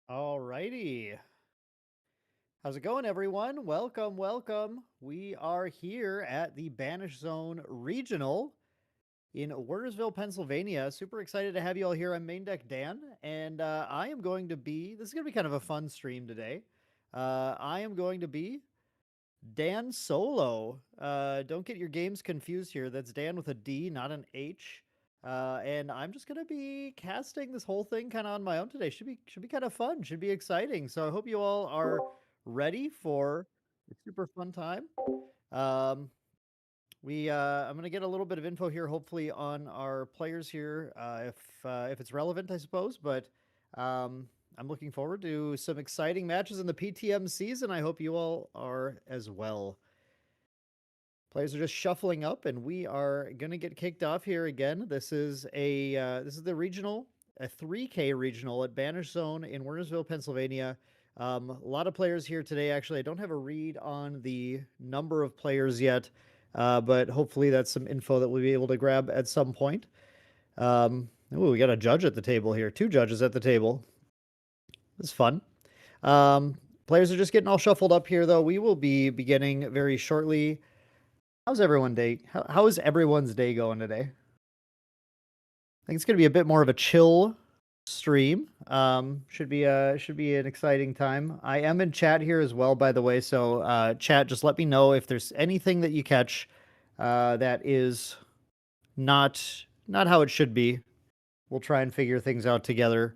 All righty. How's it going, everyone? Welcome, welcome. We are here at the Banish Zone Regional in Wernersville, Pennsylvania. Super excited to have you all here. I'm Main Deck Dan, and I am going to be, this is going to be kind of a fun stream today. I am going to be Dan Solo. Don't get your games confused here. That's Dan with a D, not an H. And I'm just gonna be casting this whole thing kind of on my own today. Should be kind of fun. Should be exciting. So I hope you all are ready for a super fun time. Um, I'm gonna get a little bit of info here, hopefully on our players here, if it's relevant, I suppose. But I'm looking forward to some exciting matches in the PTM season. I hope you all are as well. Players are just shuffling up, and we are gonna get kicked off here again. This is the regional, a 3K regional at Banish Zone in Wernersville, Pennsylvania. A lot of players here today. Actually, I don't have a read on the number of players yet, but hopefully that's some info that we'll be able to grab at some point. Ooh, we got a judge at the table here. Two judges at the table. This is fun. Players are just getting all shuffled up here, though. We will be beginning very shortly. How's everyone day? How is everyone's day going today? I think it's gonna be a bit more of a chill stream. Should be an exciting time. I am in chat here as well, by the way. So chat, just let me know if there's anything that you catch that is not how it should be. We'll try and figure things out together.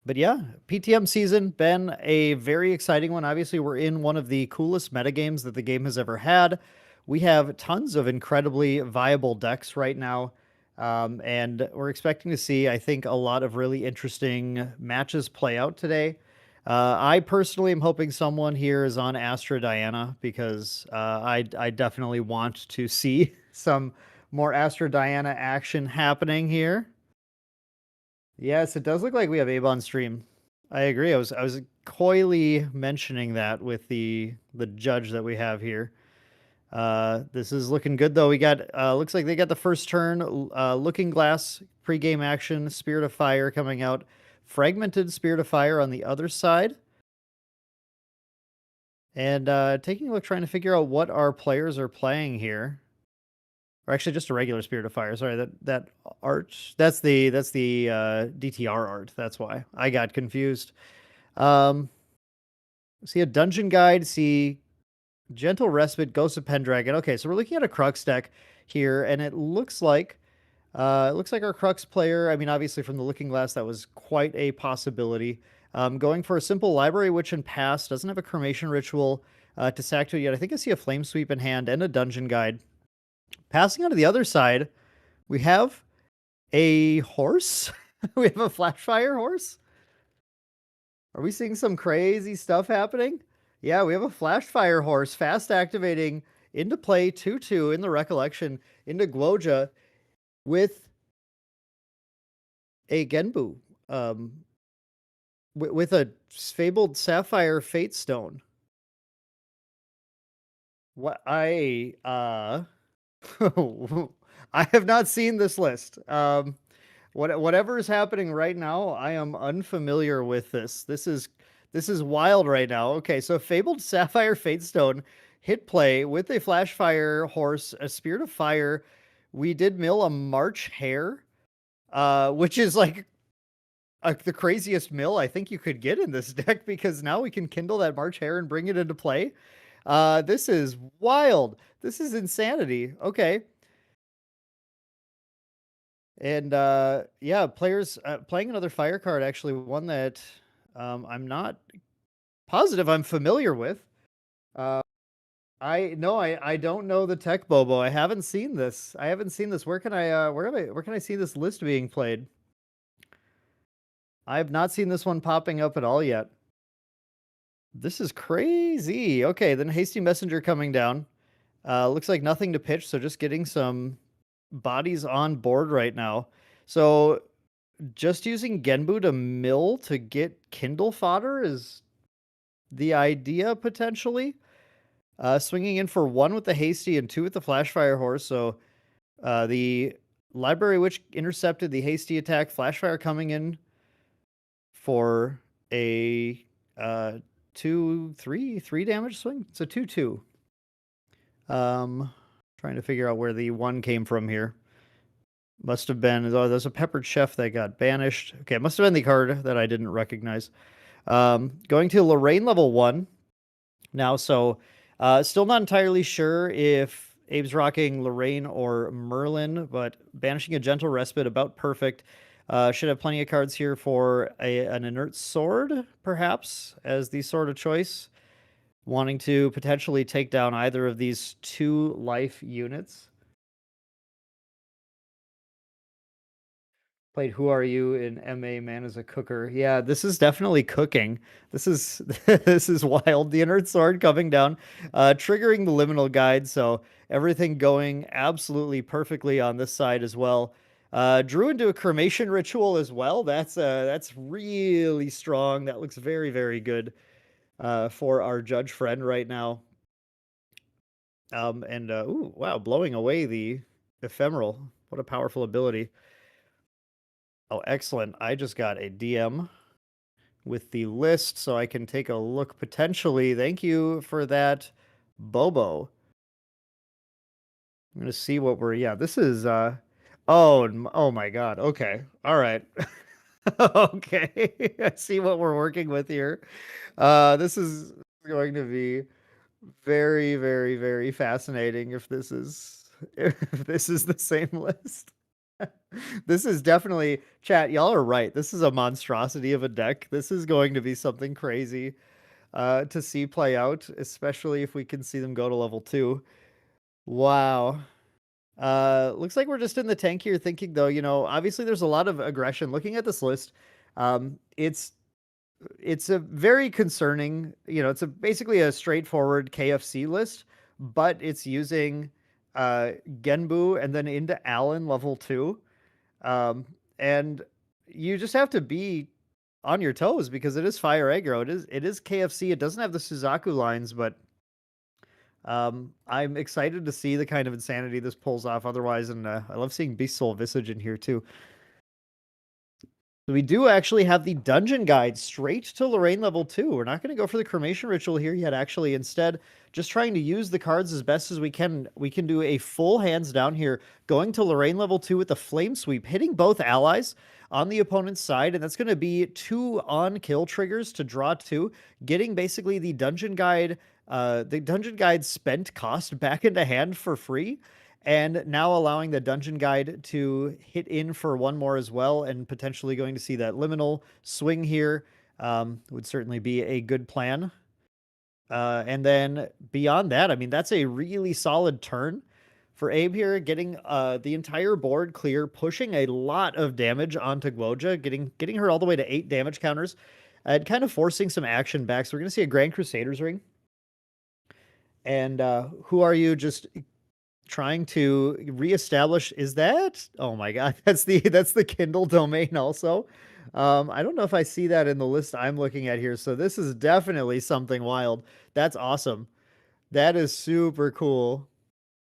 But yeah, PTM season been a very exciting one. Obviously, we're in one of the coolest metagames that the game has ever had. We have tons of incredibly viable decks right now. And we're expecting to see, I think, a lot of really interesting matches play out today. I personally am hoping someone here is on Astra Diana because I definitely want to see some more Astra Diana action happening here. Yes, it does look like we have Abe on stream. I agree. I was coyly mentioning that with the judge that we have here. This is looking good though. We got looks like they got the first turn. Looking Glass pregame action. Spirit of Fire coming out. Fragmented Spirit of Fire on the other side. And taking a look, trying to figure out what our players are playing here. Or actually, just a regular Spirit of Fire. Sorry, that art. That's the DTR art. That's why I got confused. See a Dungeon Guide. See Gentle Respite, Ghost of Pendragon. Okay, so we're looking at a Krux deck here, and it looks like our Krux player. I mean, obviously from the Looking Glass, that was quite a possibility. Going for a simple Library Witch and Pass. Doesn't have a Cremation Ritual to sack to it yet. I think I see a Flame Sweep in hand and a Dungeon Guide. Passing on to the other side, we have a horse. We have a Flashfire horse. Are we seeing some crazy stuff happening? Yeah, we have a Flashfire horse fast activating into play 2/2 in the Recollection into Guoja with a Genboo. With a Fabled Sapphire Fate Stone. What I have not seen this list. Whatever is happening right now, I am unfamiliar with this. This is wild right now. Okay, so Fabled Sapphire Fatestone hit play with a Flashfire horse, a Spirit of Fire. We did mill a March Hare, which is like the craziest mill I think you could get in this deck because now we can kindle that March Hare and bring it into play. This is wild. This is insanity. Okay. And yeah, players playing another fire card, actually one that I'm not positive I'm familiar with. I don't know the Tech Bobo. I haven't seen this. Where can I see this list being played? I have not seen this one popping up at all yet. This is crazy. Okay, then Hasty Messenger coming down. Looks like nothing to pitch, so just getting some bodies on board right now. So just using Genboo to mill to get Kindle fodder is the idea, potentially. Swinging in for 1 with the Hasty and 2 with the Flashfire Horse. So the Library Witch intercepted the Hasty attack. Flashfire coming in for a 3 damage swing. It's a 2/2. Trying to figure out where the 1 came from here. Must have been, oh, there's a peppered chef that got banished. Okay, it must have been the card that I didn't recognize. Going to Lorraine level 1 now, so still not entirely sure if Abe's rocking Lorraine or Merlin, but banishing a Gentle Respite, about perfect. Should have plenty of cards here for an Inert Sword, perhaps, as the sword of choice. Wanting to potentially take down either of these 2 life units. Played Who Are You in MA Man as a Cooker. Yeah, this is definitely cooking. This is this is wild. The Inert Sword coming down, triggering the Liminal Guide, so everything going absolutely perfectly on this side as well. Drew into a cremation ritual as well. That's really strong. That looks very, very good for our judge friend right now. Ooh, wow, blowing away the ephemeral. What a powerful ability. Oh, excellent. I just got a DM with the list so I can take a look potentially. Thank you for that, Bobo. I'm going to see what we're, yeah, this is, oh my God. Okay. All right. Okay. I see what we're working with here. This is going to be very, very, very fascinating if this is, if this is the same list. This is definitely, chat, y'all are right. This is a monstrosity of a deck. This is going to be something crazy to see play out, especially if we can see them go to level 2. Wow. Looks like we're just in the tank here thinking, though, you know, obviously there's a lot of aggression. Looking at this list, it's a very concerning, you know, it's basically a straightforward KFC list, but it's using Genboo and then into Allen level 2. And you just have to be on your toes because it is fire aggro. It is KFC. It doesn't have the Suzaku lines, but I'm excited to see the kind of insanity this pulls off otherwise, and I love seeing Beast Soul Visage in here too. So we do actually have the dungeon guide straight to Lorraine level 2. We're not going to go for the cremation ritual here yet, actually. Instead, just trying to use the cards as best as we can. We can do a full hands down here, going to Lorraine level 2 with the Flame Sweep, hitting both allies on the opponent's side, and that's going to be 2 on-kill triggers to draw 2, getting basically the dungeon guide spent cost back into hand for free, and now allowing the dungeon guide to hit in for 1 more as well, and potentially going to see that liminal swing here would certainly be a good plan. And then beyond that, I mean, that's a really solid turn for Abe here, getting the entire board clear, pushing a lot of damage onto Gwoja, getting her all the way to 8 damage counters, and kind of forcing some action back. So we're going to see a Grand Crusader's Ring. And Who Are You just trying to reestablish, is that, oh my God, that's the Kindle domain also. I don't know if I see that in the list I'm looking at here, so this is definitely something wild. That's awesome. That is super cool.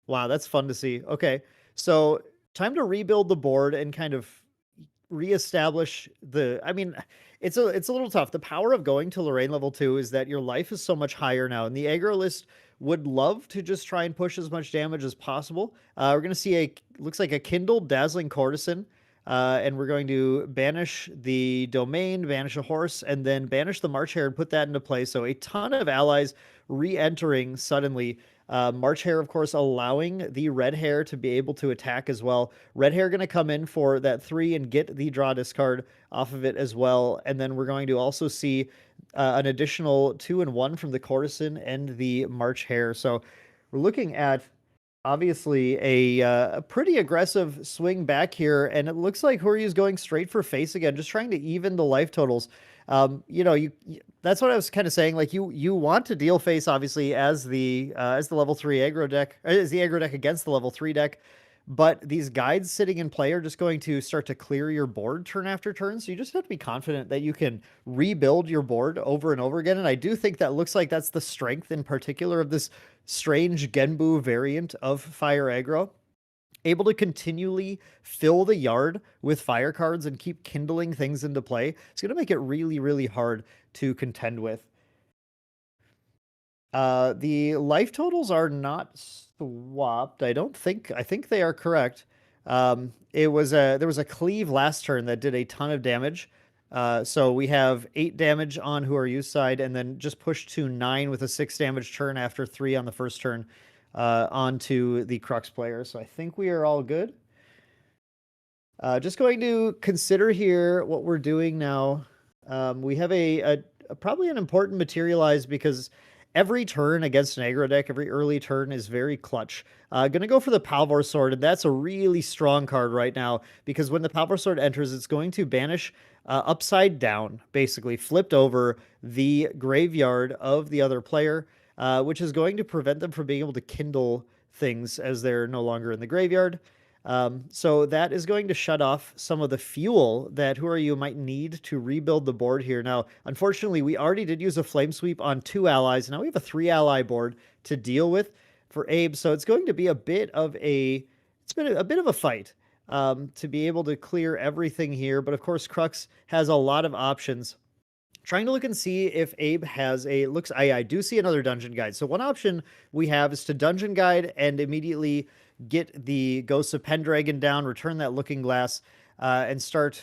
Wow, that's fun to see. Okay, so time to rebuild the board and kind of reestablish the, I mean, it's a little tough. The power of going to Lorraine level 2 is that your life is so much higher now, and the aggro list would love to just try and push as much damage as possible. We're going to see looks like a Kindled Dazzling Courtesan, and we're going to banish the domain, banish a horse, and then banish the March Hare and put that into play. So a ton of allies re-entering suddenly. March Hare, of course, allowing the Red Hare to be able to attack as well. Red Hare going to come in for that 3 and get the draw discard off of it as well. And then we're going to also see an additional 2 and 1 from the Courtesan and the March Hare. So we're looking at obviously a pretty aggressive swing back here, and it looks like Horyu's going straight for face again, just trying to even the life totals. You know, that's what I was kind of saying. Like you want to deal face obviously as the level 3 aggro deck, as the aggro deck against the level 3 deck. But these guides sitting in play are just going to start to clear your board turn after turn. So you just have to be confident that you can rebuild your board over and over again. And I do think that looks like that's the strength in particular of this strange Genboo variant of Fire Aggro, able to continually fill the yard with fire cards and keep kindling things into play, it's going to make it really, really hard to contend with. The life totals are not swapped. I think they are correct. There was a cleave last turn that did a ton of damage. So we have 8 damage on Whoarew's side, and then just pushed to 9 with a 6 damage turn after 3 on the first turn onto the Krux player. So I think we are all good. Just going to consider here what we're doing now. We have a probably an important materialize because every turn against an aggro deck, every early turn is very clutch. Gonna go for the Palvor Sword, and that's a really strong card right now because when the Palvor Sword enters, it's going to banish upside down, basically flipped over the graveyard of the other player, which is going to prevent them from being able to kindle things as they're no longer in the graveyard. So that is going to shut off some of the fuel that Whoarew might need to rebuild the board here. Now, unfortunately, we already did use a Flame Sweep on 2 allies. Now we have a 3 ally board to deal with for Abe. So it's going to be a bit of a fight to be able to clear everything here. But of course, Krux has a lot of options. Trying to look and see if Abe has I do see another dungeon guide. So one option we have is to dungeon guide and immediately get the Ghosts of Pendragon down, return that Looking Glass, and start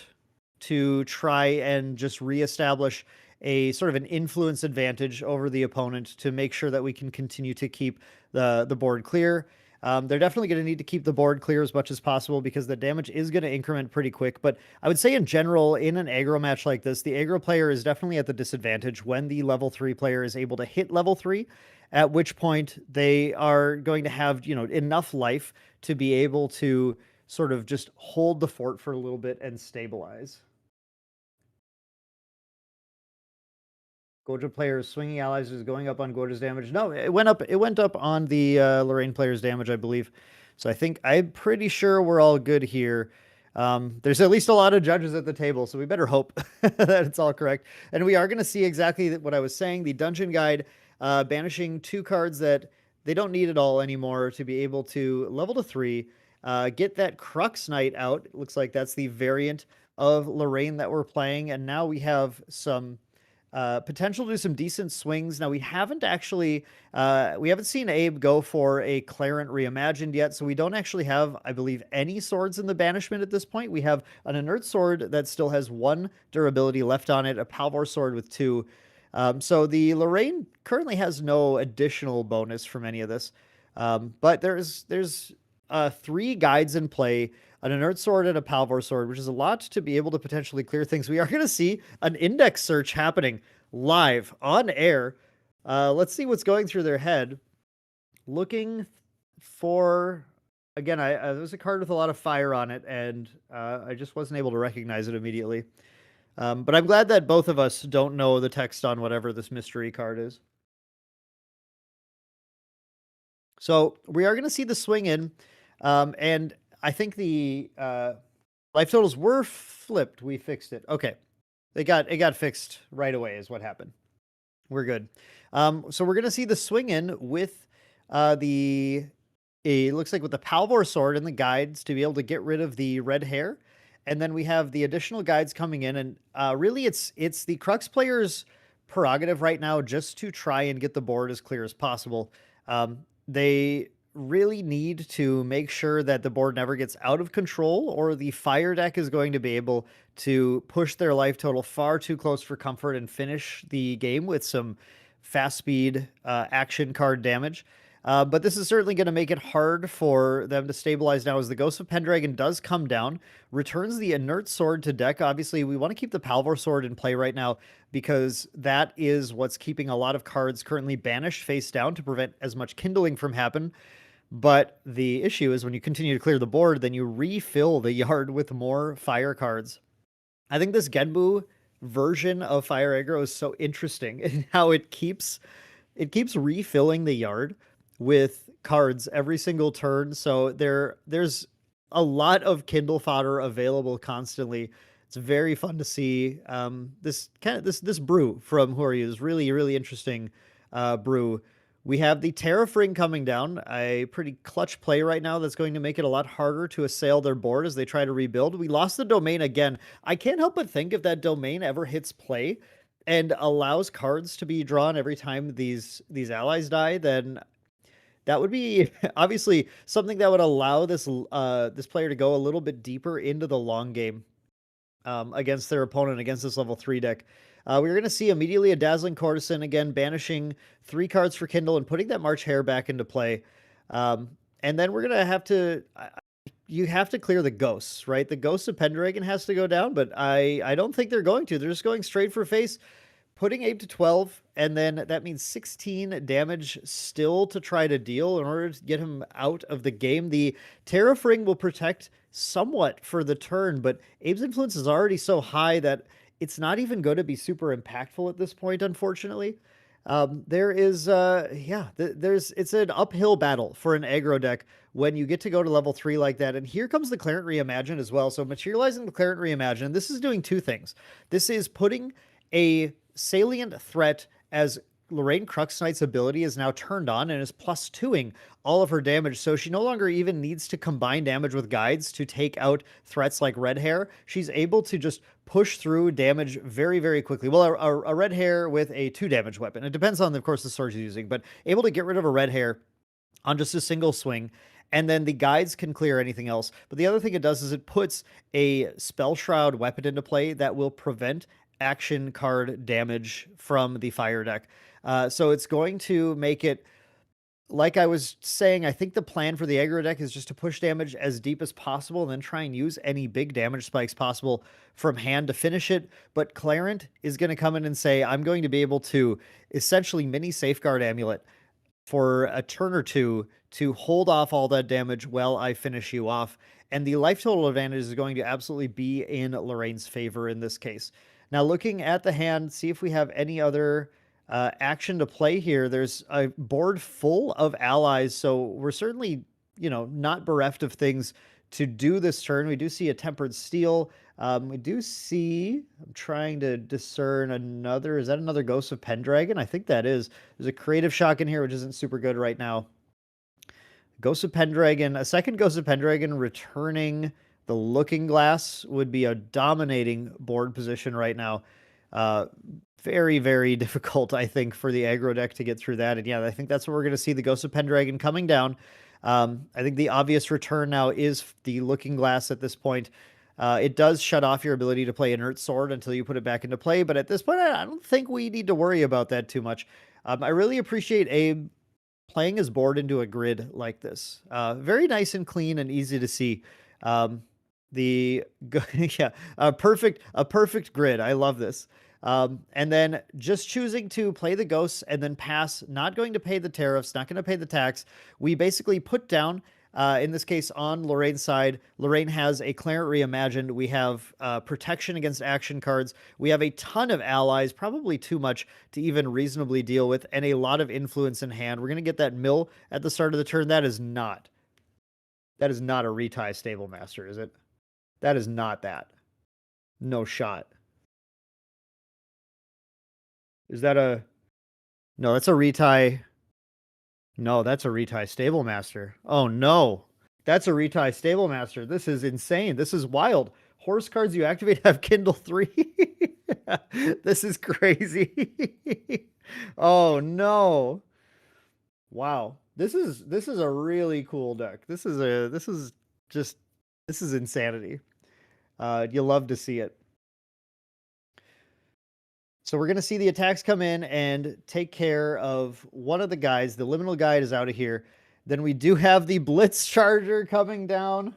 to try and just reestablish a sort of an influence advantage over the opponent to make sure that we can continue to keep the board clear. They're definitely going to need to keep the board clear as much as possible because the damage is going to increment pretty quick. But I would say in general, in an aggro match like this, the aggro player is definitely at the disadvantage when the level 3 player is able to hit level 3, at which point they are going to have, enough life to be able to sort of just hold the fort for a little bit and stabilize. Goja player's swinging allies is going up on Goja's damage. No, it went up. It went up on the Lorraine player's damage, I believe. So I'm pretty sure we're all good here. There's at least a lot of judges at the table, so we better hope that it's all correct. And we are going to see exactly what I was saying. The dungeon guide banishing 2 cards that they don't need at all anymore to be able to level to 3, get that Krux Knight out. It looks like that's the variant of Lorraine that we're playing, and now we have some potential to do some decent swings. Now we haven't seen Abe go for a Clarent Reimagined yet, so we don't actually have, I believe, any swords in the banishment at this point. We have an Inert Sword that still has 1 durability left on it, a Palvor Sword with 2. So the Lorraine currently has no additional bonus from any of this. But there's 3 guides in play, an Inert Sword and a Palvor Sword, which is a lot to be able to potentially clear things. We are going to see an index search happening live on air. Let's see what's going through their head. Looking for, again, there's a card with a lot of fire on it, and I just wasn't able to recognize it immediately. But I'm glad that both of us don't know the text on whatever this mystery card is. So we are going to see the swing in, and I think the life totals were flipped. We fixed it. Okay. It got fixed right away is what happened. We're good. So we're going to see the swing in with it looks like with the Palvor Sword and the guides to be able to get rid of the red hair. And then we have the additional guides coming in. And really it's the Krux player's prerogative right now just to try and get the board as clear as possible. They really need to make sure that the board never gets out of control, or the fire deck is going to be able to push their life total far too close for comfort and finish the game with some fast speed action card damage. But this is certainly going to make it hard for them to stabilize now as the Ghost of Pendragon does come down, returns the Inert Sword to deck. Obviously, we want to keep the Palvor Sword in play right now because that is what's keeping a lot of cards currently banished face down to prevent as much kindling from happen. But the issue is when you continue to clear the board, then you refill the yard with more fire cards. I think this Genboo version of Fire Aggro is so interesting in how it keeps refilling the yard with cards every single turn. So there's a lot of Kindle fodder available constantly. It's very fun to see. This brew from Whoarew is really, really interesting brew We have the Tariff Ring coming down, a pretty clutch play right now that's going to make it a lot harder to assail their board as they try to rebuild. We lost the domain again. I can't help but think if that domain ever hits play and allows cards to be drawn every time these allies die, then that would be obviously something that would allow this player to go a little bit deeper into the long game against their opponent, against this level 3 deck. We're going to see immediately a Dazzling Courtesan, again, banishing 3 cards for Kindle and putting that March Hare back into play. And then we're going to have to... you have to clear the ghosts, right? The Ghost of Pendragon has to go down, but I don't think they're going to. They're just going straight for face, putting Abe to 12, and then that means 16 damage still to try to deal in order to get him out of the game. The Tariff Ring will protect somewhat for the turn, but Abe's influence is already so high that it's not even going to be super impactful at this point, unfortunately. There's an uphill battle for an aggro deck when you get to go to level 3 like that. And here comes the Clarent Reimagine as well. So materializing the Clarent Reimagine, this is doing 2 things. This is putting a salient threat as Lorraine Krux Knight's ability is now turned on and is plus 2ing all of her damage. So she no longer even needs to combine damage with guides to take out threats like Red Hair. She's able to just push through damage very, very quickly. Well, a Red Hair with a 2 damage weapon. It depends on, of course, the sword she's using, but able to get rid of a Red Hair on just a single swing. And then the guides can clear anything else. But the other thing it does is it puts a Spell Shroud weapon into play that will prevent action card damage from the fire deck. So it's going to make it, like I was saying, I think the plan for the aggro deck is just to push damage as deep as possible and then try and use any big damage spikes possible from hand to finish it. But Clarent is going to come in and say, I'm going to be able to essentially mini Safeguard Amulet for a turn or two to hold off all that damage while I finish you off. And the life total advantage is going to absolutely be in Lorraine's favor in this case. Now, looking at the hand, see if we have any other action to play here. There's a board full of allies, so we're certainly, not bereft of things to do this turn. We do see a Tempered Steel. We do see, I'm trying to discern another, is that another Ghost of Pendragon? I think that is. There's a Creative Shock in here, which isn't super good right now. Ghost of Pendragon, a second Ghost of Pendragon returning the Looking Glass would be a dominating board position right now. Very, very difficult, I think, for the aggro deck to get through that. And yeah, I think that's what we're going to see, the Ghost of Pendragon coming down. I think the obvious return now is the Looking Glass at this point. It does shut off your ability to play Inert Sword until you put it back into play, but at this point, I don't think we need to worry about that too much. I really appreciate Abe playing his board into a grid like this. Very nice and clean and easy to see. Yeah, a perfect grid. I love this. And then just choosing to play the ghosts and then pass, not going to pay the tariffs, not going to pay the tax. We basically put down, in this case, on Lorraine's side, Lorraine has a Clarent Reimagined. We have protection against action cards. We have a ton of allies, probably too much to even reasonably deal with, and a lot of influence in hand. We're going to get that mill at the start of the turn. That is not a retie Stable Master, is it? That is not that. No shot. Is that a... No, that's a retie. No, that's a retie Stable Master. Oh, no. That's a retie Stable Master. This is insane. This is wild. Horse cards you activate have Kindle 3. This is crazy. Oh, no. Wow. This is a really cool deck. This is insanity. You love to see it. So we're going to see the attacks come in and take care of one of the guys. The Liminal Guide is out of here. Then we do have the Blitz Charger coming down.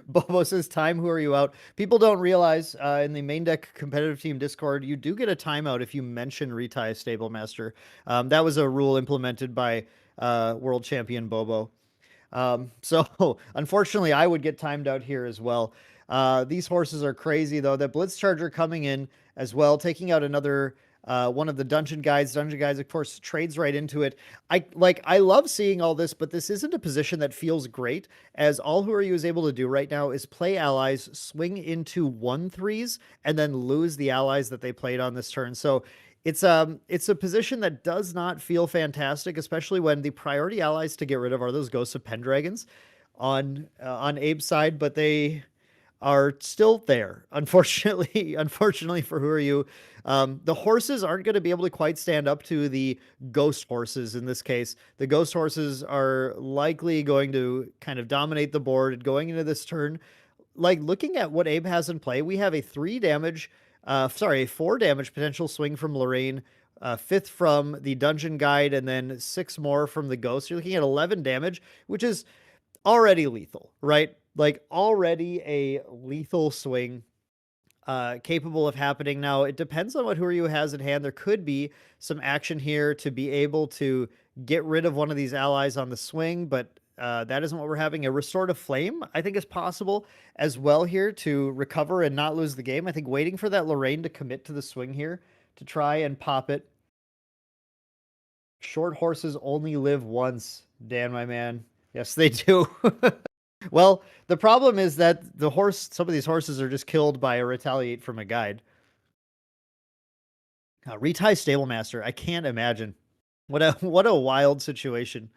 Bobo says, time, who are you out? People don't realize in the main deck competitive team Discord, you do get a timeout if you mention retie Stable Master. That was a rule implemented by world champion Bobo. So unfortunately, I would get timed out here as well. These horses are crazy, though. That Blitz Charger coming in as well, taking out another one of the Dungeon Guides. Dungeon Guides, of course, trades right into it. I love seeing all this, but this isn't a position that feels great, as all Who Are You is able to do right now is play allies, swing into 1/3s, and then lose the allies that they played on this turn. So it's a position that does not feel fantastic, especially when the priority allies to get rid of are those Ghosts of Pendragons on Abe's side, but they are still there. Unfortunately, unfortunately for who are you, the horses aren't going to be able to quite stand up to the ghost horses in this case. The ghost horses are likely going to kind of dominate the board going into this turn. Like looking at what Abe has in play, we have a 4 damage potential swing from Lorraine, fifth from the dungeon guide, and then 6 more from the ghost. You're looking at 11 damage, which is already lethal, right? Like already a lethal swing capable of happening. Now, it depends on what Who has in hand. There could be some action here to be able to get rid of one of these allies on the swing, but that isn't what we're having. A Restorative Flame, I think, is possible as well here to recover and not lose the game. I think waiting for that Lorraine to commit to the swing here to try and pop it. Short horses only live once, Dan, my man. Yes, they do. Well, the problem is that some of these horses are just killed by a retaliate from a guide. Retie Stablemaster, I can't imagine. What a wild situation.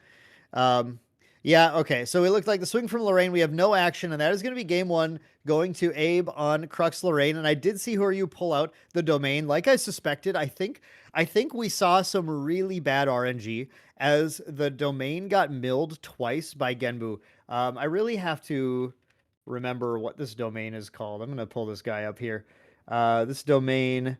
Um, yeah, okay. So it looks like the swing from Lorraine. We have no action, and that is going to be game one going to Abe on Krux Lorraine. And I did see Who pull out the domain, like I suspected. I think we saw some really bad RNG as the domain got milled twice by Genboo. I really have to remember what this domain is called. I'm going to pull this guy up here. This domain,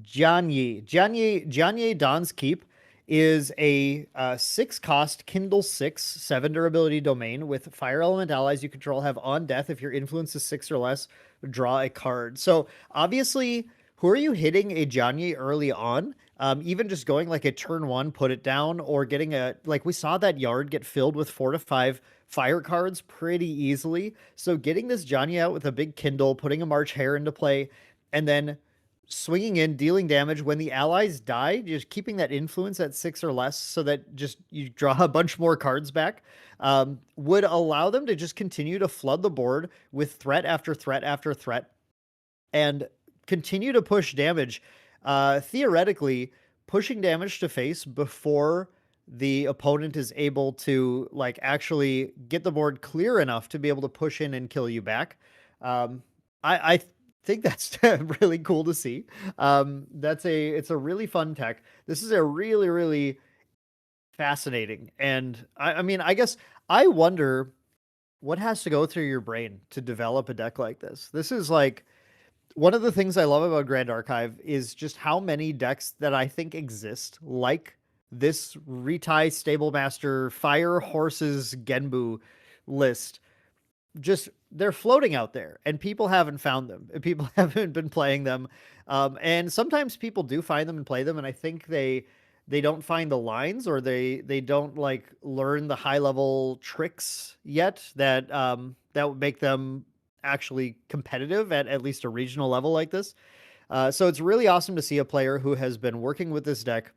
Janye Don's Keep is a 6 cost Kindle 6 7 durability domain with fire element allies you control have on death. If your influence is 6 or less, draw a card. So obviously, who are you hitting a Janye early on? Even just going like a turn 1, put it down, or getting like we saw that yard get filled with 4 to 5 fire cards pretty easily. So getting this Janye out with a big Kindle, putting a March Hare into play, and then swinging in, dealing damage when the allies die, just keeping that influence at 6 or less so that just you draw a bunch more cards back, would allow them to just continue to flood the board with threat after threat after threat and continue to push damage. Theoretically, pushing damage to face before the opponent is able to like actually get the board clear enough to be able to push in and kill you back. I think that's really cool to see. It's a really fun tech. This is a really, really fascinating. And I mean, I guess I wonder what has to go through your brain to develop a deck like this. This is like one of the things I love about Grand Archive is just how many decks that I think exist like this Retie Stablemaster Fire Horses Genboo list. Just they're floating out there and people haven't found them and people haven't been playing them. And sometimes people do find them and play them. And I think they don't find the lines or they don't like learn the high level tricks yet that that would make them actually competitive at least a regional level like this. So it's really awesome to see a player who has been working with this deck,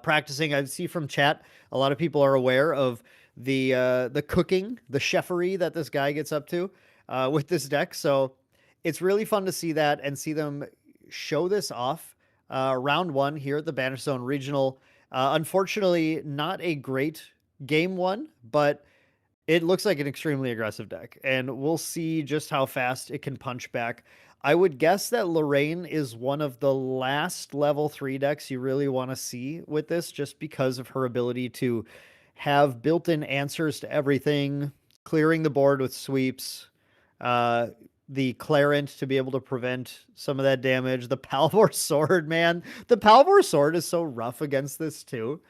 practicing. I see from chat a lot of people are aware of the cooking, the chefery that this guy gets up to with this deck. So it's really fun to see that and see them show this off. Round 1 here at the Banish Zone Regional. Unfortunately, not a great game 1, but it looks like an extremely aggressive deck, and we'll see just how fast it can punch back. I would guess that Lorraine is one of the last level 3 decks you really want to see with this, just because of her ability to have built-in answers to everything, clearing the board with sweeps, the Clarent to be able to prevent some of that damage, the Palvor Sword, man. The Palvor Sword is so rough against this too.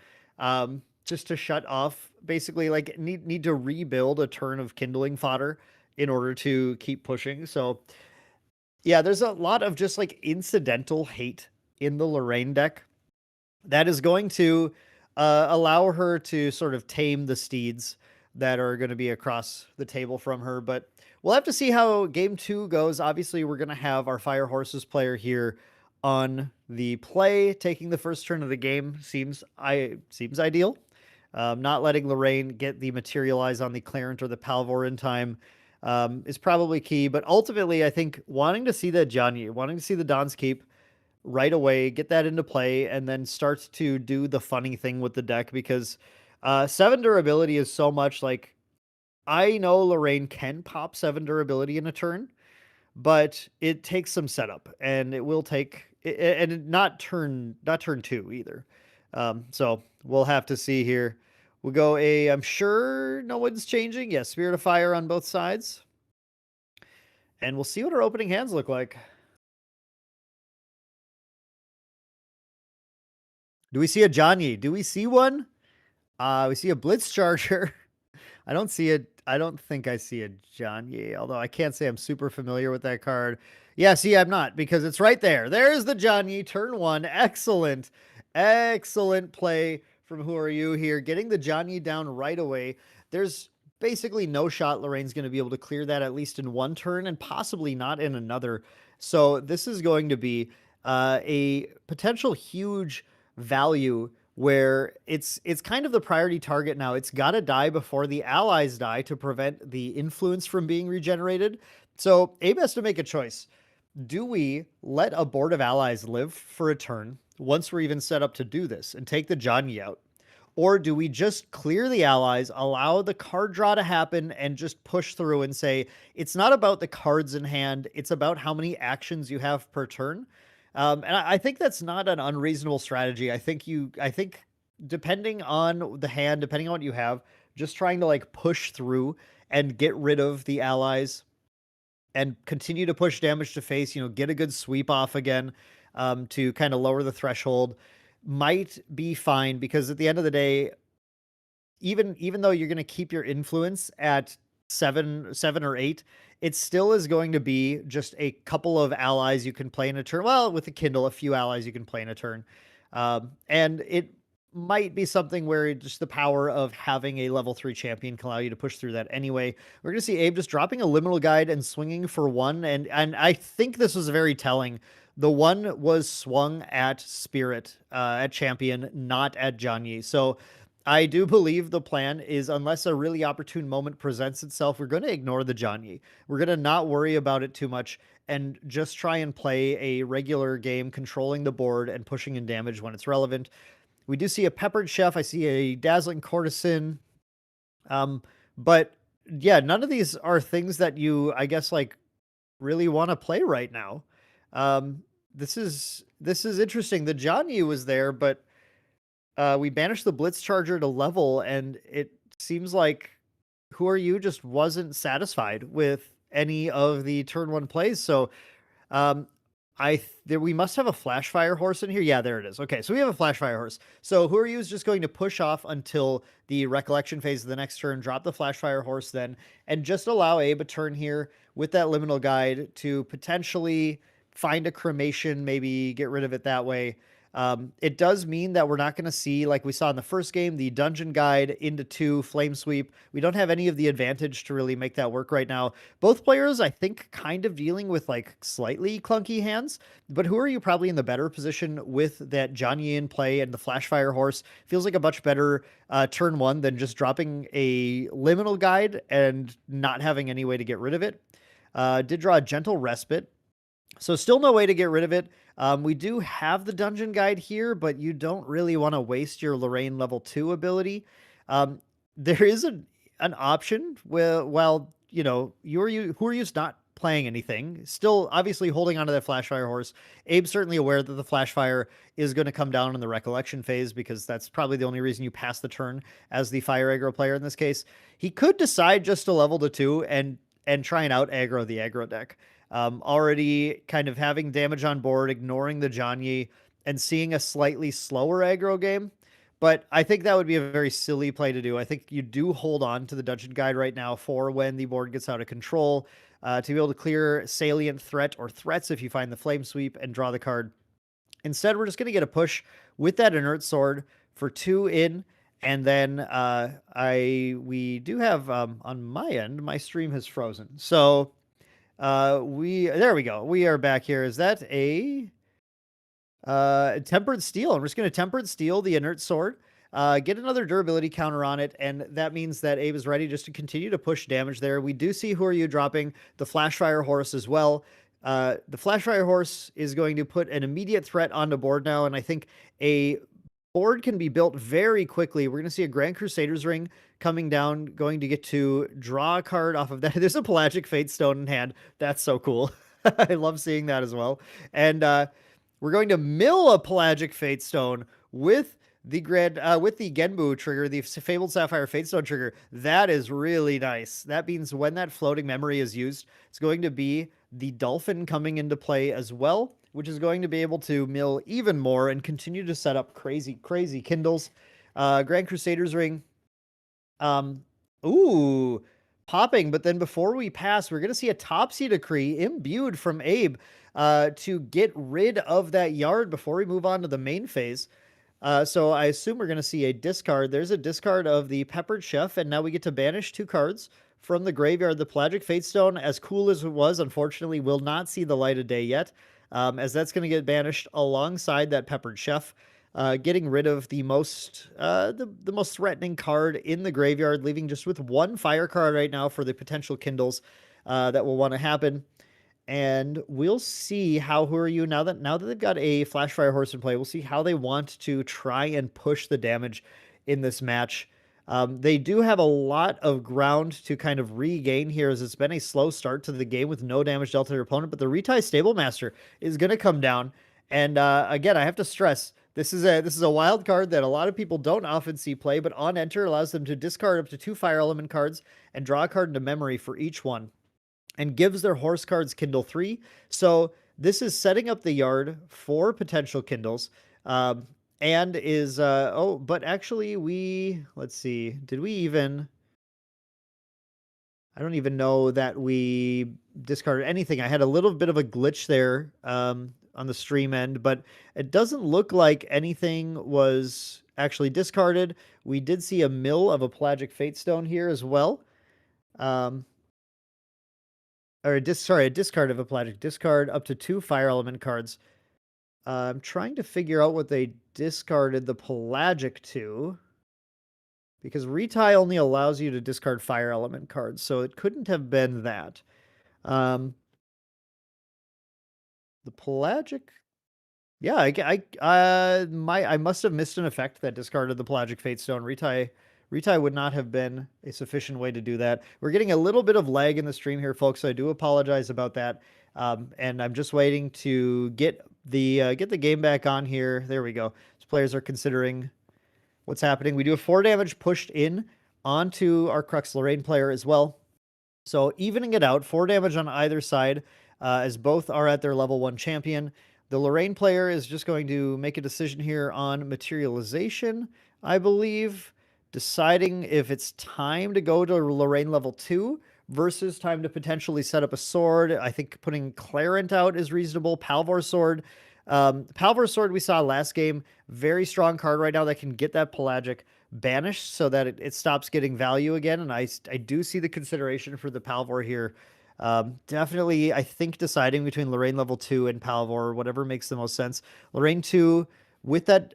Just to shut off, basically, like need to rebuild a turn of kindling fodder in order to keep pushing. So yeah, there's a lot of just like incidental hate in the Lorraine deck that is going to allow her to sort of tame the steeds that are going to be across the table from her. But we'll have to see how game 2 goes. Obviously, we're going to have our Fire Horses player here on the play. Taking the first turn of the game seems ideal. Not letting Lorraine get the materialize on the Clarent or the Palvor in time is probably key. But ultimately, I think wanting to see the Janye, wanting to see the Don's Keep, right away, get that into play, and then start to do the funny thing with the deck because 7 durability is so much like I know Lorraine can pop 7 durability in a turn, but it takes some setup and it will take and not turn 2 either. So we'll have to see here. We'll go I'm sure no one's changing. Yes, Spirit of Fire on both sides. And we'll see what our opening hands look like. Do we see a Johnny? Do we see one? We see a Blitz Charger. I don't see it. I don't think I see a Johnny, although I can't say I'm super familiar with that card. Yeah, see, I'm not because it's right there. There's the Johnny, turn 1. Excellent. Excellent play from Who Are You here. Getting the Johnny down right away. There's basically no shot Lorraine's going to be able to clear that at least in one turn and possibly not in another. So this is going to be a potential huge value where it's kind of the priority target now. It's got to die before the allies die to prevent the influence from being regenerated. So Abe has to make a choice. Do we let a board of allies live for a turn once we're even set up to do this and take the Johnny out? Or do we just clear the allies, allow the card draw to happen, and just push through and say, it's not about the cards in hand, it's about how many actions you have per turn? And I think that's not an unreasonable strategy. I think depending on the hand, depending on what you have, just trying to like push through and get rid of the allies and continue to push damage to face, get a good sweep off again, to kind of lower the threshold might be fine because at the end of the day, even though you're going to keep your influence at 7 or 8, it still is going to be just a couple of allies you can play in a turn. Well, with the Kindle, a few allies you can play in a turn. And it might be something where just the power of having a level 3 champion can allow you to push through that anyway. We're going to see Abe just dropping a liminal guide and swinging for 1. And I think this was very telling. The 1 was swung at Spirit, at Champion, not at Johnny. So I do believe the plan is, unless a really opportune moment presents itself, we're going to ignore the Johnny. We're going to not worry about it too much and just try and play a regular game, controlling the board and pushing in damage when it's relevant. We do see a Peppered Chef. I see a Dazzling Courtesan. But yeah, none of these are things that you, I guess, like really want to play right now. This is interesting. The Johnny was there, but we banished the Blitz Charger to level, and it seems like Who Are You just wasn't satisfied with any of the turn 1 plays. So we must have a Flashfire Horse in here. Yeah, there it is. Okay, so we have a Flashfire Horse. So Who Are You is just going to push off until the Recollection phase of the next turn, drop the Flashfire Horse then, and just allow Abe a turn here with that Liminal Guide to potentially find a Cremation, maybe get rid of it that way. It does mean that we're not going to see, like we saw in the first game, the Dungeon Guide into 2, Flame Sweep. We don't have any of the advantage to really make that work right now. Both players, I think, kind of dealing with like slightly clunky hands, but Who Are You probably in the better position with that Johnny in play, and the Flashfire Horse feels like a much better turn 1 than just dropping a Liminal Guide and not having any way to get rid of it. Did draw a Gentle Respite. So still no way to get rid of it. We do have the Dungeon Guide here, but you don't really want to waste your Lorraine level 2 ability. There is an option where, while, Who Are You's not playing anything, still obviously holding onto that Flashfire Horse. Abe's certainly aware that the Flashfire is going to come down in the Recollection phase because that's probably the only reason you pass the turn as the Fire Aggro player in this case. He could decide just to level to 2 and try and out aggro the aggro deck. Already kind of having damage on board, ignoring the Johnny, and seeing a slightly slower aggro game. But I think that would be a very silly play to do. I think you do hold on to the Dungeon Guide right now for when the board gets out of control, to be able to clear salient threat or threats if you find the Flame Sweep and draw the card. Instead, we're just going to get a push with that Inert Sword for 2 in. And then we do have, on my end, my stream has frozen. So there we go. We are back here. Is that a Tempered Steel? I'm just going to Tempered Steel the Inert Sword, get another durability counter on it, and that means that Abe is ready just to continue to push damage there. We do see Who Are You dropping the Flashfire Horse as well. The Flashfire Horse is going to put an immediate threat on the board now, and I think a board can be built very quickly. We're going to see a Grand Crusader's Ring coming down, going to get to draw a card off of that. There's a Pelagic Fate Stone in hand. That's so cool. I love seeing that as well. And we're going to mill a Pelagic Fate Stone with the Genboo trigger, the Fabled Sapphire Fatestone trigger. That is really nice. That means when that floating memory is used, it's going to be the Dolphin coming into play as well, which is going to be able to mill even more and continue to set up crazy, crazy Kindles. Grand Crusader's Ring. Ooh, popping. But then before we pass, we're going to see a Topsy Decree imbued from Abe to get rid of that yard before we move on to the main phase. So I assume we're going to see a discard. There's a discard of the Peppered Chef, and now we get to banish 2 cards from the graveyard. The Pelagic Fatestone, as cool as it was, unfortunately will not see the light of day yet, as that's going to get banished alongside that Peppered Chef, getting rid of the most threatening card in the graveyard, leaving just with 1 fire card right now for the potential Kindles that will want to happen. And we'll see how Who Are You, now that they've got a Flashfire Horse in play, we'll see how they want to try and push the damage in this match. They do have a lot of ground to kind of regain here, as it's been a slow start to the game with no damage dealt to their opponent, but the Retie Stable Master is going to come down. And again, I have to stress, this is a wild card that a lot of people don't often see play, but on enter allows them to discard up to 2 Fire Element cards and draw a card into memory for each one, and gives their horse cards Kindle 3. So this is setting up the yard for potential Kindles. And is, but actually let's see, did we even, I don't even know that we discarded anything. I had a little bit of a glitch there on the stream end, but it doesn't look like anything was actually discarded. We did see a mill of a Pelagic Fatestone here as well. Or a discard of a Pelagic. Discard up to 2 Fire Element cards. I'm trying to figure out what they discarded the Pelagic to, because Retie only allows you to discard Fire Element cards, so it couldn't have been that. The Pelagic, yeah, I must have missed an effect that discarded the Pelagic Fatestone. Retie would not have been a sufficient way to do that. We're getting a little bit of lag in the stream here, folks, so I do apologize about that. And I'm just waiting to get the game back on here. There we go. So players are considering what's happening. We do have 4 damage pushed in onto our Krux Lorraine player as well. So evening it out, 4 damage on either side, as both are at their level 1 champion. The Lorraine player is just going to make a decision here on materialization, I believe, deciding if it's time to go to Lorraine level 2 versus time to potentially set up a sword. I think putting Clarent out is reasonable. Palvor Sword. Palvor Sword we saw last game. Very strong card right now that can get that Pelagic banished so that it stops getting value again. And I do see the consideration for the Palvor here. Definitely, I think deciding between Lorraine level 2 and Palvor, whatever makes the most sense. Lorraine 2, with that,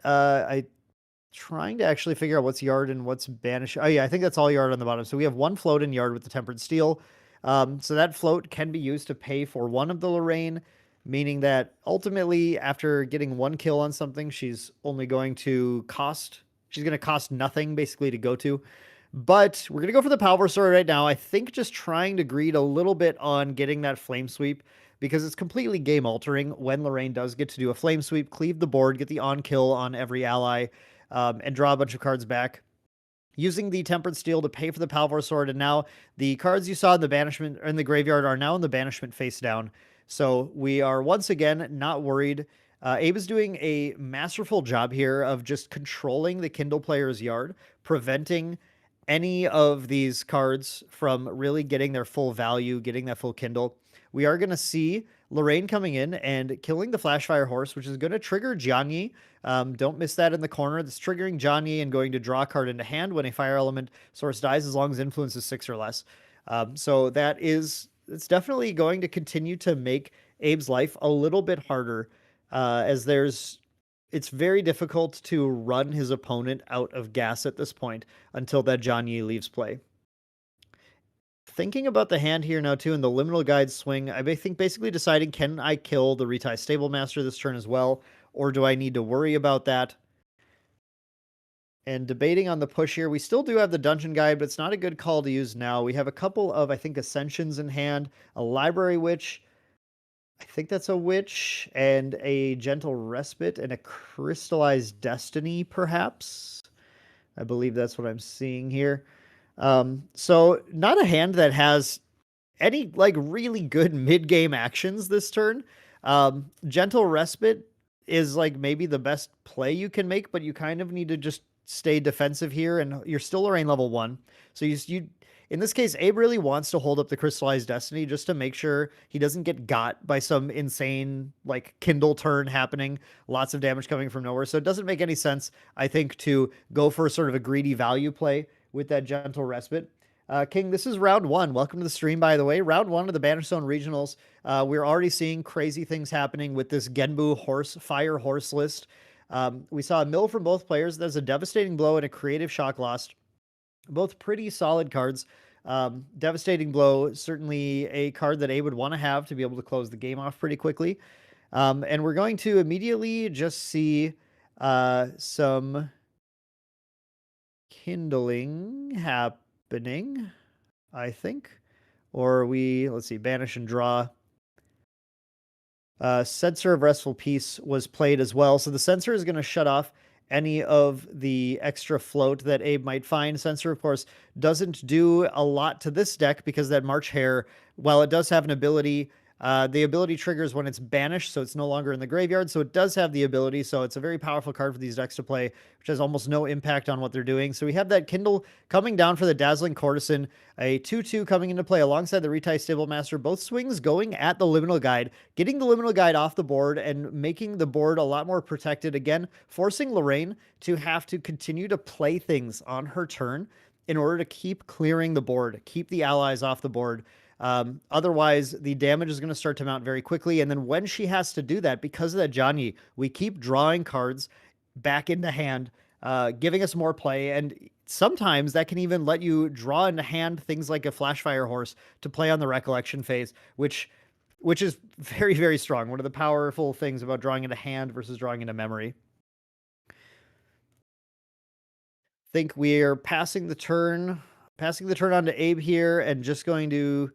trying to actually figure out what's yard and what's banish. Oh yeah, I think that's all yard on the bottom. So we have 1 float in yard with the Tempered Steel. So that float can be used to pay for 1 of the Lorraine, meaning that ultimately after getting 1 kill on something, she's going to cost nothing basically to go to. But we're going to go for the Palvor Sword right now. I think just trying to greed a little bit on getting that Flame Sweep, because it's completely game altering when Lorraine does get to do a Flame Sweep, cleave the board, get the on kill on every ally, and draw a bunch of cards back. Using the Tempered Steel to pay for the Palvor Sword, and now the cards you saw in the banishment or in the graveyard are now in the banishment face down. So we are once again not worried. Abe is doing a masterful job here of just controlling the Kindle player's yard, preventing any of these cards from really getting their full value, getting that full Kindle. We are going to see Lorraine coming in and killing the Flashfire Horse, which is going to trigger Jianyi. Don't miss that in the corner. That's triggering Jianyi and going to draw a card into hand when a Fire Element source dies, as long as influence is 6 or less. So it's definitely going to continue to make Abe's life a little bit harder, as it's very difficult to run his opponent out of gas at this point until that Jianyi leaves play. Thinking about the hand here now too, in the liminal guide swing, I think basically deciding, can I kill the Retie Stable Master this turn as well, or do I need to worry about that? And debating on the push here, we still do have the Dungeon Guide, but it's not a good call to use now. We have a couple of, I think, Ascensions in hand, a Library Witch, I think that's a Witch, and a Gentle Respite, and a Crystallized Destiny, perhaps? I believe that's what I'm seeing here. So not a hand that has any like really good mid-game actions this turn. Gentle Respite is like maybe the best play you can make, but you kind of need to just stay defensive here, and you're still Lorraine level 1. So you in this case, Abe really wants to hold up the Crystallized Destiny just to make sure he doesn't get got by some insane like Kindle turn happening, lots of damage coming from nowhere. So it doesn't make any sense, I think, to go for sort of a greedy value play with that Gentle Respite. King, this is round 1. Welcome to the stream, by the way. Round 1 of the Banish Zone Regionals. We're already seeing crazy things happening with this Genboo Fire Horse list. We saw a mill from both players. There's a Devastating Blow and a Creative Shock Lost. Both pretty solid cards. Devastating Blow, certainly a card that A would want to have to be able to close the game off pretty quickly. And we're going to immediately just see some kindling happening, I think. Or let's see, banish and draw. Censor of Restful Peace was played as well. So the censor is going to shut off any of the extra float that Abe might find. Censor, of course, doesn't do a lot to this deck because that March Hare, while it does have an ability, the ability triggers when it's banished, so it's no longer in the graveyard. So it does have the ability, so it's a very powerful card for these decks to play, which has almost no impact on what they're doing. So we have that Kindle coming down for the Dazzling Courtesan, a 2/2 coming into play alongside the Retie Stable Master. Both swings going at the Liminal Guide, getting the Liminal Guide off the board and making the board a lot more protected. Again, forcing Lorraine to have to continue to play things on her turn in order to keep clearing the board, keep the allies off the board. Otherwise, the damage is going to start to mount very quickly. And then when she has to do that, because of that Johnny, we keep drawing cards back into hand, giving us more play. And sometimes that can even let you draw into hand things like a Flashfire Horse to play on the Recollection phase, which is very, very strong. One of the powerful things about drawing into hand versus drawing into memory. Think we're passing the turn on to Abe here and just going to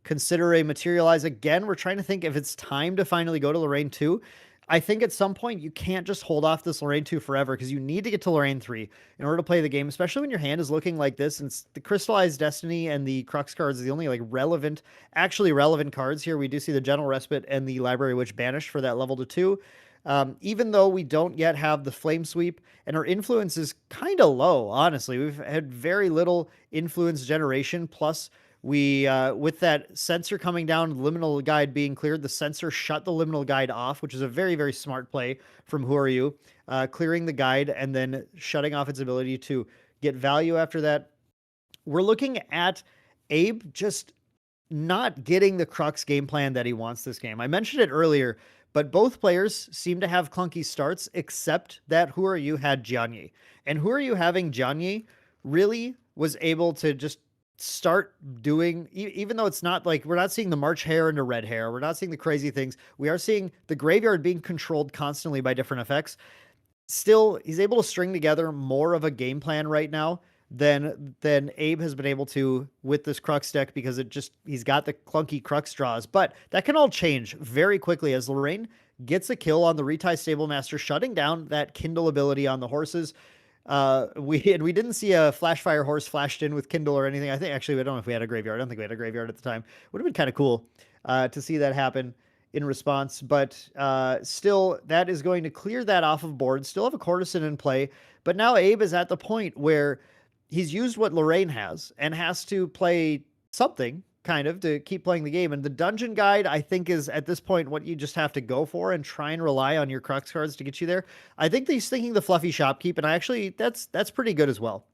consider a Materialize again. We're trying to think if it's time to finally go to Lorraine 2. I think at some point you can't just hold off this Lorraine 2 forever because you need to get to Lorraine 3 in order to play the game, especially when your hand is looking like this. And the Crystallized Destiny and the Krux cards are the only like actually relevant cards here. We do see the Gentle Respite and the Library Witch banished for that level to 2. Even though we don't yet have the Flame Sweep, and our influence is kind of low, honestly. We've had very little influence generation, plus we, with that censor coming down, Liminal Guide being cleared, the censor shut the Liminal Guide off, which is a very, very smart play from Who Are You? Clearing the guide and then shutting off its ability to get value after that. We're looking at Abe just not getting the Krux game plan that he wants this game. I mentioned it earlier, but both players seem to have clunky starts, except that Who Are You had Jianye. And Who Are You having Jianye really was able to just start doing, even though it's not like, we're not seeing the March Hare into Red Hare, we're not seeing the crazy things, we are seeing the graveyard being controlled constantly by different effects. Still, he's able to string together more of a game plan right now than Abe has been able to with this Krux deck, because he's got the clunky Krux draws. But that can all change very quickly as Lorraine gets a kill on the Retie Stable Master, shutting down that Kindle ability on the horses. We didn't see a Flashfire Horse flashed in with Kindle or anything. I think actually, I don't know if we had a graveyard. I don't think we had a graveyard at the time. Would have been kind of cool to see that happen in response, but still, that is going to clear that off of board. Still have a Courtesan in play, but now Abe is at the point where he's used what Lorraine has and has to play something kind of to keep playing the game. And the Dungeon Guide, I think, is at this point what you just have to go for and try and rely on your Krux cards to get you there. I think he's thinking the Fluffy Shopkeep, and that's pretty good as well.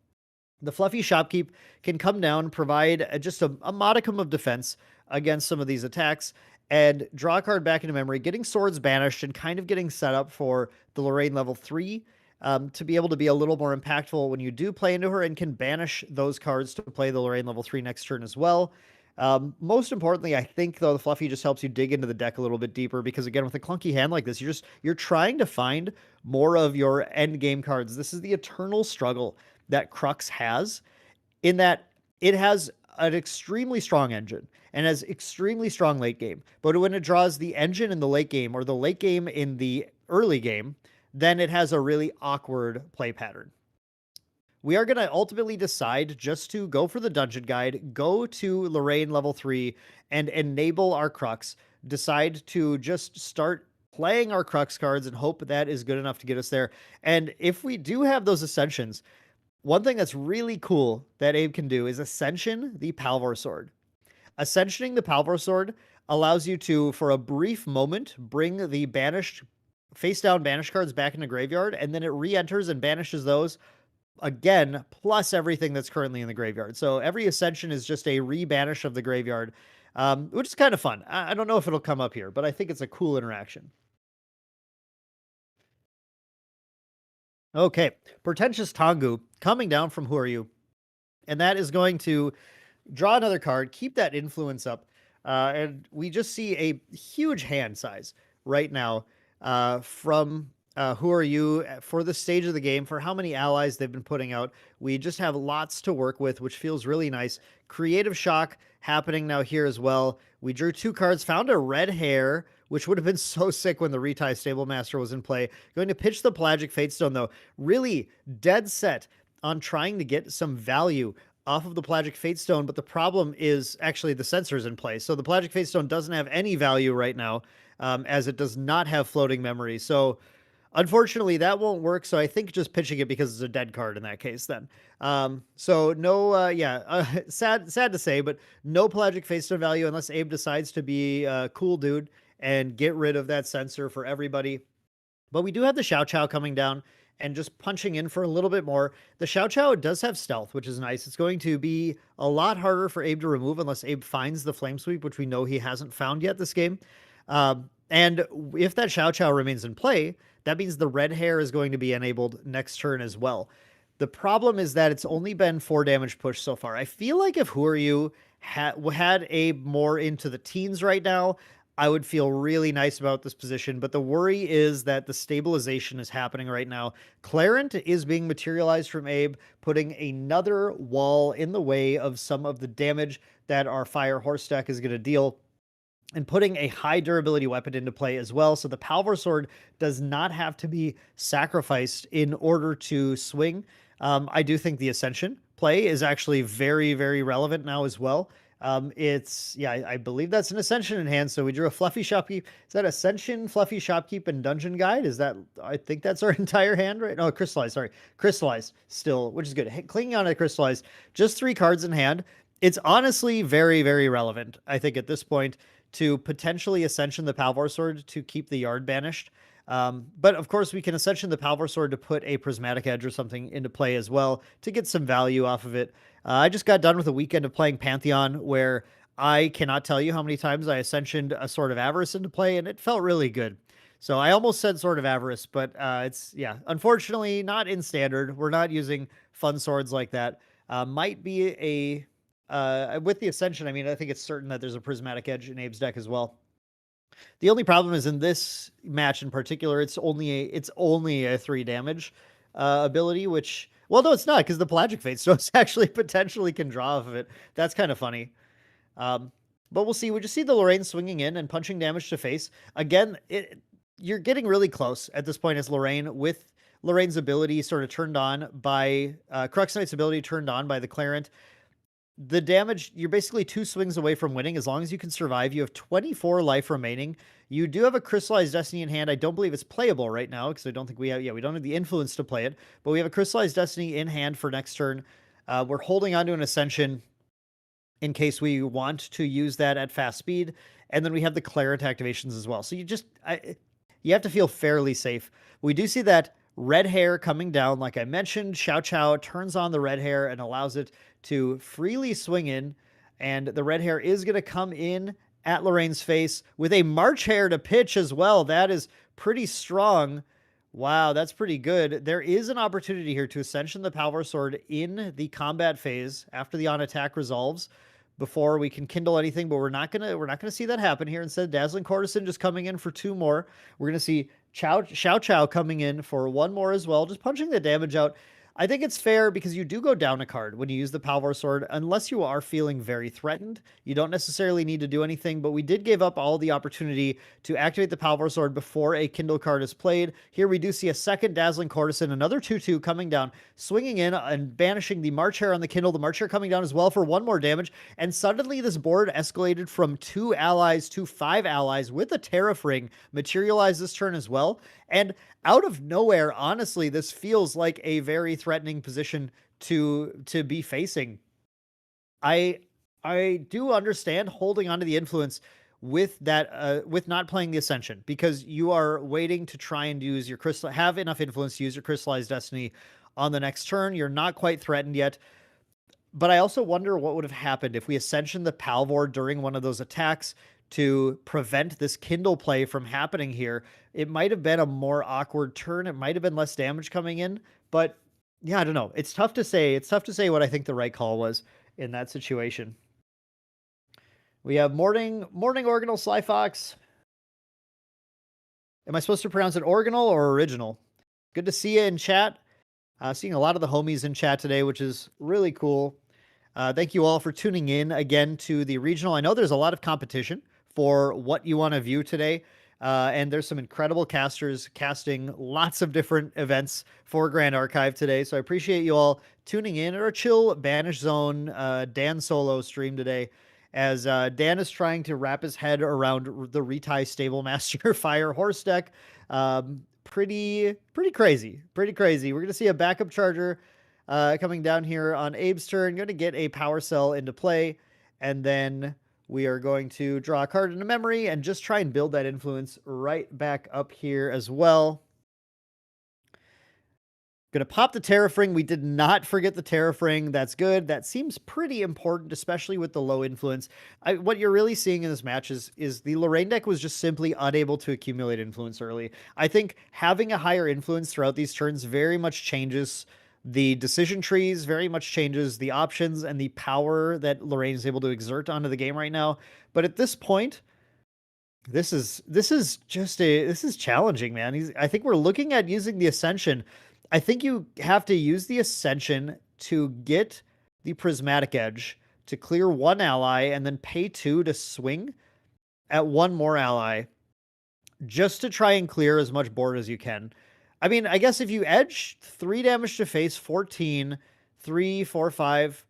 The Fluffy Shopkeep can come down, provide just a modicum of defense against some of these attacks, and draw a card back into memory, getting Swords banished and kind of getting set up for the Lorraine level 3. to be able to be a little more impactful when you do play into her, and can banish those cards to play the Lorraine level 3 next turn as well. Most importantly, I think, though, the Fluffy just helps you dig into the deck a little bit deeper, because again, with a clunky hand like this, you're trying to find more of your end game cards. This is the eternal struggle that Krux has, in that it has an extremely strong engine and has extremely strong late game. But when it draws the engine in the late game, or the late game in the early game, then it has a really awkward play pattern. We are going to ultimately decide just to go for the dungeon guide, go to Lorraine level 3, and enable our Krux. Decide to just start playing our Krux cards and hope that is good enough to get us there. And if we do have those Ascensions, one thing that's really cool that Abe can do is Ascension the Palvor Sword. Ascensioning the Palvor Sword allows you to, for a brief moment, bring the banished, face-down banished cards back into graveyard, and then it re-enters and banishes those again, plus everything that's currently in the graveyard. So every Ascension is just a re-banish of the graveyard, which is kind of fun. I don't know if it'll come up here, but I think it's a cool interaction. Okay, Portentous Tengu coming down from Who Are You? And that is going to draw another card, keep that influence up, and we just see a huge hand size right now from Who Are You for the stage of the game, for how many allies they've been putting out. We just have lots to work with, which feels really nice. Creative Shock happening now here as well. We drew 2 cards, found a red hair, which would have been so sick when the Retie Stable Master was in play. Going to pitch the Pelagic Fatestone, though. Really dead set on trying to get some value off of the Pelagic Fatestone, but the problem is actually the sensors in place. So the Pelagic Fatestone doesn't have any value right now, as it does not have floating memory. So unfortunately, that won't work. So I think just pitching it because it's a dead card in that case then. So no, sad to say, but no Pelagic Fatestone value unless Abe decides to be a cool dude and get rid of that sensor for everybody. But we do have the Xiao Chao coming down and just punching in for a little bit more. The Xiao Chao does have stealth, which is nice. It's going to be a lot harder for Abe to remove unless Abe finds the Flame Sweep, which we know he hasn't found yet this game. And if that Xiao Chao remains in play, that means the red hair is going to be enabled next turn as well. The problem is that it's only been 4 damage push so far. I feel like if Who Are You had Abe more into the teens right now, I would feel really nice about this position, but the worry is that the stabilization is happening right now. Clarent is being materialized from Abe, putting another wall in the way of some of the damage that our Fire Horse deck is going to deal, and putting a high durability weapon into play as well. So the Palvor Sword does not have to be sacrificed in order to swing. I do think the Ascension play is actually very, very relevant now as well. I believe that's an Ascension in hand. So we drew a Fluffy Shopkeep. Is that Ascension, Fluffy Shopkeep, and Dungeon Guide? I think that's our entire hand, right? No, Crystallized, sorry. Crystallized still, which is good. Clinging on to Crystallized, just 3 cards in hand. It's honestly very, very relevant, I think, at this point, to potentially Ascension the Palvor Sword to keep the yard banished. But of course, we can Ascension the Palvor Sword to put a Prismatic Edge or something into play as well to get some value off of it. I just got done with a weekend of playing Pantheon where I cannot tell you how many times I Ascensioned a Sword of Avarice into play, and it felt really good. So I almost said Sword of Avarice, but unfortunately not in Standard. We're not using fun swords like that. Might be with the Ascension, I mean, I think it's certain that there's a Prismatic Edge in Abe's deck as well. The only problem is in this match in particular, it's only a 3 damage ability, which, well, no, it's not, because the Pelagic Fatestone actually potentially can draw off of it. That's kind of funny. But we'll see. We just see the Lorraine swinging in and punching damage to face. Again, you're getting really close at this point as Lorraine, with Lorraine's ability sort of turned on by Crux Knight's ability turned on by the Clarent. The damage, you're basically 2 swings away from winning as long as you can survive. You have 24 life remaining. You do have a Crystallized Destiny in hand. I don't believe it's playable right now because I don't think we don't have the influence to play it, but we have a Crystallized Destiny in hand for next turn. We're holding on to an Ascension in case we want to use that at fast speed. And then we have the Clarent activations as well. So you have to feel fairly safe. We do see that red hair coming down. Like I mentioned, Xiao Chao turns on the red hair and allows it to freely swing in. And the red hair is going to come in at Lorraine's face with a March Hare to pitch as well. That is pretty strong. Wow, that's pretty good. There is an opportunity here to Ascension the Power Sword in the combat phase after the on attack resolves before we can kindle anything, but we're not gonna see that happen here. Instead, Dazzling Courtesan just coming in for 2 more. We're gonna see Xiao Chao coming in for 1 more as well, just punching the damage out. I think it's fair because you do go down a card when you use the Power Sword, unless you are feeling very threatened. You don't necessarily need to do anything, but we did give up all the opportunity to activate the Power Sword before a Kindle card is played. Here we do see a second Dazzling Courtesan, another 2/2 coming down, swinging in and banishing the March Hare on the Kindle. The March Hare coming down as well for 1 more damage, and suddenly this board escalated from 2 allies to 5 allies with a Tariff Ring materialized this turn as well. And out of nowhere, honestly, this feels like a very threatening position to be facing. I do understand holding onto the influence with that with not playing the Ascension, because you are waiting to try and use your have enough influence to use your Crystallized Destiny on the next turn. You're not quite threatened yet. But I also wonder what would have happened if we Ascension the Palvor during one of those attacks to prevent this Kindle play from happening here. It might have been a more awkward turn. It might have been less damage coming in, but yeah, I don't know. It's tough to say. It's tough to say what I think the right call was in that situation. We have Morning Organal Sly Fox. Am I supposed to pronounce it Organal or Original? Good to see you in chat. Seeing a lot of the homies in chat today, which is really cool. Thank you all for tuning in again to the regional. I know there's a lot of competition for what you want to view today. And there's some incredible casters casting lots of different events for Grand Archive today. So I appreciate you all tuning in at our chill Banish Zone Dan solo stream today, as Dan is trying to wrap his head around the Retie Stable Master Fire Horse deck. Pretty crazy. Pretty crazy. We're going to see a backup charger coming down here on Abe's turn. Going to get a power cell into play, and then we are going to draw a card into memory and just try and build that influence right back up here as well. Going to pop the Tariff Ring. We did not forget the Tariff Ring. That's good. That seems pretty important, especially with the low influence. What you're really seeing in this match is the Lorraine deck was just simply unable to accumulate influence early. I think having a higher influence throughout these turns very much changes the decision trees, very much changes the options and the power that Lorraine is able to exert onto the game right now. But at this point, this is challenging, man. I think we're looking at using the Ascension. I think you have to use the Ascension to get the Prismatic Edge to clear 1 ally and then pay 2 to swing at 1 more ally just to try and clear as much board as you can. I mean, I guess if you edge 3 damage to face, 14, 3, 4, 5,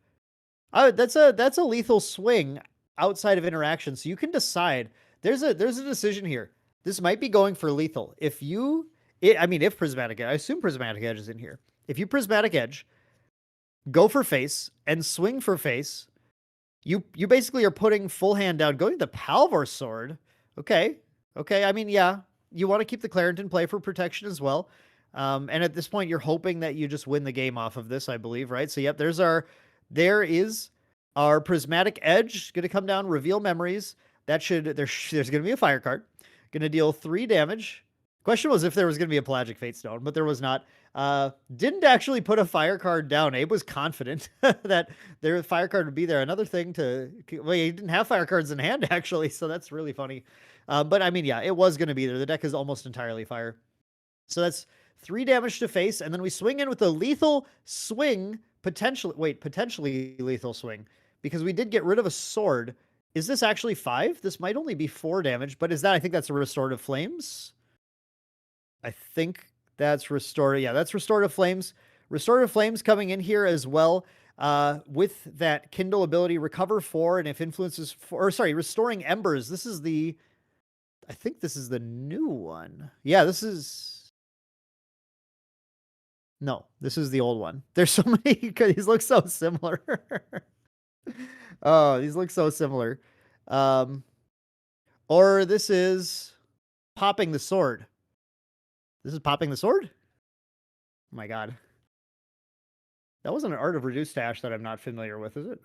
that's a lethal swing outside of interaction. So you can decide. There's a decision here. This might be going for lethal. If Prismatic Edge, I assume Prismatic Edge is in here. If you Prismatic Edge, go for face and swing for face, you basically are putting full hand down, going the Palvor Sword. Okay. I mean, yeah, you want to keep the Clarent in play for protection as well. And at this point, you're hoping that you just win the game off of this, I believe, right? So, yep, there is our Prismatic Edge going to come down, reveal memories. There's going to be a fire card. Going to deal 3 damage. Question was if there was going to be a Pelagic Fate Stone, but there was not. Didn't actually put a fire card down. Abe was confident that their fire card would be there. Another thing well, he didn't have fire cards in hand, actually, so that's really funny. But I mean, yeah, it was going to be there. The deck is almost entirely fire. So that's 3 damage to face, and then we swing in with a lethal swing, potentially lethal swing, because we did get rid of a sword. Is this actually 5? This might only be 4 damage, but I think that's a Restorative Flames. I think that's Yeah, that's Restorative Flames. Restorative Flames coming in here as well. With that Kindle ability, recover 4, and if influences Restoring Embers. I think this is the new one. Yeah, this is the old one. There's so many, because these look so similar. Oh, these look so similar. Or this is Popping the Sword. This is Popping the Sword? Oh my god. That wasn't an Art of Reduced Stash that I'm not familiar with, is it?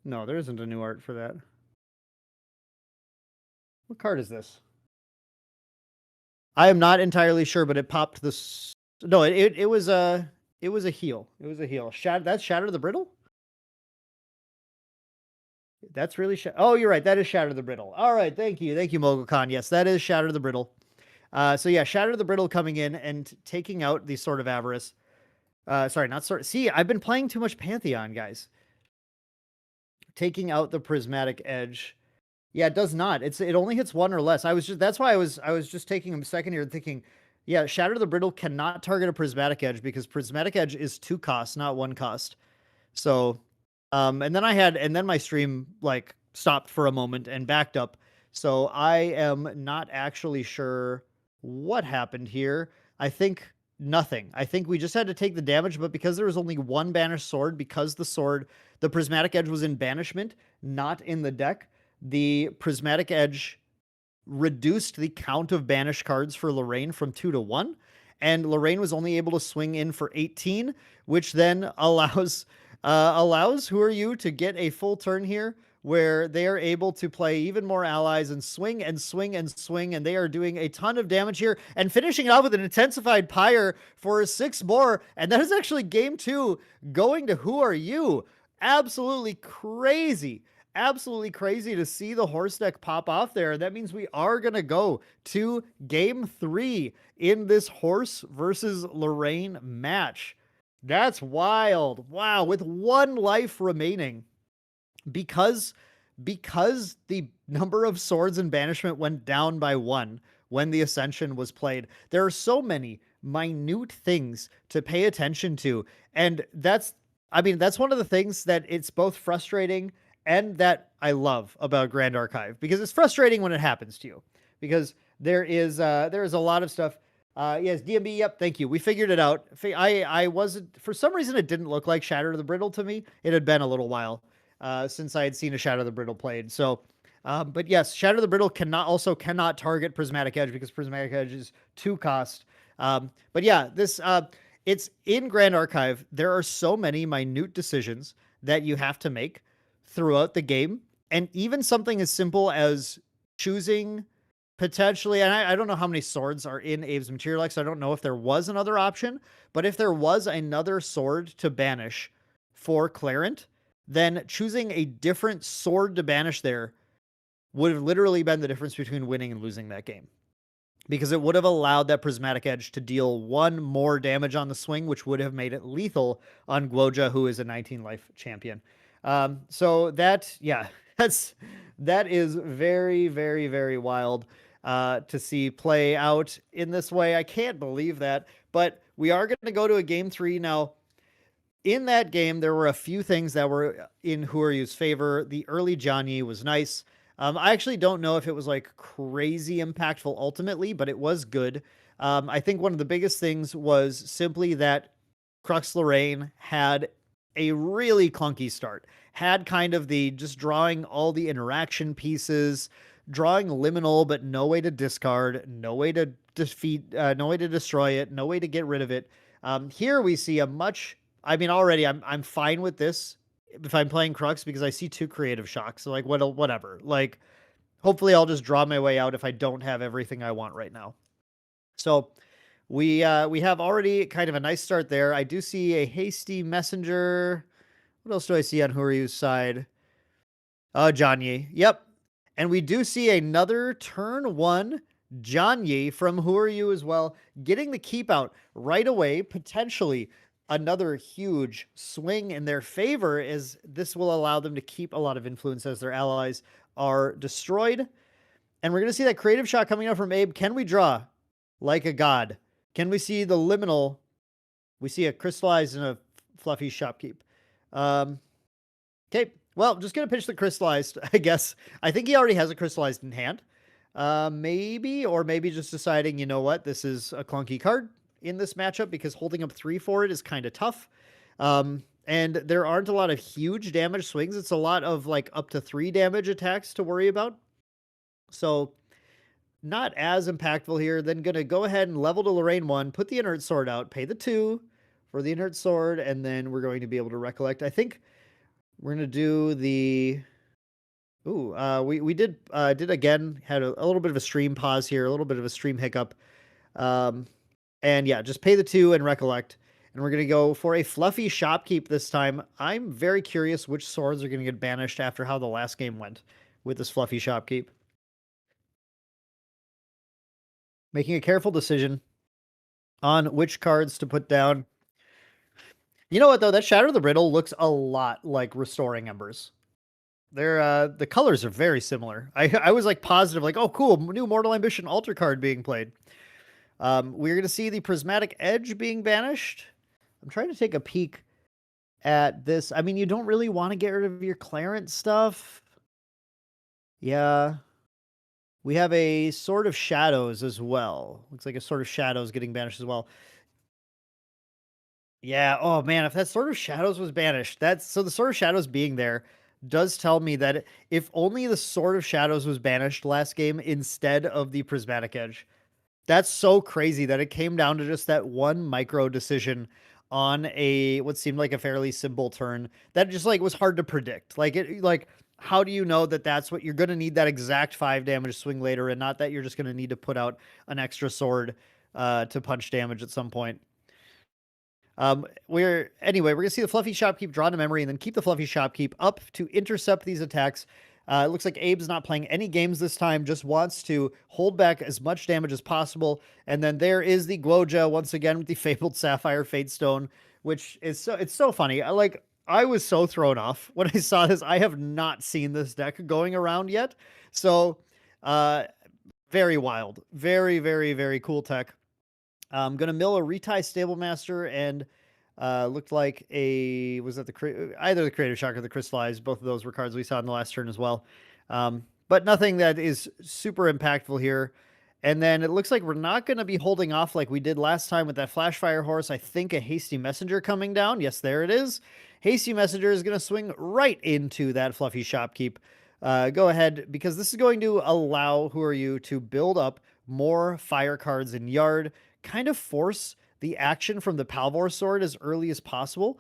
No, there isn't a new art for that. What card is this? I am not entirely sure, but it popped the. No, it was a heal. It was a heal. That's Shatter the Brittle. That's really oh, you're right. That is Shatter the Brittle. All right, thank you, Mogul Khan. Yes, that is Shatter the Brittle. So yeah, Shatter the Brittle coming in and taking out the Sword of Avarice. Sorry, not Sword. See, I've been playing too much Pantheon, guys. Taking out the Prismatic Edge. Yeah, it does not. It only hits one or less. That's why I was just taking a second here and thinking, yeah, Shatter the Brittle cannot target a Prismatic Edge because Prismatic Edge is 2 costs, not 1 cost. So, and then my stream like stopped for a moment and backed up. So I am not actually sure what happened here. I think nothing. I think we just had to take the damage, but because there was only one banished sword, because the Prismatic Edge was in banishment, not in the deck, the Prismatic Edge reduced the count of banished cards for Lorraine from 2 to 1. And Lorraine was only able to swing in for 18, which then allows Who Are You to get a full turn here where they are able to play even more allies and swing and swing and swing, and they are doing a ton of damage here and finishing it off with an intensified pyre for 6 more, and that is actually game 2 going to Who Are You. Absolutely crazy. Absolutely crazy to see the horse deck pop off there. That means we are going to go to game 3 in this horse versus Lorraine match. That's wild. Wow, with 1 life remaining, because the number of swords in banishment went down by 1 when the Ascension was played. There are so many minute things to pay attention to, and that's one of the things that it's both frustrating and that I love about Grand Archive, because it's frustrating when it happens to you, because there is a lot of stuff. Yes, DMB. Yep, thank you. We figured it out. I wasn't, for some reason, it didn't look like Shatter the Brittle to me. It had been a little while since I had seen a Shatter the Brittle played. So, but yes, Shatter the Brittle cannot target Prismatic Edge because Prismatic Edge is 2 cost. But yeah, it's in Grand Archive. There are so many minute decisions that you have to make throughout the game, and even something as simple as choosing potentially, and I don't know how many swords are in Abe's Material X. I don't know if there was another option, but if there was another sword to banish for Clarent, then choosing a different sword to banish there would have literally been the difference between winning and losing that game, because it would have allowed that Prismatic Edge to deal 1 more damage on the swing, which would have made it lethal on Guoja, who is a 19 life champion. So that is very, very, very wild to see play out in this way. I can't believe that, but we are going to go to a game 3 now. In that game, there were a few things that were in Who Are You's favor. The early Johnny was nice. I actually don't know if it was like crazy impactful ultimately, but it was good. I think one of the biggest things was simply that Krux Lorraine had a really clunky start. Had kind of the just drawing all the interaction pieces, drawing liminal, but no way to discard, no way to defeat, no way to destroy it, no way to get rid of it. Here we see a much. I mean, already I'm fine with this if I'm playing Krux, because I see 2 creative shocks. So like whatever. Like, hopefully I'll just draw my way out if I don't have everything I want right now. So we have already kind of a nice start there. I do see a hasty messenger. What else do I see on Who Are You's side? John Yi. Yep. And we do see another turn 1 John Yi from Who Are You as well, getting the keep out right away, potentially another huge swing in their favor, as this will allow them to keep a lot of influence as their allies are destroyed. And we're going to see that creative shot coming out from Abe. Can we draw like a god? Can we see the liminal? We see a crystallized and a fluffy shopkeep. Okay, well, just going to pitch the crystallized, I guess. I think he already has a crystallized in hand. Maybe just deciding, you know what, this is a clunky card in this matchup because holding up 3 for it is kind of tough. And there aren't a lot of huge damage swings. It's a lot of like up to 3 damage attacks to worry about. So not as impactful here. Then going to go ahead and level to Lorraine 1, put the inert sword out, pay the 2 for the inert sword, and then we're going to be able to recollect. I think we're going to do the... we did again, had a little bit of a stream pause here, a little bit of a stream hiccup. And yeah, just pay the 2 and recollect. And we're going to go for a fluffy shopkeep this time. I'm very curious which swords are going to get banished after how the last game went with this fluffy shopkeep. Making a careful decision on which cards to put down. You know what, though? That Shatter the Riddle looks a lot like Restoring Embers. They're, the colors are very similar. I was like positive, like, oh, cool, new Mortal Ambition Altar card being played. We're going to see the Prismatic Edge being banished. I'm trying to take a peek at this. I mean, you don't really want to get rid of your Clarence stuff. Yeah. We have a Sword of Shadows as well. Looks like a Sword of Shadows getting banished as well. Yeah. Oh, man. If that Sword of Shadows was banished, so the Sword of Shadows being there does tell me that if only the Sword of Shadows was banished last game instead of the Prismatic Edge, that's so crazy that it came down to just that one micro decision on what seemed like a fairly simple turn that just like was hard to predict. How do you know that that's what you're going to need, that exact 5 damage swing later, and not that you're just going to need to put out an extra sword to punch damage at some point? We're gonna see the fluffy shopkeep drawn to memory and then keep the fluffy shopkeep up to intercept these attacks. It looks like Abe's not playing any games this time, just wants to hold back as much damage as possible. And then there is the Guoja once again with the Fabled Sapphire Fate Stone, which is it's so funny. I was so thrown off when I saw this. I have not seen this deck going around yet. So very wild. Very, very, very cool tech. I'm going to mill a Retie Stablemaster and looked like either the Creative Shock or the Crystallize. Both of those were cards we saw in the last turn as well. But nothing that is super impactful here. And then it looks like we're not going to be holding off like we did last time with that Flashfire Horse. I think a Hasty Messenger coming down. Yes, there it is. Hasty Messenger is going to swing right into that Fluffy Shopkeep. Go ahead, because this is going to allow Who Are You to build up more fire cards in Yard, kind of force the action from the Palvor Sword as early as possible.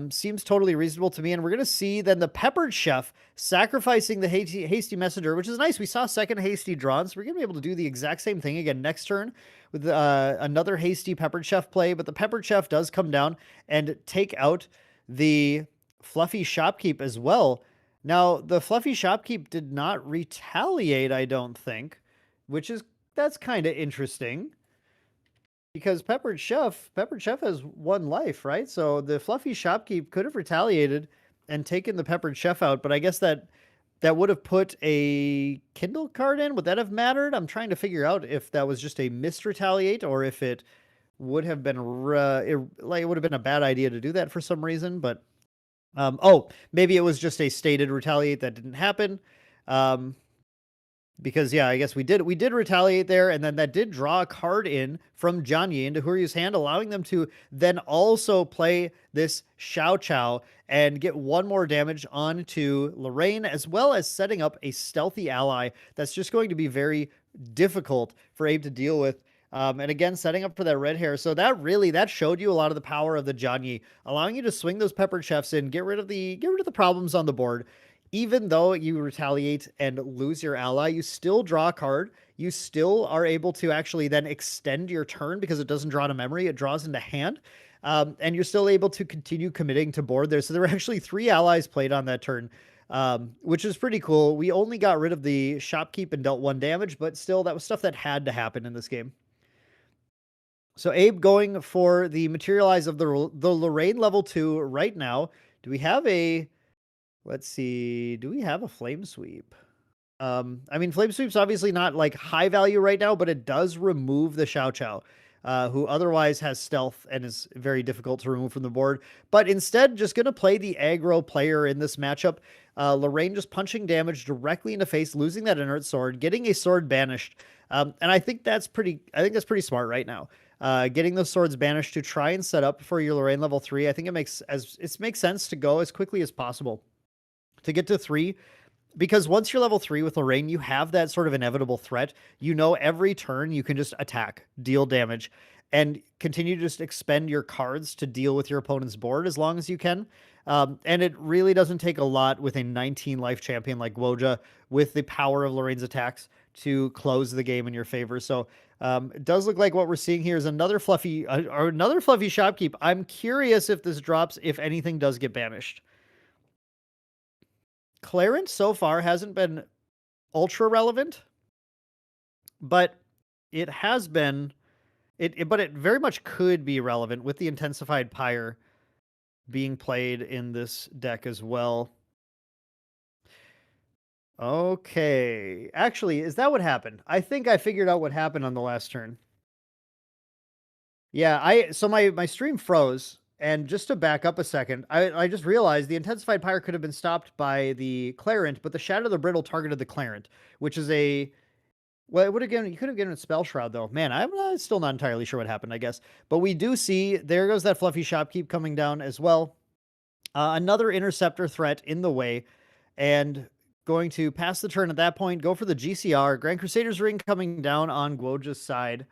Seems totally reasonable to me. And we're going to see then the Peppered Chef sacrificing the Hasty Messenger, which is nice. We saw second Hasty drawn, so we're going to be able to do the exact same thing again next turn with another Hasty Peppered Chef play. But the Peppered Chef does come down and take out the Fluffy Shopkeep as well. Now, the Fluffy Shopkeep did not retaliate, I don't think, that's kind of interesting. Because Peppered Chef has 1 life, right? So the Fluffy Shopkeep could have retaliated and taken the Peppered Chef out, but I guess that would have put a Kindle card in. Would that have mattered? I'm trying to figure out if that was just a missed retaliate or if it would have been it would have been a bad idea to do that for some reason. But maybe it was just a stated retaliate that didn't happen. Because yeah, I guess we did retaliate there, and then that did draw a card in from Jianye into Who Are You's hand, allowing them to then also play this Xiao Chao and get 1 more damage onto Lorraine, as well as setting up a stealthy ally that's just going to be very difficult for Abe to deal with. And again, setting up for that red hair. So that showed you a lot of the power of the Jianye, allowing you to swing those Peppered Chefs in, get rid of the problems on the board. Even though you retaliate and lose your ally, you still draw a card. You still are able to actually then extend your turn because it doesn't draw to memory. It draws into hand. And you're still able to continue committing to board there. So there were actually 3 allies played on that turn, which is pretty cool. We only got rid of the Shopkeep and dealt 1 damage, but still that was stuff that had to happen in this game. So Abe going for the Materialize of the Lorraine level 2 right now. Do we have a... Let's see. Do we have a Flame Sweep? I mean, Flame Sweep's obviously not like high value right now, but it does remove the Xiao Chao, who otherwise has stealth and is very difficult to remove from the board. But instead, just going to play the aggro player in this matchup. Lorraine just punching damage directly into face, losing that inert sword, getting a sword banished. And I think that's pretty smart right now. Getting those swords banished to try and set up for your Lorraine level 3. I think it makes sense to go as quickly as possible to get to 3, because once you're level 3 with Lorraine, you have that sort of inevitable threat. You know, every turn you can just attack, deal damage, and continue to just expend your cards to deal with your opponent's board as long as you can. And it really doesn't take a lot with a 19 life champion like Guoja with the power of Lorraine's attacks to close the game in your favor. So it does look like what we're seeing here is another fluffy shopkeep. I'm curious if this drops, if anything does get banished. Clarence so far hasn't been ultra relevant, but it has been but it very much could be relevant with the intensified pyre being played in this deck as well. Okay. Actually, is that what happened? I think I figured out what happened on the last turn. Yeah, so my stream froze, and just to back up a second, I just realized the intensified pyre could have been stopped by the Clarent, but the Shadow of the Brittle targeted the Clarent, which is well, it would have given, you could have given it Spell Shroud though. Man, I'm still not entirely sure what happened, I guess. But we do see, there goes that fluffy shopkeep coming down as well. Another interceptor threat in the way, and going to pass the turn at that point, go for the GCR. Grand Crusader's Ring coming down on Guoja's side.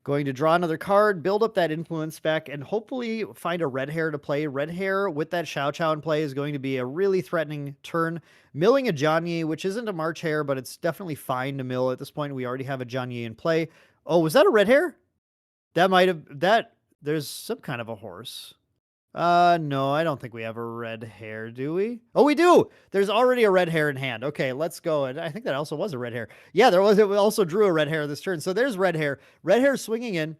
Going to draw another card, build up that influence spec, and hopefully find a red hair to play. Red hair with that Xiao Chao in play is going to be a really threatening turn. Milling a Jianye, which isn't a March hair, but it's definitely fine to mill at this point. We already have a Jianye in play. Oh, was that a red hair? That might have, there's some kind of a horse. No, I don't think we have a red hair, do we? Oh, we do! There's already a red hair in hand. Okay, let's go. And I think that also was a red hair. Yeah, there was. It also drew a red hair this turn. So there's red hair. Red hair swinging in,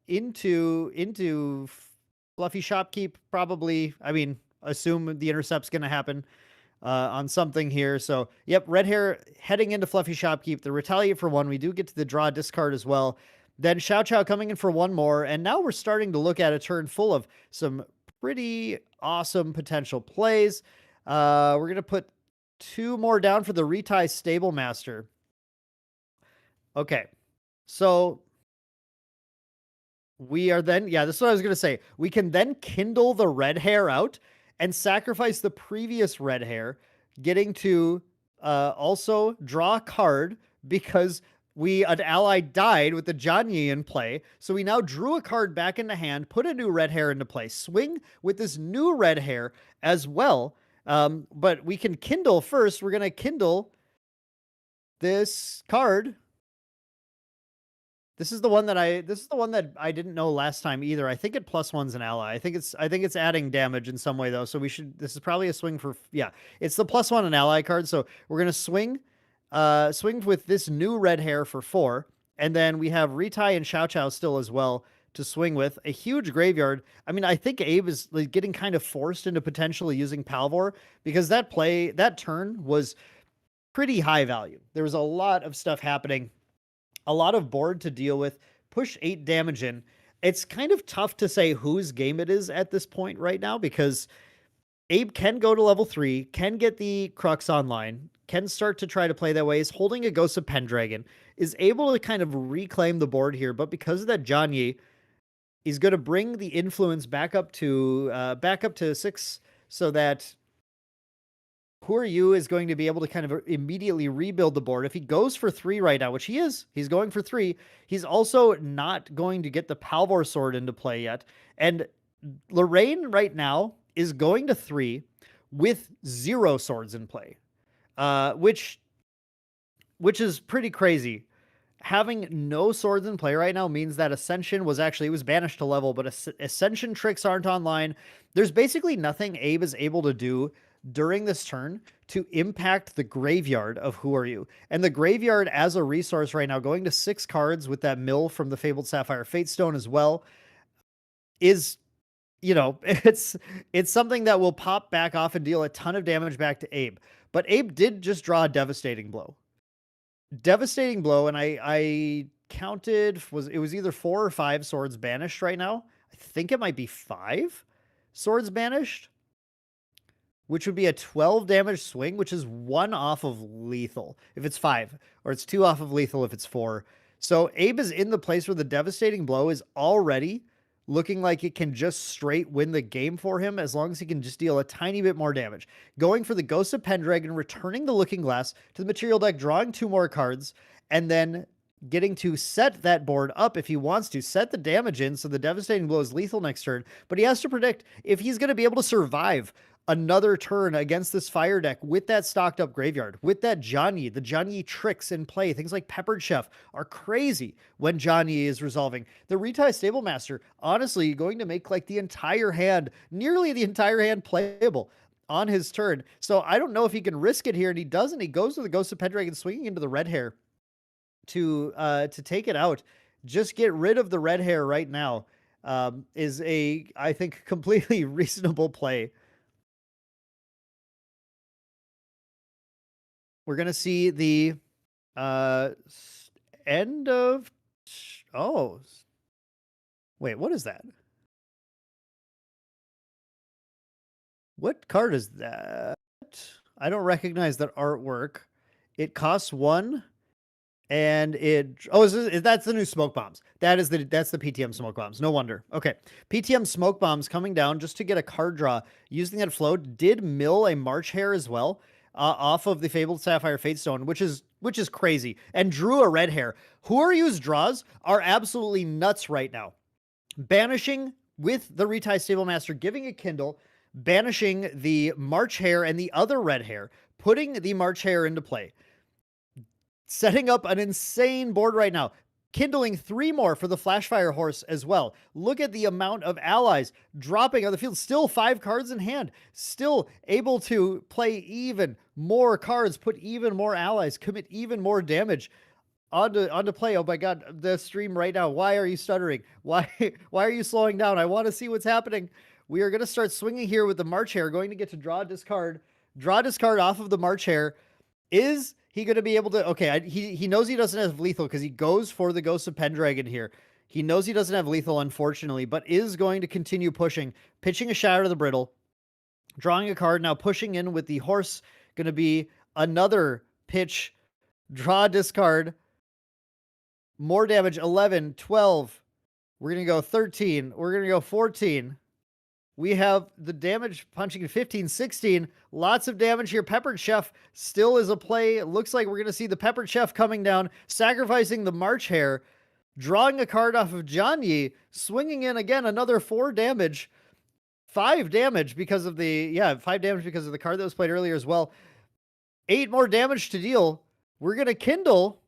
into fluffy shopkeep, probably. I mean, assume the intercept's going to happen, on something here. So, yep, red hair heading into fluffy shopkeep. The retaliate for one. We do get to the draw discard as well. Then Xiao Chao coming in for one more, and now we're starting to look at a turn full of some pretty awesome potential plays. We're going to put two more down for the retie Stable Master. Okay, so we are then, yeah, this is what I was going to say. We can then kindle the red hair out and sacrifice the previous red hair, getting to also draw a card because an ally died with the Jianye in play. So we now drew a card back into hand, put a new red hair into play, swing with this new red hair as well. But we can kindle first. We're going to kindle this card. This is the one that I didn't know last time either. I think it +1's an ally. I think it's adding damage in some way though. So this is probably a swing for, yeah, it's the +1 an ally card. So we're going to swing with this new red hair for 4. And then we have retie and Xiao Chao still as well to swing with. A huge graveyard. I mean, I think Abe is like getting kind of forced into potentially using Palvor because that turn was pretty high value. There was a lot of stuff happening, a lot of board to deal with, push 8 damage in. It's kind of tough to say whose game it is at this point right now because Abe can go to level 3, can get the Krux online, can start to try to play that way, is holding a Ghost of Pendragon, is able to kind of reclaim the board here, but because of that Jianye, he's going to bring the influence back up to 6 so that Poor You is going to be able to kind of immediately rebuild the board. If he goes for 3 right now, which he's going for 3, he's also not going to get the Palvor Sword into play yet. And Lorraine right now is going to 3 with 0 swords in play, which is pretty crazy. Having no swords in play right now means that Ascension was banished to level, but Ascension tricks aren't online. There's basically nothing Abe is able to do during this turn to impact the graveyard of Who Are You. And the graveyard as a resource right now, going to 6 cards with that mill from the Fabled Sapphire Fatestone as well, is, it's something that will pop back off and deal a ton of damage back to Abe. But Abe did just draw a Devastating Blow. Devastating Blow, and I counted, it was either 4 or 5 swords banished right now. I think it might be 5 swords banished, which would be a 12 damage swing, which is 1 off of lethal if it's 5, or it's 2 off of lethal if it's 4. So Abe is in the place where the Devastating Blow is already looking like it can just straight win the game for him as long as he can just deal a tiny bit more damage. Going for the Ghost of Pendragon, returning the Looking Glass to the material deck, drawing 2 more cards, and then getting to set that board up if he wants to, set the damage in so the Devastating Blow is lethal next turn, but he has to predict if he's going to be able to survive another turn against this fire deck with that stocked up graveyard, with that Johnny, the Johnny tricks in play. Things like Peppered Chef are crazy when Johnny is resolving. The Retie Stable Master, honestly, going to make like the entire hand, nearly the entire hand playable on his turn. So I don't know if he can risk it here, and he doesn't. He goes with the Ghost of Pendragon swinging into the red hair to take it out. Just get rid of the red hair right now is a, I think, completely reasonable play. We're going to see the end of... Oh. Wait, what is that? What card is that? I don't recognize that artwork. It costs 1, and it... Oh, that's the new Smoke Bombs. That's the PTM Smoke Bombs. No wonder. Okay. PTM Smoke Bombs coming down just to get a card draw. Using that float, did mill a March Hare as well. Off of the Fabled Sapphire Fatestone, which is crazy, and drew a red hair. Whoever's draws are absolutely nuts right now. Banishing with the Retie Stable Master, giving a Kindle, banishing the March Hare and the other red hair, putting the March Hare into play, setting up an insane board right now. Kindling 3 more for the Flashfire Horse as well. Look at the amount of allies dropping on the field. Still 5 cards in hand. Still able to play even more cards, put even more allies, commit even more damage onto play. Oh my god, the stream right now. Why are you stuttering? Why are you slowing down? I want to see what's happening. We are going to start swinging here with the March Hare. Going to get to draw, discard off of the March Hare. Is he going to be able to... Okay, he knows he doesn't have lethal because he goes for the Ghost of Pendragon here. He knows he doesn't have lethal, unfortunately, but is going to continue pushing, pitching a Shatter the Brittle, drawing a card, now pushing in with the horse. Going to be another pitch, draw, discard, more damage, 11, 12. We're going to go 13. We're going to go 14. We have the damage punching 15, 16. Lots of damage here. Peppered Chef still is a play. It looks like we're going to see the Peppered Chef coming down, sacrificing the March Hare, drawing a card off of Johnny, swinging in again another 4 damage. 5 damage because of the... 5 damage because of the card that was played earlier as well. 8 more damage to deal. We're going to kindle...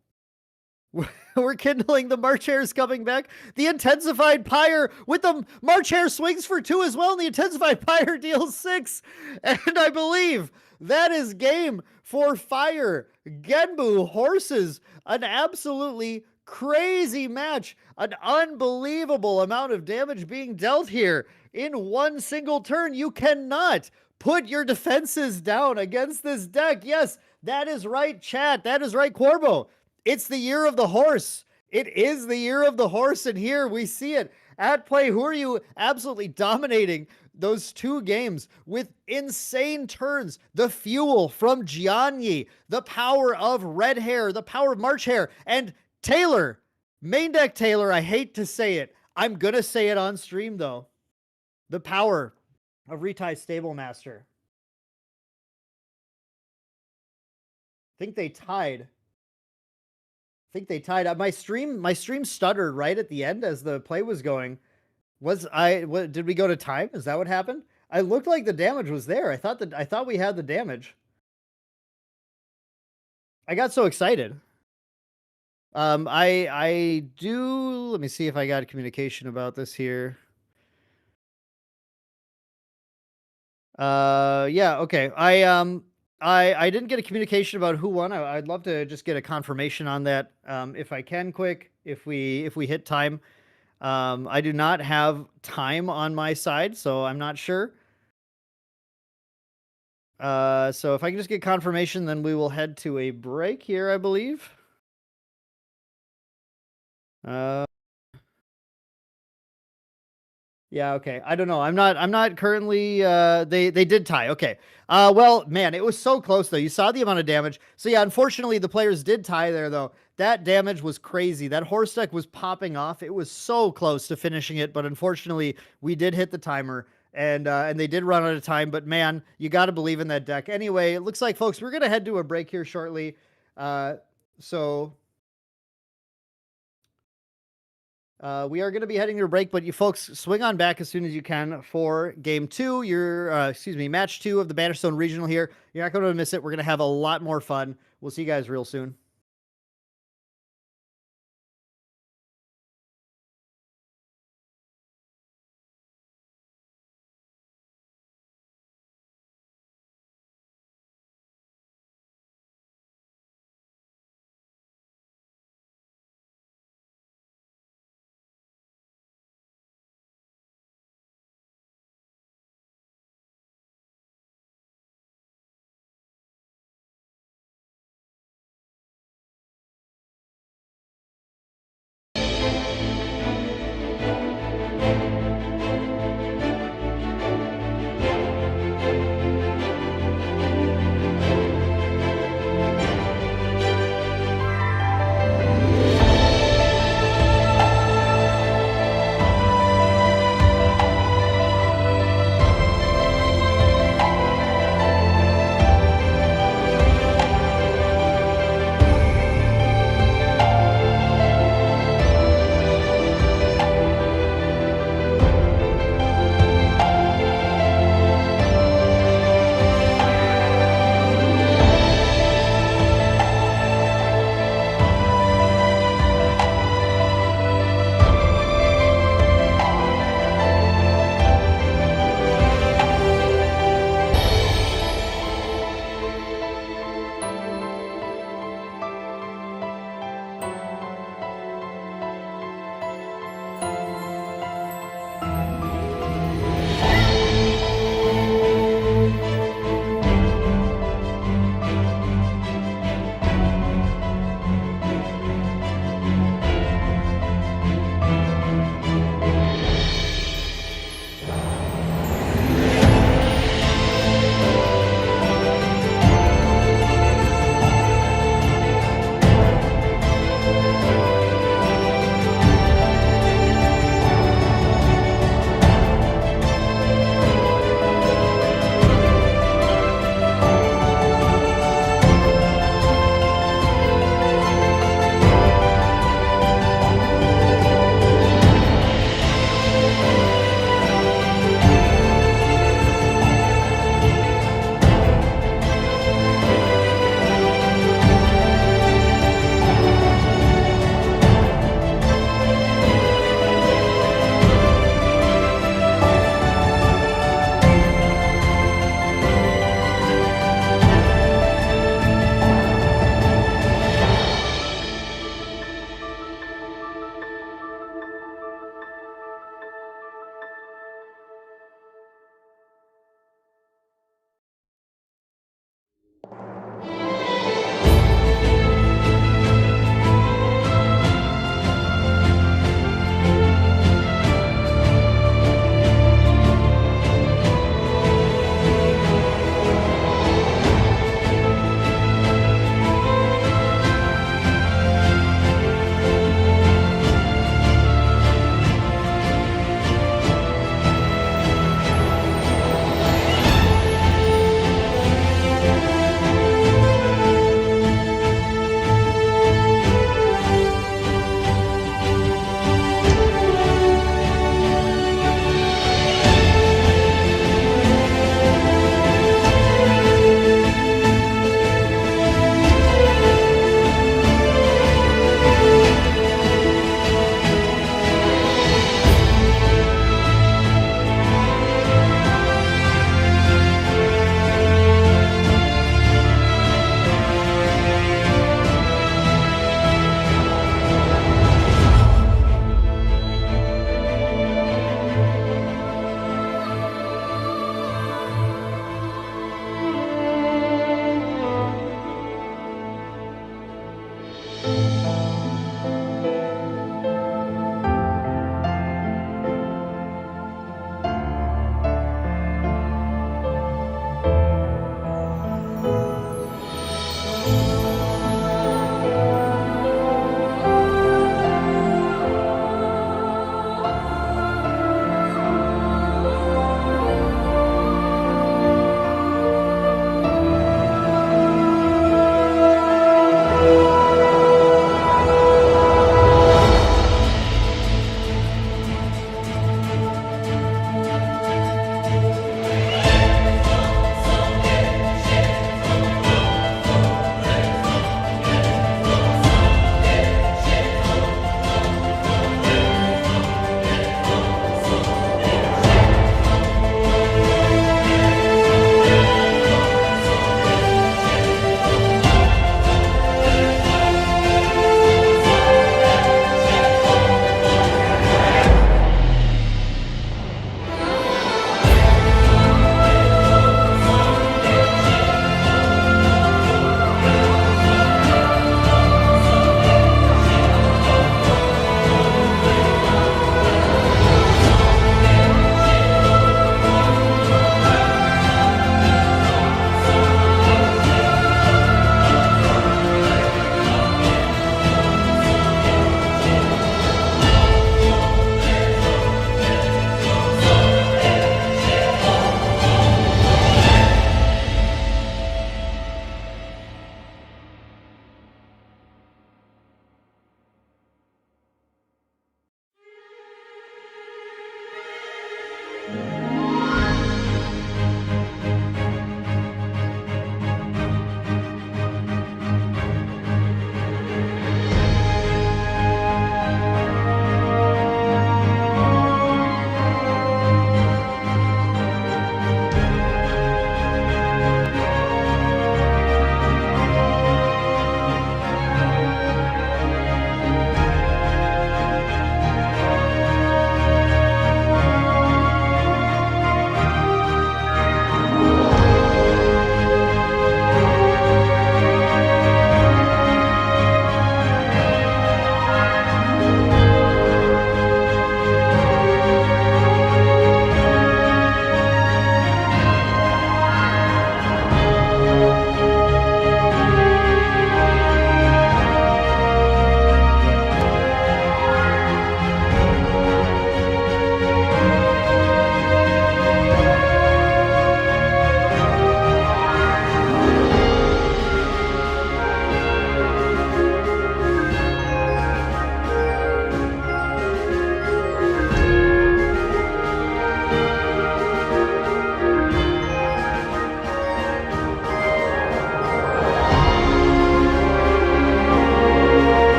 We're kindling. The March Hare is coming back. The Intensified Pyre with the March Hare swings for 2 as well. And the Intensified Pyre deals 6. And I believe that is game for Fire. Genboo Horses. An absolutely crazy match. An unbelievable amount of damage being dealt here in one single turn. You cannot put your defenses down against this deck. Yes, that is right, chat. That is right, Corbo. It's the year of the horse. It is the year of the horse, and here we see it at play. Who are you absolutely dominating those 2 games with insane turns? The fuel from Gianni, the power of red hair, the power of March Hare, and Taylor, main deck Taylor. I hate to say it. I'm going to say it on stream, though. The power of Retie Stable Master. I think they tied. My stream stuttered right at the end as the play was going. Did we go to time? Is that what happened? I looked like the damage was there. I thought we had the damage. I got so excited. I do... Let me see if I got a communication about this here. Yeah, okay. I didn't get a communication about who won. I'd love to just get a confirmation on that. If I can quick, if we hit time. I do not have time on my side, so I'm not sure. So if I can just get confirmation, then we will head to a break here, I believe. Yeah, okay. I don't know. I'm not currently they did tie. Okay. Well, man, it was so close though. You saw the amount of damage. So yeah, unfortunately the players did tie there though. That damage was crazy. That horse deck was popping off. It was so close to finishing it, but unfortunately we did hit the timer and they did run out of time, but man, you got to believe in that deck. Anyway, it looks like folks, we're going to head to a break here shortly. So We are going to be heading to a break, but you folks swing on back as soon as you can for game two. Match two of the Banish Zone Regional here. You're not going to miss it. We're going to have a lot more fun. We'll see you guys real soon.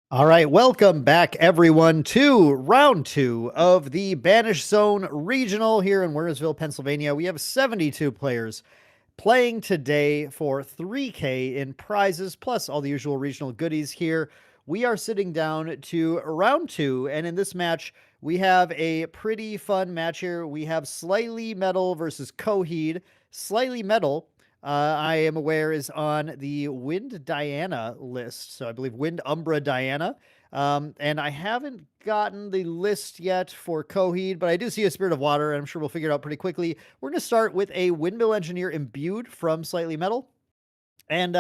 All right, welcome back everyone to round 2 of the Banish Zone Regional here in Wernesville, Pennsylvania. We have 72 players playing today for 3K in prizes, plus all the usual regional goodies here. We are sitting down to round 2, and in this match, we have a pretty fun match here. We have Slightly Metal versus Coheed. Slightly Metal, I am aware, is on the Wind Diana list. So I believe Wind Umbra Diana. And I haven't gotten the list yet for Coheed, but I do see a Spirit of Water, and I'm sure we'll figure it out pretty quickly. We're going to start with a Windmill Engineer imbued from Slightly Metal. And,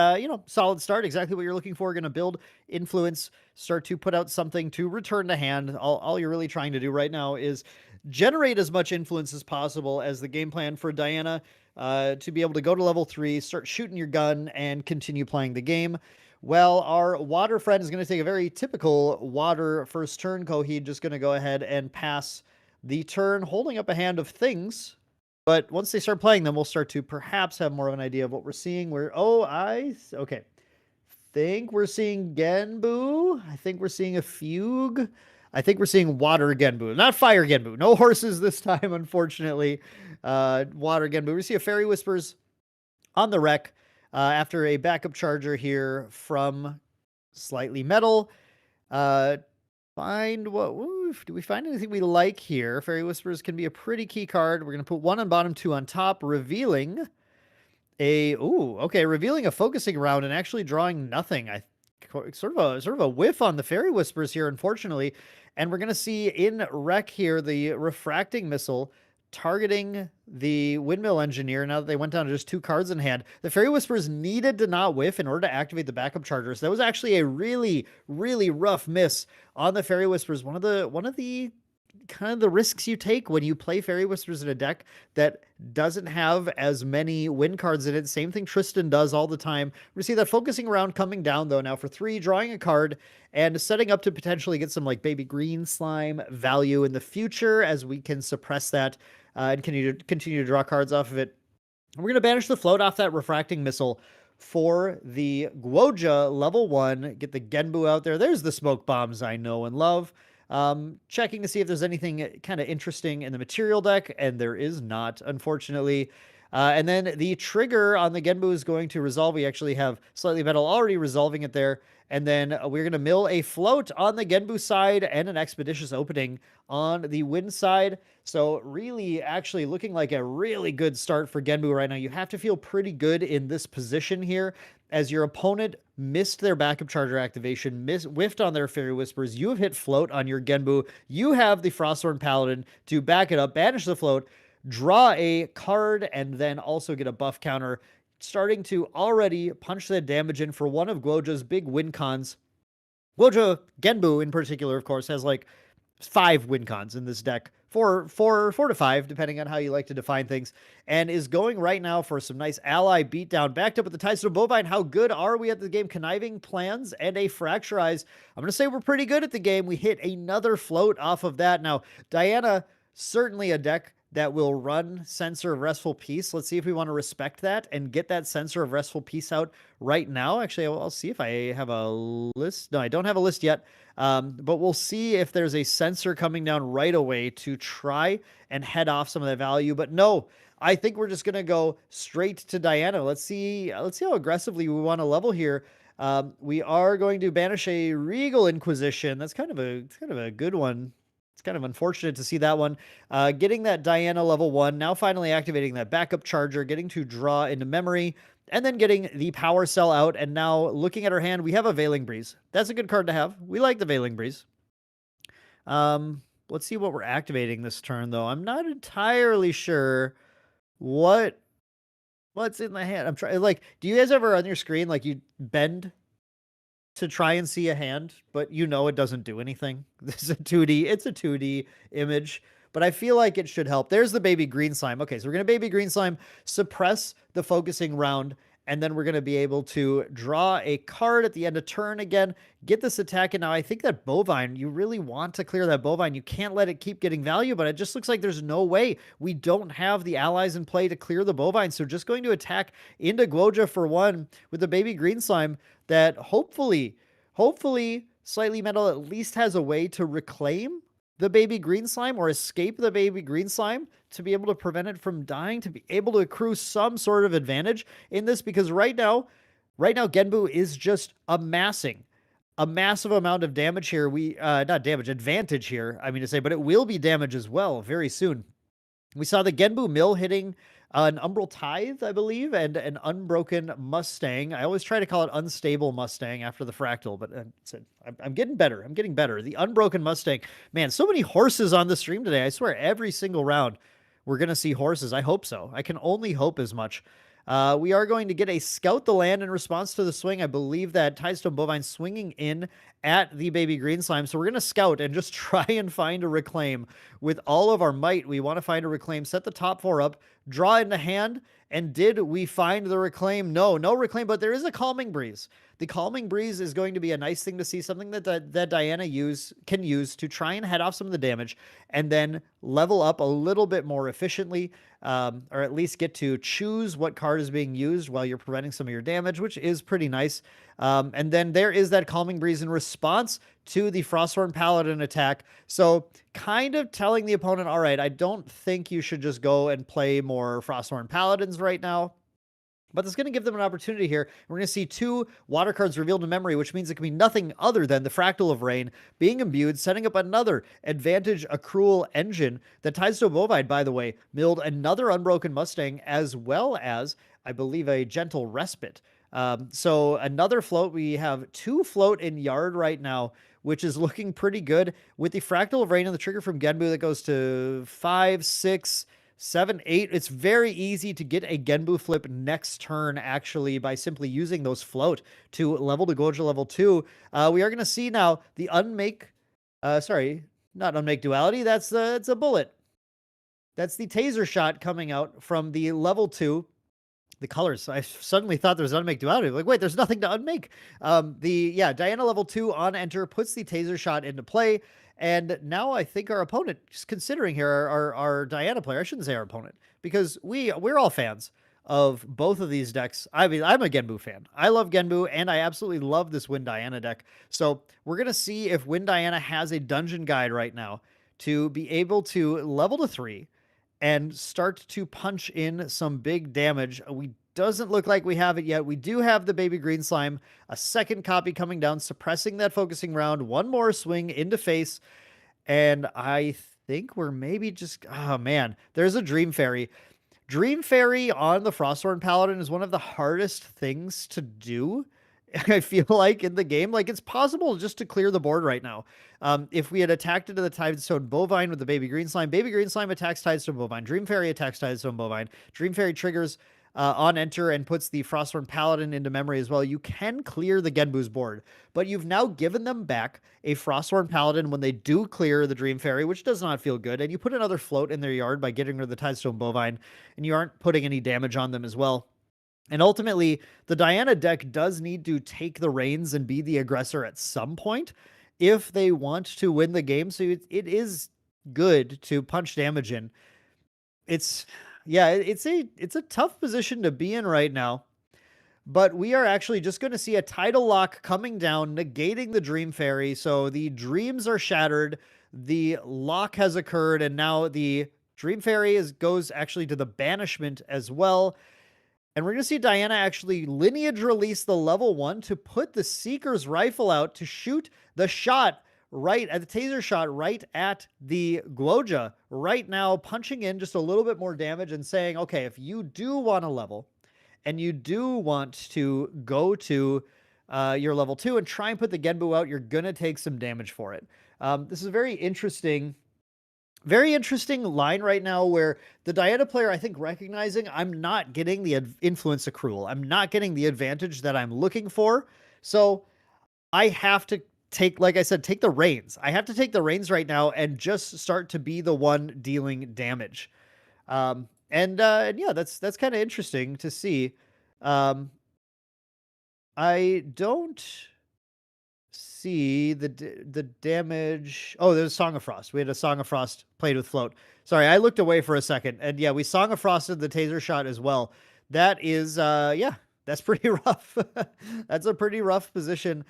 solid start, exactly what you're looking for. Going to build influence, start to put out something to return to hand. All you're really trying to do right now is generate as much influence as possible as the game plan for Diana, to be able to go to level 3, start shooting your gun, and continue playing the game. Well, our water friend is going to take a very typical water first turn. Coheed just going to go ahead and pass the turn, holding up a hand of things. But once they start playing them, we'll start to perhaps have more of an idea of what we're seeing. Okay. Think we're seeing Genboo. I think we're seeing a Fugue. I think we're seeing Water Genboo, not Fire Genboo. No horses this time, unfortunately. Water Genboo. We see a Fairy Whispers on the wreck after a backup charger here from Slightly Metal. Do we find anything we like here? Fairy Whispers can be a pretty key card. We're going to put 1 on bottom, 2 on top, revealing revealing a focusing round and actually drawing nothing. Sort of a whiff on the Fairy Whispers here, unfortunately. And we're going to see in rec here the refracting missile targeting the Windmill Engineer now that they went down to just 2 cards in hand. The Fairy Whispers needed to not whiff in order to activate the backup chargers. That was actually a really, really rough miss on the Fairy Whispers. One of the kind of the risks you take when you play Fairy Whispers in a deck that doesn't have as many win cards in it. Same thing Tristan does all the time. We see that focusing round coming down though now for 3, drawing a card and setting up to potentially get some like baby green slime value in the future as we can suppress that and continue to draw cards off of it. We're going to banish the float off that refracting missile for the Guoja level 1. Get the Genboo out there. There's the smoke bombs I know and love. Checking to see if there's anything kind of interesting in the material deck, and there is not, unfortunately. And then the trigger on the Genboo is going to resolve. We actually have Slightly Metal already resolving it there. And then we're going to mill a float on the Genboo side and an expeditious opening on the wind side. So really actually looking like a really good start for Genboo right now. You have to feel pretty good in this position here as your opponent missed their backup charger activation, whiffed on their Fairy Whispers. You have hit float on your Genboo. You have the Frostborn Paladin to back it up, banish the float, draw a card, and then also get a buff counter, starting to already punch that damage in for one of Guoja's big win cons. Guoja Genboo in particular, of course, has like 5 win cons in this deck. 4 to 5, depending on how you like to define things, and is going right now for some nice ally beatdown. Backed up with the Tyston Bovine. How good are we at the game? Conniving Plans and a Fracturize. I'm going to say we're pretty good at the game. We hit another float off of that. Now, Diana, certainly a deck that will run Censor of Restful Peace. Let's see if we want to respect that and get that Censor of Restful Peace out right now. Actually, I'll see if I have a list. No, I don't have a list yet. But we'll see if there's a Censor coming down right away to try and head off some of that value. But no, I think we're just going to go straight to Diana. Let's see how aggressively we want to level here. We are going to banish a Regal Inquisition. That's kind of a good one. It's kind of unfortunate to see that one. Getting that Diana level 1, now finally activating that backup charger, getting to draw into memory, and then getting the power cell out. And now looking at our hand, we have a Veiling Breeze. That's a good card to have. We like the Veiling Breeze. Let's see what we're activating this turn, though. I'm not entirely sure what's in the hand. I'm trying, like, do you guys ever on your screen, like, you bend to try and see a hand, but you know it doesn't do anything? This is it's a 2D image, but I feel like it should help. There's the baby green slime. Okay, so we're going to baby green slime, suppress the focusing round, and then we're going to be able to draw a card at the end of turn again, get this attack. And now I think that Bovine, you really want to clear that Bovine. You can't let it keep getting value, but it just looks like there's no way. We don't have the allies in play to clear the Bovine, so just going to attack into Guoja for 1 with the baby green slime that hopefully Slightly Metal at least has a way to reclaim the baby green slime or escape the baby green slime to be able to prevent it from dying, to be able to accrue some sort of advantage in this, because right now Genboo is just amassing a massive amount of damage here. Not damage, advantage here, I mean to say, but it will be damage as well very soon. We saw the Genboo Mill hitting an Umbral Tithe, I believe, and an Unbroken Mustang. I always try to call it Unstable Mustang after the Fractal, but I'm getting better. I'm getting better. The Unbroken Mustang. Man, so many horses on the stream today. I swear every single round we're going to see horses. I hope so. I can only hope as much. We are going to get a Scout the Land in response to the swing. I believe that Tidestone Bovine swinging in at the baby green slime. So we're going to scout and just try and find a reclaim with all of our might. We want to find a reclaim, set the top 4 up, draw in the hand. And did we find the reclaim? No reclaim, but there is a Calming Breeze. The Calming Breeze is going to be a nice thing to see, something that Diana can use to try and head off some of the damage and then level up a little bit more efficiently, or at least get to choose what card is being used while you're preventing some of your damage, which is pretty nice. And then there is that Calming Breeze in response to the Frosthorn Paladin attack. So kind of telling the opponent, all right, I don't think you should just go and play more Frosthorn Paladins right now. But it's going to give them an opportunity here. We're going to see 2 water cards revealed in memory, which means it can be nothing other than the Fractal of Rain being imbued, setting up another advantage accrual engine. The Tidestone Bovine, by the way, milled another Unbroken Mustang, as well as, I believe, a Gentle Respite. So another float. We have 2 float in yard right now, which is looking pretty good, with the Fractal of Rain and the trigger from Genboo that goes to 5, 6, 7, 8. It's very easy to get a Genboo flip next turn, actually, by simply using those float to level to Goja level 2. We are going to see now the Unmake, sorry, not Unmake Duality, that's a bullet. That's the Taser Shot coming out from the level 2. The colors, I suddenly thought there was Unmake Duality. Like, wait, there's nothing to unmake. Diana level 2 on enter puts the Taser Shot into play. And now I think our opponent, just considering here our Diana player, I shouldn't say our opponent, because we're all fans of both of these decks. I mean, I'm a Genboo fan. I love Genboo, and I absolutely love this Wind Diana deck. So we're going to see if Wind Diana has a dungeon guide right now to be able to level to 3 and start to punch in some big damage. We doesn't look like we have it yet. We do have the baby green slime, a second copy coming down, suppressing that focusing round, 1 more swing into face, and I think we're maybe just, oh man, there's a Dream Fairy. Dream Fairy on the Frosthorn Paladin is one of the hardest things to do, I feel like, in the game. Like, it's possible just to clear the board right now. If we had attacked into the Tidestone Bovine with the baby green slime attacks Tidestone Bovine, Dream Fairy attacks Tidestone Bovine, Dream Fairy triggers on enter and puts the Frosthorn Paladin into memory as well. You can clear the Genboo's board, but you've now given them back a Frosthorn Paladin when they do clear the Dream Fairy, which does not feel good, and you put another float in their yard by getting rid of the Tidestone Bovine, and you aren't putting any damage on them as well. And ultimately, the Diana deck does need to take the reins and be the aggressor at some point if they want to win the game. So it is good to punch damage in. It's a tough position to be in right now. But we are actually just going to see a Tidal Lock coming down, negating the Dream Fairy. So the dreams are shattered. The lock has occurred, and now the Dream Fairy goes actually to the banishment as well. And we're going to see Diana actually lineage release the level 1 to put the Seeker's Rifle out to shoot the shot right at the Taser Shot right at the Goja right now, punching in just a little bit more damage and saying, okay, if you do want to level and you do want to go to your level 2 and try and put the Genboo out, you're going to take some damage for it. This is a very interesting line right now where the Diana player, I think, recognizing I'm not getting the influence accrual. I'm not getting the advantage that I'm looking for. So I have to take the reins. I have to take the reins right now and just start to be the one dealing damage. Yeah, that's kind of interesting to see. I don't see the damage. Oh, there's Song of Frost. We had a Song of Frost played with float. Sorry, I looked away for a second. And yeah, we Song of Frosted the Taser Shot as well. That is, yeah, That's pretty rough. That's a pretty rough position.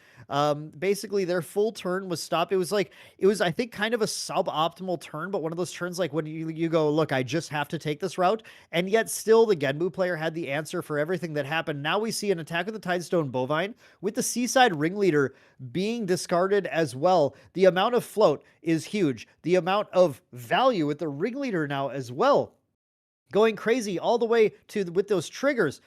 Basically, their full turn was stopped. It was, I think, kind of a suboptimal turn, but one of those turns like when you go, look, I just have to take this route, and yet still the Genboo player had the answer for everything that happened. Now we see an Attack of the Tidestone Bovine with the Seaside Ringleader being discarded as well. The amount of float is huge. The amount of value with the Ringleader now as well going crazy all the way to with those triggers.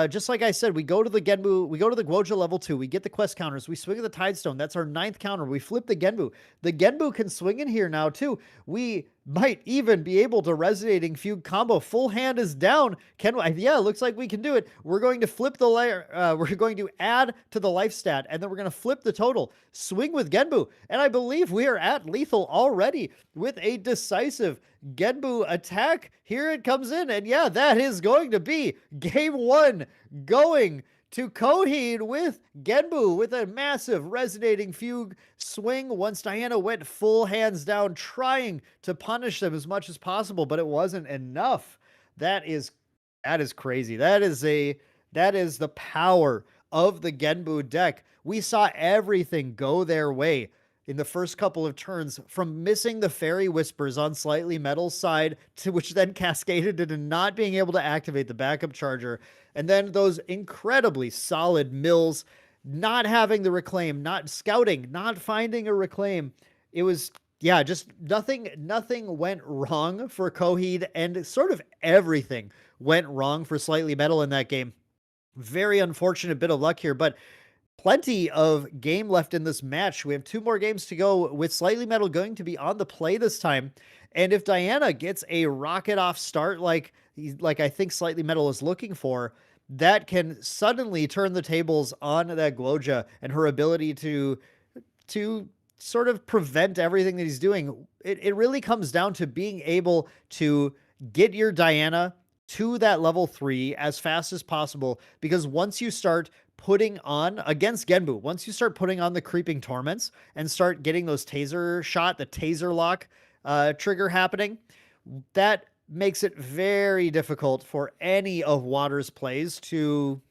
Just like I said, we go to the Genboo, we go to the Guoja level 2, we get the quest counters, we swing at the Tidestone, that's our 9th counter, we flip the Genboo. The Genboo can swing in here now too. We might even be able to Resonating Fugue combo. Full hand is down. Yeah, looks like we can do it. We're going to flip the layer, we're going to add to the life stat, and then we're going to flip the total. Swing with Genboo, and I believe we are at lethal already with a decisive Genboo attack. Here it comes in, and yeah, that is going to be game 1 going to Coheed with Genboo with a massive Resonating Fugue swing once Diana went full hands down trying to punish them as much as possible, but it wasn't enough. That is crazy. That is the power of the Genboo deck. We saw everything go their way in the first couple of turns, from missing the Fairy Whispers on Slightly Metal's side, to which then cascaded into not being able to activate the backup charger, and then those incredibly solid mills, not having the reclaim, not scouting, not finding a reclaim. It was, yeah, just nothing went wrong for Coheed, and sort of everything went wrong for Slightly Metal in that game. Very unfortunate bit of luck here, but plenty of game left in this match. We have 2 more games to go, with Slightly Metal going to be on the play this time. And if Diana gets a rocket off start like I think Slightly Metal is looking for, that can suddenly turn the tables on that Guoja and her ability to sort of prevent everything that he's doing. It really comes down to being able to get your Diana to that level 3 as fast as possible, because once you start putting on against Genboo, once you start putting on the Creeping Torments and start getting those taser shot, the taser lock trigger happening, that makes it very difficult for any of Water's plays to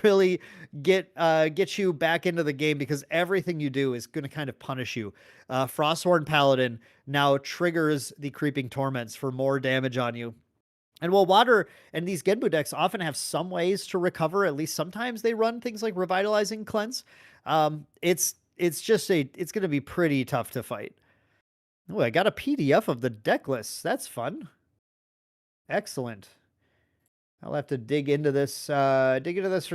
really get you back into the game, because everything you do is going to kind of punish you. Frosthorn Paladin now triggers the Creeping Torments for more damage on you. And while Water and these Genboo decks often have some ways to recover, at least sometimes they run things like Revitalizing Cleanse, it's going to be pretty tough to fight. Oh, I got a PDF of the deck list. That's fun. Excellent. I'll have to dig into this for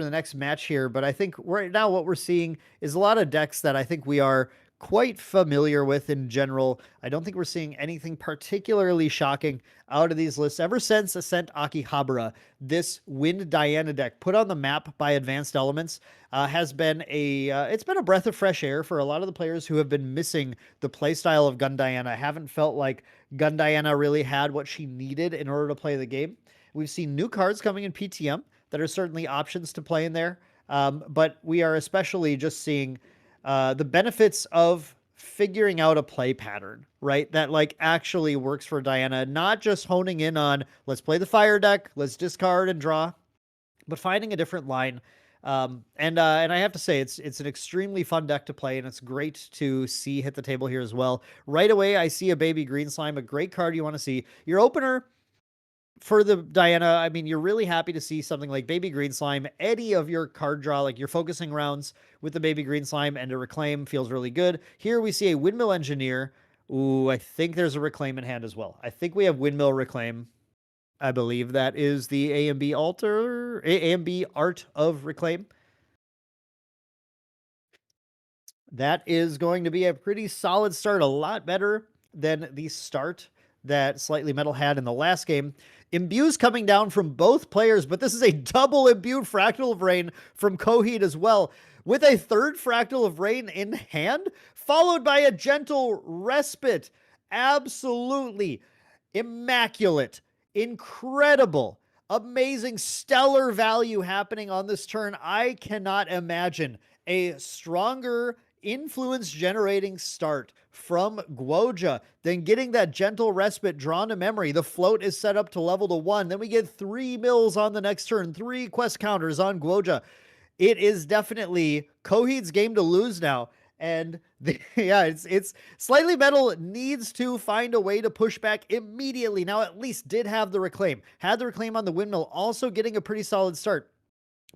the next match here, but I think right now what we're seeing is a lot of decks that I think we are quite familiar with in general. I don't think we're seeing anything particularly shocking out of these lists. Ever since Ascent Akihabara, this Wind Diana deck put on the map by Advanced Elements has been it's been a breath of fresh air for a lot of the players who have been missing the playstyle of Gun Diana, haven't felt like Gun Diana really had what she needed in order to play the game. We've seen new cards coming in PTM that are certainly options to play in there, but we are especially just seeing the benefits of figuring out a play pattern, right? That like actually works for Diana, not just honing in on, let's play the fire deck, let's discard and draw, but finding a different line. And I have to say, it's an extremely fun deck to play, and it's great to see hit the table here as well. Right away, I see a Baby Green Slime, a great card you want to see. Your opener for the Diana, I mean, you're really happy to see something like Baby Green Slime. Any of your card draw, like your focusing rounds with the Baby Green Slime and a Reclaim, feels really good. Here we see a Windmill Engineer. Ooh, I think there's a Reclaim in hand as well. I think we have Windmill Reclaim. I believe that is the A and B art of Reclaim. That is going to be a pretty solid start, a lot better than the start that Slightly Metal had in the last game. Imbues coming down from both players, but this is a double imbued Fractal of Rain from Coheed as well, with a third Fractal of Rain in hand, followed by a Gentle Respite. Absolutely immaculate, incredible, amazing, stellar value happening on this turn. I cannot imagine a stronger influence generating start from Guoja, then getting that gentle respite drawn to memory. The float is set up to level to 1. Then we get 3 mills on the next turn, 3 quest counters on Guoja. It is definitely Coheed's game to lose now. And it's Slightly Metal needs to find a way to push back immediately. Now, at least did have the reclaim, had the reclaim on the windmill, also getting a pretty solid start.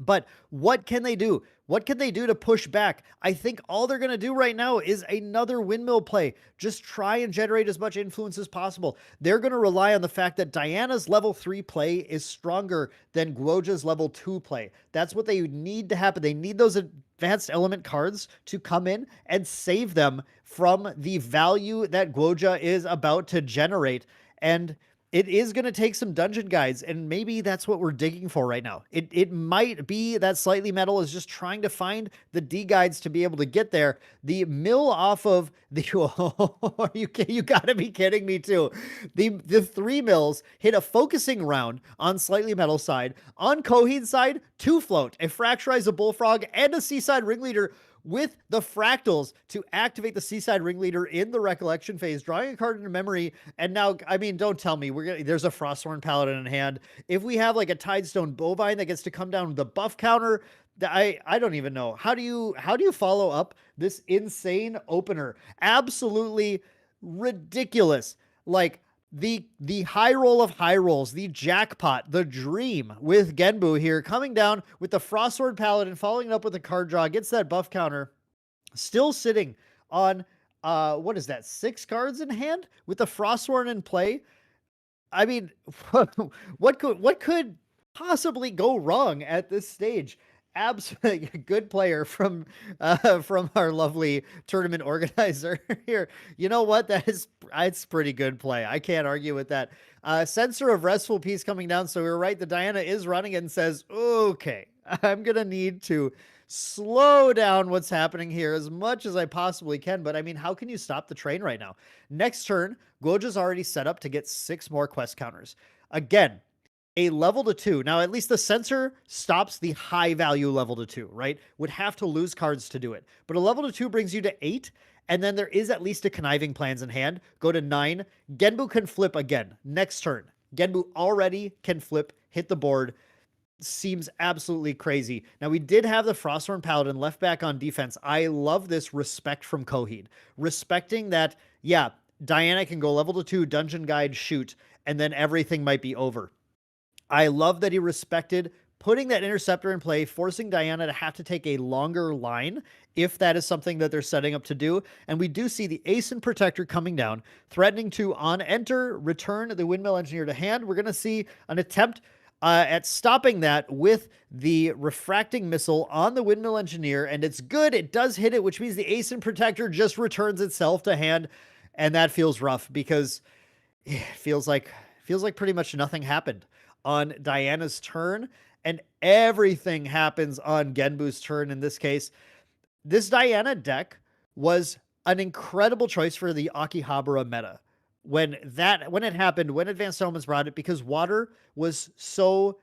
But what can they do? What can they do to push back? I think all they're going to do right now is another windmill play. Just try and generate as much influence as possible. They're going to rely on the fact that Diana's level 3 play is stronger than Guoja's level 2 play. That's what they need to happen. They need those advanced element cards to come in and save them from the value that Guoja is about to generate. And it is going to take some dungeon guides, and maybe that's what we're digging for right now. It might be that Slightly Metal is just trying to find the D guides to be able to get there. The mill off of the oh, you gotta be kidding me too. The 3 mills hit a focusing round on Slightly Metal side. On Coheed's side, 2 float, a Fracturize, a Bullfrog, and a Seaside Ringleader, with the fractals to activate the Seaside Ringleader in the recollection phase, drawing a card into memory. And now, I mean, don't tell me there's a Frostthorn Paladin in hand. If we have like a Tidestone Bovine that gets to come down with the buff counter, I don't even know. How do you follow up this insane opener? Absolutely ridiculous. Like, the high roll of high rolls, the jackpot, the dream with Genboo here, coming down with the Frostsword Paladin, following it up with a card draw, gets that buff counter, still sitting on, what is that, 6 cards in hand with the Frostsworn in play. I mean, what could possibly go wrong at this stage? Absolutely good player from our lovely tournament organizer here. You know what? It's pretty good play. I can't argue with that. Censor of Restful Peace coming down. So we're right. The Diana is running and says, okay, I'm going to need to slow down what's happening here as much as I possibly can. But I mean, how can you stop the train right now? Next turn, Guoja's already set up to get 6 more quest counters. Again, a level to 2. Now, at least the censor stops the high value level to 2, right? Would have to lose cards to do it. But a level to 2 brings you to 8. And then there is at least a Conniving Plans in hand. Go to 9. Genboo can flip again next turn. Genboo already can flip, hit the board. Seems absolutely crazy. Now, we did have the Frosthorn Paladin left back on defense. I love this respect from Coheed. Respecting that, yeah, Diana can go level to 2, dungeon guide, shoot, and then everything might be over. I love that he respected putting that interceptor in play, forcing Diana to have to take a longer line if that is something that they're setting up to do. And we do see the Ace and Protector coming down, threatening to, on enter, return the Windmill Engineer to hand. We're going to see an attempt at stopping that with the Refracting Missile on the Windmill Engineer, and it's good. It does hit it, which means the Ace and Protector just returns itself to hand, and that feels rough because it feels like pretty much nothing happened on Diana's turn, and everything happens on Genboo's turn in this case. This Diana deck was an incredible choice for the Akihabara meta when it happened, when Advanced Elements brought it, because water was so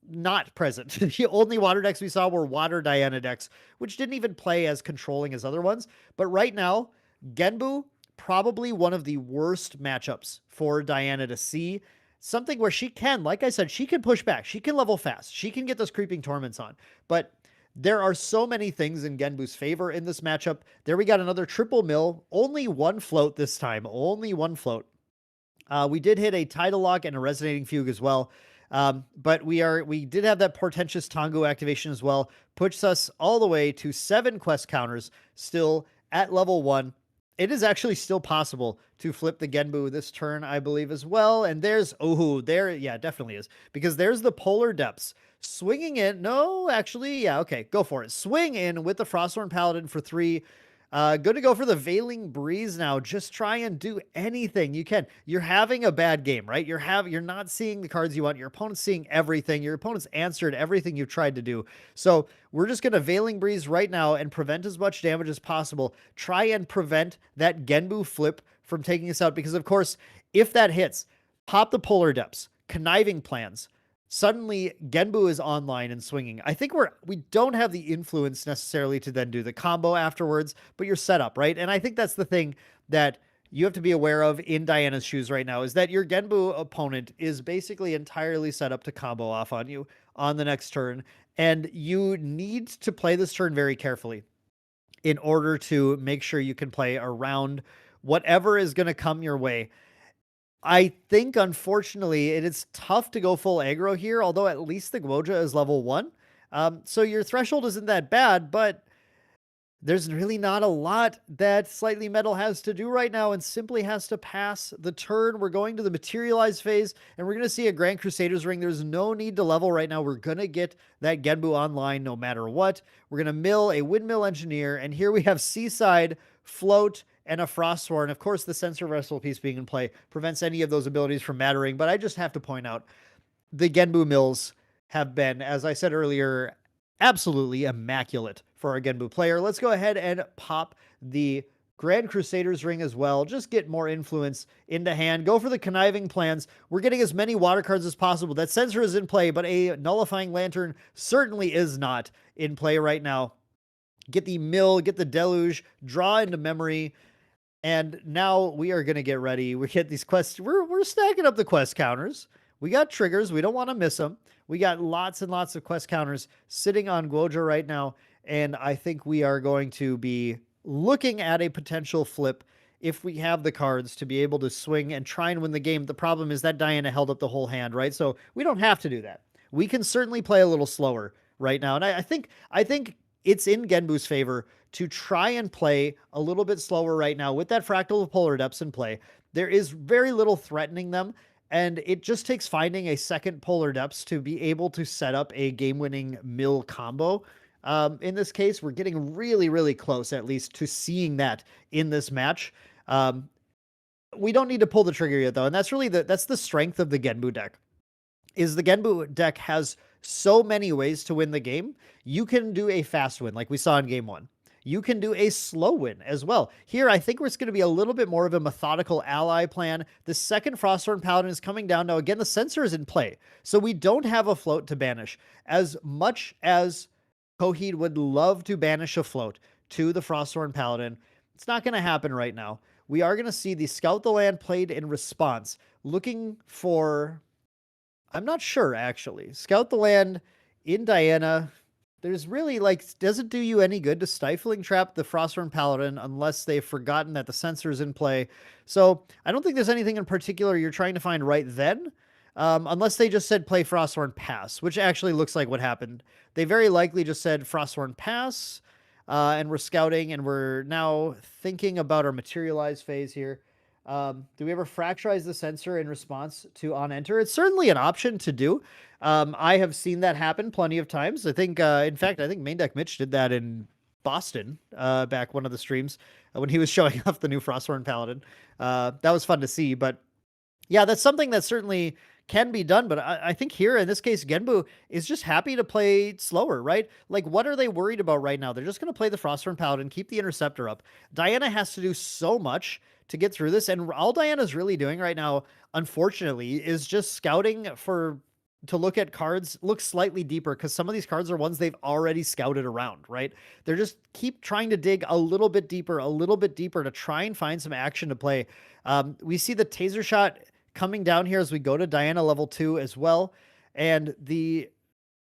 not present. The only water decks we saw were water Diana decks, which didn't even play as controlling as other ones. But right now, Genboo, probably one of the worst matchups for Diana to see. Something where she can, like I said, she can push back. She can level fast. She can get those Creeping Torments on. But there are so many things in Genboo's favor in this matchup. There we got another triple mill. Only 1 float this time. Only 1 float. We did hit a Tidal Lock and a Resonating Fugue as well. But we did have that Portentous Tongu activation as well. Puts us all the way to 7 quest counters still at level 1. It is actually still possible to flip the Genboo this turn, I believe, as well. And yeah, definitely is. Because there's the Polar Depths. Swinging in, no, actually, yeah, okay, go for it. Swing in with the Frosthorn Paladin for 3. Good to go for the Veiling Breeze now. Just try and do anything you can. You're having a bad game, right? You're not seeing the cards you want. Your opponent's seeing everything. Your opponent's answered everything you've tried to do. So we're just going to Veiling Breeze right now and prevent as much damage as possible. Try and prevent that Genboo flip from taking us out. Because, of course, if that hits, pop the Polar Depths, Conniving Plans, Suddenly Genboo is online and swinging. I think we don't have the influence necessarily to then do the combo afterwards, but you're set up, right? And I think that's the thing that you have to be aware of in Diana's shoes right now, is that your Genboo opponent is basically entirely set up to combo off on you on the next turn, and you need to play this turn very carefully in order to make sure you can play around whatever is going to come your way. I think, unfortunately, it is tough to go full aggro here, although at least the Gwoja is level 1. So your threshold isn't that bad, but there's really not a lot that Slightly Metal has to do right now, and simply has to pass the turn. We're going to the materialize phase, and we're going to see a Grand Crusader's Ring. There's no need to level right now. We're going to get that Genboo online no matter what. We're going to mill a Windmill Engineer, and here we have Seaside, Float, and a Frostsworn. Of course, the Sensor Vessel piece being in play prevents any of those abilities from mattering, but I just have to point out the Genboo mills have been, as I said earlier, absolutely immaculate for a Genboo player. Let's go ahead and pop the Grand Crusader's Ring as well. Just get more influence into hand. Go for the Conniving Plans. We're getting as many water cards as possible. That Sensor is in play, but a Nullifying Lantern certainly is not in play right now. Get the Mill, get the Deluge, draw into memory, and now we are going to get ready. We get these quests. We're stacking up the quest counters. We got triggers. We don't want to miss them. We got lots and lots of quest counters sitting on Gwoja right now, and I think we are going to be looking at a potential flip if we have the cards to be able to swing and try and win the game. The problem is that Diana held up the whole hand, right? So we don't have to do that. We can certainly play a little slower right now, and I think it's in Genboo's favor to try and play a little bit slower right now with that Fractal of Polar Depths in play. There is very little threatening them, and it just takes finding a second Polar Depths to be able to set up a game-winning mill combo. In this case, we're getting really, really close, at least, to seeing that in this match. We don't need to pull the trigger yet, though, and that's really that's the strength of the Genboo deck. Is the Genboo deck has so many ways to win the game. You can do a fast win, like we saw in game 1. You can do a slow win as well. Here, I think it's going to be a little bit more of a methodical ally plan. The second Frosthorn Paladin is coming down. Now, again, the Sensor is in play, so we don't have a float to banish. As much as Coheed would love to banish a float to the Frosthorn Paladin, it's not going to happen right now. We are going to see the Scout the Land played in response, looking for... I'm not sure, actually. Scout the Land in Diana... There's really, doesn't do you any good to Stifling Trap the Frosthorn Paladin unless they've forgotten that the Sensor is in play. So I don't think there's anything in particular you're trying to find right then, unless they just said play Frosthorn Pass, which actually looks like what happened. They very likely just said Frosthorn Pass, and we're scouting, and we're now thinking about our materialize phase here. Do we ever fracturize the Sensor in response to on enter? It's certainly an option to do. I have seen that happen plenty of times. I think, in fact, I think Main Deck Mitch did that in Boston, back one of the streams when he was showing off the new Frosthorn Paladin. That was fun to see, but yeah, that's something that certainly can be done. But I think here in this case, Genboo is just happy to play slower, right? Like, what are they worried about right now? They're just going to play the Frosthorn Paladin, keep the Interceptor up. Diana has to do so much to get through this, and all Diana's really doing right now, unfortunately, is just scouting to look at cards, look slightly deeper, because some of these cards are ones they've already scouted around, right? They're just keep trying to dig a little bit deeper to try and find some action to play. We see the Taser Shot coming down here as we go to Diana level 2 as well, and the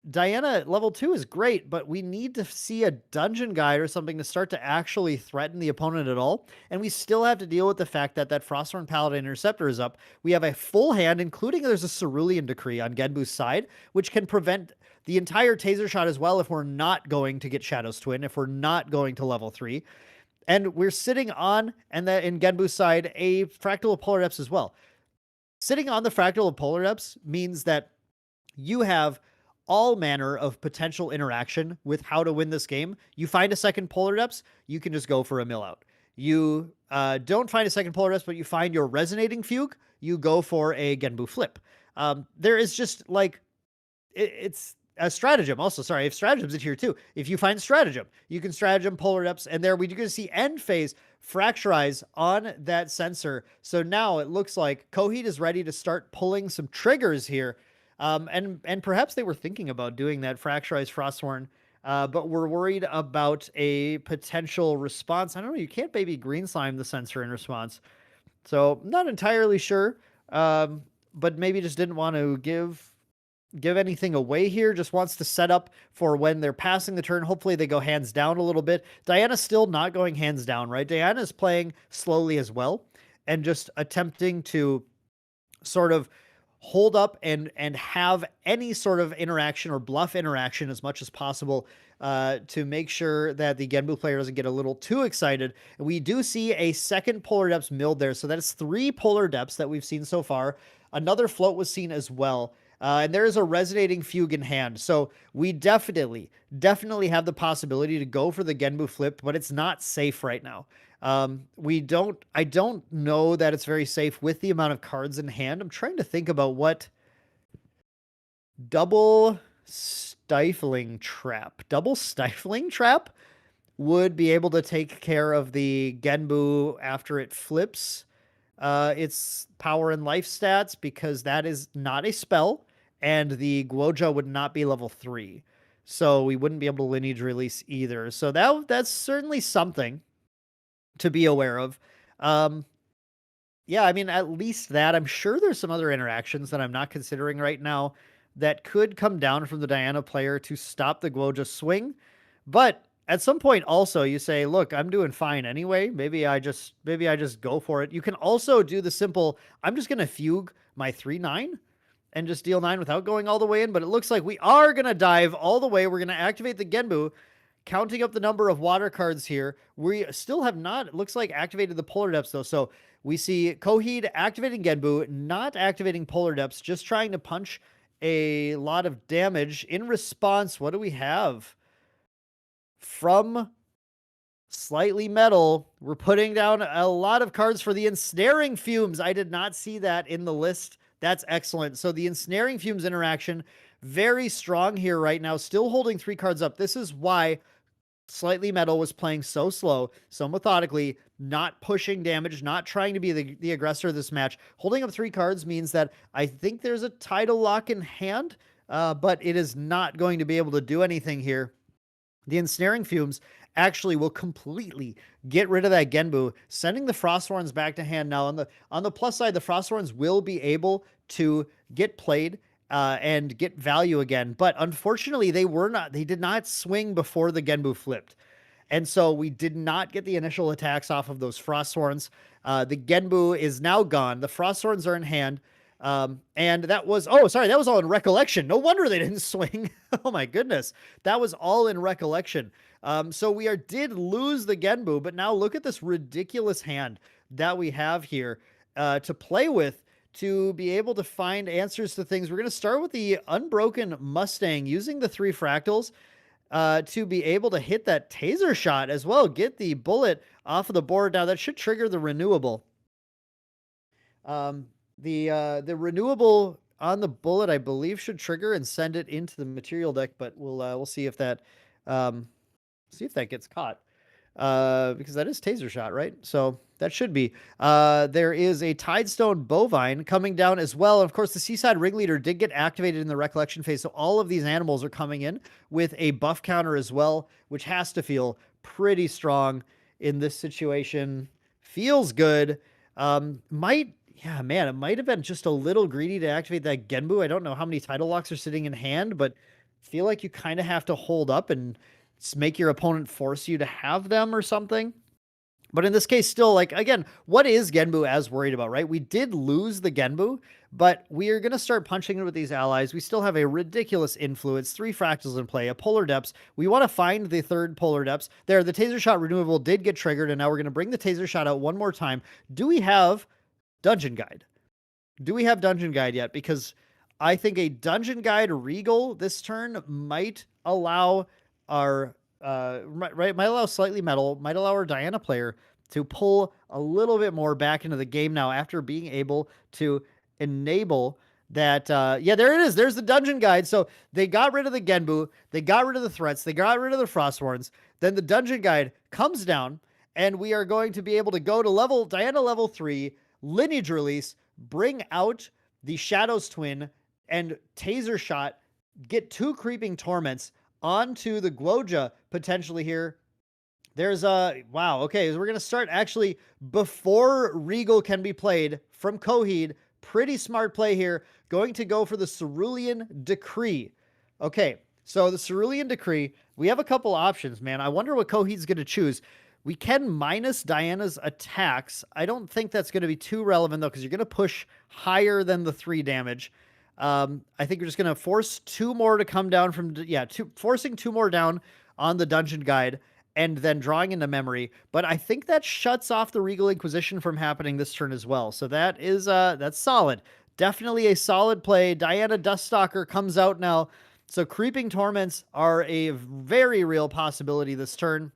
Diana level 2 is great, but we need to see a dungeon guide or something to start to actually threaten the opponent at all. And we still have to deal with the fact that that Frosthorn Paladin Interceptor is up. We have a full hand, including there's a Cerulean Decree on Genboo's side, which can prevent the entire Taser Shot as well if we're not going to get Shadow's Twin, if we're not going to level 3. And we're sitting on, and that in Genboo's side, a Fractal of Polar Depths as well. Sitting on the Fractal of Polar Depths means that you have all manner of potential interaction with how to win this game. You find a second Polar Depths, you can just go for a mill out. You don't find a second Polar Depths, but you find your Resonating Fugue, you go for a Genboo flip. There is just it's a stratagem also. Sorry, I have stratagems in here too. If you find stratagem, you can stratagem Polar Depths, and there we're going to see end phase fracturize on that Sensor. So now it looks like Coheed is ready to start pulling some triggers here. And perhaps they were thinking about doing that Fracturized Frostworn, but we're worried about a potential response. I don't know, you can't baby green slime the sensor in response. So not entirely sure, but maybe just didn't want to give anything away here. Just wants to set up for when they're passing the turn. Hopefully they go hands down a little bit. Diana's still not going hands down, right? Diana's playing slowly as well and just attempting to sort of hold up and have any sort of interaction or bluff interaction as much as possible to make sure that the Genboo player doesn't get a little too excited. And we do see a second Polar Depths milled there, so that is 3 Polar Depths that we've seen so far. Another float was seen as well. And there is a resonating fugue in hand. So we definitely have the possibility to go for the Genboo flip, but it's not safe right now. I don't know that it's very safe with the amount of cards in hand. I'm trying to think about what double stifling trap would be able to take care of the Genboo after it flips its power and life stats, because that is not a spell, and the Guoja would not be level 3. So we wouldn't be able to lineage release either. So that's certainly something to be aware of. Yeah, I mean, at least that. I'm sure there's some other interactions that I'm not considering right now that could come down from the Diana player to stop the Guoja swing. But at some point also you say, look, I'm doing fine anyway. Maybe I just go for it. You can also do the simple, I'm just going to fugue my 3/9 and just deal 9 without going all the way in. But it looks like we are going to dive all the way. We're going to activate the Genboo. Counting up the number of water cards here, we still have not, it looks like, activated the Polar Depths, though. So we see Coheed activating Genboo, not activating Polar Depths, just trying to punch a lot of damage. In response, what do we have? From Slightly Metal, we're putting down a lot of cards for the Ensnaring Fumes. I did not see that in the list. That's excellent. So the Ensnaring Fumes interaction, very strong here right now, still holding 3 cards up. This is why Slightly Metal was playing so slow, so methodically, not pushing damage, not trying to be the aggressor of this match. Holding up 3 cards means that I think there's a Tidal Lock in hand, but it is not going to be able to do anything here. The Ensnaring Fumes actually will completely get rid of that Genboo, sending the Frostworns back to hand. Now, on the plus side, the Frostworns will be able to get played and get value again. But unfortunately, they did not swing before the Genboo flipped. And so we did not get the initial attacks off of those Frostworns. The Genboo is now gone. The Frostworns are in hand. And that was all in recollection. No wonder they didn't swing. Oh my goodness. That was all in recollection. So we did lose the Genboo, but now look at this ridiculous hand that we have here to play with, to be able to find answers to things. We're going to start with the Unbroken Mustang, using the 3 fractals to be able to hit that taser shot as well, get the bullet off of the board. Now that should trigger the renewable. The renewable on the bullet, I believe, should trigger and send it into the material deck, but we'll see if that gets caught. Because that is taser shot, right? So that should be. There is a Tidestone Bovine coming down as well. Of course, the Seaside Ringleader did get activated in the recollection phase, so all of these animals are coming in with a buff counter as well, which has to feel pretty strong in this situation. Feels good. It might have been just a little greedy to activate that Genboo. I don't know how many Tidal Locks are sitting in hand, but feel like you kind of have to hold up and make your opponent force you to have them or something. But in this case, still, like, again, what is Genboo as worried about, right? We did lose the Genboo, but we are going to start punching it with these allies. We still have a ridiculous influence, 3 fractals in play, a Polar Depths. We want to find the 3rd Polar Depths. There, the Taser Shot renewable did get triggered, and now we're going to bring the Taser Shot out one more time. Do we have Dungeon Guide? Do we have Dungeon Guide yet? Because I think a Dungeon Guide Regal this turn might allow our might allow Slightly Metal, might allow our Diana player to pull a little bit more back into the game now after being able to enable that. Yeah, there it is. There's the Dungeon Guide. So they got rid of the Genboo, they got rid of the threats, they got rid of the Frostworns. Then the Dungeon Guide comes down, and we are going to be able to go to Diana level 3, lineage release, bring out the Shadow's Twin, and taser shot, get 2 creeping torments onto the Guoja potentially here. There's a wow. Okay, so we're gonna start actually before Regal can be played from Coheed. Pretty smart play here. Going to go for the Cerulean Decree. Okay, so the Cerulean Decree. We have a couple options, man. I wonder what Coheed's gonna choose. We can minus Diana's attacks. I don't think that's going to be too relevant though, because you're going to push higher than the 3 damage. I think you're just going to force 2 more to come down from, forcing 2 more down on the dungeon guide and then drawing into memory. But I think that shuts off the Regal Inquisition from happening this turn as well. So that is, that's solid. Definitely a solid play. Diana Duststalker comes out now. So Creeping Torments are a very real possibility this turn.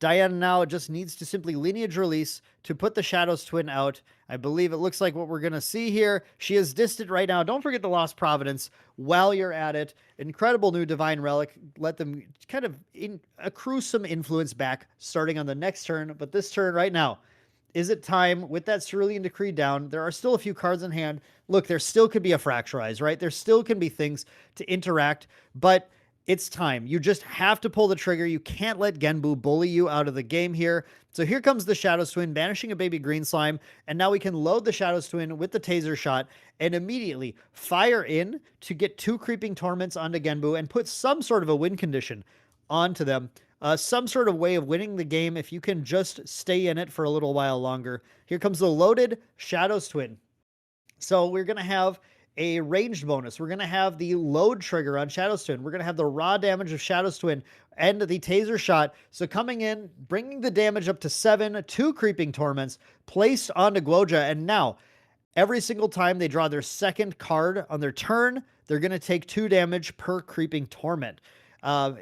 Diana now just needs to simply lineage release to put the Shadow's Twin out. I believe it looks like what we're going to see here. She is distant right now. Don't forget the Lost Providence while you're at it. Incredible new Divine Relic. Let them kind of accrue some influence back starting on the next turn. But this turn right now, is it time with that Cerulean Decree down? There are still a few cards in hand. Look, there still could be a Fracturize, right? There still can be things to interact, but it's time. You just have to pull the trigger. You can't let Genboo bully you out of the game here. So here comes the Shadow's Twin, banishing a baby green slime. And now we can load the Shadow's Twin with the taser shot and immediately fire in to get 2 Creeping Torments onto Genboo and put some sort of a win condition onto them. Some sort of way of winning the game if you can just stay in it for a little while longer. Here comes the loaded Shadow's Twin. So we're going to have a ranged bonus. We're going to have the load trigger on Shadow's Twin. We're going to have the raw damage of Shadow's Twin and the taser shot. So coming in, bringing the damage up to 7, 2 Creeping Torments placed onto Guoja. And now every single time they draw their second card on their turn, they're going to take 2 damage per Creeping Torment.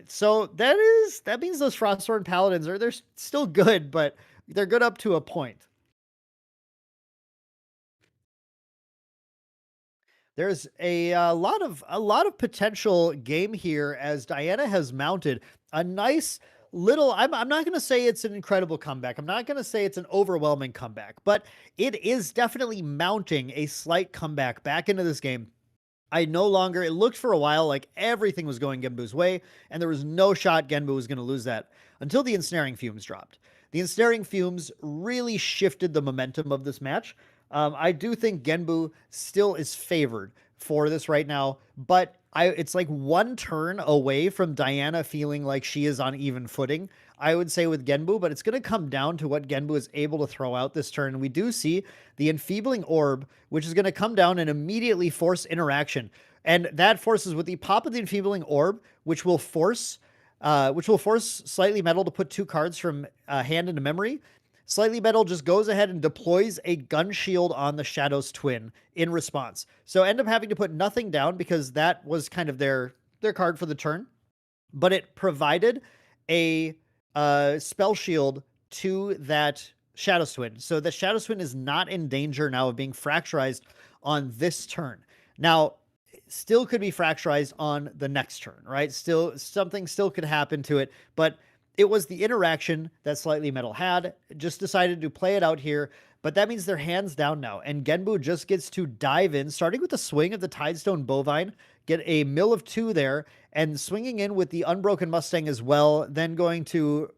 So that means those Frostthorn Paladins they're still good, but they're good up to a point. There's a lot of potential game here as Diana has mounted a nice little. I'm not going to say it's an incredible comeback. I'm not going to say it's an overwhelming comeback, but it is definitely mounting a slight comeback back into this game. It looked for a while like everything was going Genboo's way, and there was no shot Genboo was going to lose that until the Ensnaring Fumes dropped. The Ensnaring Fumes really shifted the momentum of this match. I do think Genboo still is favored for this right now, but it's like 1 turn away from Diana feeling like she is on even footing, I would say, with Genboo, but it's going to come down to what Genboo is able to throw out this turn. We do see the Enfeebling Orb, which is going to come down and immediately force interaction. And that forces with the pop of the Enfeebling Orb, which will force Slightly Metal to put 2 cards from hand into memory. Slightly Metal just goes ahead and deploys a Gun Shield on the Shadow's Twin in response. So end up having to put nothing down because that was kind of their card for the turn. But it provided a spell shield to that Shadow's Twin. So the Shadow's Twin is not in danger now of being fracturized on this turn. Now, still could be fracturized on the next turn, right? Something still could happen to it, but it was the interaction that Slightly Metal had. Just decided to play it out here, but that means they're hands down now, and Genboo just gets to dive in, starting with the swing of the Tidestone Bovine, get a mill of 2 there, and swinging in with the Unbroken Mustang as well, then going to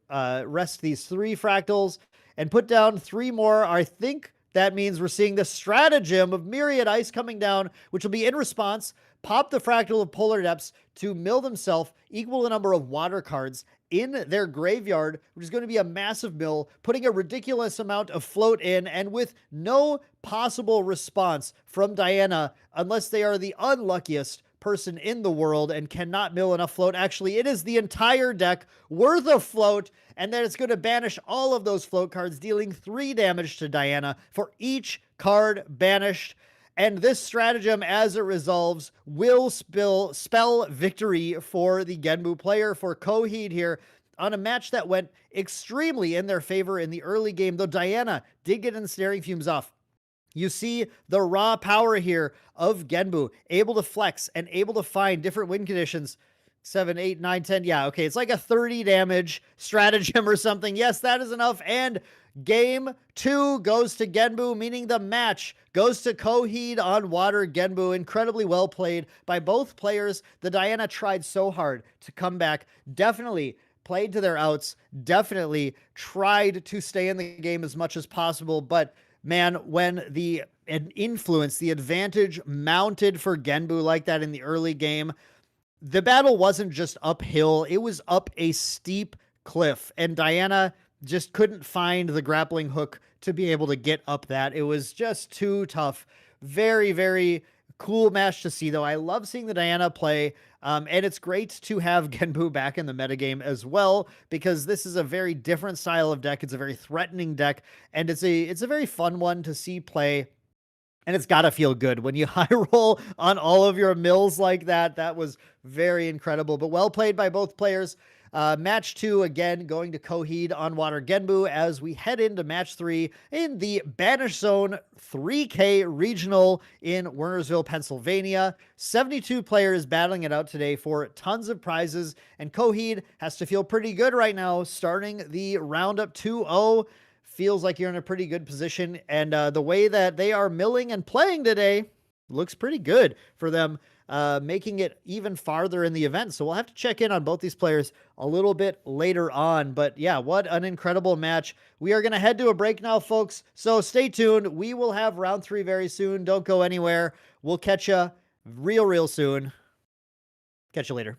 rest these 3 fractals and put down 3 more. I think that means we're seeing the stratagem of Myriad Ice coming down, which will be in response. Pop the Fractal of Polar Depths to mill themselves, equal the number of water cards in their graveyard, which is going to be a massive mill, putting a ridiculous amount of float in, and with no possible response from Diana, unless they are the unluckiest person in the world and cannot mill enough float. Actually, it is the entire deck worth of float, and then it's going to banish all of those float cards, dealing 3 damage to Diana for each card banished. And this stratagem, as it resolves, will spell victory for the Genboo player, for Coheed here, on a match that went extremely in their favor in the early game, though Diana did get Ensnaring Fumes off. You see the raw power here of Genboo, able to flex and able to find different win conditions. 7, 8, 9, 10. Yeah, okay. It's like a 30 damage stratagem or something. Yes, that is enough. And Game 2 goes to Genboo, meaning the match goes to Coheed on water. Genboo, incredibly well played by both players. The Diana tried so hard to come back, definitely played to their outs, definitely tried to stay in the game as much as possible. But man, when the influence, the advantage mounted for Genboo like that in the early game, the battle wasn't just uphill, it was up a steep cliff, and Diana just couldn't find the grappling hook to be able to get up that. It was just too tough. Very, very cool match to see, though. I love seeing the Diana play, and it's great to have Genboo back in the metagame as well, because this is a very different style of deck. It's a very threatening deck, and it's a very fun one to see play. And it's got to feel good when you high roll on all of your mills like that. That was very incredible, but well played by both players. Match 2, again, going to Coheed on water Genboo as we head into match 3 in the Banish Zone 3K Regional in Wernersville, Pennsylvania. 72 players battling it out today for tons of prizes, and Coheed has to feel pretty good right now, starting the roundup 2-0. Feels like you're in a pretty good position, and the way that they are milling and playing today looks pretty good for them, making it even farther in the event. So we'll have to check in on both these players a little bit later on. But yeah, what an incredible match. We are going to head to a break now, folks, so stay tuned. We will have round 3 very soon. Don't go anywhere. We'll catch you real soon. Catch you later.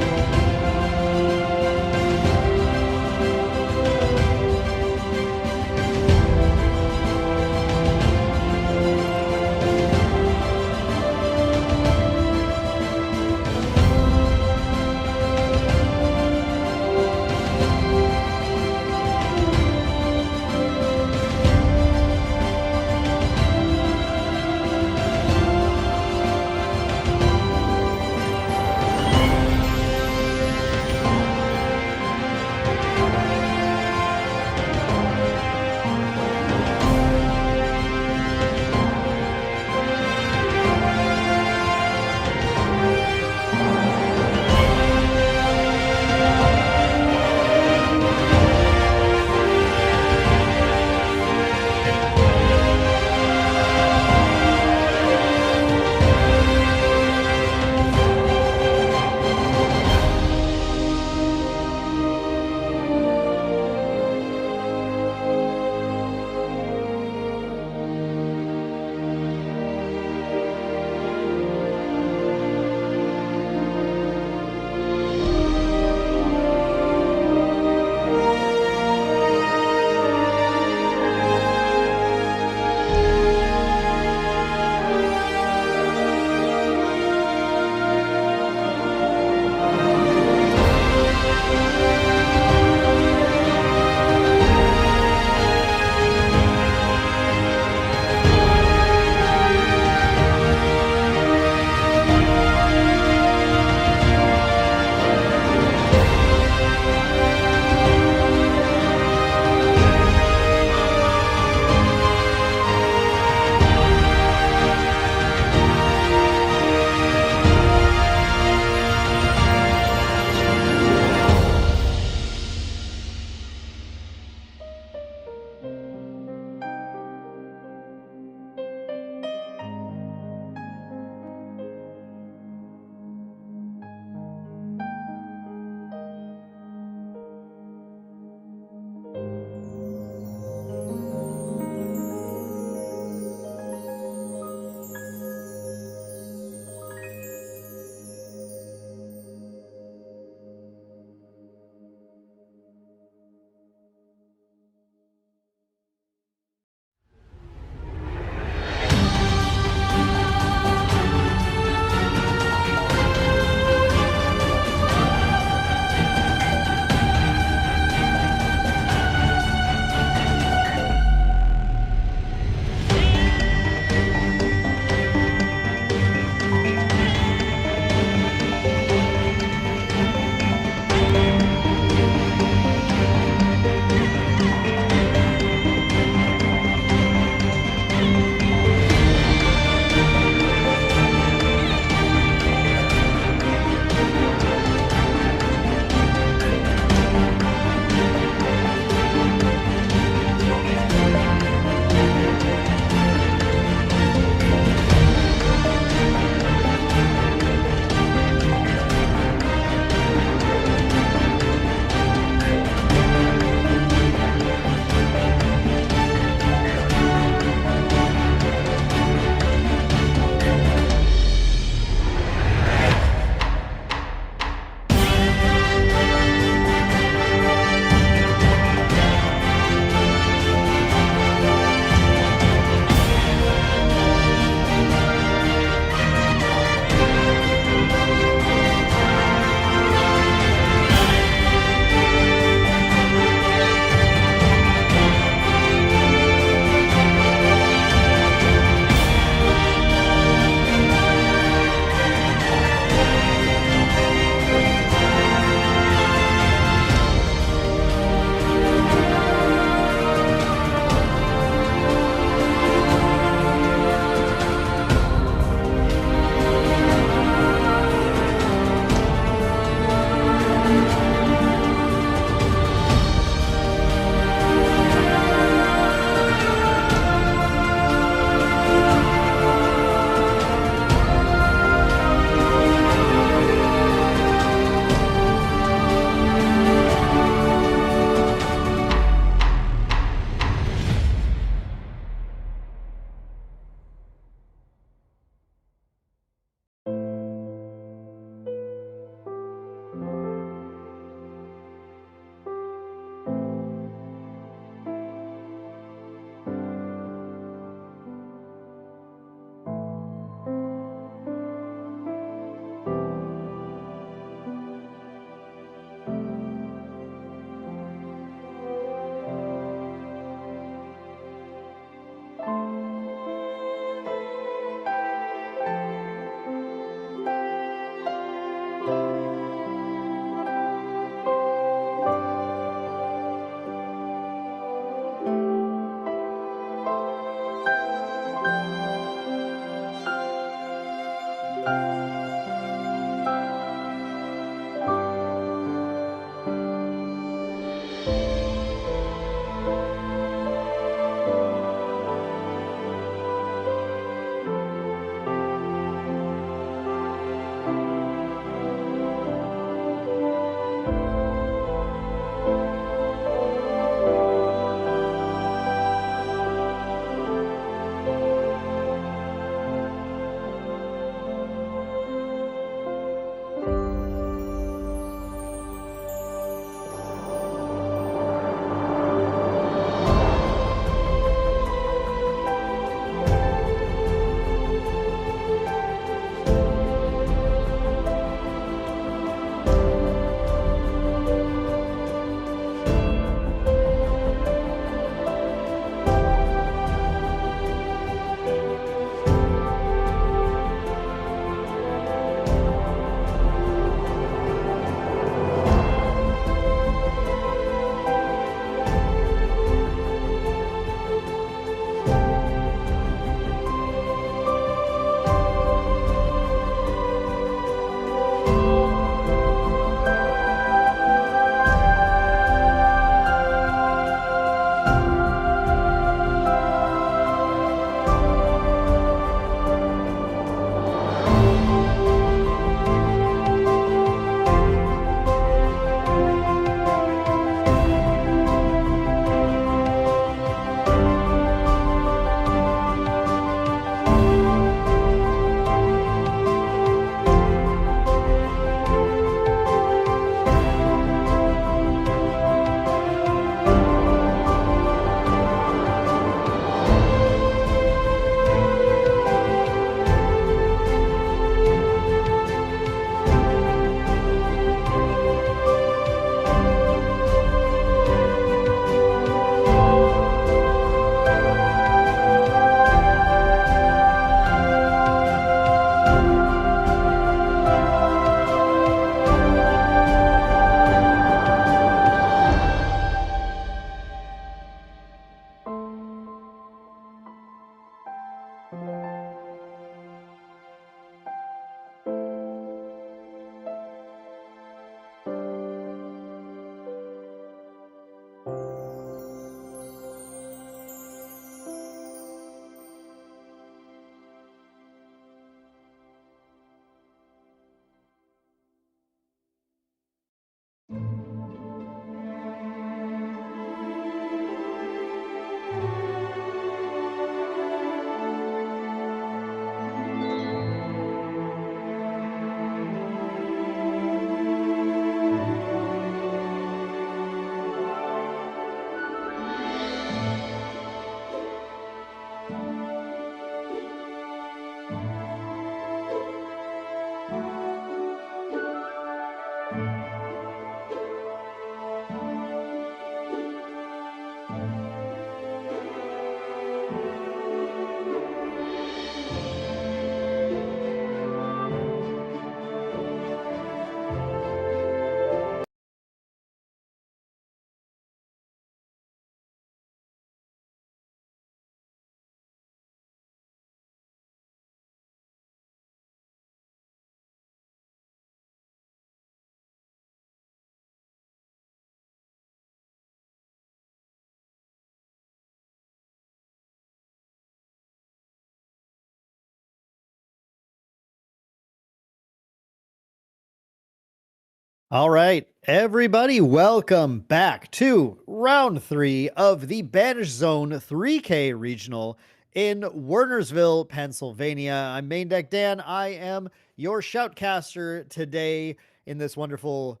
All right, everybody, welcome back to round 3 of the Banish Zone 3K Regional in Wernersville, Pennsylvania. I'm Main Deck Dan. I am your shoutcaster today in this wonderful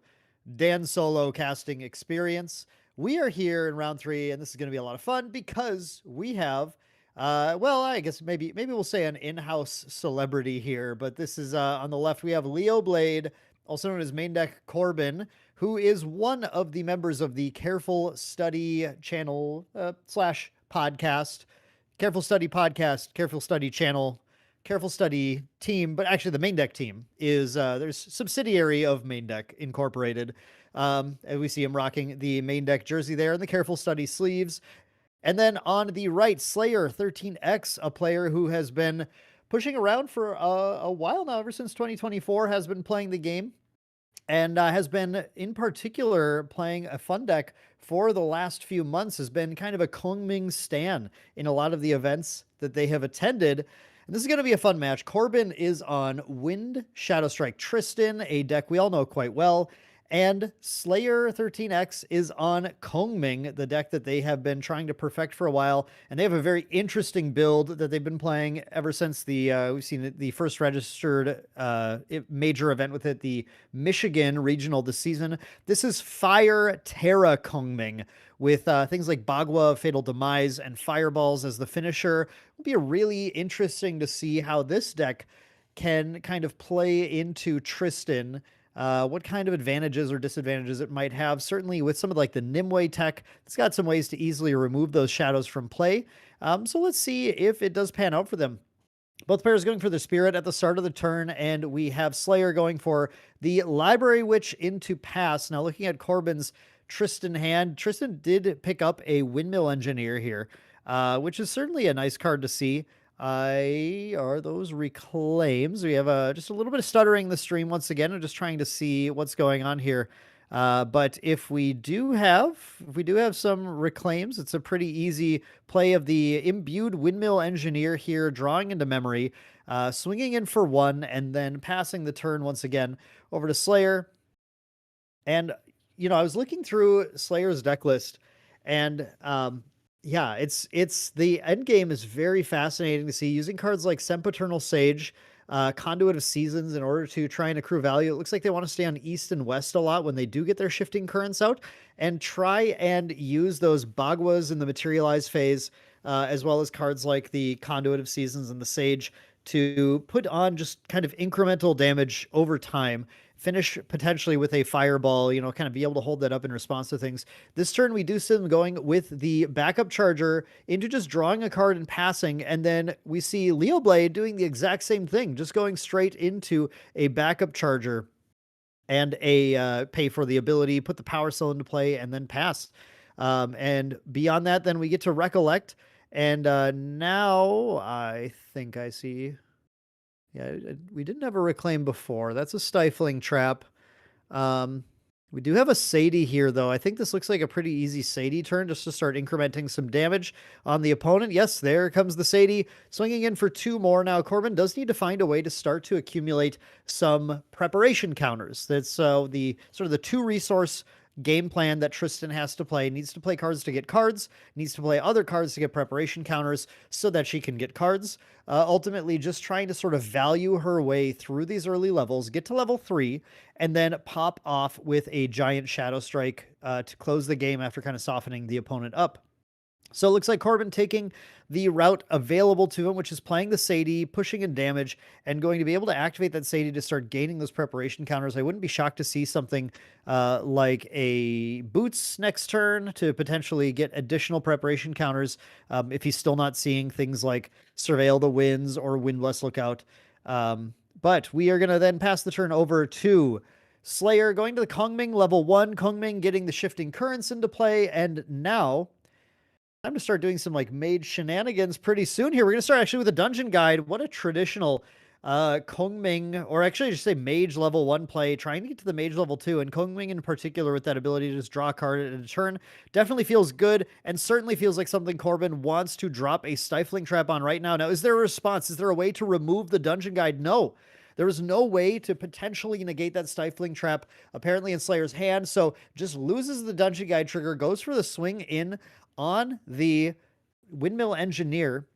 Dan solo casting experience. We are here in round 3, and this is going to be a lot of fun because we have well, I guess maybe we'll say an in-house celebrity here, but this is on the left we have Leo Blade, also known as Main Deck Corbin, who is one of the members of the Careful Study channel slash podcast, Careful Study podcast, Careful Study channel, Careful Study team. But actually, the Main Deck team is there's subsidiary of Main Deck Incorporated. And we see him rocking the Main Deck jersey there and the Careful Study sleeves. And then on the right, Slayer 13X, a player who has been pushing around for a while now, ever since 2024, has been playing the game and has been in particular playing a fun deck for the last few months, has been kind of a Kungming stan in a lot of the events that they have attended. And this is going to be a fun match. Corbin is on Wind Shadow Strike Tristan, a deck we all know quite well. And Slayer 13X is on Kungming, the deck that they have been trying to perfect for a while. And they have a very interesting build that they've been playing ever since we've seen the first registered major event with it, the Michigan Regional this season. This is Fire Terra Kungming with things like Bagua, Fatal Demise, and Fireballs as the finisher. It'll be really interesting to see how this deck can kind of play into Tristan, what kind of advantages or disadvantages it might have. Certainly with some of like the Nimue tech, it's got some ways to easily remove those shadows from play. So let's see if it does pan out for them. Both players going for the Spirit at the start of the turn, and we have Slayer going for the Library Witch into pass. Now looking at Corbin's Tristan hand, Tristan did pick up a Windmill Engineer here, which is certainly a nice card to see. Are those reclaims? We have just a little bit of stuttering in the stream once again. I'm just trying to see what's going on here. But if we do have some reclaims, it's a pretty easy play of the Imbued Windmill Engineer here, drawing into memory, swinging in for 1, and then passing the turn once again over to Slayer. And I was looking through Slayer's deck list, and yeah, it's the end game is very fascinating to see, using cards like Sempiternal Sage, Conduit of Seasons in order to try and accrue value. It looks like they want to stay on East and West a lot when they do get their shifting currents out, and try and use those Baguas in the materialize phase, as well as cards like the Conduit of Seasons and the Sage to put on just kind of incremental damage over time. Finish potentially with a fireball, kind of be able to hold that up in response to things. This turn, we do see them going with the backup charger into just drawing a card and passing. And then we see Leo Blade doing the exact same thing, just going straight into a backup charger and a pay for the ability, put the power cell into play, and then pass. And beyond that, then we get to Recollect. And now I think I see. Yeah, we didn't have a Reclaim before. That's a Stifling Trap. We do have a Sadie here, though. I think this looks like a pretty easy Sadie turn, just to start incrementing some damage on the opponent. Yes, there comes the Sadie, swinging in for 2 more. Now, Corbin does need to find a way to start to accumulate some preparation counters. That's the sort of the 2-resource game plan that Tristan has to play. Needs to play cards to get cards, needs to play other cards to get preparation counters so that she can get cards. Ultimately, just trying to sort of value her way through these early levels, get to level 3, and then pop off with a giant Shadow Strike to close the game after kind of softening the opponent up. So it looks like Corbin taking the route available to him, which is playing the Sadie, pushing in damage, and going to be able to activate that Sadie to start gaining those preparation counters. I wouldn't be shocked to see something like a Boots next turn to potentially get additional preparation counters if he's still not seeing things like Surveil the Winds or Windless Lookout. But we are going to then pass the turn over to Slayer, going to the Kungming, level 1. Kungming getting the shifting currents into play, and now time to start doing some like mage shenanigans pretty soon here. We're going to start actually with a dungeon guide. What a traditional Kungming, or actually I should say mage level 1 play, trying to get to the mage level 2, and Kungming in particular with that ability to just draw a card at a turn definitely feels good, and certainly feels like something Corbin wants to drop a Stifling Trap on right now. Now, is there a response? Is there a way to remove the dungeon guide? No. There was no way to potentially negate that Stifling Trap, apparently in Slayer's hand, so just loses the Dungeon Guide trigger, goes for the swing in on the Windmill Engineer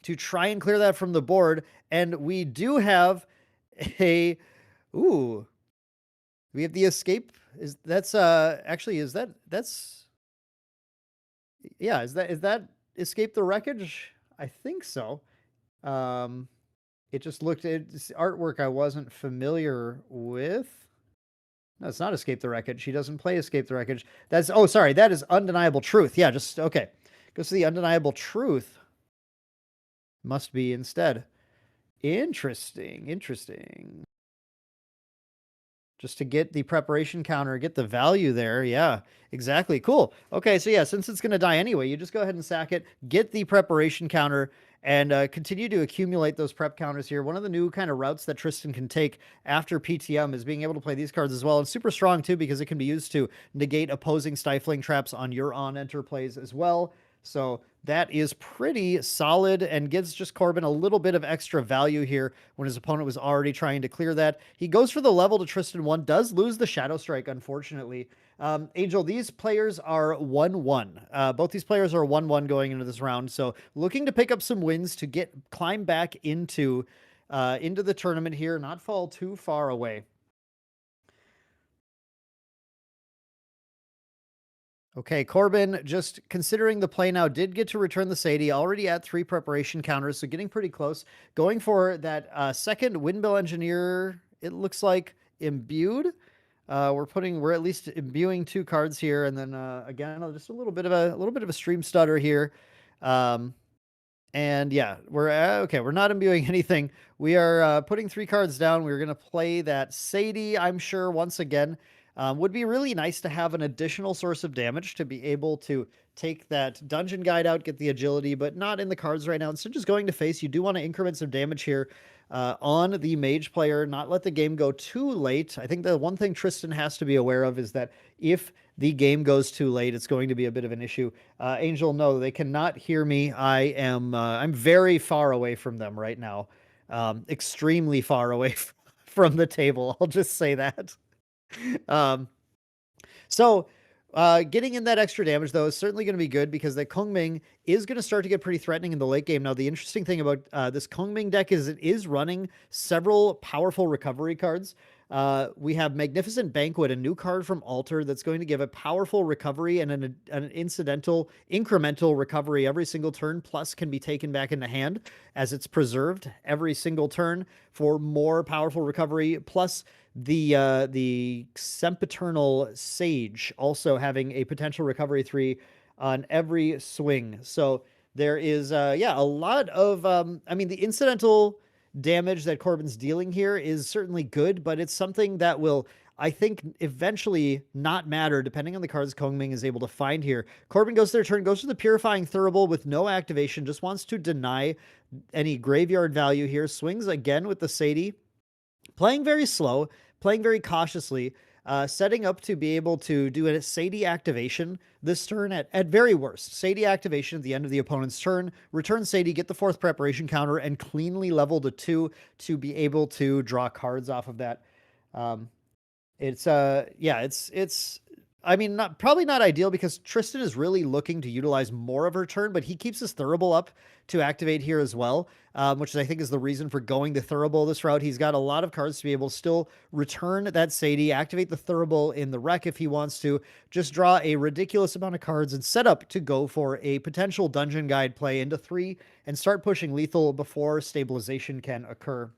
to try and clear that from the board, and we do have a... Ooh. We have the escape. That's yeah, is that escape the wreckage? I think so. It just looked at artwork I wasn't familiar with. No, it's not escape the wreckage. She doesn't play escape the wreckage. That's, oh, sorry, that is undeniable truth. Yeah, just okay. Goes to the undeniable truth. Must be instead. Interesting. Just to get the preparation counter, get the value there. Yeah, exactly. Cool. Okay, so yeah, since it's going to die anyway, you just go ahead and sack it, get the preparation counter, and continue to accumulate those prep counters here. One of the new kind of routes that Tristan can take after PTM is being able to play these cards as well. It's super strong, too, because it can be used to negate opposing stifling traps on your on-enter plays as well. So that is pretty solid and gives just Corbin a little bit of extra value here when his opponent was already trying to clear that. He goes for the level to Tristan 1, does lose the Shadow Strike, unfortunately. Angel, these players are 1-1. Both these players are 1-1 going into this round, so looking to pick up some wins to climb back into the tournament here, not fall too far away. Okay, Corbin, just considering the play now, did get to return the Sadie, already at 3 preparation counters, so getting pretty close. Going for that second Windmill Engineer, it looks like imbued. We're at least imbuing 2 cards here, and then again, just a little bit of a stream stutter here. And yeah, we're not imbuing anything. We are putting 3 cards down. We're gonna play that Sadie, I'm sure, once again. Would be really nice to have an additional source of damage to be able to take that Dungeon Guide out, get the agility, but not in the cards right now. Instead, just going to face, you do want to increment some damage here on the mage player, not let the game go too late. I think the one thing Tristan has to be aware of is that if the game goes too late, it's going to be a bit of an issue. Angel, no, they cannot hear me. I'm very far away from them right now. Extremely far away from the table. I'll just say that. So getting in that extra damage, though, is certainly going to be good because the Kungming is going to start to get pretty threatening in the late game. Now, the interesting thing about this Kungming deck is it is running several powerful recovery cards. We have Magnificent Banquet, a new card from Altar that's going to give a powerful recovery and an incidental, incremental recovery every single turn, plus can be taken back into hand as it's preserved every single turn for more powerful recovery, plus the Sempiternal Sage also having a potential recovery 3 on every swing. So there is, a lot of, the incidental damage that Corbin's dealing here is certainly good, but it's something that will, I think, eventually not matter depending on the cards Kungming is able to find here. Corbin goes to their turn, goes to the Purifying Thurible with no activation, just wants to deny any graveyard value here, swings again with the Sadie. Playing very slow, playing very cautiously, setting up to be able to do a Sadie activation this turn at very worst. Sadie activation at the end of the opponent's turn, return Sadie, get the 4th preparation counter, and cleanly level to 2 to be able to draw cards off of that. Probably not ideal because Tristan is really looking to utilize more of her turn, but he keeps his Thurible up to activate here as well, which I think is the reason for going the Thurible this route. He's got a lot of cards to be able to still return that Sadie, activate the Thurible in the wreck if he wants to, just draw a ridiculous amount of cards and set up to go for a potential Dungeon Guide play into 3 and start pushing lethal before stabilization can occur.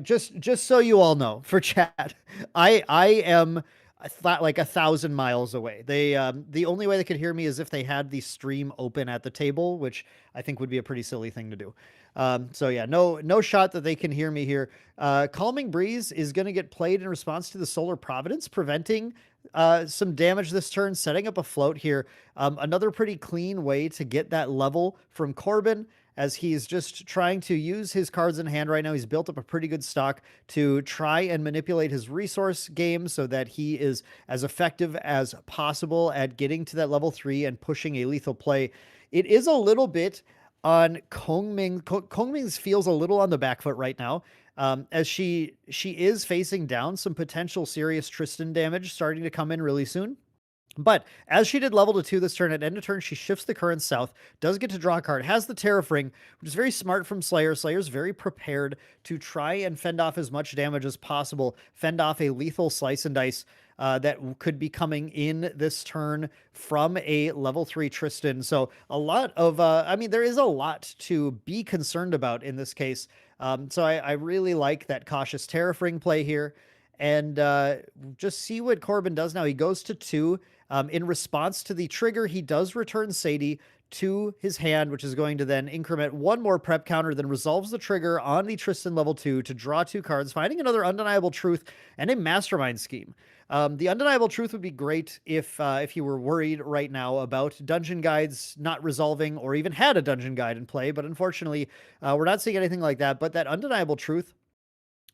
Just so you all know, for chat, I am like 1,000 miles away. The only way they could hear me is if they had the stream open at the table, which I think would be a pretty silly thing to do. No shot that they can hear me here. Calming Breeze is going to get played in response to the Solar Providence, preventing some damage this turn, setting up a float here. Another pretty clean way to get that level from Corbin, as he's just trying to use his cards in hand right now. He's built up a pretty good stock to try and manipulate his resource game so that he is as effective as possible at getting to that level 3 and pushing a lethal play. It is a little bit on Kungming. Kungming's feels a little on the back foot right now, as she is facing down some potential serious Tristan damage starting to come in really soon. But as she did level to 2 this turn, at end of turn, she shifts the current south, does get to draw a card, has the Tariff Ring, which is very smart from Slayer. Slayer's very prepared to try and fend off as much damage as possible, fend off a lethal slice and dice that could be coming in this turn from a level 3 Tristan. So a lot of, I mean, there is a lot to be concerned about in this case. So I really like that cautious Tariff Ring play here. And just see what Corbin does now. He goes to 2. In response to the trigger, he does return Sadie to his hand, which is going to then increment one more prep counter, then resolves the trigger on the Tristan level 2 to draw 2 cards, finding another Undeniable Truth and a Mastermind Scheme. The Undeniable Truth would be great if you were worried right now about dungeon guides not resolving or even had a dungeon guide in play, but unfortunately, we're not seeing anything like that. But that Undeniable Truth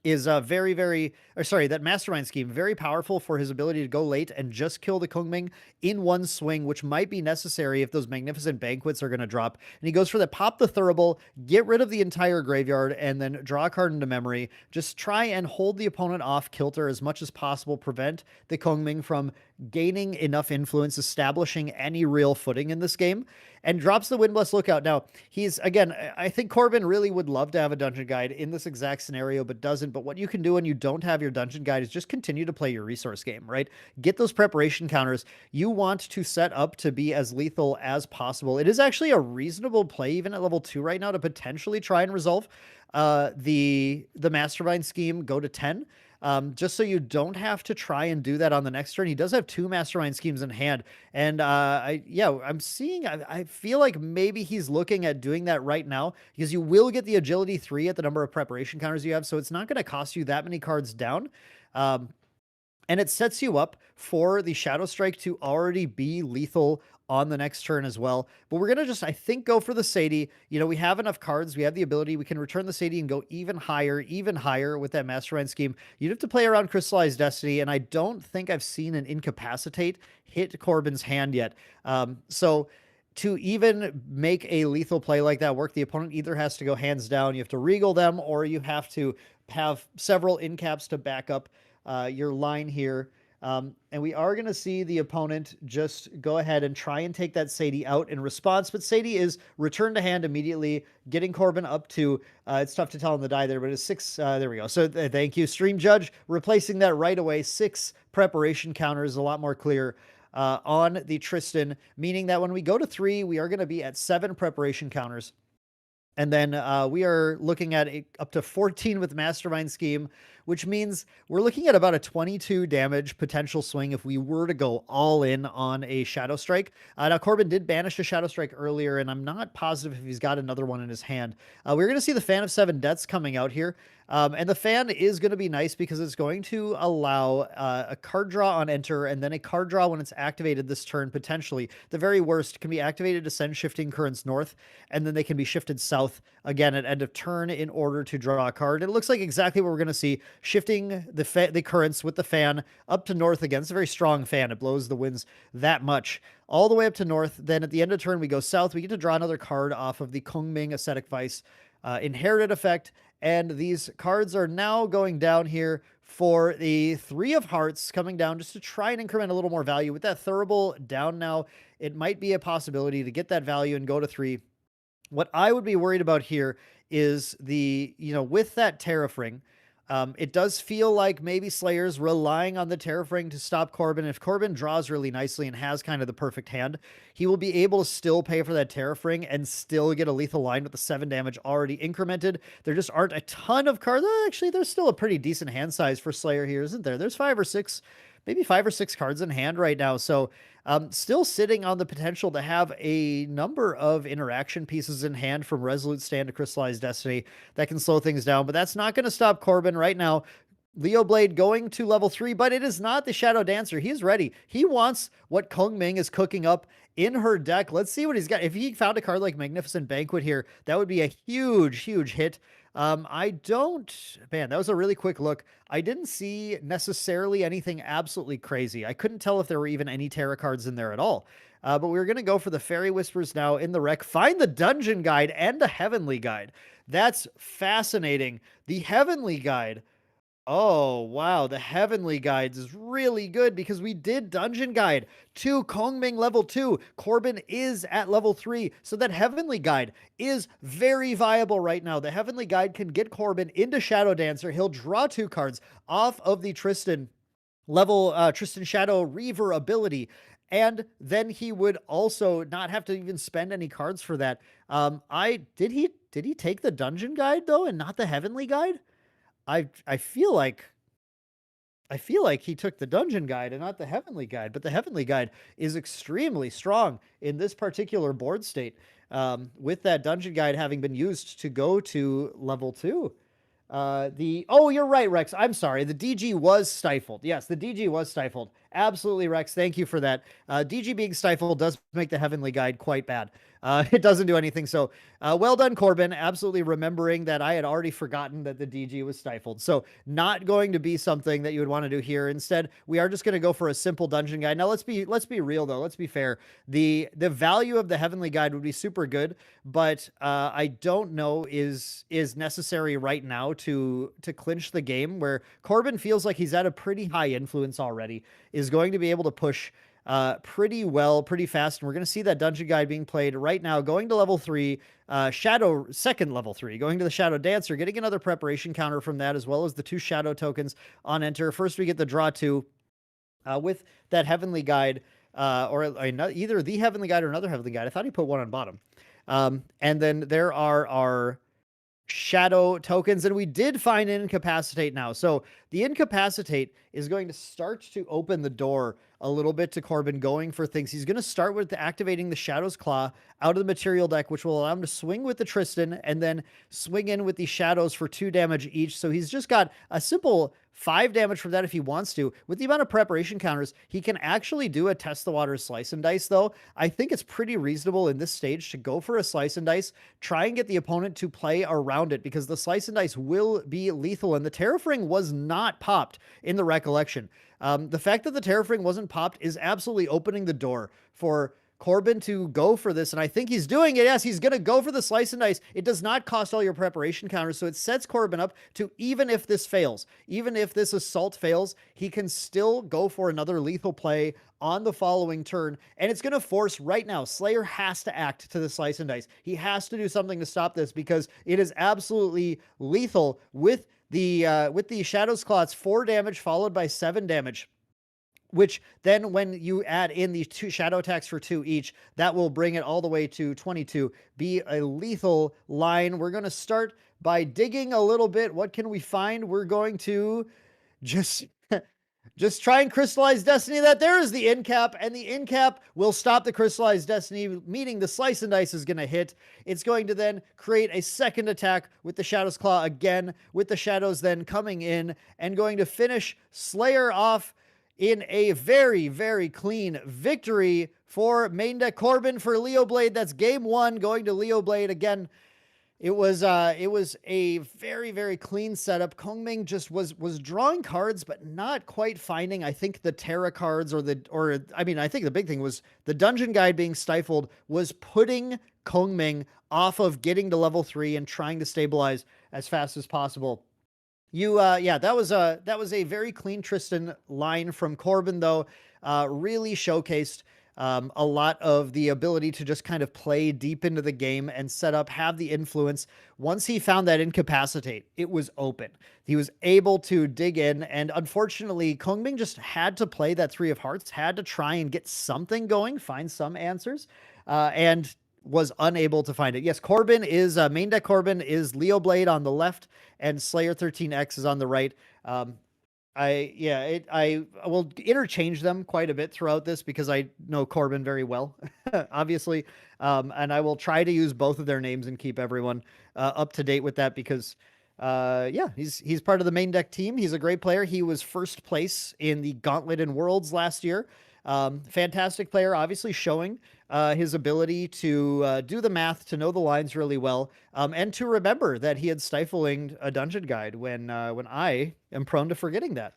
is that Mastermind Scheme, very powerful for his ability to go late and just kill the Kungming in one swing, which might be necessary if those Magnificent Banquets are going to drop. And he goes for the pop the Thurible, get rid of the entire graveyard, and then draw a card into memory. Just try and hold the opponent off kilter as much as possible, prevent the Kungming from gaining enough influence, establishing any real footing in this game, and drops the Windblast Lookout. Now, he's, again, I think Corbin really would love to have a dungeon guide in this exact scenario, but doesn't. But what you can do when you don't have your dungeon guide is just continue to play your resource game, right? Get those preparation counters. You want to set up to be as lethal as possible. It is actually a reasonable play, even at level 2 right now, to potentially try and resolve the Mastermind Scheme, go to 10. Just so you don't have to try and do that on the next turn. He does have 2 Mastermind Schemes in hand. And I feel like maybe he's looking at doing that right now, because you will get the Agility 3 at the number of preparation counters you have. So it's not going to cost you that many cards down. And it sets you up for the Shadow Strike to already be lethal on the next turn as well. But we're going to just, I think, go for the Sadie. You know, we have enough cards. We have the ability. We can return the Sadie and go even higher with that Mastermind Scheme. You'd have to play around Crystallized Destiny, and I don't think I've seen an Incapacitate hit Corbin's hand yet. So to even make a lethal play like that work, the opponent either has to go hands down, you have to regal them, or you have to have several incaps to back up your line here. And we are going to see the opponent just go ahead and try and take that Sadie out in response. But Sadie is returned to hand immediately, getting Corbin up to, it's tough to tell on the die there, but it's 6. There we go. So thank you, Stream Judge, replacing that right away. 6 preparation counters, a lot more clear on the Tristan, meaning that when we go to 3, we are going to be at 7 preparation counters. And then we are looking at up to 14 with Mastermind Scheme, which means we're looking at about a 22 damage potential swing if we were to go all in on a Shadow Strike. Now, Corbin did banish a Shadow Strike earlier, and I'm not positive if he's got another one in his hand. We're going to see the Fan of 7 Deaths coming out here. And the Fan is going to be nice because it's going to allow a card draw on enter, and then a card draw when it's activated this turn, potentially. The very worst can be activated to send shifting currents north, and then they can be shifted south again at end of turn in order to draw a card. It looks like exactly what we're going to see, shifting the currents with the Fan up to north again. It's a very strong Fan. It blows the winds that much. All the way up to north. Then at the end of turn, we go south. We get to draw another card off of the Kungming Ascetic Vice inherited effect. And these cards are now going down here for the 3 of Hearts coming down just to try and increment a little more value. With that Thurible down now, it might be a possibility to get that value and go to 3. What I would be worried about here is with that Tariff Ring, it does feel like maybe Slayer's relying on the Tariff Ring to stop Corbin. If Corbin draws really nicely and has kind of the perfect hand, he will be able to still pay for that Tariff Ring and still get a lethal line with the 7 damage already incremented. There just aren't a ton of cards. Actually, there's still a pretty decent hand size for Slayer here, isn't there? There's 5 or 6, maybe 5 or 6 cards in hand right now. So still sitting on the potential to have a number of interaction pieces in hand, from Resolute Stand to Crystallized Destiny, that can slow things down. But that's not going to stop Corbin right now. Leo Blade going to level 3, but it is not the Shadow Dancer. He's ready. He wants what Kungming is cooking up in her deck. Let's see what he's got. If he found a card like Magnificent Banquet here, that would be a huge, huge hit I don't, man, that was a really quick look. I didn't see necessarily anything absolutely crazy. I couldn't tell if there were even any tarot cards in there at all. But we were going to go for the Fairy Whispers now in the rec. Find the Dungeon Guide and the Heavenly Guide. That's fascinating. The Heavenly Guide. Oh, wow. The Heavenly Guides is really good because we did Dungeon Guide to Kungming level 2. Corbin is at level 3. So that Heavenly Guide is very viable right now. The Heavenly Guide can get Corbin into Shadow Dancer. He'll draw 2 cards off of the Tristan Tristan Shadow Reaver ability. And then he would also not have to even spend any cards for that. Did he take the Dungeon Guide though and not the Heavenly Guide? I feel like he took the Dungeon Guide and not the Heavenly Guide, but the Heavenly Guide is extremely strong in this particular board state, with that Dungeon Guide having been used to go to level 2. Oh, you're right, Rex. I'm sorry. The DG was stifled. Yes, the DG was stifled. Absolutely, Rex. Thank you for that. DG being stifled does make the Heavenly Guide quite bad. It doesn't do anything. So, well done, Corbin. Absolutely remembering that I had already forgotten that the DG was stifled. So, not going to be something that you would want to do here. Instead, we are just going to go for a simple Dungeon Guide. Now, let's be real though. Let's be fair. The value of the Heavenly Guide would be super good, but I don't know is necessary right now to clinch the game, where Corbin feels like he's at a pretty high influence already, is going to be able to push pretty well, pretty fast. And we're going to see that Dungeon Guide being played right now, going to level 3, second level 3, going to the Shadow Dancer, getting another preparation counter from that, as well as the 2 Shadow tokens on enter. First, we get the draw 2 with that Heavenly Guide, or either the Heavenly Guide or another Heavenly Guide. I thought he put one on bottom. And then there are our Shadow tokens, and we did find an Incapacitate now. So the Incapacitate is going to start to open the door a little bit to Corbin going for things. He's going to start with activating the Shadow's Claw out of the material deck, which will allow him to swing with the Tristan and then swing in with the Shadows for 2 damage each. So he's just got a simple 5 damage from that if he wants to. With the amount of preparation counters, he can actually do a Test the Waters Slice and Dice, though. I think it's pretty reasonable in this stage to go for a Slice and Dice, try and get the opponent to play around it, because the Slice and Dice will be lethal, and the Terrafring was not popped in the recollection. The fact that the Terrafring wasn't popped is absolutely opening the door for Corbin to go for this, and I think he's doing it. Yes, he's going to go for the Slice and Dice. It does not cost all your preparation counters, so it sets Corbin up to, even if this fails, even if this assault fails, he can still go for another lethal play on the following turn, and it's going to force right now. Slayer has to act to the Slice and Dice. He has to do something to stop this, because it is absolutely lethal with the Shadow's Claw. It's 4 damage followed by 7 damage, which then when you add in these 2 shadow attacks for 2 each, that will bring it all the way to 22, be a lethal line. We're going to start by digging a little bit. What can we find? We're going to just try and crystallize Destiny. That there is the incap, and the incap will stop the crystallized Destiny, meaning the Slice and Dice is going to hit. It's going to then create a second attack with the Shadow's Claw again, with the Shadows then coming in and going to finish Slayer off in a very, very clean victory for main deck Corbin. For Leo Blade, that's game 1 going to Leo Blade again. It was a very, very clean setup. Kungming just was drawing cards, but not quite finding, I think, the Terra cards, I think the big thing was the Dungeon Guide being stifled was putting Kungming off of getting to level 3 and trying to stabilize as fast as possible. That was a very clean Tristan line from Corbin, though. Really showcased a lot of the ability to just kind of play deep into the game and set up, have the influence. Once he found that Incapacitate, it was open. He was able to dig in, and unfortunately, Kungming just had to play that 3 of Hearts, had to try and get something going, find some answers, and was unable to find it. Yes, Corbin is main deck. Corbin is Leo Blade on the left, and Slayer 13X is on the right. I will interchange them quite a bit throughout this because I know Corbin very well, obviously. And I will try to use both of their names and keep everyone up to date with that, because Yeah, he's part of the main deck team. He's a great player. He was first place in the Gauntlet and Worlds last year. Fantastic player, obviously showing his ability to do the math, to know the lines really well, and to remember that he had stifling a dungeon guide when I am prone to forgetting that.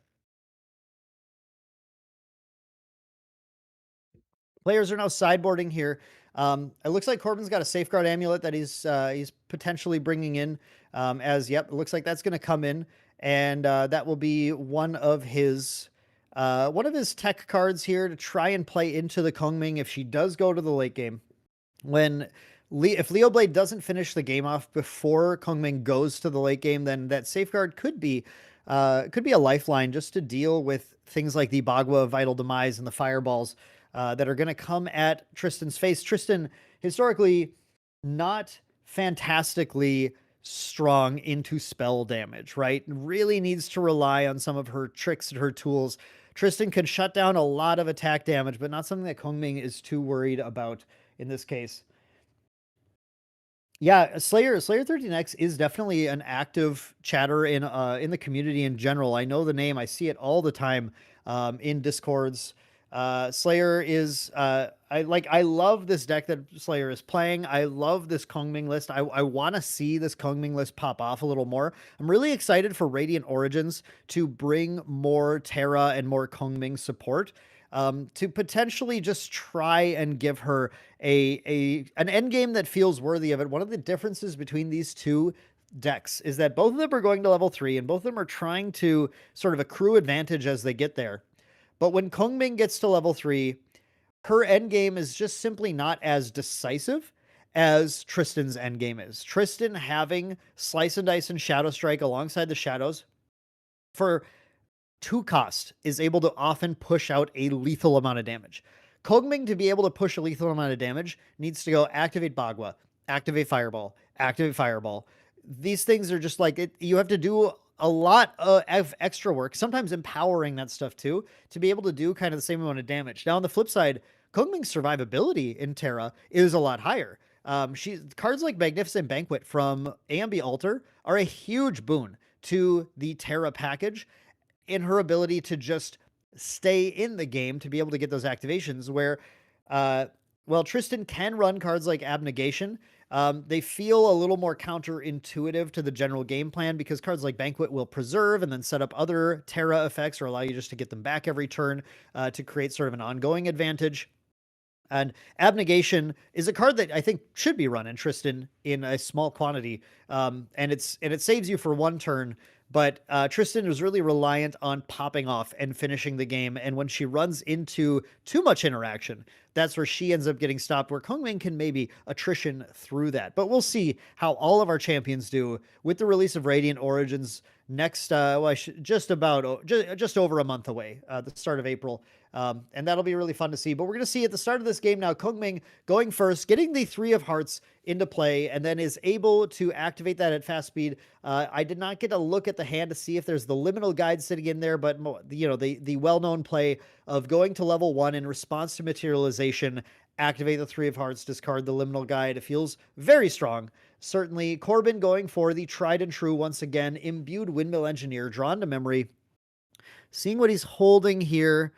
Players are now sideboarding here. It looks like Corbin's got a safeguard amulet that he's potentially bringing in. It looks like that's going to come in, and that will be one of his tech cards here to try and play into the Kungming if she does go to the late game. If Leo Blade doesn't finish the game off before Kungming goes to the late game, then that safeguard could be a lifeline just to deal with things like the Bagua Vital Demise and the Fireballs that are going to come at Tristan's face. Tristan, historically, not fantastically strong into spell damage, right? Really needs to rely on some of her tricks and her tools. Tristan can shut down a lot of attack damage, but not something that Kungming is too worried about in this case. Yeah, Slayer 13X is definitely an active chatter in the community in general. I know the name, I see it all the time in Discords. Slayer is I love this deck that Slayer is playing. I love this Kungming list. I want to see this Kungming list pop off a little more. I'm really excited for Radiant Origins to bring more Terra and more Kungming support. To potentially just try and give her an end game that feels worthy of it. One of the differences between these two decks is that both of them are going to level 3 and both of them are trying to sort of accrue advantage as they get there. But when Kungming gets to level 3, her end game is just simply not as decisive as Tristan's end game is. Tristan having Slice and Dice and Shadow Strike alongside the Shadows for 2 cost is able to often push out a lethal amount of damage. Kungming, to be able to push a lethal amount of damage, needs to go activate Bagua, activate Fireball, activate Fireball. These things are just like, you have to do a lot of extra work, sometimes empowering that stuff too, to be able to do kind of the same amount of damage. Now, on the flip side, Kungming's survivability in Terra is a lot higher. Cards like Magnificent Banquet from AMB Altar are a huge boon to the Terra package in her ability to just stay in the game to be able to get those activations where, Tristan can run cards like Abnegation. They feel a little more counterintuitive to the general game plan because cards like Banquet will preserve and then set up other Terra effects or allow you just to get them back every turn to create sort of an ongoing advantage. And Abnegation is a card that I think should be run in Tristan in a small quantity, and it saves you for 1 turn. But Tristan was really reliant on popping off and finishing the game. And when she runs into too much interaction, that's where she ends up getting stopped, where Kungming can maybe attrition through that. But we'll see how all of our champions do with the release of Radiant Origins next, just over a month away, the start of April. And that'll be really fun to see. But we're going to see at the start of this game now, Kungming going first, getting the 3 of Hearts into play, and then is able to activate that at fast speed. I did not get a look at the hand to see if there's the liminal guide sitting in there, but the well-known play of going to level 1 in response to materialization, activate the 3 of Hearts, discard the liminal guide. It feels very strong. Certainly, Corbin going for the tried and true, once again, imbued Windmill Engineer, drawn to memory. Seeing what he's holding here,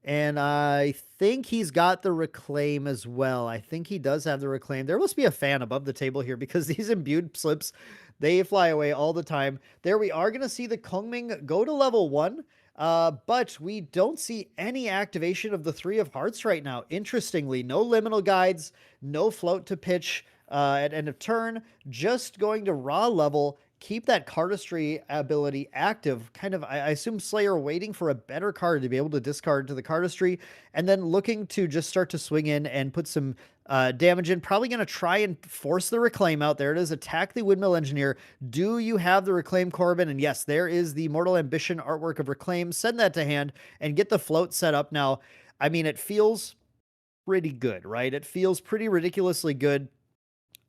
and I think he's got the Reclaim as well. I think he does have the Reclaim. There must be a fan above the table here because these imbued slips, they fly away all the time. There we are going to see the Kungming go to level 1, but we don't see any activation of the 3 of Hearts right now. Interestingly, no liminal guides, no float to pitch at end of turn, just going to raw level, keep that cardistry ability active. Kind of, I assume Slayer waiting for a better card to be able to discard to the cardistry, and then looking to just start to swing in and put some damage in. Probably going to try and force the Reclaim out. There it is. Attack the Windmill Engineer. Do you have the Reclaim, Corbin? And yes, there is the Mortal Ambition artwork of Reclaim. Send that to hand and get the float set up now. I mean, it feels pretty good, right? It feels pretty ridiculously good.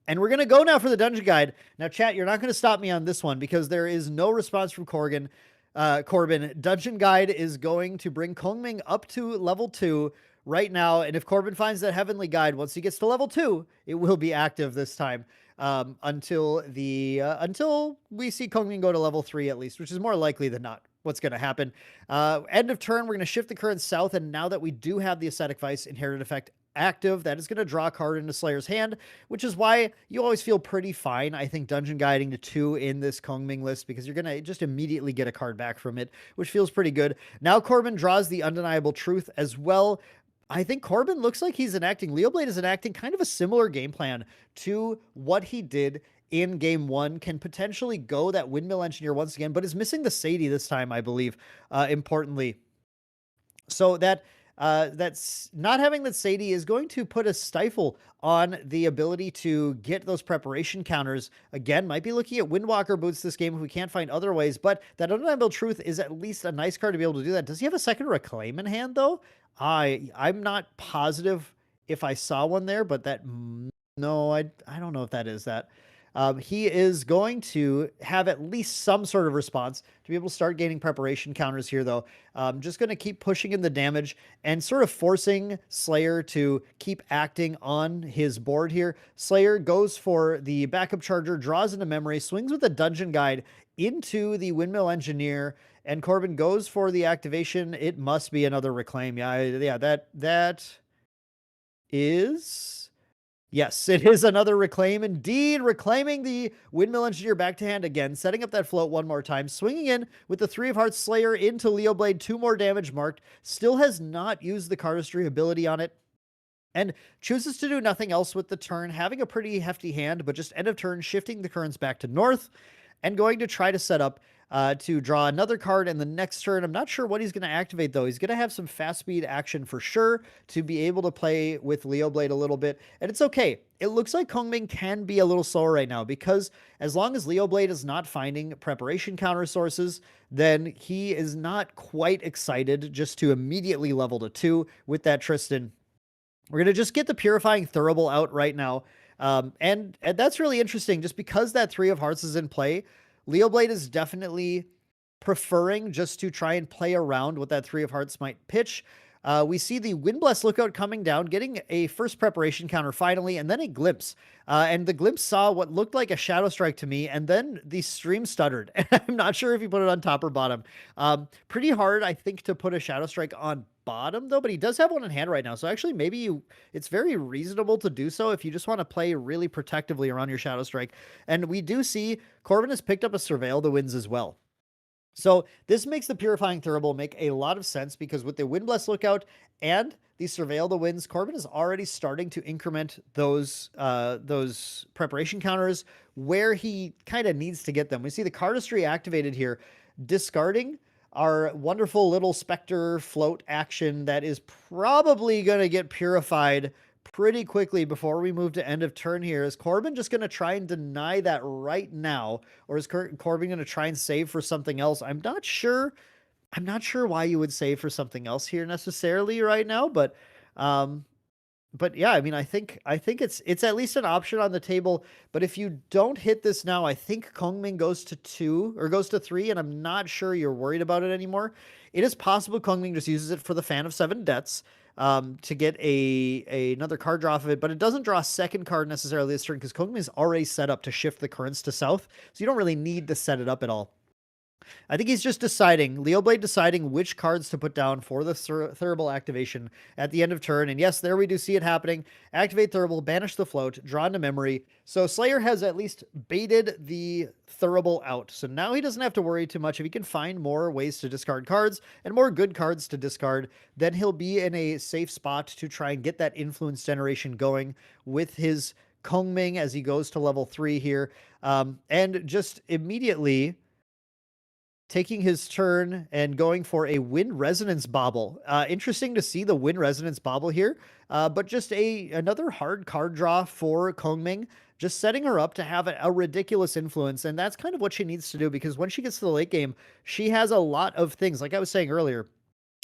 And we're going to go now for the dungeon guide. Now, chat, you're not going to stop me on this one because there is no response from Corbin. Dungeon guide is going to bring Kungming up to level 2 right now. And if Corbin finds that heavenly guide, once he gets to level 2, it will be active this time. until we see Kungming go to level 3 at least, which is more likely than not what's going to happen. End of turn, we're going to shift the current south, and now that we do have the Ascetic Vice inherited effect active, that is going to draw a card into Slayer's hand, which is why you always feel pretty fine, I think, dungeon guiding to 2 in this Kungming list, because you're going to just immediately get a card back from it, which feels pretty good. Now Corbin draws the Undeniable Truth as well. I think Corbin looks like he's enacting, Leoblade is enacting kind of a similar game plan to what he did in game 1, can potentially go that Windmill Engineer once again, but is missing the Sadie this time, I believe, importantly. So that's not having that Sadie is going to put a stifle on the ability to get those preparation counters. Again, might be looking at Windwalker boots this game if we can't find other ways, but that Undeniable Truth is at least a nice card to be able to do that. Does he have a second Reclaim in hand, though? I'm not positive if I saw one there, but no, I don't know if that is that. He is going to have at least some sort of response to be able to start gaining preparation counters here, though. Just going to keep pushing in the damage and sort of forcing Slayer to keep acting on his board here. Slayer goes for the backup charger, draws into memory, swings with a dungeon guide into the Windmill Engineer, and Corbin goes for the activation. It must be another Reclaim. Yeah, that is... Yes, it is another Reclaim indeed, reclaiming the Windmill Engineer back to hand again, setting up that float one more time, swinging in with the 3 of Hearts Slayer into Leoblade, 2 more damage marked, still has not used the cardistry ability on it, and chooses to do nothing else with the turn, having a pretty hefty hand, but just end of turn, shifting the currents back to north, and going to try to set up to draw another card in the next turn. I'm not sure what he's going to activate, though. He's going to have some fast speed action for sure to be able to play with Leoblade a little bit. And it's okay. It looks like Kungming can be a little slower right now, because as long as Leoblade is not finding preparation counter sources, then he is not quite excited just to immediately level to 2 with that Tristan. We're going to just get the Purifying Thurible out right now. And that's really interesting, just because that 3 of Hearts is in play. Leoblade is definitely preferring just to try and play around what that 3 of Hearts might pitch. We see the Windbless Lookout coming down, getting a first preparation counter finally, and then a Glimpse. And the Glimpse saw what looked like a Shadow Strike to me, and then the stream stuttered. I'm not sure if you put it on top or bottom. Pretty hard, I think, to put a Shadow Strike on bottom, though, but he does have one in hand right now. So actually, it's very reasonable to do so if you just want to play really protectively around your Shadow Strike. And we do see Corbin has picked up a Surveil the Winds as well. So this makes the Purifying Thurible make a lot of sense, because with the Windbless Lookout and the Surveil the Winds, Corbin is already starting to increment those preparation counters where he kind of needs to get them. We see the Cardistry activated here, discarding our wonderful little Spectre float action that is probably going to get purified pretty quickly before we move to end of turn here. Is Corbin just going to try and deny that right now, or is Corbin going to try and save for something else? I'm not sure why you would save for something else here necessarily right now, but yeah, I mean, I think it's at least an option on the table. But if you don't hit this now, I think Kungming goes to 2 or goes to 3, and I'm not sure you're worried about it anymore. It is possible Kungming just uses it for the Fan of 7 Debts to get another card draw off of it, but it doesn't draw a second card necessarily this turn, because Kungming is already set up to shift the currents to south, so you don't really need to set it up at all. I think he's just Leoblade deciding which cards to put down for the Thurible activation at the end of turn. And yes, there we do see it happening. Activate Thurible, banish the float, draw into memory. So Slayer has at least baited the Thurible out. So now he doesn't have to worry too much. If he can find more ways to discard cards and more good cards to discard, then he'll be in a safe spot to try and get that influence generation going with his Kungming as he goes to level 3 here. And just immediately taking his turn and going for a Wind Resonance Bauble. Interesting to see the Wind Resonance Bauble here, but just another hard card draw for Kungming, just setting her up to have a ridiculous influence, and that's kind of what she needs to do, because when she gets to the late game, she has a lot of things. Like I was saying earlier,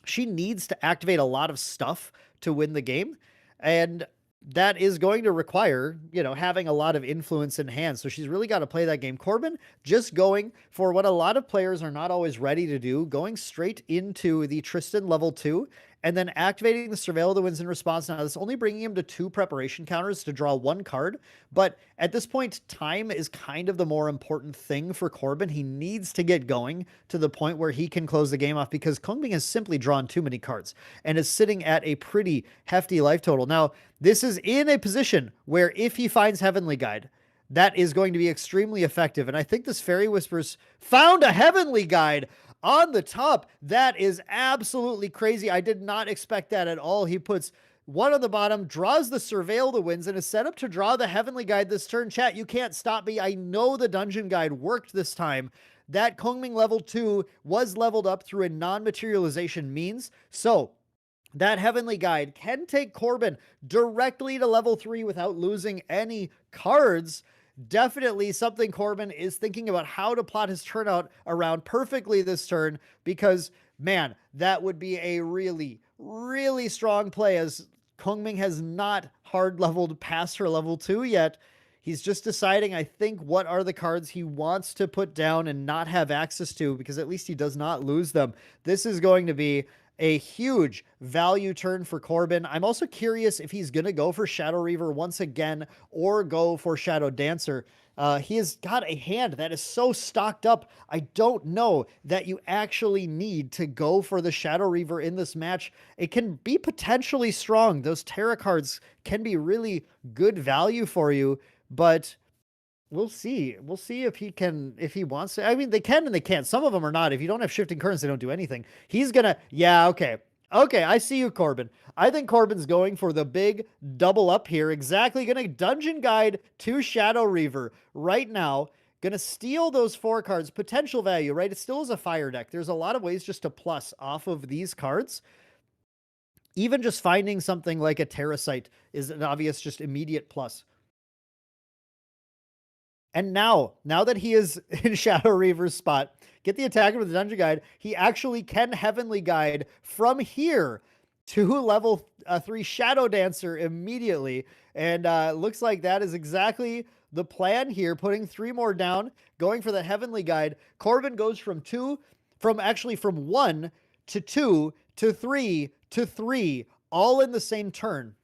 she needs to activate a lot of stuff to win the game, and that is going to require, having a lot of influence in hand. So she's really got to play that game. Corbin just going for what a lot of players are not always ready to do, going straight into the Tristan level 2, and then activating the Surveil of the Winds in response. Now, this only bringing him to 2 preparation counters to draw 1 card, but at this point, time is kind of the more important thing for Corbin. He needs to get going to the point where he can close the game off because Kungming has simply drawn too many cards and is sitting at a pretty hefty life total. Now, this is in a position where if he finds Heavenly Guide, that is going to be extremely effective. And I think this Fairy Whispers found a Heavenly Guide on the top. That is absolutely crazy. I did not expect that at all. He puts 1 on the bottom, draws the Surveil the Winds, and is set up to draw the Heavenly Guide this turn. Chat, you can't stop me. I know the Dungeon Guide worked this time. That Kungming level 2 was leveled up through a non-materialization means. So that Heavenly Guide can take Corbin directly to level 3 without losing any cards. Definitely something Corbin is thinking about how to plot his turnout around perfectly this turn, because, man, that would be a really, really strong play, as Kungming has not hard leveled past her level 2 yet. He's just deciding, I think, what are the cards he wants to put down and not have access to, because at least he does not lose them. This is going to be a huge value turn for Corbin. I'm also curious if he's going to go for Shadow Reaver once again or go for Shadow Dancer. He has got a hand that is so stocked up. I don't know that you actually need to go for the Shadow Reaver in this match. It can be potentially strong. Those Terra cards can be really good value for you, but we'll see. We'll see if he can, if he wants to. I mean, they can and they can't. Some of them are not. If you don't have shifting currents, they don't do anything. He's gonna, yeah, okay. Okay, I see you, Corbin. I think Corbin's going for the big double up here. Exactly, gonna Dungeon Guide to Shadow Reaver right now. Gonna steal those 4 cards. Potential value, right? It still is a fire deck. There's a lot of ways just to plus off of these cards. Even just finding something like a Terrasite is an obvious, just immediate plus. And now that he is in Shadow Reaver's spot, get the attacker with the Dungeon Guide. He actually can Heavenly Guide from here to level 3 Shadow Dancer immediately. And looks like that is exactly the plan here, putting 3 more down, going for the Heavenly Guide. Corbin goes from 1 to 2 to 3 to 3, all in the same turn.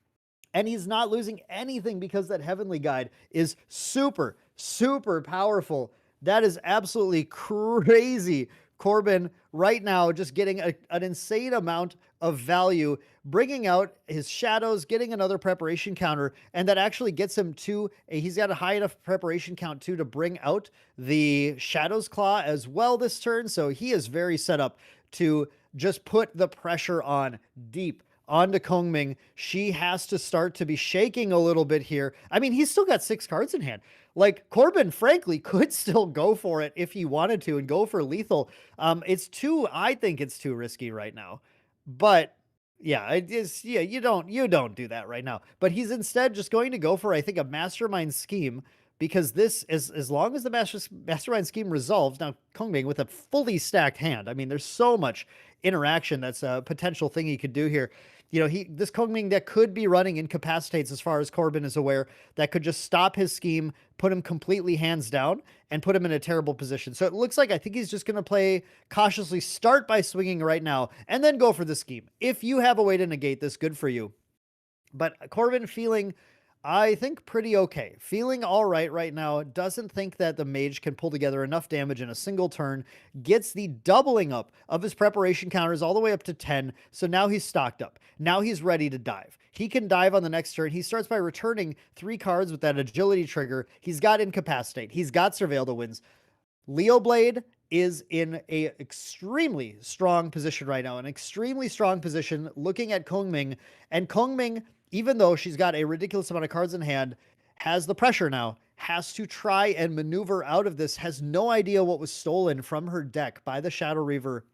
And he's not losing anything because that Heavenly Guide is super, super powerful. That is absolutely crazy. Corbin right now just getting an insane amount of value, bringing out his shadows, getting another preparation counter, and that actually gets him to he's got a high enough preparation count too to bring out the Shadow's Claw as well this turn. So he is very set up to just put the pressure on deep onto Kungming. She has to start to be shaking a little bit here. I mean, he's still got 6 cards in hand. Like, Corbin, frankly, could still go for it if he wanted to and go for lethal. I think it's too risky right now. But yeah, you don't do that right now. But he's instead just going to go for, I think, a Mastermind Scheme, because this is, as long as the Mastermind Scheme resolves, now Kungming with a fully stacked hand. I mean, there's so much interaction that's a potential thing he could do here. You know, this Kungming deck could be running Incapacitates, as far as Corbin is aware, that could just stop his scheme, put him completely hands down, and put him in a terrible position. So it looks like I think he's just going to play cautiously, start by swinging right now, and then go for the scheme. If you have a way to negate this, good for you. But Corbin feeling, I think, pretty okay. Feeling all right now. Doesn't think that the mage can pull together enough damage in a single turn. Gets the doubling up of his preparation counters all the way up to 10. So now he's stocked up. Now he's ready to dive. He can dive on the next turn. He starts by returning 3 cards with that agility trigger. He's got Incapacitate. He's got Surveil the Winds. Leo Blade is in a extremely strong position right now. An extremely strong position looking at Kungming. And Kungming, even though she's got a ridiculous amount of cards in hand, has the pressure now, has to try and maneuver out of this, has no idea what was stolen from her deck by the Shadow Reaver.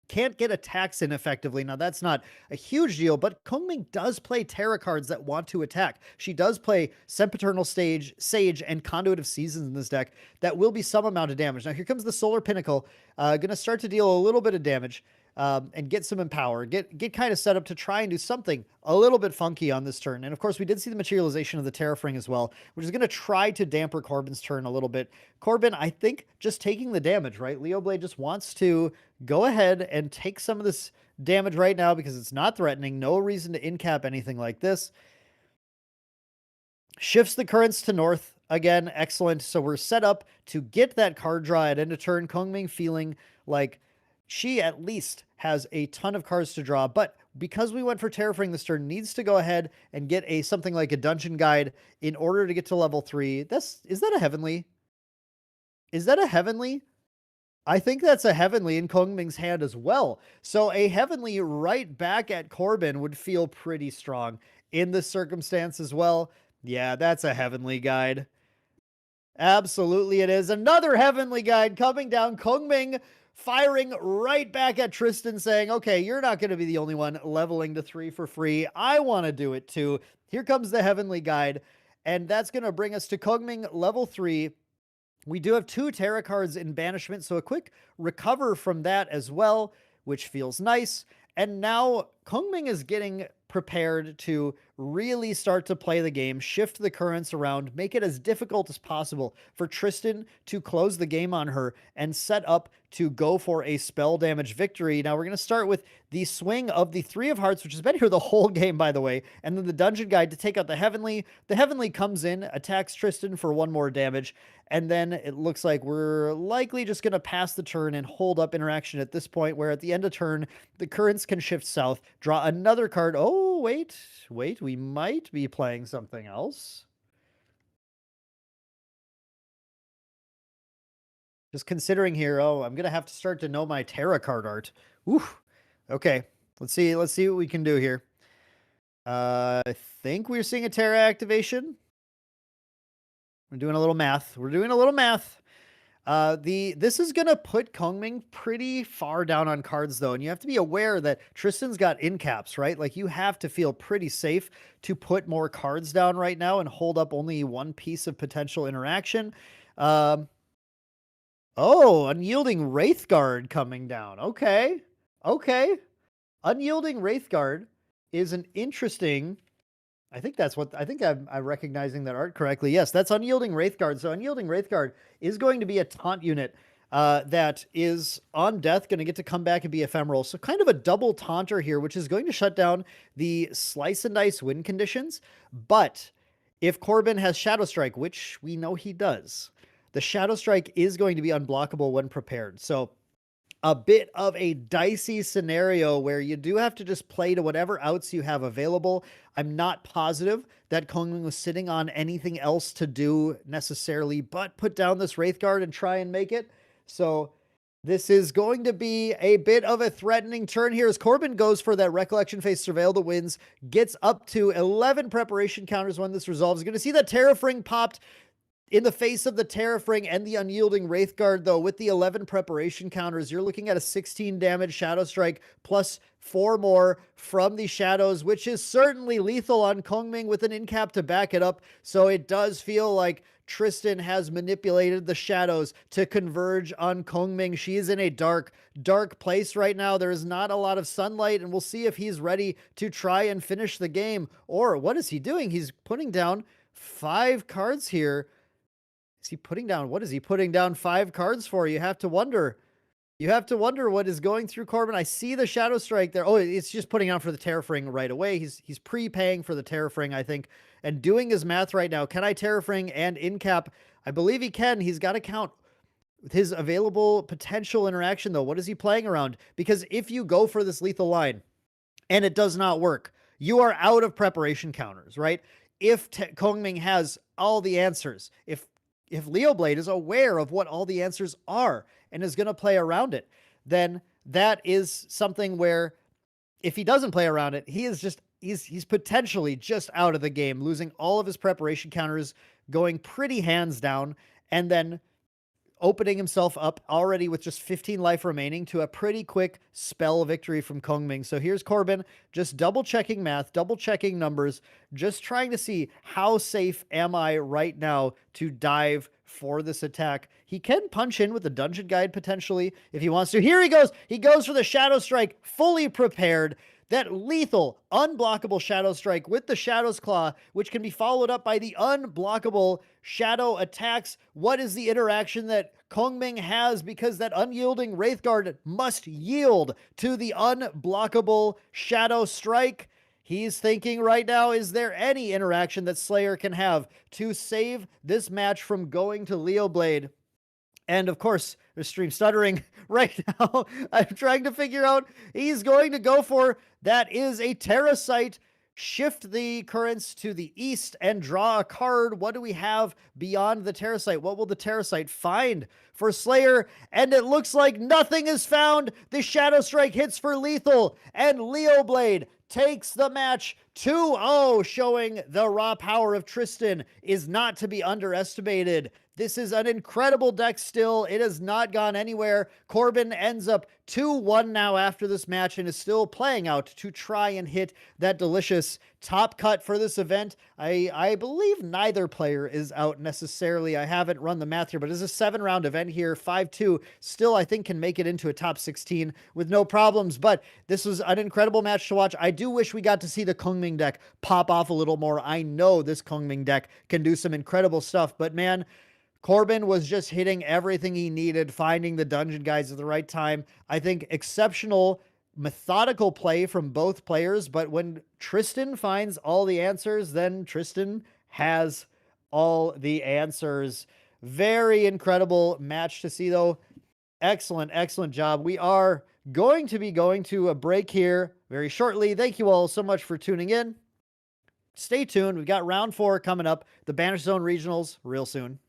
Can't get attacks in effectively. Now, that's not a huge deal, but Kungming does play Terra cards that want to attack. She does play Sempiternal Sage and Conduit of Seasons in this deck. That will be some amount of damage. Now, here comes the Solar Pinnacle. Going to start to deal a little bit of damage. And get some empower, get kind of set up to try and do something a little bit funky on this turn. And of course, we did see the materialization of the Terrafring as well, which is going to try to damper Corbin's turn a little bit. Corbin, I think, just taking the damage, right? Leo Blade just wants to go ahead and take some of this damage right now because it's not threatening. No reason to incap anything like this. Shifts the currents to north. Again, excellent. So we're set up to get that card draw at end of turn. Kungming feeling like she at least has a ton of cards to draw, but because we went for Terraforming this turn, needs to go ahead and get a something like a Dungeon Guide in order to get to level 3. Is that a Heavenly? Is that a Heavenly? I think that's a Heavenly in Kungming's hand as well. So a Heavenly right back at Corbin would feel pretty strong in this circumstance as well. Yeah, that's a Heavenly Guide. Absolutely it is. Another Heavenly Guide coming down. Kungming firing right back at Tristan saying, okay, you're not going to be the only one leveling to 3 for free. I want to do it too. Here comes the Heavenly Guide. And that's going to bring us to Kungming level 3. We do have 2 Terra cards in banishment, so a quick recover from that as well, which feels nice. And now Kungming is getting prepared to really start to play the game, shift the currents around, make it as difficult as possible for Tristan to close the game on her and set up to go for a spell damage victory. Now we're going to start with the swing of the 3 of Hearts, which has been here the whole game, by the way, and then the Dungeon Guide to take out the Heavenly. The Heavenly comes in, attacks Tristan for 1 more damage, and then it looks like we're likely just going to pass the turn and hold up interaction at this point, where at the end of turn, the currents can shift south, draw another card. Oh, wait, we might be playing something else. Just considering here, oh, I'm going to have to start to know my Terra card art. Oof. Okay, let's see what we can do here. I think we're seeing a Terra activation. We're doing a little math. This is going to put Kungming pretty far down on cards, though, and you have to be aware that Tristan's got incaps, right? Like, you have to feel pretty safe to put more cards down right now and hold up only 1 piece of potential interaction. Oh, Unyielding Wraithguard coming down. Okay. Unyielding Wraithguard is an interesting... I think I'm recognizing that art correctly. Yes, that's Unyielding Wraithguard. So Unyielding Wraithguard is going to be a taunt unit that is on death, going to get to come back and be ephemeral. So kind of a double taunter here, which is going to shut down the slice and dice win conditions. But if Corbin has Shadow Strike, which we know he does, the Shadow Strike is going to be unblockable when prepared. So a bit of a dicey scenario where you do have to just play to whatever outs you have available. I'm not positive that Kungming was sitting on anything else to do necessarily, but put down this Wraithguard and try and make it. So this is going to be a bit of a threatening turn here as Corbin goes for that Recollection Phase Surveil the Winds, gets up to 11 preparation counters when this resolves. You're going to see that Terrafring popped in the face of the Terrafring and the Unyielding Wraithguard, though, with the 11 preparation counters, you're looking at a 16 damage Shadow Strike plus 4 more from the Shadows, which is certainly lethal on Kungming with an incap to back it up. So it does feel like Tristan has manipulated the Shadows to converge on Kungming. She is in a dark place right now. There is not a lot of sunlight, and we'll see if he's ready to try and finish the game. Or what is he doing? He's putting down 5 cards here. Is he putting down? What is he putting down 5 cards for? You have to wonder. What is going through Corbin. I see the Shadow Strike there. Oh, it's just putting out for the Terrafring right away. He's prepaying for the Terrafring, I think, and doing his math right now. Can I Terrafring and incap? I believe he can. He's got to count his available potential interaction, though. What is he playing around? Because if you go for this lethal line and it does not work, you are out of preparation counters, right? If Kungming has all the answers, if Leo Blade is aware of what all the answers are and is going to play around it, then that is something where if he doesn't play around it, he's potentially just out of the game, losing all of his preparation counters, going pretty hands down, and then opening himself up already with just 15 life remaining to a pretty quick spell victory from Kungming. So here's Corbin just double checking math, double checking numbers, just trying to see how safe am I right now to dive for this attack. He can punch in with the Dungeon Guide potentially if he wants to. Here he goes. He goes for the Shadow Strike, fully prepared. That lethal, unblockable Shadow Strike with the Shadow's Claw, which can be followed up by the unblockable Shadow attacks. What is the interaction that Kungming has, because that unyielding Wraithguard must yield to the unblockable Shadow Strike. He's thinking right now, is there any interaction that Slayer can have to save this match from going to Leo Blade? And of course, there's stream stuttering right now. I'm trying to figure out, he's going to go for, that is a Terrasite. Shift the currents to the east and draw a card. What do we have beyond the Terrasite? What will the Terrasite find for Slayer? And it looks like nothing is found. The Shadow Strike hits for lethal, and Leo Blade takes the match 2-0, showing the raw power of Tristan is not to be underestimated. This is an incredible deck still. It has not gone anywhere. Corbin ends up 2-1 now after this match and is still playing out to try and hit that delicious top cut for this event. I believe neither player is out necessarily. I haven't run the math here, but it's a 7-round event here. 5-2 still, I think, can make it into a top 16 with no problems. But this was an incredible match to watch. I do wish we got to see the Kungming deck pop off a little more. I know this Kungming deck can do some incredible stuff, but man, Corbin was just hitting everything he needed, finding the dungeon guys at the right time. I think exceptional, methodical play from both players, but when Tristan finds all the answers, then Tristan has all the answers. Very incredible match to see, though. Excellent, excellent job. We are going to be going to a break here very shortly. Thank you all so much for tuning in. Stay tuned. We've got round 4 coming up, the Banish Zone Regionals, real soon.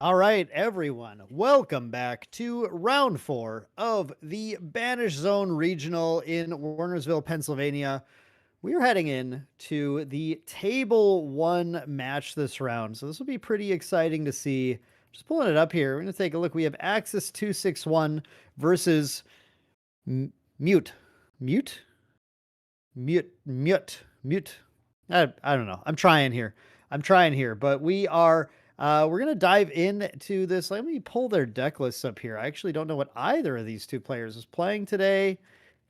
All right, everyone, welcome back to round 4 of the Banish Zone Regional in Warnersville, Pennsylvania. We are heading in to the Table 1 match this round, so this will be pretty exciting to see. Just pulling it up here, we're going to take a look. We have Axis 261 versus Mute. Mute? Mute. I don't know. I'm trying here, but we're gonna dive into this. Let me pull their deck lists up here. I actually don't know what either of these two players is playing today.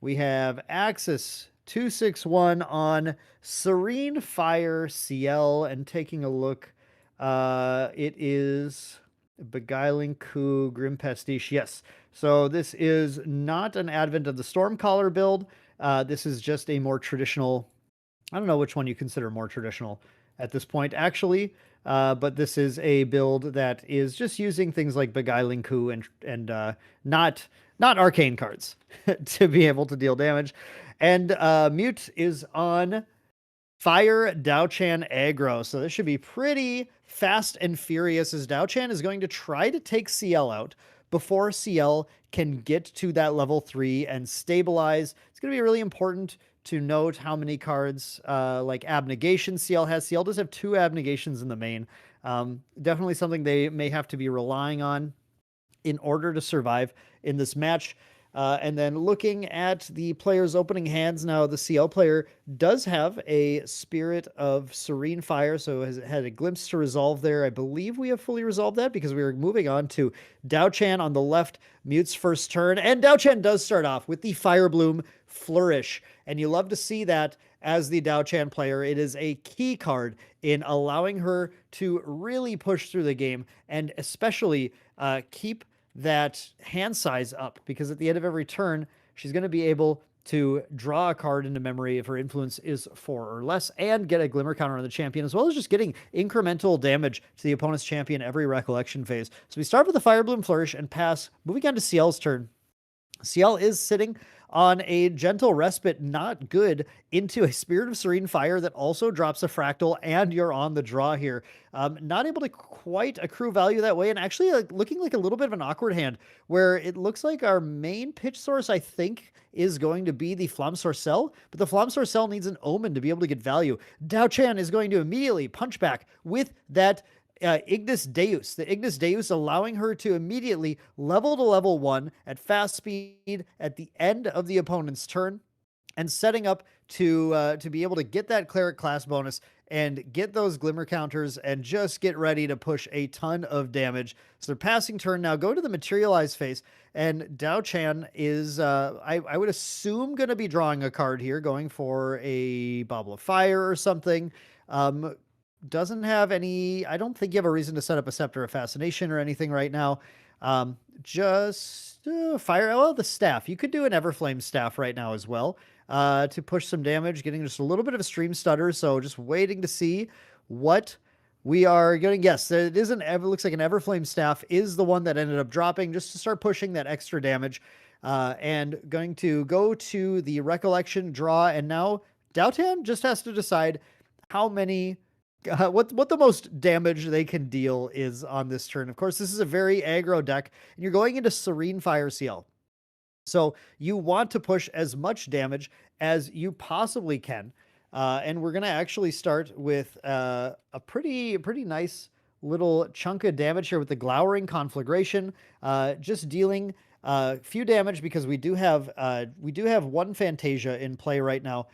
We have Axis 261 on Serene Fire CL, and taking a look, it is Beguiling Coup, Grim Pastiche. Yes. So this is not an Advent of the Stormcaller build. This is just a more traditional. I don't know which one you consider more traditional at this point, actually. But this is a build that is just using things like Beguiling Coup and not arcane cards to be able to deal damage. And Mute is on Fire Dao-Chan aggro. So this should be pretty fast and furious, as Dao-Chan is going to try to take CL out before CL can get to that level 3 and stabilize. It's going to be really important to note how many cards like Abnegation CL has. CL does have 2 Abnegations in the main. Definitely something they may have to be relying on in order to survive in this match. And then looking at the player's opening hands now, the CL player does have a Spirit of Serene Fire, so has had a glimpse to resolve there. I believe we have fully resolved that because we are moving on to Dao-Chan on the left, Mute's first turn. And Dao-Chan does start off with the Fire Bloom Flourish. And you love to see that as the Dao-Chan player. It is a key card in allowing her to really push through the game and especially keep that hand size up, because at the end of every turn, she's going to be able to draw a card into memory if her influence is 4 or less and get a glimmer counter on the champion, as well as just getting incremental damage to the opponent's champion every recollection phase. So we start with the Fire Bloom Flourish and pass. Moving on to CL's turn. CL is sitting on a Gentle Respite, not good, into a Spirit of Serene Fire that also drops a Fractal, and you're on the draw here. Not able to quite accrue value that way, and actually looking like a little bit of an awkward hand, where it looks like our main pitch source, I think, is going to be the Flamme Sorcelle, but the Flamme Sorcelle needs an Omen to be able to get value. Dao-Chan is going to immediately punch back with that Ignis Deus. The Ignis Deus allowing her to immediately level to level 1 at fast speed at the end of the opponent's turn, and setting up to be able to get that Cleric class bonus and get those Glimmer counters and just get ready to push a ton of damage. So they're passing turn now, go to the Materialize phase, and Dao-Chan is, I would assume, going to be drawing a card here, going for a Bauble of Fire or something. Doesn't have any. I don't think you have a reason to set up a Scepter of Fascination or anything right now. Just fire. Oh, the staff. You could do an Everflame staff right now as well to push some damage, getting just a little bit of a stream stutter. So just waiting to see what we are going to guess. It isn't. Looks like an Everflame staff is the one that ended up dropping, just to start pushing that extra damage. And going to go to the Recollection draw, and now Dao-Chan just has to decide how many. What the most damage they can deal is on this turn. Of course, this is a very aggro deck, and you're going into Serene Fire CL. So you want to push as much damage as you possibly can. And we're going to actually start with a pretty nice little chunk of damage here with the Glowering Conflagration, just dealing few damage because we do have one Fantasia in play right now.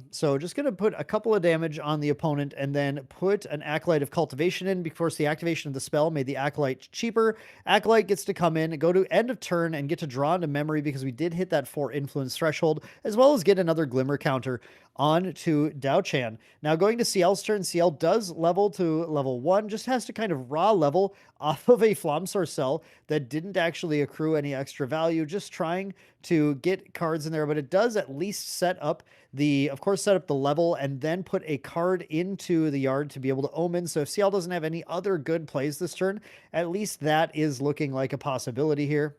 So just going to put a couple of damage on the opponent and then put an Acolyte of Cultivation in. Of course, the activation of the spell made the Acolyte cheaper. Acolyte gets to come in, go to end of turn, and get to draw into memory because we did hit that 4 influence threshold, as well as get another Glimmer counter on to Dao-Chan. Now going to CL's turn, CL does level to level 1, just has to kind of raw level off of a Flamme Sorcelle that didn't actually accrue any extra value, just trying to get cards in there, but it does at least set up the level and then put a card into the yard to be able to omen. So if CL doesn't have any other good plays this turn, at least that is looking like a possibility here.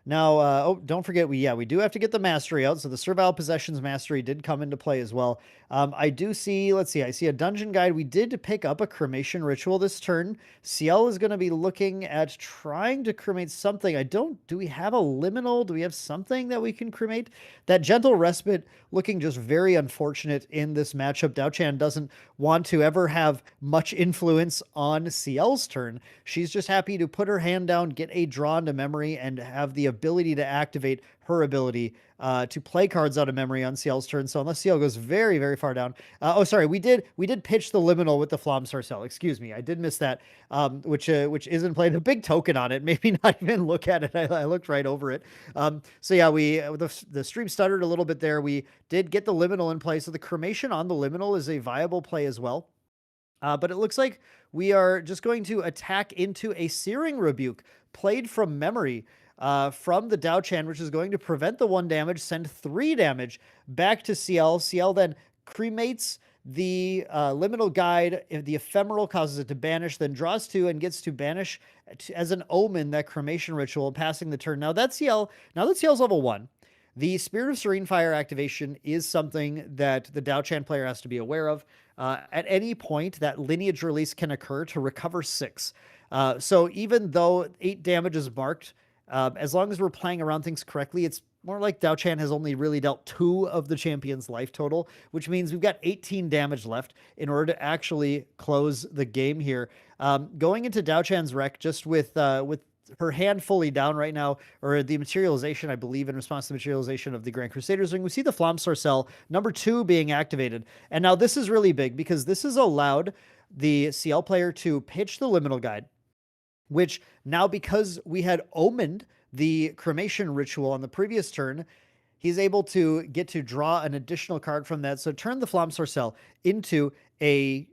Now, oh, don't forget, we do have to get the mastery out. So the Servile Possessions mastery did come into play as well. I do see, let's see, I see a dungeon guide. We did pick up a cremation ritual this turn. CL is going to be looking at trying to cremate something. Do we have a liminal? Do we have something that we can cremate? That gentle respite looking just very unfortunate in this matchup. Dao-Chan doesn't want to ever have much influence on CL's turn. She's just happy to put her hand down, get a draw into memory, and have the ability to activate her ability to play cards out of memory on CL's turn. So unless CL goes very, very far down. Oh, sorry, we did pitch the liminal with the Flom Sarcel. Excuse me, I did miss that, which isn't played. The big token on it, maybe not even look at it. I looked right over it. So yeah, the stream stuttered a little bit there. We did get the liminal in play. So the cremation on the liminal is a viable play as well. But it looks like we are just going to attack into a Searing Rebuke, played from memory from the Dao-Chan, which is going to prevent the 1 damage, send 3 damage back to CL. CL then cremates the liminal guide. If the ephemeral causes it to banish, then draws 2 and gets to banish as an omen that cremation ritual, passing the turn. Now that CL's level 1. The Spirit of Serene Fire activation is something that the Dao-Chan player has to be aware of. At any point, that lineage release can occur to recover 6. So even though 8 damage is marked, as long as we're playing around things correctly, it's more like Dao-Chan has only really dealt 2 of the champion's life total, which means we've got 18 damage left in order to actually close the game here. Going into Dao-Chan's wreck just with her hand fully down right now, or the materialization, I believe, in response to the materialization of the Grand Crusader's Ring, we see the Flom Sorcel number 2 being activated. And now this is really big because this has allowed the CL player to pitch the liminal guide, which now, because we had omened the cremation ritual on the previous turn, he's able to get to draw an additional card from that. So turn the Flom Sorcel into a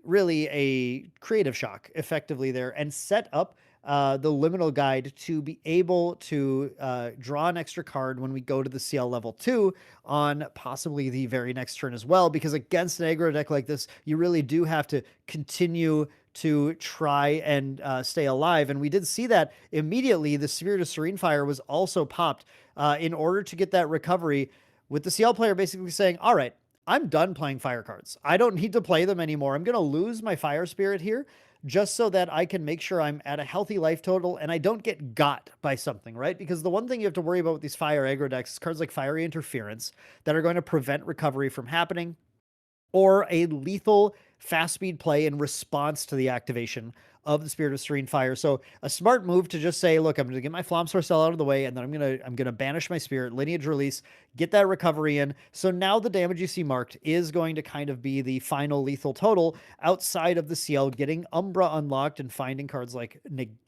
creative shock effectively there, and set up the liminal guide to be able to draw an extra card when we go to the CL level 2 on possibly the very next turn as well, because against an aggro deck like this, you really do have to continue to try and stay alive. And we did see that immediately. The Spirit of Serene Fire was also popped in order to get that recovery, with the CL player basically saying, all right, I'm done playing fire cards. I don't need to play them anymore. I'm going to lose my Fire Spirit here just so that I can make sure I'm at a healthy life total and I don't get got by something, right? Because the one thing you have to worry about with these fire aggro decks is cards like Fiery Interference that are going to prevent recovery from happening, or a lethal fast speed play in response to the activation of the Spirit of Serene Fire. So a smart move to just say, look, I'm going to get my Flom Sorcel out of the way, and then I'm going to banish my Spirit, lineage release, get that recovery in. So now the damage you see marked is going to kind of be the final lethal total outside of the CL getting Umbra unlocked and finding cards like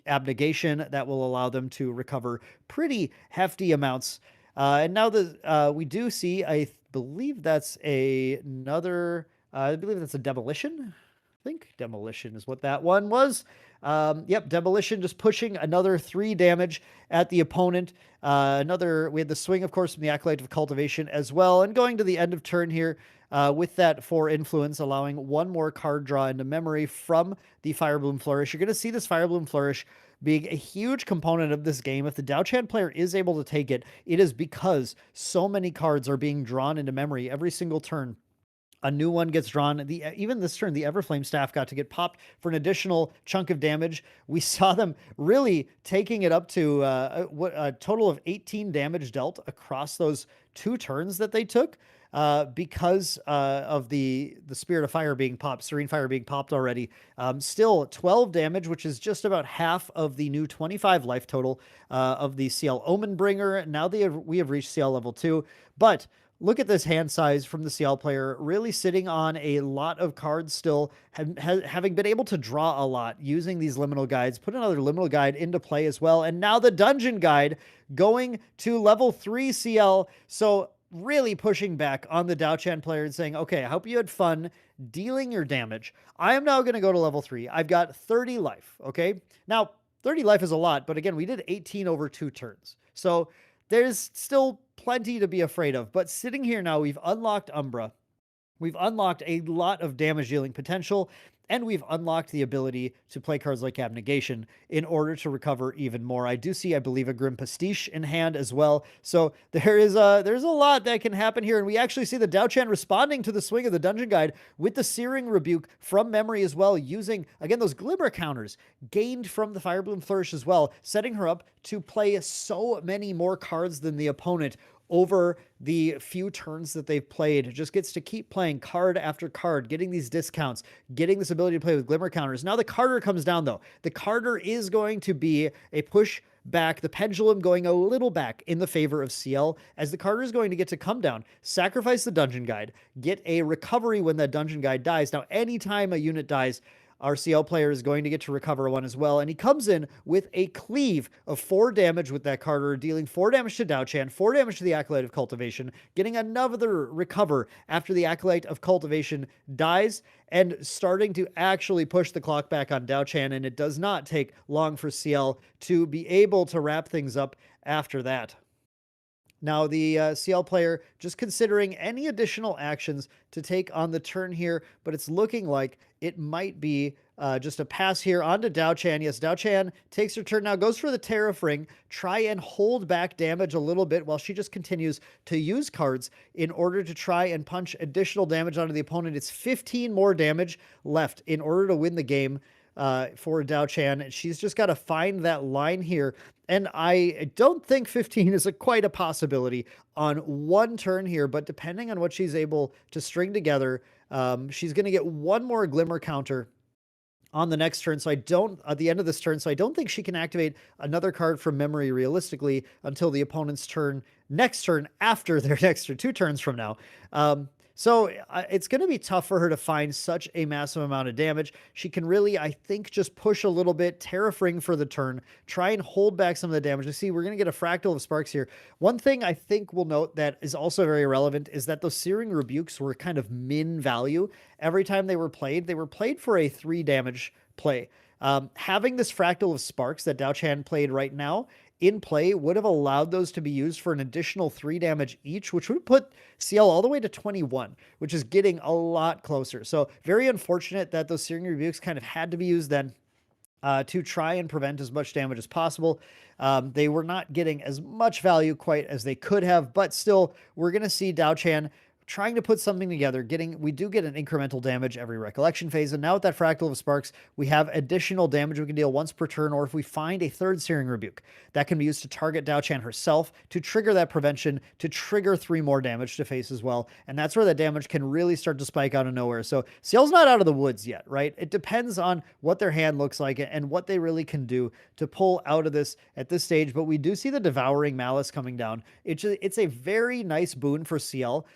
Abnegation that will allow them to recover pretty hefty amounts. And now we do see, I believe that's another, I believe that's a Demolition. I think Demolition is what that one was. Yep, Demolition just pushing another 3 damage at the opponent. We had the swing, of course, from the Acolyte of Cultivation as well. And going to the end of turn here with that 4 influence, allowing 1 more card draw into memory from the Firebloom Flourish. You're going to see this Firebloom Flourish being a huge component of this game. If the Dao-Chan player is able to take it, it is because so many cards are being drawn into memory every single turn. A new one gets drawn. Even this turn, the Everflame Staff got to get popped for an additional chunk of damage. We saw them really taking it up to a total of 18 damage dealt across those 2 turns that they took because of the Spirit of Fire being popped, Serene Fire being popped already. Still 12 damage, which is just about half of the new 25 life total of the CL Omen Bringer. Now we have reached CL level 2, but look at this hand size from the CL player, really sitting on a lot of cards still, having been able to draw a lot using these liminal guides, put another liminal guide into play as well. And now the dungeon guide going to level 3 CL. So really pushing back on the Dao-Chan player and saying, okay, I hope you had fun dealing your damage. I am now going to go to level 3. I've got 30 life, okay? Now, 30 life is a lot, but again, we did 18 over 2 turns. So there's still plenty to be afraid of, but sitting here now, we've unlocked Umbra. We've unlocked a lot of damage dealing potential. And we've unlocked the ability to play cards like Abnegation in order to recover even more. I do see, I believe, a Grim Pastiche in hand as well. So there's a lot that can happen here. And we actually see the Dao-Chan responding to the swing of the Dungeon Guide with the Searing Rebuke from memory as well, using, again, those Glimmer counters gained from the Firebloom Flourish as well, setting her up to play so many more cards than the opponent over the few turns that they've played. Just gets to keep playing card after card, getting these discounts, getting this ability to play with Glimmer counters. Now the Carter comes down, though. The Carter is going to be a push back, the pendulum going a little back in the favor of CL, as the Carter is going to get to come down, sacrifice the Dungeon Guide, get a recovery when that Dungeon Guide dies. Now, anytime a unit dies, our CL player is going to get to recover one as well. And he comes in with a cleave of 4 damage with that Carter, dealing 4 damage to Dao-Chan, 4 damage to the Acolyte of Cultivation, getting another recover after the Acolyte of Cultivation dies, and starting to actually push the clock back on Dao-Chan. And it does not take long for CL to be able to wrap things up after that. Now, the CL player just considering any additional actions to take on the turn here, but it's looking like it might be just a pass here onto Dao-Chan. Yes, Dao-Chan takes her turn now, goes for the Tariff Ring, try and hold back damage a little bit while she just continues to use cards in order to try and punch additional damage onto the opponent. It's 15 more damage left in order to win the game for Dao-Chan. She's just got to find that line here. And I don't think 15 is quite a possibility on one turn here, but depending on what she's able to string together, she's going to get one more Glimmer counter on the next turn. So at the end of this turn, so I don't think she can activate another card from memory realistically until the opponent's next turn after their next turn, 2 turns from now. So it's going to be tough for her to find such a massive amount of damage. She can really, I think, just push a little bit, Tariff Ring for the turn, try and hold back some of the damage. You see, we're going to get a Fractal of Sparks here. One thing I think we'll note that is also very relevant is that those Searing Rebukes were kind of min value. Every time they were played for a 3 damage play. Having this Fractal of Sparks that Dao-Chan played right now in play would have allowed those to be used for an additional 3 damage each, which would put CL all the way to 21, which is getting a lot closer. So very unfortunate that those Searing Rebukes kind of had to be used then to try and prevent as much damage as possible. They were not getting as much value quite as they could have, but still, we're going to see Dao-Chan trying to put something together, we do get an incremental damage every recollection phase. And now with that Fractal of Sparks, we have additional damage we can deal once per turn, or if we find a 3rd Searing Rebuke, that can be used to target Dao-Chan herself to trigger that prevention, to trigger 3 more damage to face as well. And that's where that damage can really start to spike out of nowhere. So CL's not out of the woods yet, right? It depends on what their hand looks like and what they really can do to pull out of this at this stage. But we do see the Devouring Malice coming down. It's a very nice boon for CL.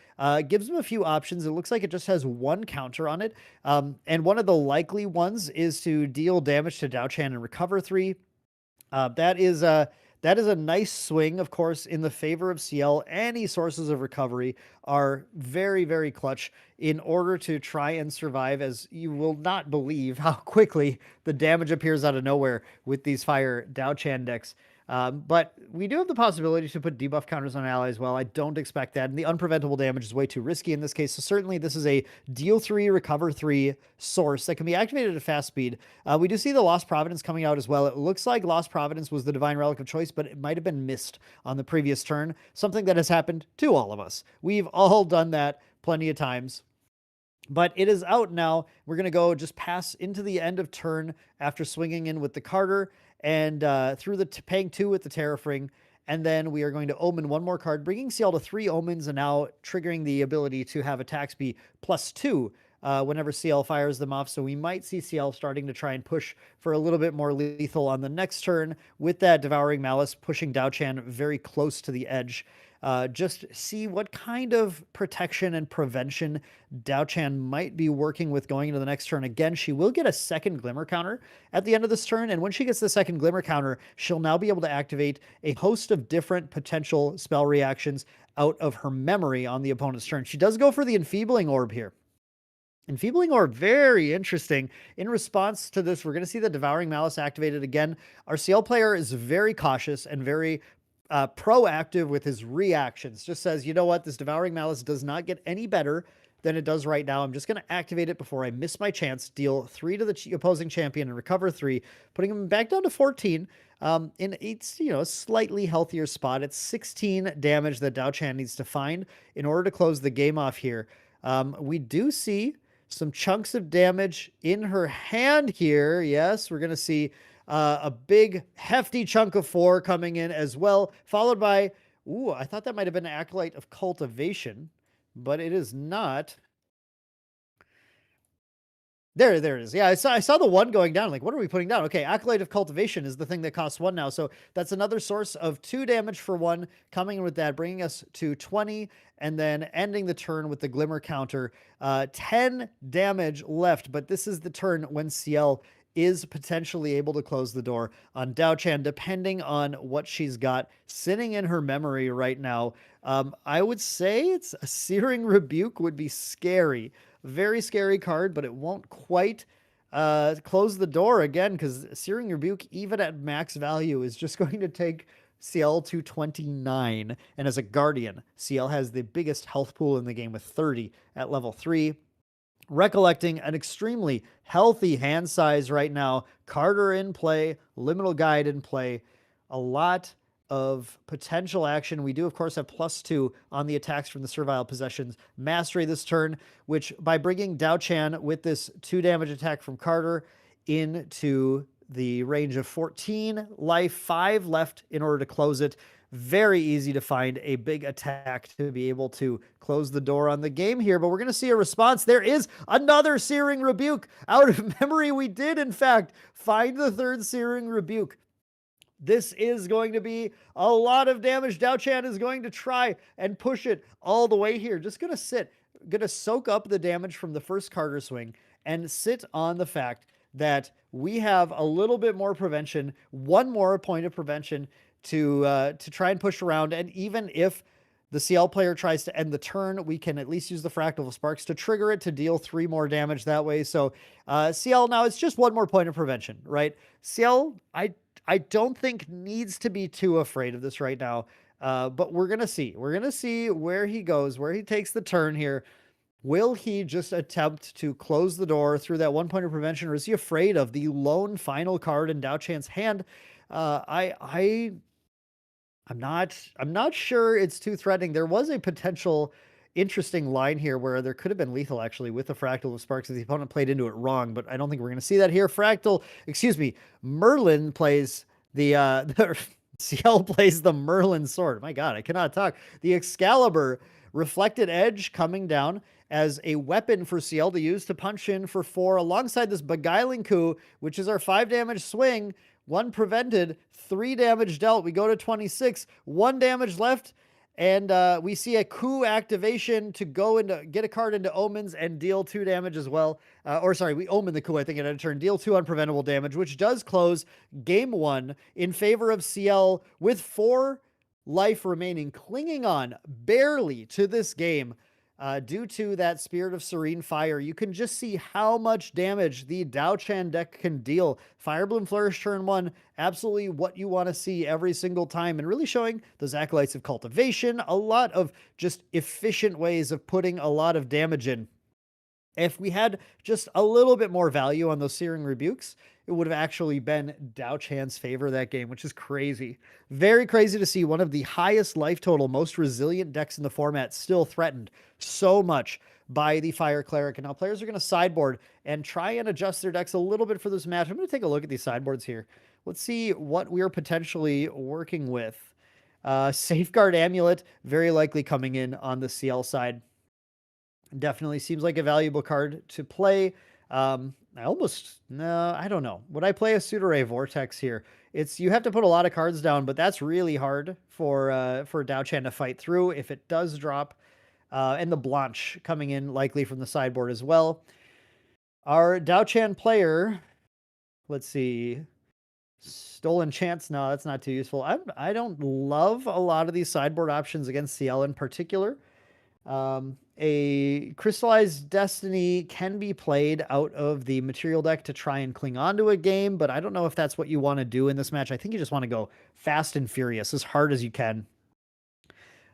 Gives them a few options. It looks like it just has 1 counter on it. And one of the likely ones is to deal damage to Dao-Chan and recover 3. That is a nice swing, of course, in the favor of CL. Any sources of recovery are very, very clutch in order to try and survive, as you will not believe how quickly the damage appears out of nowhere with these Fire Dao-Chan decks. But we do have the possibility to put debuff counters on allies. Well, I don't expect that. And the unpreventable damage is way too risky in this case. So certainly this is a deal 3, recover 3 source that can be activated at fast speed. We do see the Lost Providence coming out as well. It looks like Lost Providence was the Divine Relic of choice, but it might have been missed on the previous turn. Something that has happened to all of us. We've all done that plenty of times. But it is out now. We're going to go just pass into the end of turn after swinging in with the Carter and through the paying 2 with the Tariff Ring. And then we are going to omen 1 more card, bringing CL to 3 omens and now triggering the ability to have attacks be +2 whenever CL fires them off. So we might see CL starting to try and push for a little bit more lethal on the next turn with that Devouring Malice, pushing Dao-Chan very close to the edge. Just see what kind of protection and prevention Dao-Chan might be working with going into the next turn. Again, she will get a 2nd Glimmer counter at the end of this turn, and when she gets the 2nd Glimmer counter, she'll now be able to activate a host of different potential spell reactions out of her memory on the opponent's turn. She does go for the Enfeebling Orb here. Enfeebling Orb, very interesting. In response to this, we're going to see the Devouring Malice activated again. Our CL player is very cautious and very proactive with his reactions. Just says, you know what, this Devouring Malice does not get any better than it does right now. I'm just going to activate it before I miss my chance, deal 3 to the opposing champion and recover 3, putting him back down to 14. In a slightly healthier spot. It's 16 damage that Dao Chan needs to find in order to close the game off here. We do see some chunks of damage in her hand here. Yes, we're going to see a big, hefty chunk of 4 coming in as well, followed by, I thought that might have been an Acolyte of Cultivation, but it is not. There it is. Yeah, I saw the 1 going down. Like, what are we putting down? Okay, Acolyte of Cultivation is the thing that costs 1 now. So that's another source of 2 damage for 1 coming in with that, bringing us to 20, and then ending the turn with the Glimmer counter. 10 damage left, but this is the turn when CL is potentially able to close the door on Dao Chan, depending on what she's got sitting in her memory right now. I would say it's a Searing Rebuke would be scary. Very scary card, but it won't quite close the door again, because Searing Rebuke, even at max value, is just going to take CL to 29. And as a Guardian, CL has the biggest health pool in the game with 30 at level 3. Recollecting an extremely healthy hand size right now. Carter in play, Liminal Guide in play. A lot of potential action. We do, of course, have +2 on the attacks from the Servile Possessions Mastery this turn, which by bringing Dao Chan with this 2 damage attack from Carter into the range of 14 life, 5 left in order to close it. Very easy to find a big attack to be able to close the door on the game here, but we're going to see a response. There is another Searing Rebuke. Out of memory, we did, in fact, find the 3rd Searing Rebuke. This is going to be a lot of damage. Dao Chan is going to try and push it all the way here. Just going to soak up the damage from the first Carter swing and sit on the fact that we have a little bit more prevention, 1 more point of prevention to try and push around. And even if the CL player tries to end the turn, we can at least use the Fractal Sparks to trigger it to deal 3 more damage that way. So CL now, it's just 1 more point of prevention, right? CL, I don't think needs to be too afraid of this right now, but we're going to see. We're going to see where he goes, where he takes the turn here. Will he just attempt to close the door through that 1 point of prevention, or is he afraid of the lone final card in Dao Chan's hand? I'm not sure it's too threatening. There was a potential interesting line here where there could have been lethal actually with the Fractal of Sparks if the opponent played into it wrong, but I don't think we're going to see that here. Merlin plays the CL plays the Merlin sword. My God, I cannot talk. The Excalibur Reflected Edge coming down as a weapon for CL to use to punch in for 4 alongside this Beguiling Coup, which is our 5 damage swing. 1 prevented, 3 damage dealt. We go to 26, 1 damage left, and we see a coup activation to go into get a card into Omens and deal 2 damage as well. We omen the coup, I think, at a turn. Deal 2 unpreventable damage, which does close game 1 in favor of CL with 4 life remaining, clinging on barely to this game. Due to that Spirit of Serene Fire, you can just see how much damage the Dao Chan deck can deal. Firebloom Flourish turn 1, absolutely what you want to see every single time, and really showing those Acolytes of Cultivation, a lot of just efficient ways of putting a lot of damage in. If we had just a little bit more value on those Searing Rebukes, it would have actually been Dao Chan's favor that game, which is crazy. Very crazy to see one of the highest life total, most resilient decks in the format still threatened so much by the Fire Cleric. And now players are going to sideboard and try and adjust their decks a little bit for this match. I'm going to take a look at these sideboards here. Let's see what we are potentially working with. Safeguard Amulet, very likely coming in on the CL side. Definitely seems like a valuable card to play. I don't know. Would I play a Pseudo-Ray Vortex here? You have to put a lot of cards down, but that's really hard for Dao Chan to fight through if it does drop. And the Blanche coming in likely from the sideboard as well. Our Dao Chan player, let's see. Stolen Chance, no, that's not too useful. I don't love a lot of these sideboard options against CL in particular. A Crystallized Destiny can be played out of the material deck to try and cling onto a game, but I don't know if that's what you want to do in this match. I think you just want to go fast and furious, as hard as you can.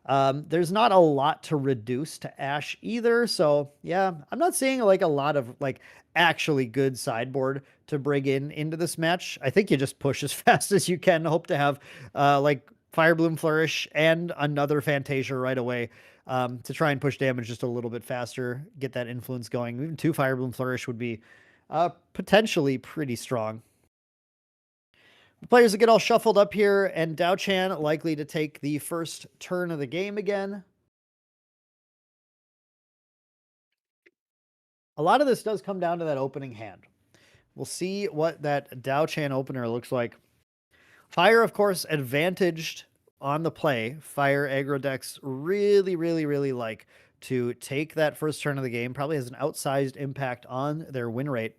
There's not a lot to reduce to Ash either, so yeah, I'm not seeing like a lot of like actually good sideboard to bring into this match. I think you just push as fast as you can, hope to have like Firebloom Flourish and another Fantasia right away to try and push damage just a little bit faster, get that influence going. Even 2 Firebloom Flourish would be potentially pretty strong. The players that get all shuffled up here, and Dao-Chan likely to take the first turn of the game again. A lot of this does come down to that opening hand. We'll see what that Dao-Chan opener looks like. Fire, of course, advantaged on the play. Fire aggro decks really like to take that first turn of the game. Probably has an outsized impact on their win rate.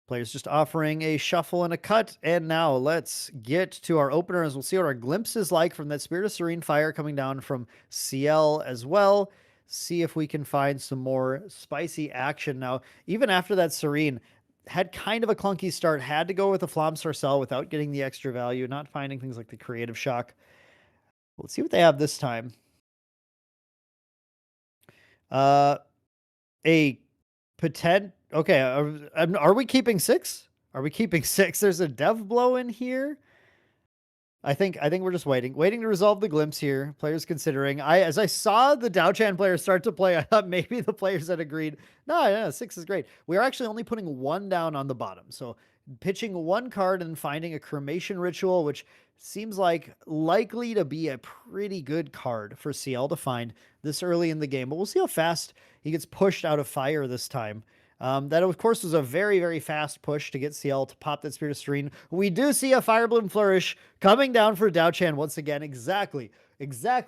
Players just offering a shuffle and a cut. And now let's get to our openers. We'll see what our glimpse is like from that Spirit of Serene Fire coming down from CL as well. See if we can find some more spicy action. Now, even after that Serene, had kind of a clunky start. Had to go with the Flamme Sorcelle without getting the extra value. Not finding things like the Creative Shock. Let's see what they have this time. A potent. Okay, are we keeping 6? Are we keeping 6? There's a Dev Blow in here. I think we're just waiting to resolve the glimpse here. Players considering. As I saw the Dao-Chan players start to play, I thought maybe the players had agreed. No, 6 is great. We are actually only putting 1 down on the bottom. So pitching 1 card and finding a Cremation Ritual, which seems like likely to be a pretty good card for CL to find this early in the game. But we'll see how fast he gets pushed out of fire this time. That, of course, was a very fast push to get CL to pop that Spirit of Serene. We do see a Firebloom Flourish coming down for Dao-Chan once again. Exactly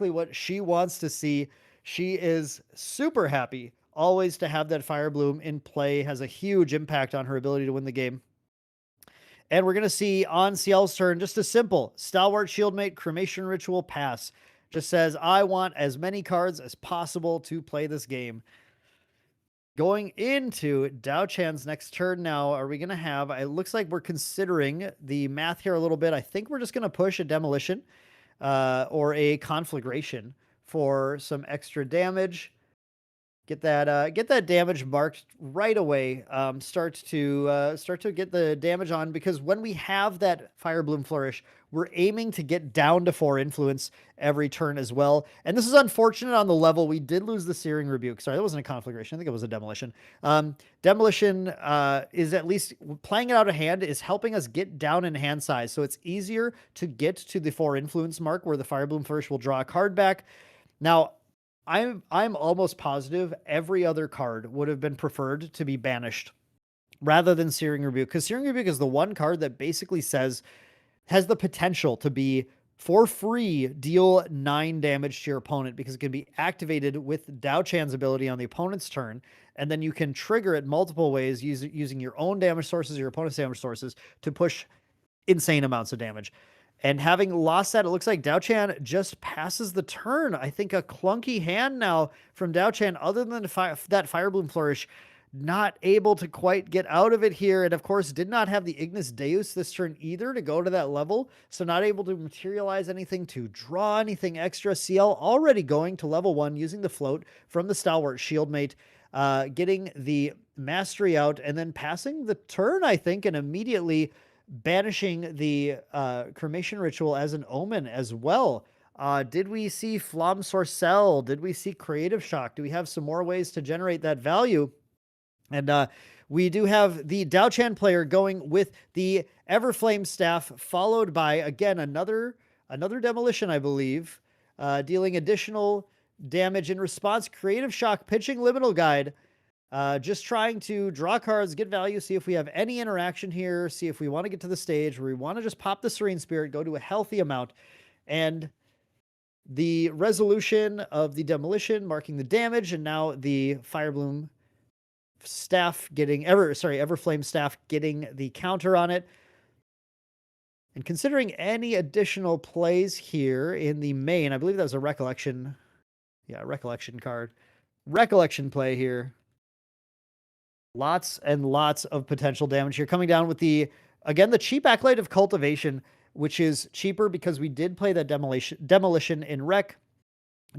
what she wants to see. She is super happy always to have that Firebloom in play. Has a huge impact on her ability to win the game. And we're going to see on CL's turn just a simple Stalwart Shieldmate Cremation Ritual pass. Just says, I want as many cards as possible to play this game. Going into Dao-Chan's next turn now, are we going to have... It looks like we're considering the math here a little bit. I think we're just going to push a Demolition or a Conflagration for some extra damage. Get that damage marked right away. Start to get the damage on, because when we have that Firebloom Flourish, we're aiming to get down to 4 influence every turn as well. And this is unfortunate on the level. We did lose the Searing Rebuke. Sorry, that wasn't a Conflagration. I think it was a Demolition. Demolition is, at least playing it out of hand, is helping us get down in hand size. So it's easier to get to the 4 influence mark where the Firebloom Flourish will draw a card back. Now, I'm almost positive every other card would have been preferred to be banished rather than Searing Rebuke, because Searing Rebuke is the one card that basically has the potential to be, for free, deal 9 damage to your opponent, because it can be activated with Dao-Chan's ability on the opponent's turn, and then you can trigger it multiple ways using your own damage sources, your opponent's damage sources, to push insane amounts of damage. And having lost that, it looks like Dao-Chan just passes the turn. I think a clunky hand now from Dao-Chan, other than that Firebloom Flourish. Not able to quite get out of it here. And of course, did not have the Ignis Deus this turn either to go to that level. So not able to materialize anything to draw anything extra. CL already going to level 1 using the float from the Stalwart Shieldmate. Getting the Mastery out and then passing the turn, I think, and immediately banishing the Cremation Ritual as an omen as well. Did we see Flamme Sorcelle? Did we see Creative Shock? Do we have some more ways to generate that value? And we do have the Dao-Chan player going with the Everflame Staff, followed by, again, another Demolition, I believe, dealing additional damage in response. Creative Shock, pitching Liminal Guide. Just trying to draw cards, get value, see if we have any interaction here, see if we want to get to the stage where we want to just pop the Serene Spirit, go to a healthy amount, and the resolution of the Demolition marking the damage, and now the Firebloom Staff getting... Everflame Staff getting the counter on it. And considering any additional plays here in the main, I believe that was a Recollection. Yeah, Recollection card. Recollection play here. Lots and lots of potential damage here. Coming down with the, again, the cheap Acolyte of Cultivation. which is cheaper because we did play that demolition in rec.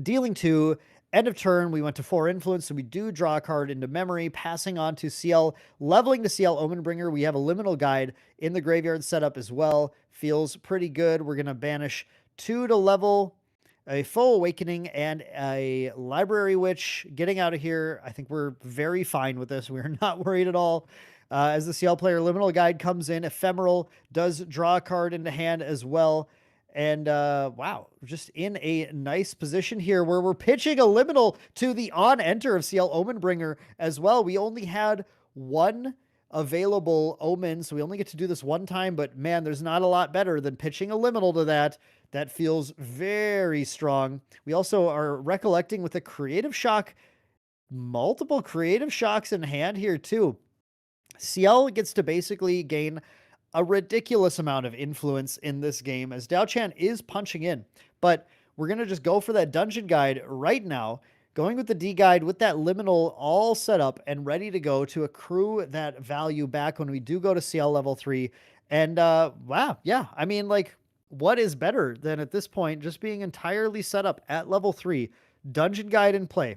Dealing 2, end of turn, we went to 4 influence, so we do draw a card into memory, passing on to CL, leveling to CL Omenbringer. We have a liminal guide in the graveyard setup as well. Feels pretty good. We're going to banish 2 to level a full awakening and a library witch. Getting out of here, I think we're very fine with this. We're not worried at all. As the CL player, liminal guide comes in. Ephemeral does draw a card into hand as well. And wow, just in a nice position here where we're pitching a liminal to the on enter of CL Omenbringer as well. We only had 1 available omen, so we only get to do this 1 time, but man, there's not a lot better than pitching a liminal to that. That feels very strong. We also are recollecting with a creative shock, multiple creative shocks in hand here too. CL gets to basically gain a ridiculous amount of influence in this game as Dao-Chan is punching in. But we're going to just go for that dungeon guide right now, going with the D guide with that liminal all set up and ready to go to accrue that value back when we do go to CL level 3. And wow, yeah, I mean, like, what is better than at this point just being entirely set up at level 3, dungeon guide in play,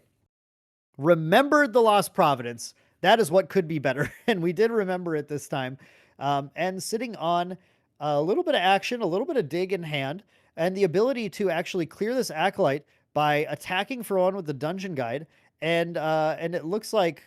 remembered the Lost Providence. That is what could be better. And we did remember it this time. And sitting on a little bit of action, a little bit of dig in hand, and the ability to actually clear this Acolyte by attacking for 1 with the dungeon guide. And it looks like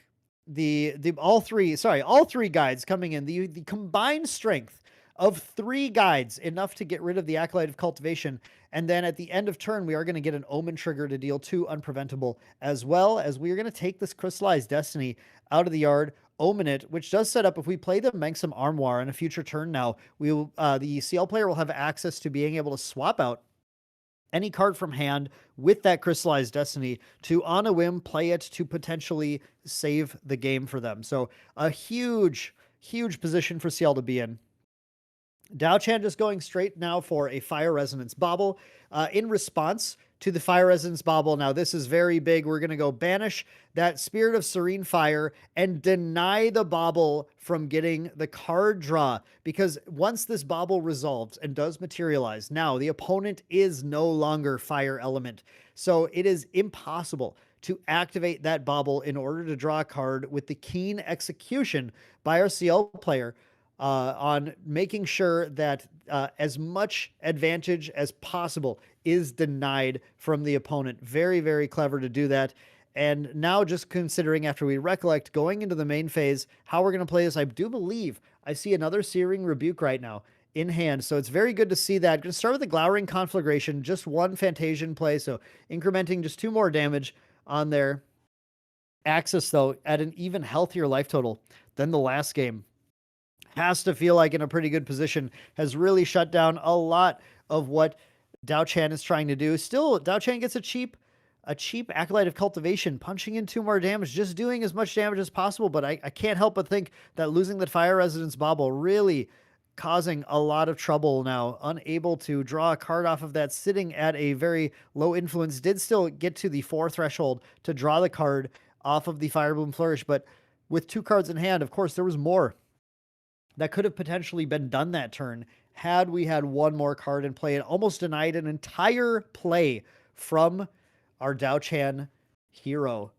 all three guides coming in. The combined strength of 3 guides, enough to get rid of the Acolyte of Cultivation. And then at the end of turn, we are going to get an Omen trigger to deal 2 unpreventable, as well as we are going to take this Crystallized Destiny out of the yard, omen it, which does set up if we play the Mengsum Armoire in a future turn now, we will, the CL player will have access to being able to swap out any card from hand with that Crystallized Destiny to, on a whim, play it to potentially save the game for them. So a huge, huge position for CL to be in. Dao-Chan just going straight now for a Fire Resonance Bauble. In response to the Fire Resonance Bauble, now this is very big. We're going to go banish that Spirit of Serene Fire and deny the Bauble from getting the card draw, because once this Bauble resolves and does materialize, now the opponent is no longer Fire Element. So it is impossible to activate that Bauble in order to draw a card with the keen execution by our CL player on making sure that as much advantage as possible is denied from the opponent. Very, very clever to do that. And now just considering, after we recollect going into the main phase, how we're going to play this, I do believe I see another Searing Rebuke right now in hand. So it's very good to see that. Going to start with the Glowering Conflagration, just 1 Fantasian play. So incrementing just 2 more damage on there. Axis, though, at an even healthier life total than the last game. Has to feel like in a pretty good position, has really shut down a lot of what Dao-Chan is trying to do. Still, Dao-Chan gets a cheap Acolyte of Cultivation, punching in 2 more damage, just doing as much damage as possible, but I can't help but think that losing that Fire Resonance Bauble really causing a lot of trouble now, unable to draw a card off of that, sitting at a very low influence, did still get to the 4 threshold to draw the card off of the Firebloom Flourish, but with 2 cards in hand, of course, there was more that could have potentially been done that turn had we had 1 more card in play. It almost denied an entire play from our Dao-Chan hero.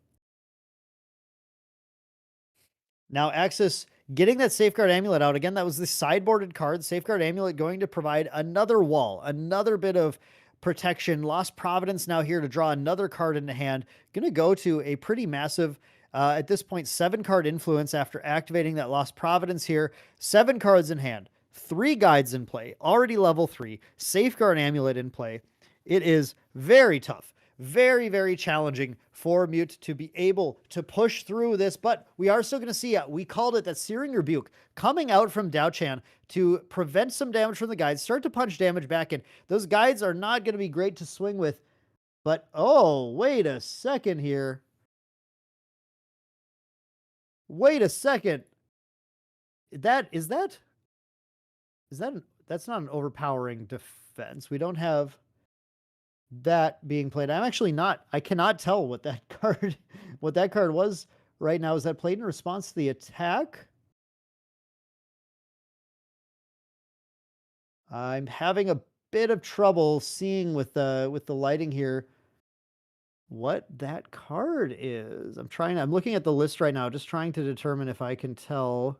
Now, Axis getting that Safeguard Amulet out. Again, that was the sideboarded card. Safeguard Amulet going to provide another wall, another bit of protection. Lost Providence now here to draw another card into hand. Going to go to a pretty massive at this point, 7 card influence after activating that Lost Providence here. 7 cards in hand, 3 guides in play, already level 3, Safeguard Amulet in play. It is very tough, very, very challenging for Mute to be able to push through this, but we are still going to see, we called it that Searing Rebuke coming out from Dao-Chan to prevent some damage from the guides, start to punch damage back in. Those guides are not going to be great to swing with, but oh, wait a second here. Wait a second. That's not an overpowering defense. We don't have that being played. I cannot tell what that card was right now. Is that played in response to the attack? I'm having a bit of trouble seeing with the lighting here what that card is. I'm looking at the list right now, just trying to determine if I can tell.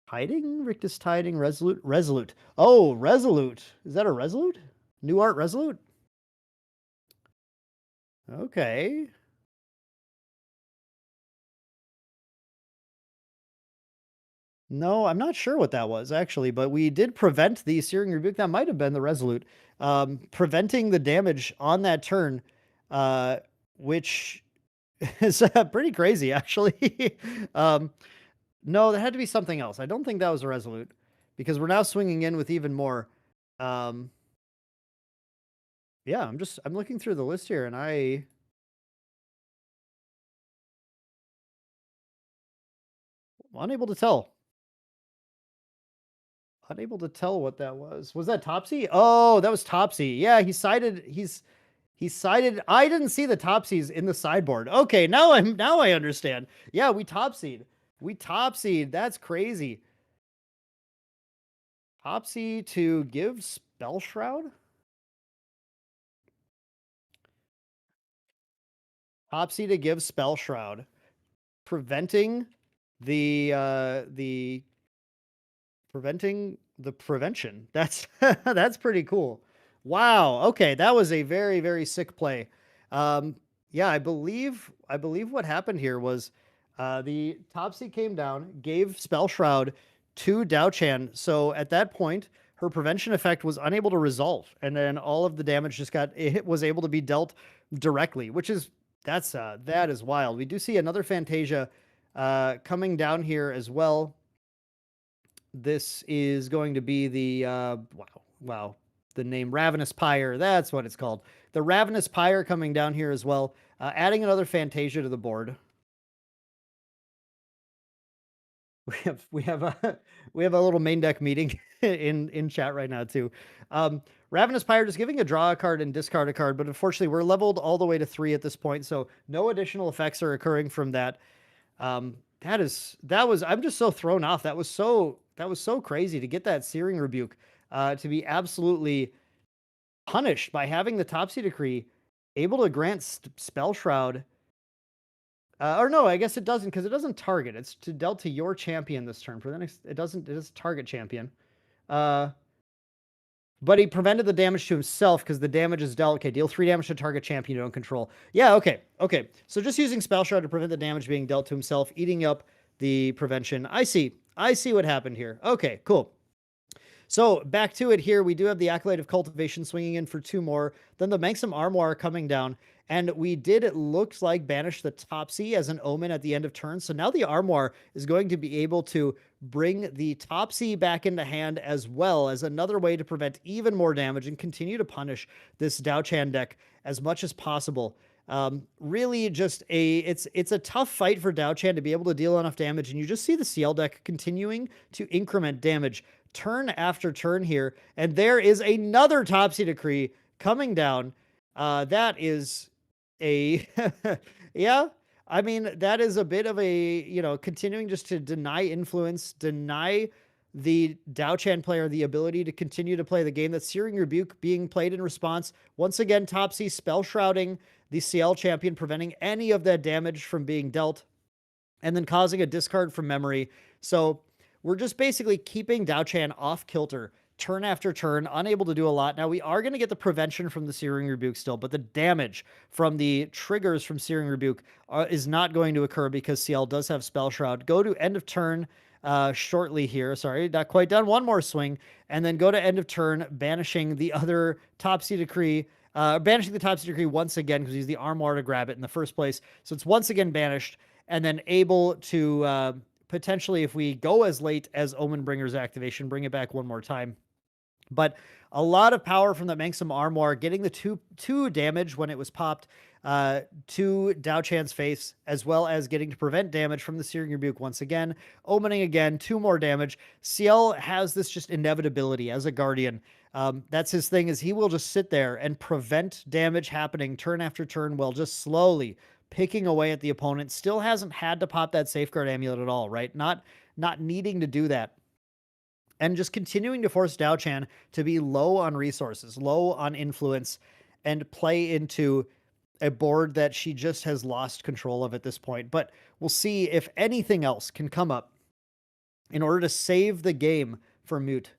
Hiding, Rictus Tiding, Resolute, Resolute. Oh, Resolute. Is that a Resolute? New art Resolute? Okay. No, I'm not sure what that was actually, but we did prevent the Searing Rebuke. That might have been the Resolute. Preventing the damage on that turn, uh, which is pretty crazy actually. No, that had to be something else. I don't think that was a Resolute because we're now swinging in with even more. Um, yeah, I'm looking through the list here and I'm unable to tell. Unable to tell what that was. Was that Topsy? Oh, that was Topsy. Yeah, he sided. I didn't see the Topsies in the sideboard. Okay, now I understand. Yeah, we Topsied. We Topsied. That's crazy. Topsy to give Spell Shroud? Topsy to give Spell Shroud. Preventing the preventing the prevention. That's that's pretty cool. Wow. Okay, that was a very very sick play. Um, yeah, I believe what happened here was the Topsy came down, gave Spell Shroud to Dao-Chan. So at that point, her prevention effect was unable to resolve, and then all of the damage just got it was able to be dealt directly, which is that is wild. We do see another Fantasia coming down here as well. This is going to be the wow, the name Ravenous Pyre. That's what it's called. The Ravenous Pyre coming down here as well, adding another Fantasia to the board. We have a we have a little main deck meeting in chat right now too. Ravenous Pyre just giving a draw a card and discard a card, but unfortunately we're leveled all the way to 3 at this point, so no additional effects are occurring from that. That was I'm just so thrown off. That was so crazy to get that Searing Rebuke, to be absolutely punished by having the Topsy Decree able to grant Spell Shroud. Or no, I guess it doesn't because it doesn't target. It's to dealt to your champion this turn. For the next, it doesn't target champion. Uh, but he prevented the damage to himself because the damage is dealt. Okay, deal 3 damage to target champion you don't control. Yeah, okay. Okay. So just using Spell Shroud to prevent the damage being dealt to himself, eating up the prevention. I see. I see what happened here. Okay, cool. So back to it here. We do have the Acolyte of Cultivation swinging in for 2 more. Then the Manxam Armoire coming down. And we did, it looks like, banish the Topsy as an omen at the end of turn. So now the Armoire is going to be able to bring the Topsy back into hand as well as another way to prevent even more damage and continue to punish this Dao-Chan deck as much as possible. Really just it's a tough fight for Dao-Chan to be able to deal enough damage, and you just see the CL deck continuing to increment damage turn after turn here, and there is another Topsy Decree coming down. That is a yeah. I mean, that is a bit of a, continuing just to deny influence, deny the Dao-Chan player the ability to continue to play the game. That Searing Rebuke being played in response. Once again, Topsy spell shrouding the CL champion, preventing any of that damage from being dealt, and then causing a discard from memory. So we're just basically keeping Dao-Chan off kilter turn after turn, unable to do a lot. Now, we are going to get the prevention from the Searing Rebuke still, but the damage from the triggers from Searing Rebuke is not going to occur because CL does have Spell Shroud. Go to end of turn shortly here. Sorry, not quite done. One more swing, and then go to end of turn, banishing the other Topsy Decree. Banishing the Topsy Decree once again because he's the Armoire to grab it in the first place. So it's once again banished, and then able to potentially, if we go as late as Omenbringer's activation, bring it back one more time. But a lot of power from the Manxam Armoire, getting the two damage when it was popped to Dao-Chan's face, as well as getting to prevent damage from the Searing Rebuke once again. Omening again, 2 more damage. CL has this just inevitability as a Guardian. That's his thing, is he will just sit there and prevent damage happening turn after turn while just slowly picking away at the opponent. Still hasn't had to pop that Safeguard Amulet at all, right? Not needing to do that. and just continuing to force Dao-Chan to be low on resources, low on influence, and play into a board that she just has lost control of at this point. But we'll see if anything else can come up in order to save the game for Mute.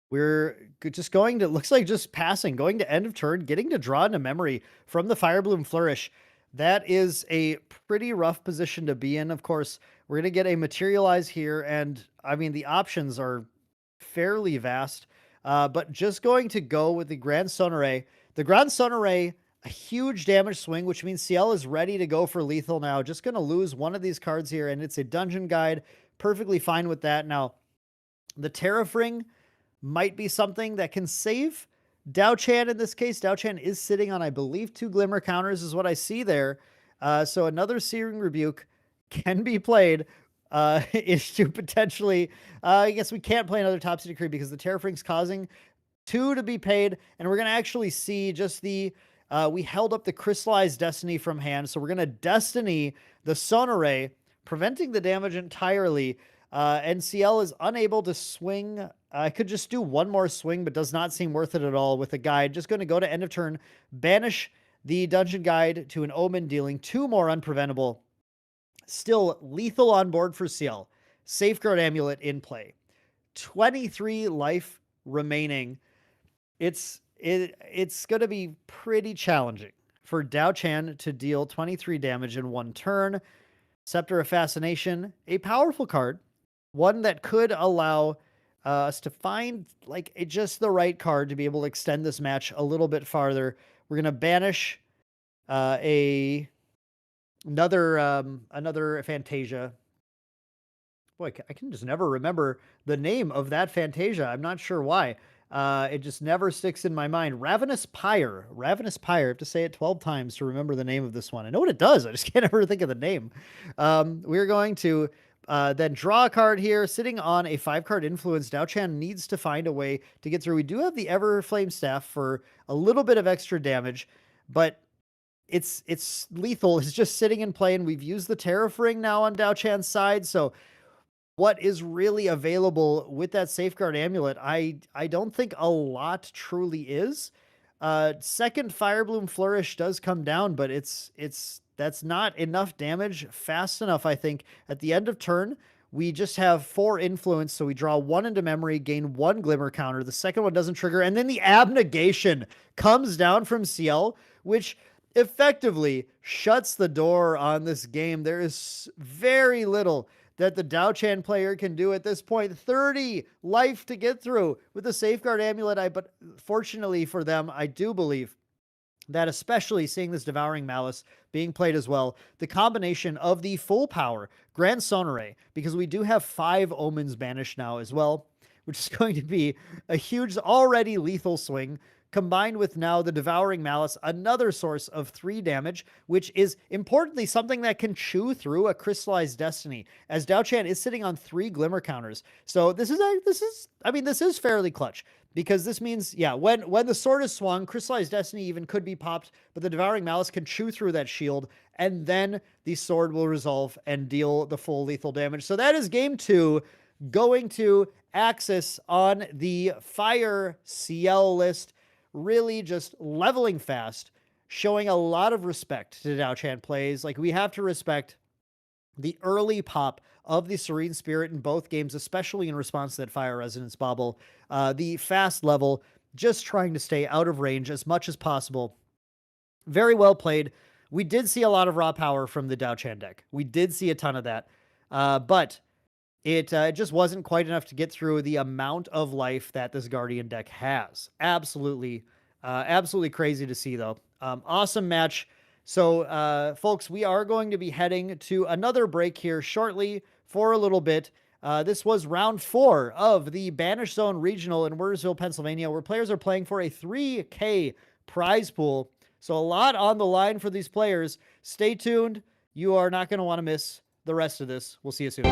We're just going to, looks like just passing, going to end of turn, getting to draw into memory from the Fire Bloom Flourish. That is a pretty rough position to be in. Of course, we're going to get a Materialize here, and I mean, the options are fairly vast, but just going to go with the Grand Sonore. The Grand Sonore, a huge damage swing, which means CL is ready to go for lethal now. Just going to lose one of these cards here, and it's a Dungeon Guide. Perfectly fine with that. Now, the Terrafring might be something that can save Dao-Chan in this case. Dao-Chan is sitting on, I believe, 2 Glimmer counters is what I see there. So another Searing Rebuke can be played. Is to potentially, I guess we can't play another Topsy Decree because the Terrafring's causing 2 to be paid. And we're going to actually see just the, we held up the Crystallized Destiny from hand. So we're going to Destiny the Sonore, preventing the damage entirely. NCL is unable to swing. I could just do one more swing, but does not seem worth it at all with a guide. Just going to go to end of turn, banish the Dungeon Guide to an Omen, dealing 2 more unpreventable. Still lethal on board for CL. Safeguard Amulet in play. 23 life remaining. It's going to be pretty challenging for Dao-Chan to deal 23 damage in 1 turn. Scepter of Fascination, a powerful card. One that could allow us to find like just the right card to be able to extend this match a little bit farther. We're going to banish another Fantasia. Boy, I can just never remember the name of that Fantasia. I'm not sure why. It just never sticks in my mind. Ravenous Pyre. Ravenous Pyre. I have to say it 12 times to remember the name of this one. I know what it does. I just can't ever think of the name. We're going to then draw a card here. Sitting on a 5-card influence, Dao-Chan needs to find a way to get through. We do have the Everflame Staff for a little bit of extra damage, but it's lethal. It's just sitting in play, and we've used the Terrafring now on Dao-Chan's side, so what is really available with that Safeguard Amulet, I don't think a lot truly is. Second Firebloom Flourish does come down, but that's not enough damage fast enough, I think. At the end of turn, we just have 4 influence, so we draw 1 into memory, gain 1 Glimmer counter. The second one doesn't trigger, and then the Abnegation comes down from CL, which effectively shuts the door on this game. There is very little that the Dao-Chan player can do at this point. 30 life to get through with the Safeguard Amulet. But fortunately for them, I do believe that, especially seeing this Devouring Malice being played as well, the combination of the full power Grand Sonore, because we do have 5 Omens banished now as well, which is going to be a huge, already lethal swing, combined with now the Devouring Malice, another source of 3 damage, which is importantly something that can chew through a Crystallized Destiny, as Dao-Chan is sitting on 3 Glimmer counters. So this is fairly clutch, because this means, yeah, when the sword is swung, Crystallized Destiny even could be popped, but the Devouring Malice can chew through that shield, and then the sword will resolve and deal the full lethal damage. So that is game 2, going to Axis on the Fire CL list. Really just leveling fast, showing a lot of respect to Dao-Chan plays. Like, we have to respect the early pop of the Serene Spirit in both games, especially in response to that Fire Resonance Bauble. The fast level, just trying to stay out of range as much as possible. Very well played. We did see a lot of raw power from the Dao-Chan deck. We did see a ton of that. But it just wasn't quite enough to get through the amount of life that this Guardian deck has. Absolutely crazy to see, though. Awesome match. So, folks, we are going to be heading to another break here shortly for a little bit. This was round 4 of the Banish Zone Regional in Werdersville, Pennsylvania, where players are playing for a 3K prize pool. So a lot on the line for these players. Stay tuned. You are not going to want to miss the rest of this. We'll see you soon.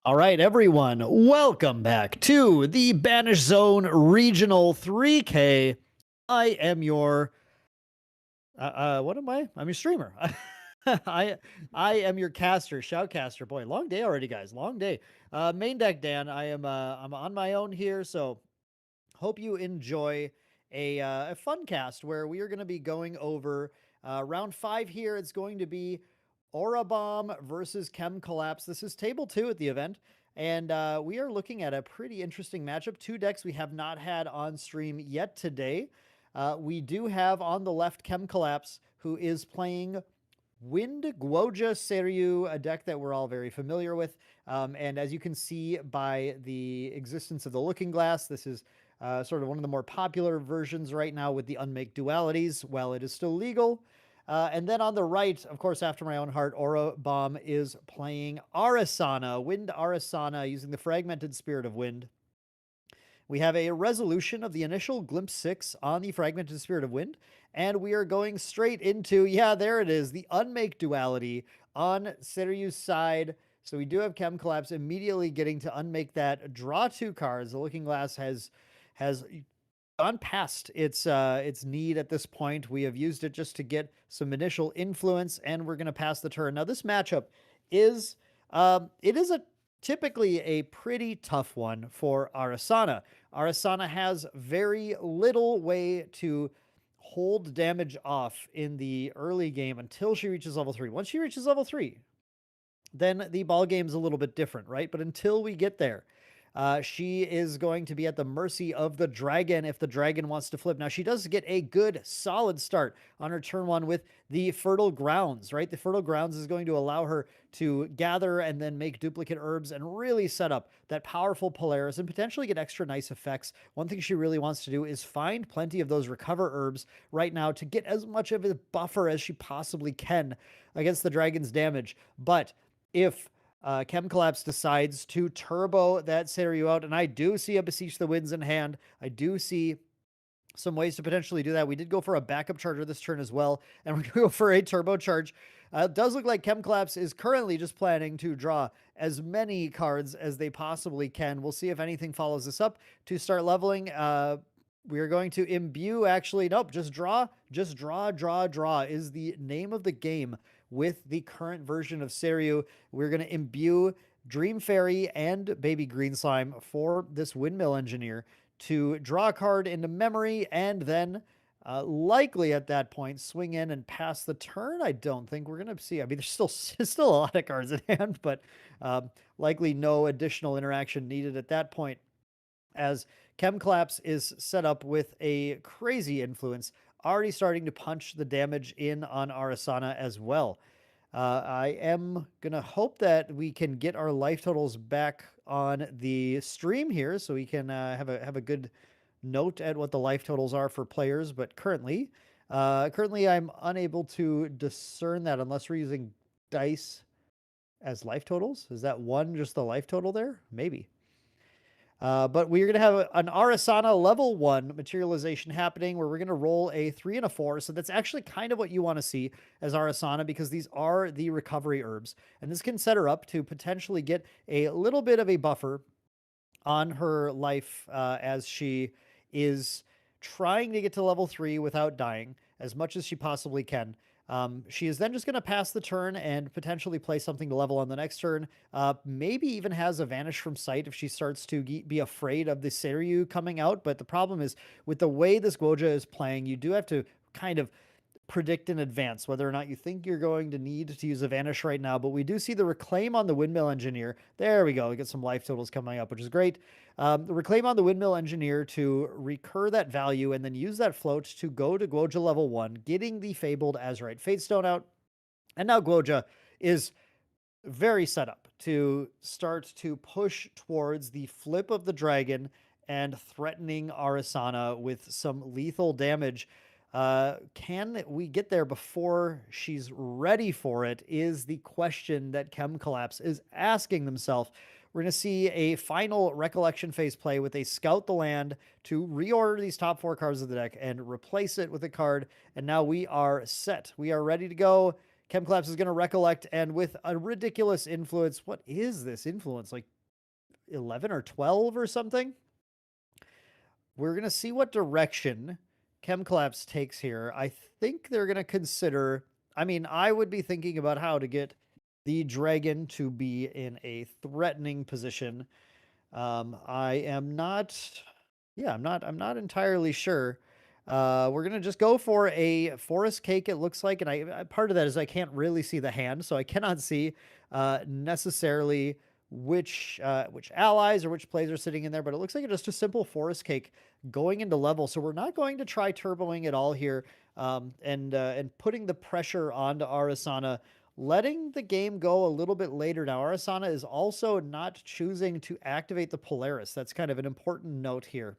All right, everyone, welcome back to the Banish Zone Regional 3K. I am your what am I? I'm your streamer. I am your caster, shoutcaster. Boy, long day already, guys. Long day. Main deck Dan. I'm on my own here, so hope you enjoy a fun cast where we are going to be going over round 5 here. It's going to be Aura Bomb versus Chem Collapse. This is table 2 at the event, and we are looking at a pretty interesting matchup. 2 decks we have not had on stream yet today. We do have on the left Chem Collapse, who is playing Wind Guoja Seru, a deck that we're all very familiar with. And as you can see by the existence of the Looking Glass, this is sort of one of the more popular versions right now with the unmake dualities, while it is still legal. And then on the right, of course, after my own heart, Aura Bomb is playing Arasana, Wind Arasana, using the Fragmented Spirit of Wind. We have a resolution of the initial Glimpse 6 on the Fragmented Spirit of Wind, and we are going straight into, yeah, there it is, the Unmake duality on Seryu's side. So we do have Chem Collapse immediately getting to unmake that, draw 2 cards. The Looking Glass has gone past its need at this point. We have used it just to get some initial influence, and we're going to pass the turn. Now, this matchup is it is typically a pretty tough one for Arasana. Arasana has very little way to hold damage off in the early game until she reaches level 3. Once she reaches level 3, then the ball game's a little bit different, right? But until we get there, she is going to be at the mercy of the dragon if the dragon wants to flip. Now, she does get a good, solid start on her turn 1 with the Fertile Grounds, right? The Fertile Grounds is going to allow her to gather and then make duplicate herbs and really set up that powerful Polaris and potentially get extra nice effects. One thing she really wants to do is find plenty of those Recover herbs right now to get as much of a buffer as she possibly can against the dragon's damage. But if Chem Collapse decides to turbo that Seru out, and I do see a Beseech the Winds in hand. I do see some ways to potentially do that. We did go for a backup charger this turn as well, and we're going to go for a turbo charge. It does look like Chem Collapse is currently just planning to draw as many cards as they possibly can. We'll see if anything follows this up to start leveling. We are going to imbue, actually, nope, just draw is the name of the game with the current version of Seru. We're going to imbue Dream Fairy and Baby Green Slime for this Windmill Engineer to draw a card into memory and then likely at that point swing in and pass the turn. I don't think we're going to see. I mean, there's still a lot of cards in hand, but likely no additional interaction needed at that point, as Chem Collapse is set up with a crazy influence, already starting to punch the damage in on Arasana as well. I am going to hope that we can get our life totals back on the stream here so we can have a good note at what the life totals are for players, but currently I'm unable to discern that unless we're using dice as life totals. Is that one just the life total there? Maybe. But we're going to have an Arasana level 1 materialization happening where we're going to roll a 3 and a 4. So that's actually kind of what you want to see as Arasana, because these are the recovery herbs. And this can set her up to potentially get a little bit of a buffer on her life as she is trying to get to level 3 without dying as much as she possibly can. She is then just going to pass the turn and potentially play something to level on the next turn. Maybe even has a Vanish from Sight if she starts to be afraid of the Seru coming out. But the problem is, with the way this Guoja is playing, you do have to kind of predict in advance whether or not you think you're going to need to use a Vanish right now. But we do see the Reclaim on the Windmill Engineer. There we go. We get some life totals coming up, which is great. The Reclaim on the Windmill Engineer to recur that value and then use that float to go to Guoja level 1, getting the Fabled Azurite Fatestone out. And now Guoja is very set up to start to push towards the flip of the dragon and threatening Arasana with some lethal damage. Can we get there before she's ready for it is the question that Chem Collapse is asking themselves. We're going to see a final Recollection phase play with a Scout the Land to reorder these top 4 cards of the deck and replace it with a card. And now we are set. We are ready to go. Chem Collapse is going to Recollect, and with a ridiculous influence. What is this influence? Like 11 or 12 or something. We're going to see what direction Chemcollapse takes here. I think they're going to consider, I mean, I would be thinking about how to get the dragon to be in a threatening position. I am not, yeah, I'm not entirely sure. We're gonna just go for a forest cake. It looks like, and part of that is I can't really see the hand, so I cannot see necessarily which allies or which plays are sitting in there. But it looks like just a simple forest cake going into level. So we're not going to try turboing at all here, and putting the pressure onto Arasana, letting the game go a little bit later. Now, Arasana is also not choosing to activate the Polaris. That's kind of an important note here.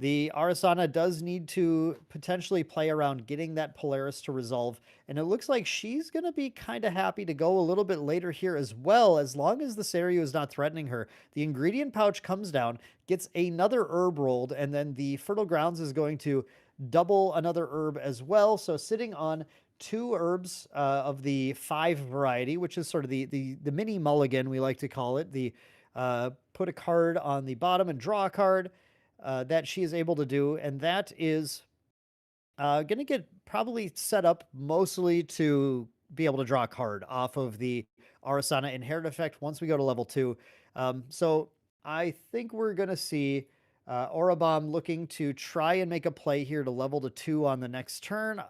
The Arasana does need to potentially play around getting that Polaris to resolve, and it looks like she's going to be kind of happy to go a little bit later here as well, as long as the Seru is not threatening her. The ingredient pouch comes down, gets another herb rolled, and then the Fertile Grounds is going to double another herb as well. So sitting on 2 herbs of the 5 variety, which is sort of the mini mulligan, we like to call it. The put a card on the bottom and draw a card that she is able to do, and that is going to get probably set up mostly to be able to draw a card off of the Arasana inherit effect once we go to level 2. So I think we're going to see Aura Bomb looking to try and make a play here to level to 2 on the next turn.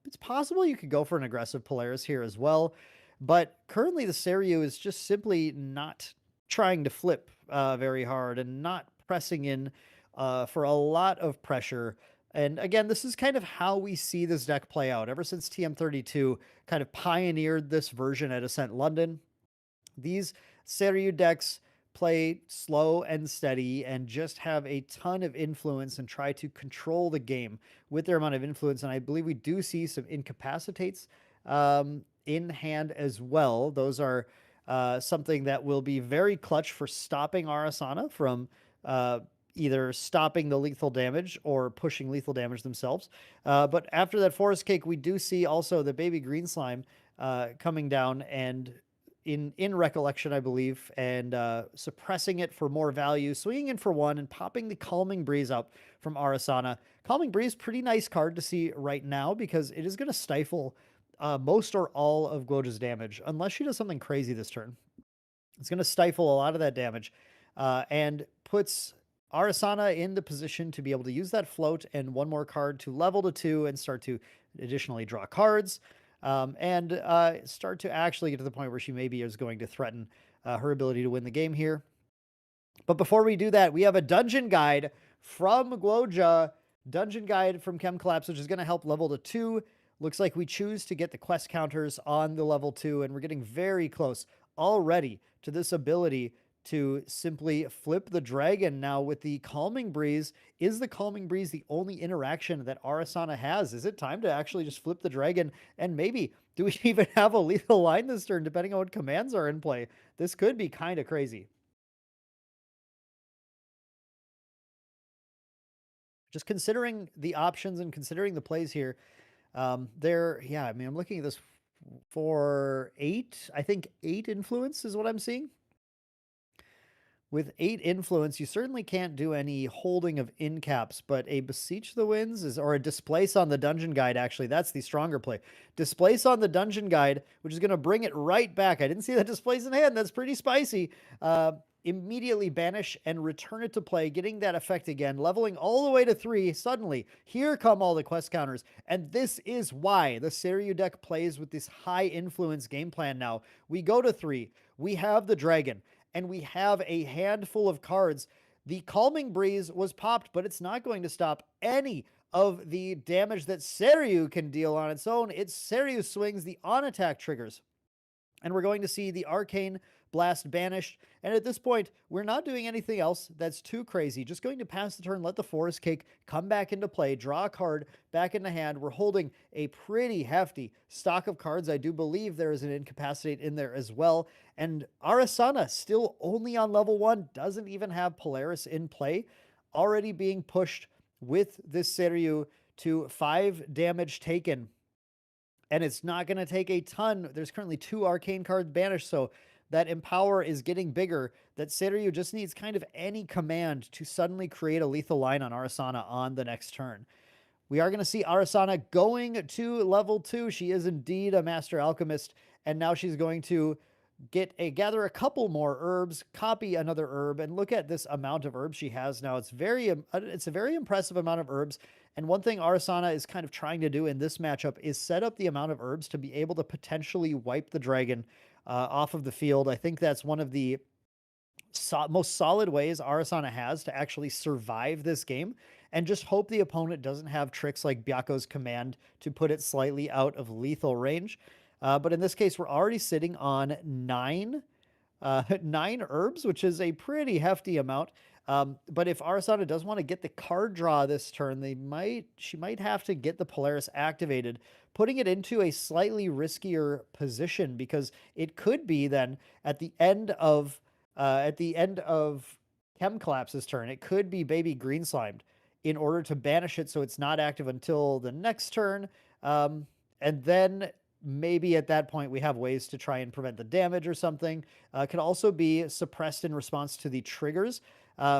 It's possible you could go for an aggressive Polaris here as well, but currently the Seru is just simply not trying to flip very hard and not pressing in for a lot of pressure. And again, this is kind of how we see this deck play out. Ever since TM32 kind of pioneered this version at Ascent London, these Seru decks play slow and steady and just have a ton of influence and try to control the game with their amount of influence. And I believe we do see some incapacitates in hand as well. Those are something that will be very clutch for stopping Arasana from either stopping the lethal damage or pushing lethal damage themselves. But after that Forest Cake, we do see also the Baby Green Slime coming down and in Recollection, I believe, and suppressing it for more value, swinging in for 1 and popping the Calming Breeze up from Arasana. Calming Breeze, pretty nice card to see right now because it is going to stifle most or all of Guoja's damage, unless she does something crazy this turn. It's going to stifle a lot of that damage and puts Arasana in the position to be able to use that float and 1 more card to level to 2 and start to additionally draw cards and start to actually get to the point where she maybe is going to threaten her ability to win the game here. But before we do that, we have a dungeon guide from Guoja, dungeon guide from Chemcollapse, which is going to help level to 2. Looks like we choose to get the quest counters on the level 2, and we're getting very close already to this ability to simply flip the dragon. Now with the Calming Breeze, is the Calming Breeze the only interaction that Arasana has? Is it time to actually just flip the dragon? And maybe, do we even have a lethal line this turn, depending on what commands are in play? This could be kind of crazy. Just considering the options and considering the plays here, yeah, I mean, I'm looking at this for 8, I think 8 influence is what I'm seeing. With 8 influence, you certainly can't do any holding of incaps, but a Beseech the Winds is, or a Displace on the Dungeon Guide, actually, that's the stronger play. Displace on the Dungeon Guide, which is going to bring it right back. I didn't see that Displace in hand. That's pretty spicy. Immediately banish and return it to play, getting that effect again, leveling all the way to 3. Suddenly, here come all the quest counters, and this is why the Seru deck plays with this high influence game plan now. We go to 3. We have the dragon, and we have a handful of cards. The Calming Breeze was popped, but it's not going to stop any of the damage that Seru can deal on its own. It's Seru swings the on-attack triggers. And we're going to see the Arcane Blast banished. And at this point, we're not doing anything else that's too crazy. Just going to pass the turn, let the Forest Cake come back into play, draw a card back into hand. We're holding a pretty hefty stock of cards. I do believe there is an Incapacitate in there as well. And Arasana, still only on level 1, doesn't even have Polaris in play, already being pushed with this Seru to 5 damage taken. And it's not going to take a ton. There's currently 2 arcane cards banished, so that Empower is getting bigger, that Seru just needs kind of any command to suddenly create a lethal line on Arasana on the next turn. We are going to see Arasana going to level 2. She is indeed a Master Alchemist, and now she's going to gather a couple more herbs, copy another herb, and look at this amount of herbs she has now. It's a very impressive amount of herbs. And one thing Arasana is kind of trying to do in this matchup is set up the amount of herbs to be able to potentially wipe the dragon off of the field. I think that's one of the most solid ways Arasana has to actually survive this game, and just hope the opponent doesn't have tricks like Byaku's command to put it slightly out of lethal range. But in this case, we're already sitting on nine herbs, which is a pretty hefty amount. But if Arasana does want to get the card draw this turn, she might have to get the Polaris activated, putting it into a slightly riskier position, because it could be then at the end of Chem Collapse's turn, it could be Baby Green Slimed in order to banish it so it's not active until the next turn. And then maybe at that point we have ways to try and prevent the damage or something. Could also be suppressed in response to the triggers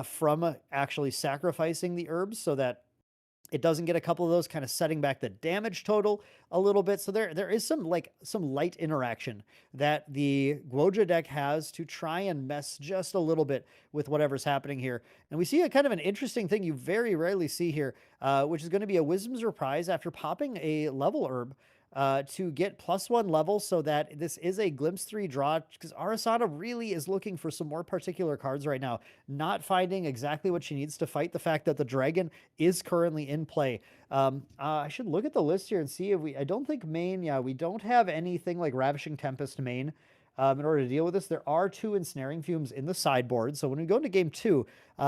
from actually sacrificing the herbs, so that it doesn't get a couple of those, kind of setting back the damage total a little bit. So there is some light interaction that the Guoja deck has to try and mess just a little bit with whatever's happening here. And we see a kind of an interesting thing you very rarely see here, which is going to be a Wisdom's Reprise after popping a level herb to get +1 level, so that this is a Glimpse 3 draw, because Arasana really is looking for some more particular cards right now, not finding exactly what she needs to fight the fact that the dragon is currently in play. I should look at the list here and see if I don't think main, we don't have anything like Ravishing Tempest main. In order to deal with this, there are 2 Ensnaring Fumes in the sideboard, so when we go into game 2,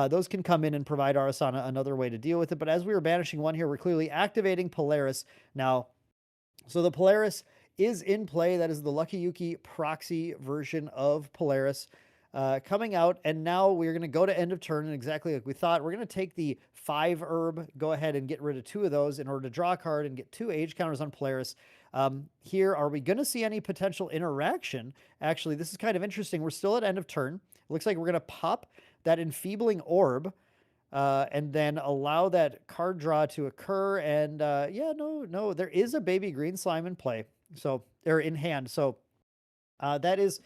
those can come in and provide Arasana another way to deal with it. But as we were banishing one here, we're clearly activating Polaris now. So the Polaris is in play. That is the Lucky Yuki proxy version of Polaris coming out. And now we're going to go to end of turn, and exactly like we thought, we're going to take the 5 herb, go ahead and get rid of 2 of those in order to draw a card and get 2 age counters on Polaris. Here, are we going to see any potential interaction? Actually, this is kind of interesting. We're still at end of turn. It looks like we're going to pop that Enfeebling Orb, and then allow that card draw to occur. And no, there is a Baby Green Slime in play, so or in hand. So that is,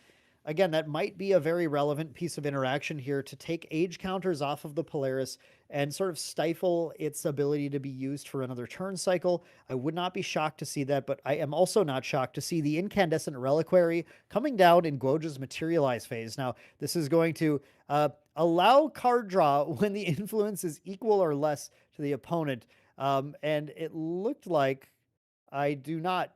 again, that might be a very relevant piece of interaction here to take age counters off of the Polaris and sort of stifle its ability to be used for another turn cycle. I would not be shocked to see that, but I am also not shocked to see the Incandescent Reliquary coming down in Guoja's Materialize phase. Now, this is going to allow card draw when the influence is equal or less to the opponent. And it looked like, I do not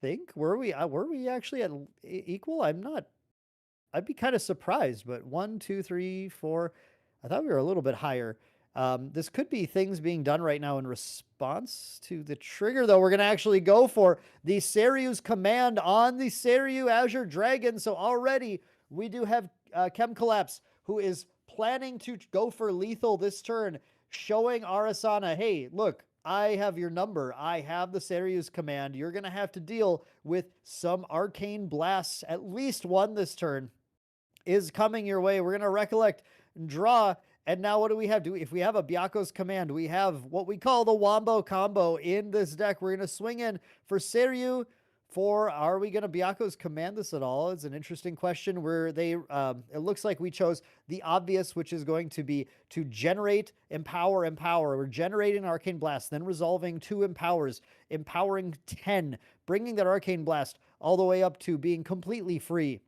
think, were we actually at equal? I'd be kind of surprised, but 1, 2, 3, 4. I thought we were a little bit higher. This could be things being done right now in response to the trigger, though. We're going to actually go for the Seru's command on the Seru Azure Dragon. So already we do have Chem Collapse, who is planning to go for lethal this turn, showing Arasana, hey, look, I have your number. I have the Seru's command. You're going to have to deal with some arcane blasts. At least one this turn is coming your way. We're going to recollect and draw. And now what do we have? If we have a Byaku's command, we have what we call the Wombo combo in this deck. We're going to swing in for Seru. Are we going to Byaku's command this at all? It's an interesting question where it looks like we chose the obvious, which is going to be to generate, empower. We're generating Arcane Blast, then resolving 2 empowers, empowering 10, bringing that Arcane Blast all the way up to being completely free.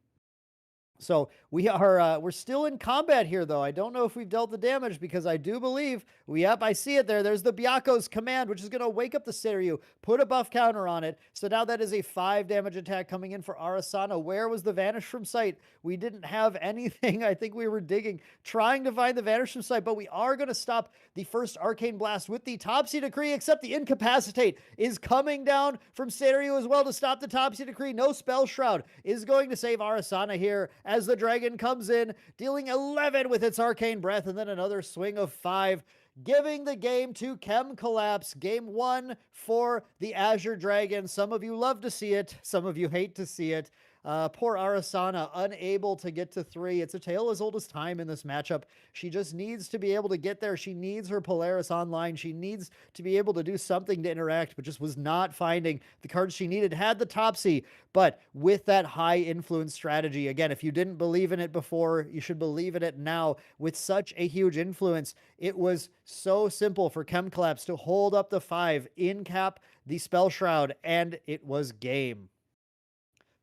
So we're still in combat here, though. I don't know if we've dealt the damage, because I do believe I see it there. There's the Byaku's command, which is going to wake up the Seru, put a buff counter on it. So now that is a 5 damage attack coming in for Arasana. Where was the Vanish from Sight? We didn't have anything. I think we were digging, trying to find the Vanish from Sight, but we are going to stop the first Arcane Blast with the Topsy Decree, except the Incapacitate is coming down from Seru as well to stop the Topsy Decree. No Spell Shroud is going to save Arasana here, as the dragon comes in, dealing 11 with its Arcane Breath, and then another swing of 5, giving the game to Chem Collapse. Game 1 for the Azure Dragon. Some of you love to see it. Some of you hate to see it. Poor Arasana, unable to get to 3. It's a tale as old as time in this matchup. She just needs to be able to get there. She needs her Polaris online. She needs to be able to do something to interact, but just was not finding the cards she needed. Had the Topsy, but with that high influence strategy, again, if you didn't believe in it before, you should believe in it now. With such a huge influence, it was so simple for Chem Collapse to hold up the 5, in cap the Spell Shroud, and it was game.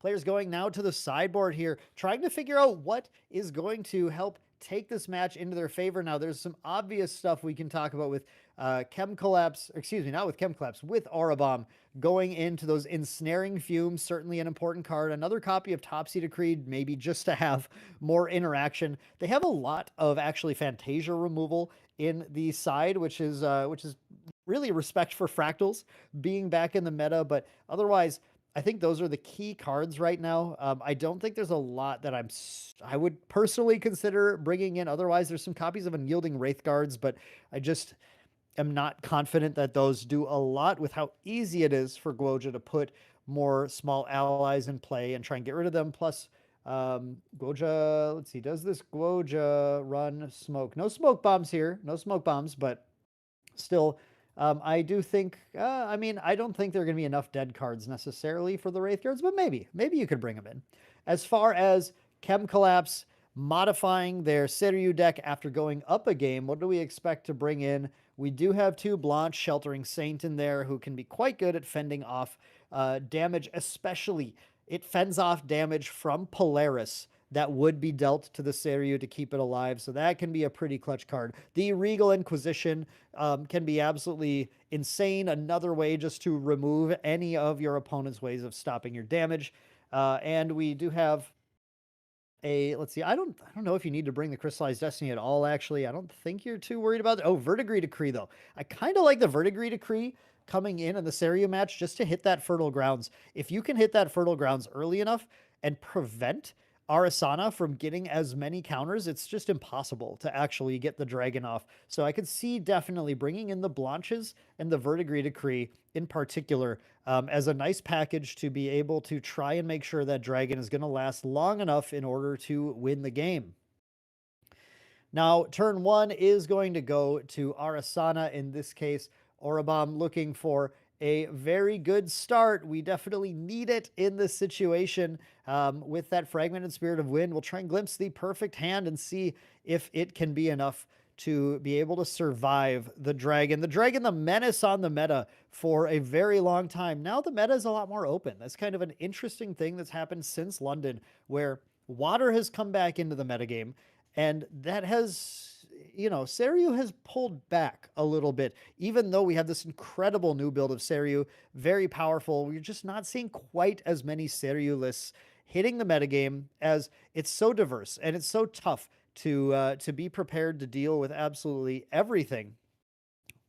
Players going now to the sideboard here, trying to figure out what is going to help take this match into their favor. Now, there's some obvious stuff we can talk about with Chem Collapse, excuse me, not with Chem Collapse, with Aura Bomb going into those Ensnaring Fumes, certainly an important card. Another copy of Topsy Decreed, maybe just to have more interaction. They have a lot of actually Fantasia removal in the side, which is really respect for Fractals being back in the meta, but otherwise, I think those are the key cards right now. I don't think there's a lot that I would personally consider bringing in. Otherwise, there's some copies of Unyielding Wraith Guards, but I just am not confident that those do a lot with how easy it is for Guoja to put more small allies in play and try and get rid of them. Plus, Guoja, let's see, does this Guoja run smoke? No smoke bombs here, no smoke bombs, but still, I do think, I mean, I don't think there are going to be enough dead cards necessarily for the Wraith Guards, but maybe you could bring them in. As far as Chem Collapse modifying their Seru deck after going up a game, what do we expect to bring in? We do have 2 Blanche Sheltering Saint in there who can be quite good at fending off damage, especially it fends off damage from Polaris that would be dealt to the Seru to keep it alive. So that can be a pretty clutch card. The Regal Inquisition can be absolutely insane. Another way just to remove any of your opponent's ways of stopping your damage. And we do have a, let's see, I don't know if you need to bring the Crystallized Destiny at all, actually. I don't think you're too worried about it. Oh, Verdigris Decree, though. I kind of like the Verdigris Decree coming in the Seru match just to hit that Fertile Grounds. If you can hit that Fertile Grounds early enough and prevent Arasana from getting as many counters, it's just impossible to actually get the dragon off. So I could see definitely bringing in the Blanches and the Verdigris Decree in particular as a nice package to be able to try and make sure that dragon is going to last long enough in order to win the game. Now, turn 1 is going to go to Arasana in this case. Aura Bomb looking for a very good start. We definitely need it in this situation. With that Fragmented Spirit of Wind, we'll try and glimpse the perfect hand and see if it can be enough to be able to survive the dragon. The dragon, the menace on the meta for a very long time. Now the meta is a lot more open. That's kind of an interesting thing that's happened since London, where water has come back into the metagame, and that has, you know, Seru has pulled back a little bit, even though we have this incredible new build of Seru, very powerful. We're just not seeing quite as many Seru lists hitting the metagame, as it's so diverse and it's so tough to be prepared to deal with absolutely everything.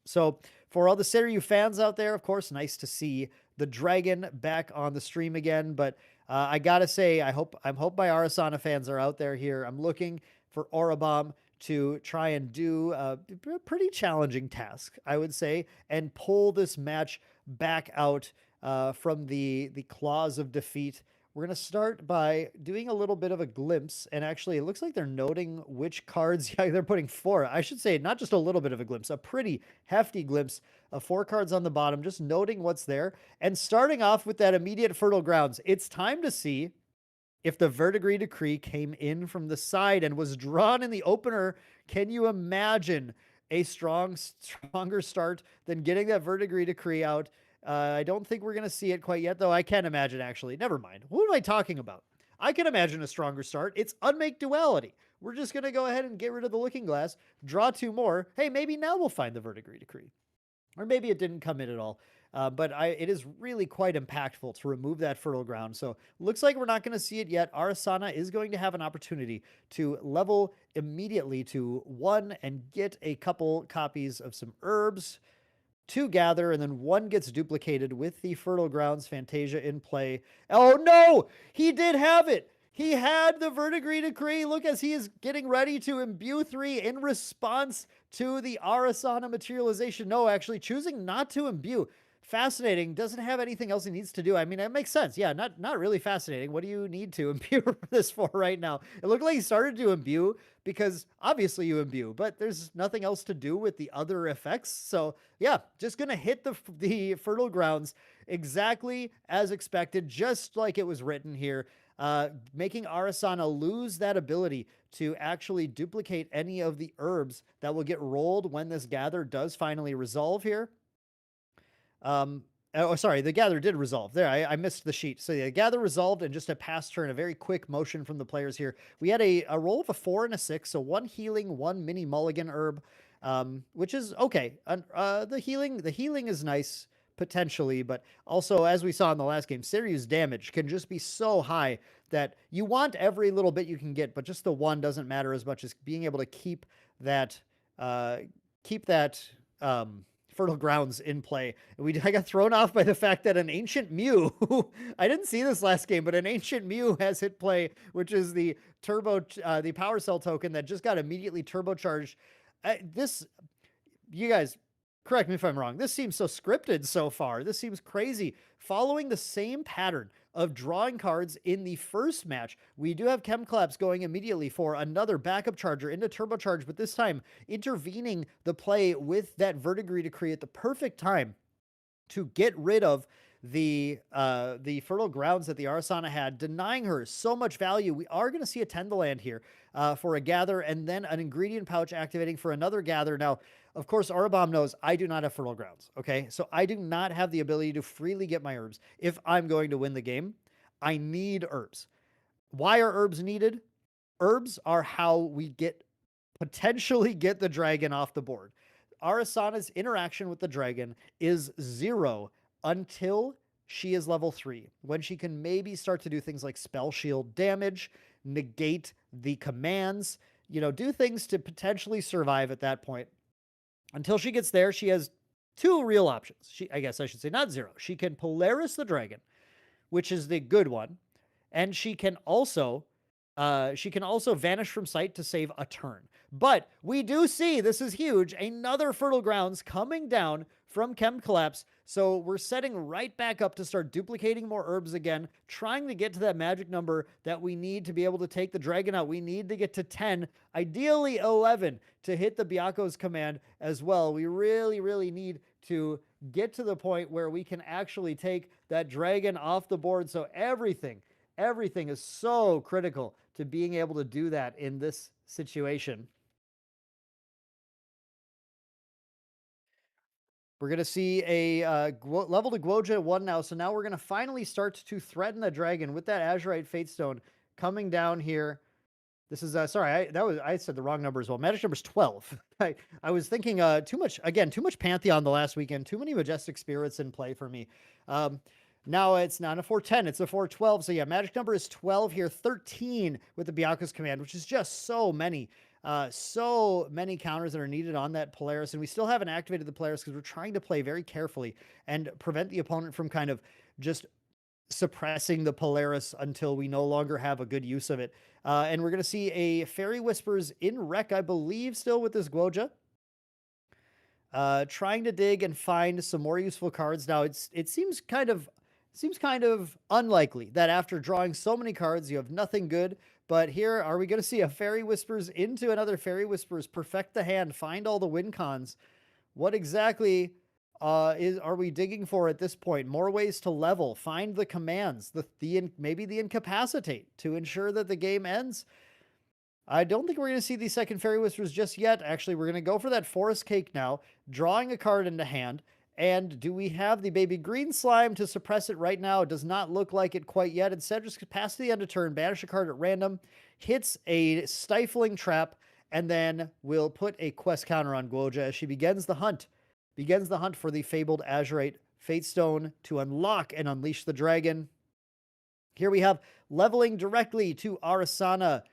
So for all the Seru fans out there, of course, nice to see the dragon back on the stream again. But I gotta say, I hope my Arasana fans are out there here. I'm looking for Aura Bomb to try and do a pretty challenging task, I would say, and pull this match back out from the claws of defeat. We're going to start by doing a little bit of a glimpse, and actually it looks like they're noting which cards they're putting 4. I should say not just a little bit of a glimpse, a pretty hefty glimpse of 4 cards on the bottom, just noting what's there, and starting off with that immediate Fertile Grounds. It's time to see if the Verdigris Decree came in from the side and was drawn in the opener. Can you imagine a stronger start than getting that Verdigris Decree out? I don't think we're going to see it quite yet, though. I can imagine, actually. Never mind. What am I talking about? I can imagine a stronger start. It's Unmake Duality. We're just going to go ahead and get rid of the Looking Glass, draw 2 more. Hey, maybe now we'll find the Verdigris Decree. Or maybe it didn't come in at all. But it is really quite impactful to remove that Fertile Ground. So looks like we're not going to see it yet. Arasana is going to have an opportunity to level immediately to 1 and get a couple copies of some herbs to gather, and then 1 gets duplicated with the Fertile Grounds Fantasia in play. Oh no! He did have it! He had the Verdigris Decree. Look, as he is getting ready to imbue 3 in response to the Arasana materialization. No, actually choosing not to imbue. fascinating. Doesn't have anything else he needs to do. I mean, it makes sense. Yeah, not really fascinating. What do you need to imbue this for right now? It looked like he started to imbue because obviously you imbue, but there's nothing else to do with the other effects. So yeah, just gonna hit the fertile grounds exactly as expected, just like it was written here. Making Arasana lose that ability to actually duplicate any of the herbs that will get rolled when this gather does finally resolve here. Oh, sorry, the gather did resolve. There, I missed the sheet. So the gather resolved and just a pass turn, a very quick motion from the players here. We had a roll of a 4 and a 6, so 1 healing, 1 mini mulligan herb, which is okay. The healing is nice potentially, but also as we saw in the last game, Seru's damage can just be so high that you want every little bit you can get, but just the one doesn't matter as much as being able to keep that fertile grounds in play. I got thrown off by the fact that an ancient Mew, I didn't see this last game, but an ancient Mew has hit play, which is the the power cell token that just got immediately turbocharged. You guys, correct me if I'm wrong. This seems so scripted so far. This seems crazy. Following the same pattern of drawing cards in the first match, we do have Chem Collapse going immediately for another backup charger into turbocharge, but this time intervening the play with that Verdigris Decree at the perfect time to get rid of the fertile grounds that the Arasana had, denying her so much value. We are going to see a Tendaland here for a gather, and then an ingredient pouch activating for another gather. Now, of course, Arabam knows I do not have fertile grounds, okay? So I do not have the ability to freely get my herbs. If I'm going to win the game, I need herbs. Why are herbs needed? Herbs are how we potentially get the dragon off the board. Arasana's interaction with the dragon is 0 until she is level 3, when she can maybe start to do things like spell shield damage, negate the commands, do things to potentially survive at that point. Until she gets there, she has 2 real options. I guess I should say not 0. She can Polaris the dragon, which is the good one, and she can also vanish from sight to save a turn. But we do see, this is huge, another fertile grounds coming down from Chem Collapse. So we're setting right back up to start duplicating more herbs again, trying to get to that magic number that we need to be able to take the dragon out. We need to get to 10, ideally 11, to hit the Byaku's command as well. We really, really need to get to the point where we can actually take that dragon off the board. So everything is so critical to being able to do that in this situation. We're going to see a level to Guoja 1 now. So now we're going to finally start to threaten the dragon with that Azurite Fatestone coming down here. This is, sorry, I said the wrong number as well. Magic number is 12. I was thinking too much Pantheon the last weekend. Too many Majestic Spirits in play for me. Now it's not a 410, it's a 412. So yeah, magic number is 12 here, 13 with the Byaku's command, which is just so many counters that are needed on that Polaris. And we still haven't activated the Polaris because we're trying to play very carefully and prevent the opponent from kind of just suppressing the Polaris until we no longer have a good use of it. And we're going to see a Fairy Whispers in rec, I believe, still with this Guoja. Trying to dig and find some more useful cards. Now it seems kind of unlikely that after drawing so many cards, you have nothing good. But here, are we going to see a Fairy Whispers into another Fairy Whispers, perfect the hand, find all the win cons? What exactly are we digging for at this point? More ways to level, find the commands, maybe the incapacitate to ensure that the game ends. I don't think we're going to see the second Fairy Whispers just yet. Actually, we're going to go for that Forest Cake now, drawing a card into hand. And do we have the Baby Green Slime to suppress it right now? It does not look like it quite yet. Instead, just pass to the end of turn, banish a card at random, hits a Stifling Trap, and then we'll put a quest counter on Guoja as she begins the hunt. Begins the hunt for the fabled Azurite Fatestone to unlock and unleash the dragon. Here we have leveling directly to Arasana.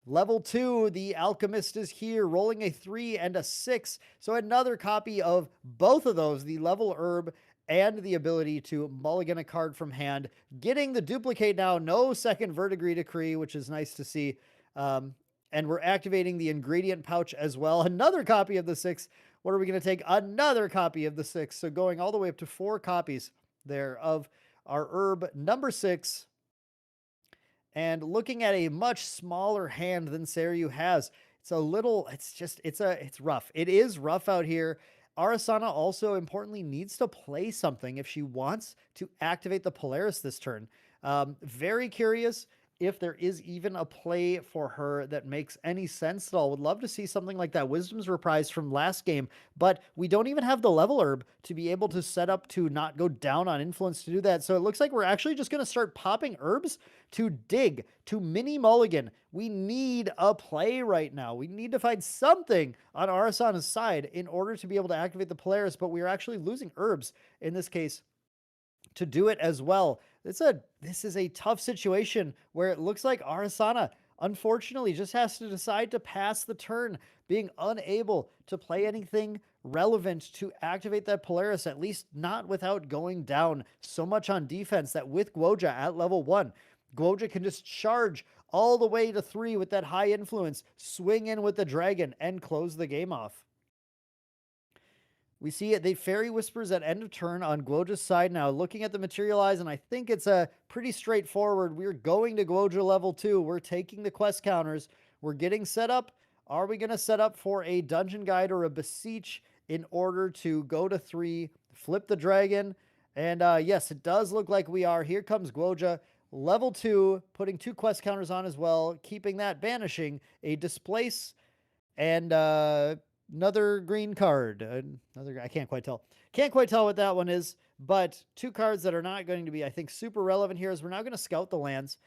Level 2, the Alchemist is here, rolling a 3 and a 6. So another copy of both of those, the level herb and the ability to mulligan a card from hand. Getting the duplicate now, no second Verdigris Decree, which is nice to see. And we're activating the ingredient pouch as well. Another copy of the 6 What are we going to take? Another copy of the 6. So going all the way up to 4 copies there of our herb number 6. And looking at a much smaller hand than Seru has, it's rough. It is rough out here. Arasana also importantly needs to play something if she wants to activate the Polaris this turn. Very curious if there is even a play for her that makes any sense at all. Would love to see something like that Wisdom's Reprise from last game, but we don't even have the level herb to be able to set up to not go down on influence to do that. So it looks like we're actually just going to start popping herbs to dig, to mini mulligan. We need a play right now. We need to find something on Arasana's side in order to be able to activate the Polaris, but we are actually losing herbs in this case to do it as well. This is a tough situation where it looks like Arasana unfortunately just has to decide to pass the turn, being unable to play anything relevant to activate that Polaris, at least not without going down so much on defense that with Guoja at level 1, Guoja can just charge all the way to 3 with that high influence, swing in with the dragon, and close the game off. We see it. The Fairy Whispers at end of turn on Guoja's side now. Looking at the materialize, and I think it's a pretty straightforward. We're going to Guoja level 2. We're taking the quest counters. We're getting set up. Are we going to set up for a Dungeon Guide or a Beseech in order to go to 3, flip the dragon? And yes, it does look like we are. Here comes Guoja. Level 2, putting 2 quest counters on as well, keeping that, banishing a Displace, and another green card. I can't quite tell. Can't quite tell what that one is, but 2 cards that are not going to be, I think, super relevant here is we're now going to scout the lands.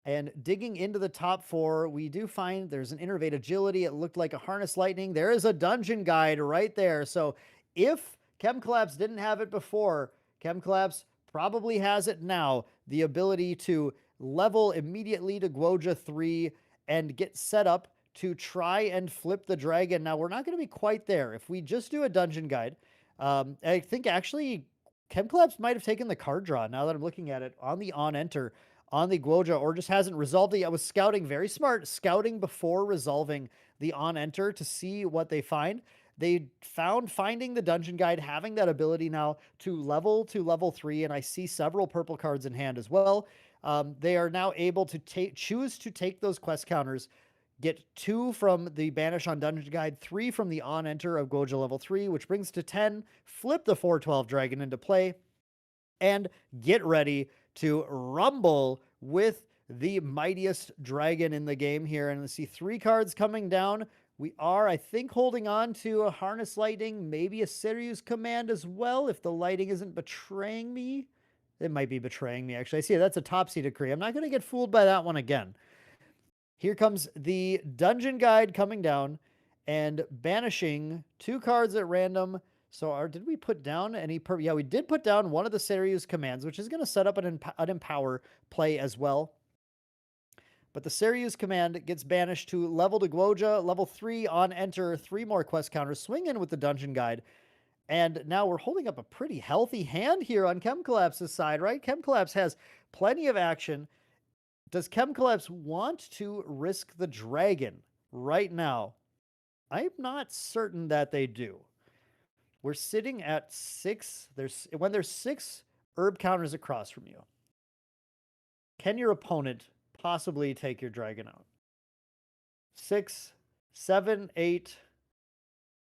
And digging into the top 4, we do find there's an Innervate Agility. It looked like a Harness Lightning. There is a Dungeon Guide right there. So if Chem Collapse didn't have it before, Chem Collapse probably has it now. The ability to level immediately to Guoja 3 and get set up to try and flip the dragon. Now, we're not going to be quite there. If we just do a Dungeon Guide, I think actually Chem Collapse might have taken the card draw now that I'm looking at it on the on-enter on the Guoja, or just hasn't resolved it yet. I was scouting, very smart, scouting before resolving the on-enter to see what they find. They found finding the Dungeon Guide, having that ability now to level 3, and I see several purple cards in hand as well. They are now able to choose to take those quest counters, get 2 from the Banish on Dungeon Guide, 3 from the on-enter of Guoja level 3, which brings to 10, flip the 4/12 dragon into play, and get ready to rumble with the mightiest dragon in the game here. And I see 3 cards coming down. We are, I think, holding on to a Harness Lightning, maybe a Seru's Command as well, if the lighting isn't betraying me. It might be betraying me, actually. I see that's a Topsy Decree. I'm not going to get fooled by that one again. Here comes the Dungeon Guide coming down and banishing 2 cards at random. So did we put down any... Yeah, we did put down one of the Seru's commands, which is going to set up an Empower play as well. But the Seru's command gets banished to level to Guoja, level 3 on enter, 3 more quest counters, swing in with the Dungeon Guide. And now we're holding up a pretty healthy hand here on Chem Collapse's side, right? Chem Collapse has plenty of action. Does Chem Collapse want to risk the dragon right now? I'm not certain that they do. We're sitting at 6. When there's 6 herb counters across from you, can your opponent possibly take your dragon out? 6, 7, 8.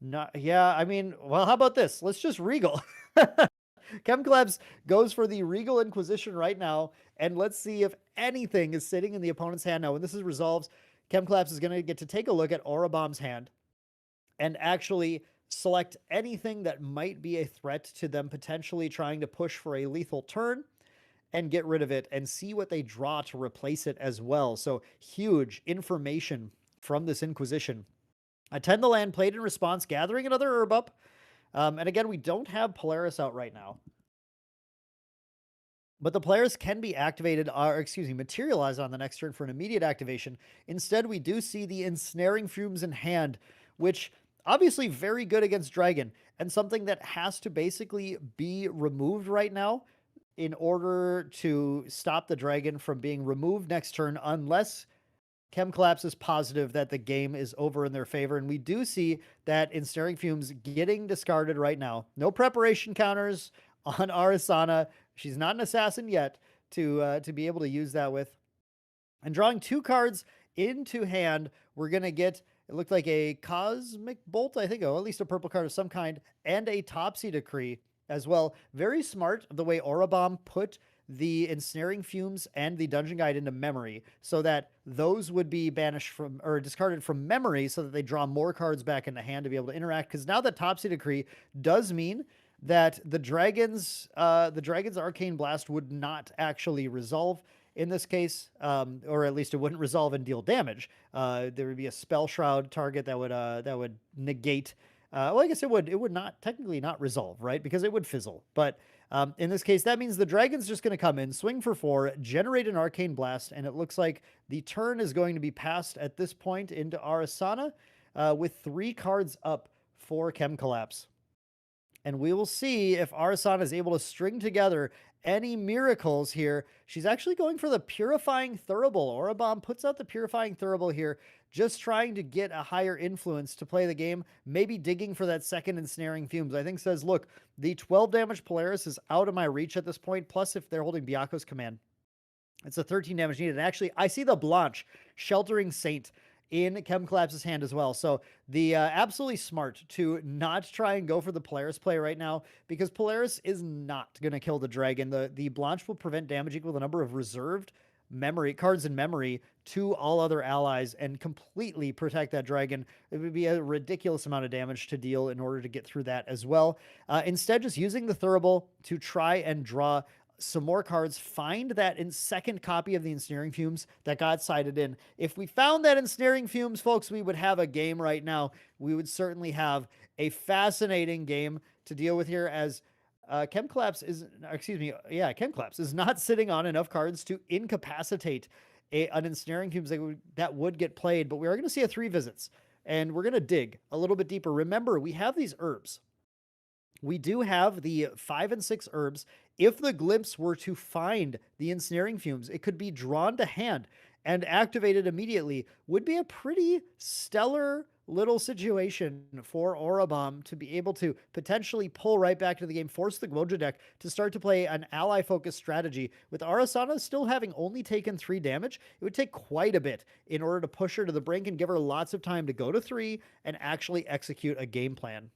Not, yeah, I mean, well, how about this? Let's just Regal. Chem Collapse goes for the Regal Inquisition right now, and let's see if anything is sitting in the opponent's hand. Now, when this is resolved, Chem Collapse is going to get to take a look at Aura Bomb's hand and actually select anything that might be a threat to them potentially trying to push for a lethal turn and get rid of it and see what they draw to replace it as well. So huge information from this Inquisition. Attend the land, played in response, gathering another herb up. And again, we don't have Polaris out right now. But the Polaris can be activated, materialized on the next turn for an immediate activation. Instead, we do see the Ensnaring Fumes in hand, which obviously very good against Dragon, and something that has to basically be removed right now in order to stop the Dragon from being removed next turn, unless Chem Collapse is positive that the game is over in their favor, and we do see that Ensnaring Fumes getting discarded right now. No preparation counters on Arasana. She's not an assassin yet to be able to use that with. And drawing 2 cards into hand, we're going to get, it looked like a Cosmic Bolt, I think, or at least a purple card of some kind, and a Topsy Decree as well. Very smart the way Aura Bomb put the Ensnaring Fumes and the Dungeon Guide into memory so that those would be banished from or discarded from memory so that they draw more cards back into hand to be able to interact. Because now that Topsy Decree does mean that the dragon's Arcane Blast would not actually resolve in this case, or at least it wouldn't resolve and deal damage. There would be a Spell Shroud target that would negate. Well, I guess it would not technically not resolve, right? Because it would fizzle. But in this case, that means the dragon's just going to come in, swing for 4, generate an Arcane Blast, and it looks like the turn is going to be passed at this point into Arasana with 3 cards up for Chem Collapse. And we will see if Arasana is able to string together any miracles here. She's actually going for the Purifying Thurible. Aura Bomb puts out the Purifying Thurible here, just trying to get a higher influence to play the game, maybe digging for that second Ensnaring Fumes. I think says, look, the 12 damage Polaris is out of my reach at this point, plus if they're holding Byako's command, it's a 13 damage needed. And actually, I see the Blanche, Sheltering Saint, in Chem Collapse's hand as well. So the absolutely smart to not try and go for the Polaris play right now, because Polaris is not going to kill the dragon. The Blanche will prevent damage equal to the number of reserved memory cards in memory to all other allies and completely protect that dragon. It would be a ridiculous amount of damage to deal in order to get through that as well. Instead, just using the Thurible to try and draw some more cards, find that in second copy of the Ensnaring Fumes that got sided in. If we found that Ensnaring Fumes, folks, we would have a game right now. We would certainly have a fascinating game to deal with here, as Chem Collapse is not sitting on enough cards to incapacitate an Ensnaring Fumes that would get played, but we are going to see a 3 visits, and we're going to dig a little bit deeper. Remember, we have these herbs. We do have the 5 and 6 herbs. If the Glimpse were to find the Ensnaring Fumes, it could be drawn to hand and activated immediately. Would be a pretty stellar little situation for Aura Bomb to be able to potentially pull right back to the game, force the Gwoja deck to start to play an ally-focused strategy. With Arasana still having only taken 3 damage, it would take quite a bit in order to push her to the brink and give her lots of time to go to 3 and actually execute a game plan.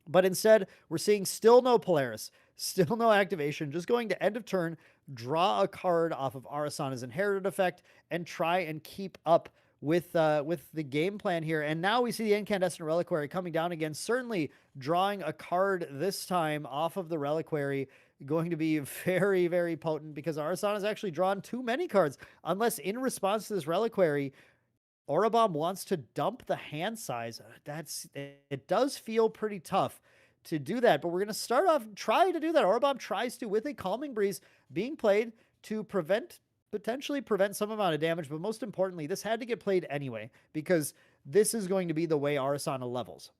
But instead, we're seeing still no Polaris, still no activation, just going to end of turn, draw a card off of Arasana's Inherited effect, and try and keep up with the game plan here. And now we see the Incandescent Reliquary coming down again, certainly drawing a card this time off of the Reliquary, going to be very, very potent, because Arasana's actually drawn too many cards, unless in response to this Reliquary, Aura Bomb wants to dump the hand size. It does feel pretty tough to do that, but we're going to start off, try to do that. Aura Bomb tries to, with a Calming Breeze being played to potentially prevent some amount of damage, but most importantly, this had to get played anyway, because this is going to be the way Arasana levels.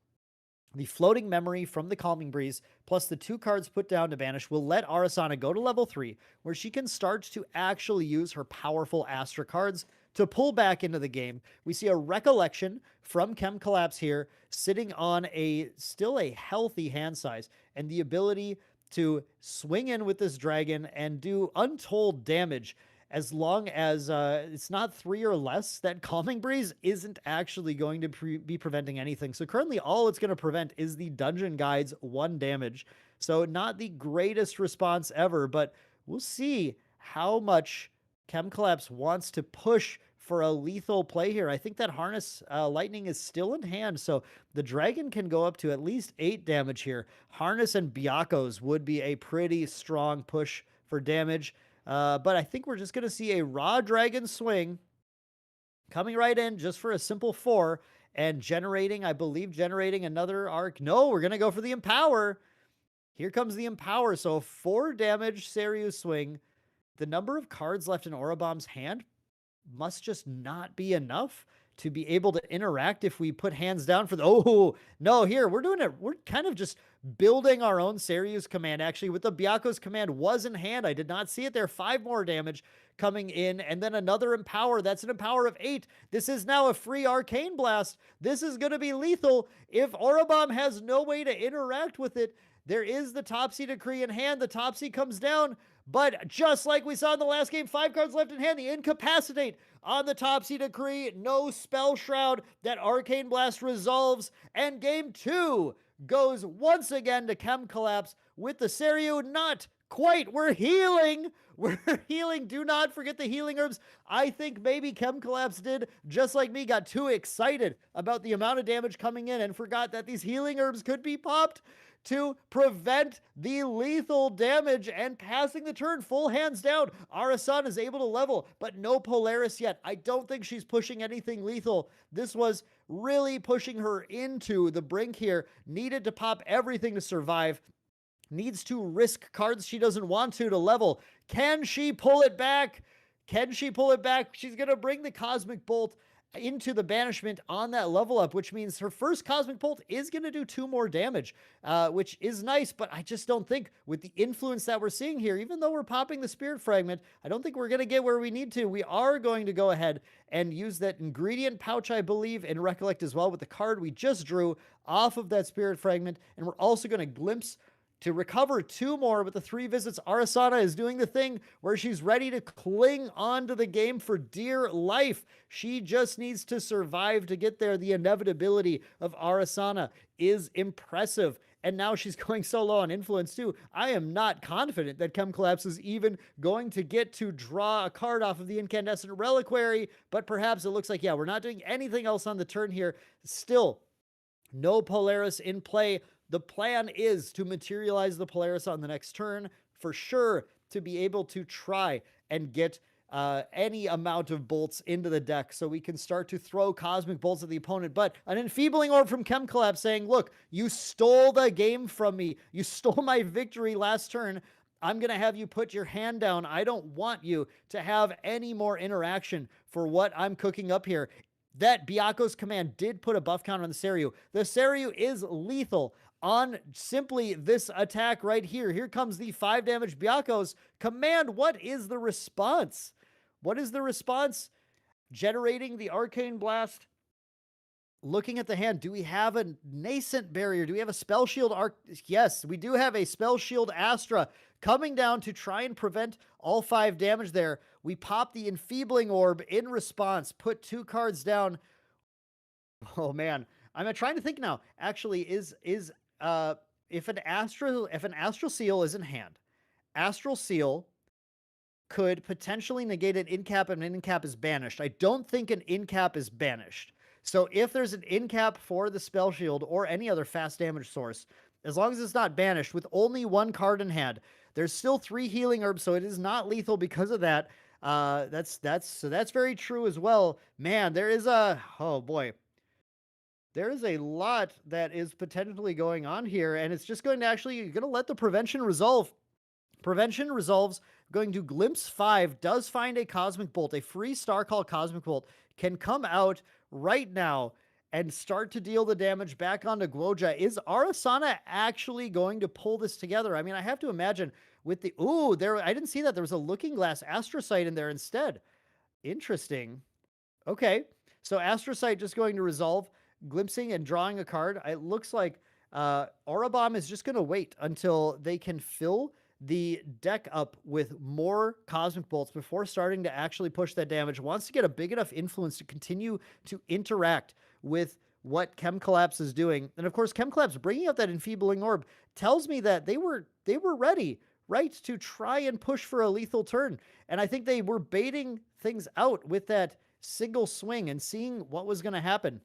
The floating memory from the Calming Breeze, plus the 2 cards put down to banish, will let Arasana go to level 3, where she can start to actually use her powerful Astra cards to pull back into the game. We see a Recollection from Chem Collapse here, sitting on still a healthy hand size, and the ability to swing in with this dragon and do untold damage. As long as it's not 3 or less, that Calming Breeze isn't actually going to be preventing anything. So currently all it's going to prevent is the Dungeon Guide's 1 damage. So not the greatest response ever, but we'll see how much Chem Collapse wants to push for a lethal play here. I think that Harness Lightning is still in hand, so the dragon can go up to at least 8 damage here. Harness and Byako's would be a pretty strong push for damage. But I think we're just going to see a raw dragon swing coming right in just for a simple 4 and generating, I believe, generating another arc. No, we're going to go for the Empower. Here comes the Empower. So 4 damage Seru swing. The number of cards left in Aura Bomb's hand must just not be enough to be able to interact if we put hands down for the, oh, no, here, we're doing it. We're kind of just building our own Seryu's command, actually, with the Byaku's command was in hand. I did not see it there. 5 more damage coming in, and then another Empower. That's an Empower of 8. This is now a free Arcane Blast. This is going to be lethal. If Orobomb has no way to interact with it, there is the Topsy Decree in hand. The Topsy comes down, but just like we saw in the last game, 5 cards left in hand. The Incapacitate on the Topsy Decree. No Spell Shroud. That Arcane Blast resolves, and game 2 goes once again to Chem Collapse with the Seru. Not quite. We're healing. We're healing. Do not forget the healing herbs. I think maybe Chem Collapse did, just like me, got too excited about the amount of damage coming in and forgot that these healing herbs could be popped to prevent the lethal damage and passing the turn. Full hands down. Arasana is able to level, but no Polaris yet. I don't think she's pushing anything lethal. This was really pushing her into the brink here. Needed to pop everything to survive. Needs to risk cards she doesn't want to level. Can she pull it back? Can she pull it back? She's going to bring the Cosmic Bolt into the banishment on that level up, which means her first Cosmic Bolt is going to do 2 more damage, which is nice, but I just don't think with the influence that we're seeing here, even though we're popping the Spirit Fragment, I don't think we're going to get where we need to. We are going to go ahead and use that ingredient pouch, I believe, and recollect as well with the card we just drew off of that Spirit Fragment, and we're also going to glimpse to recover 2 more with the 3 visits. Arasana is doing the thing where she's ready to cling on to the game for dear life. She just needs to survive to get there. The inevitability of Arasana is impressive. And now she's going so low on influence too. I am not confident that Chem Collapse is even going to get to draw a card off of the Incandescent Reliquary, but perhaps it looks like, yeah, we're not doing anything else on the turn here. Still, no Polaris in play. The plan is to materialize the Polaris on the next turn, for sure, to be able to try and get any amount of bolts into the deck so we can start to throw Cosmic Bolts at the opponent. But an Enfeebling Orb from Chem Collapse saying, look, you stole the game from me. You stole my victory last turn. I'm going to have you put your hand down. I don't want you to have any more interaction for what I'm cooking up here. That Byaku's command did put a buff counter on the Seru. The Seru is lethal on simply this attack right here. Here comes the 5 damage Byaku's command. What is the response? What is the response? Generating the Arcane Blast. Looking at the hand, do we have a nascent barrier? Do we have a Spell Shield? Yes, we do have a Spell Shield Astra coming down to try and prevent all 5 damage there. We pop the Enfeebling Orb in response, put 2 cards down. Oh man, I'm trying to think now. Actually, if an Astral Seal is in hand, Astral Seal could potentially negate an incap and an incap is banished. I don't think an incap is banished. So if there's an incap for the Spell Shield or any other fast damage source, as long as it's not banished with only 1 card in hand, there's still 3 healing herbs, so it is not lethal because of that. That's very true as well. Man, there is oh boy. There is a lot that is potentially going on here, and it's just going to you're going to let the prevention resolve. Prevention resolves, going to Glimpse 5, does find a Cosmic Bolt, a free star called Cosmic Bolt, can come out right now and start to deal the damage back onto Guoja. Is Arasana actually going to pull this together? I mean, I have to imagine with the, I didn't see that. There was a Looking Glass Astrocyte in there instead. Interesting. Okay, so Astrocyte just going to resolve, glimpsing and drawing a card. It looks like Orobomb is just going to wait until they can fill the deck up with more Cosmic Bolts before starting to actually push that damage. Wants to get a big enough influence to continue to interact with what Chem Collapse is doing. And of course, Chem Collapse bringing out that Enfeebling Orb tells me that they were ready, right, to try and push for a lethal turn. And I think they were baiting things out with that single swing and seeing what was going to happen.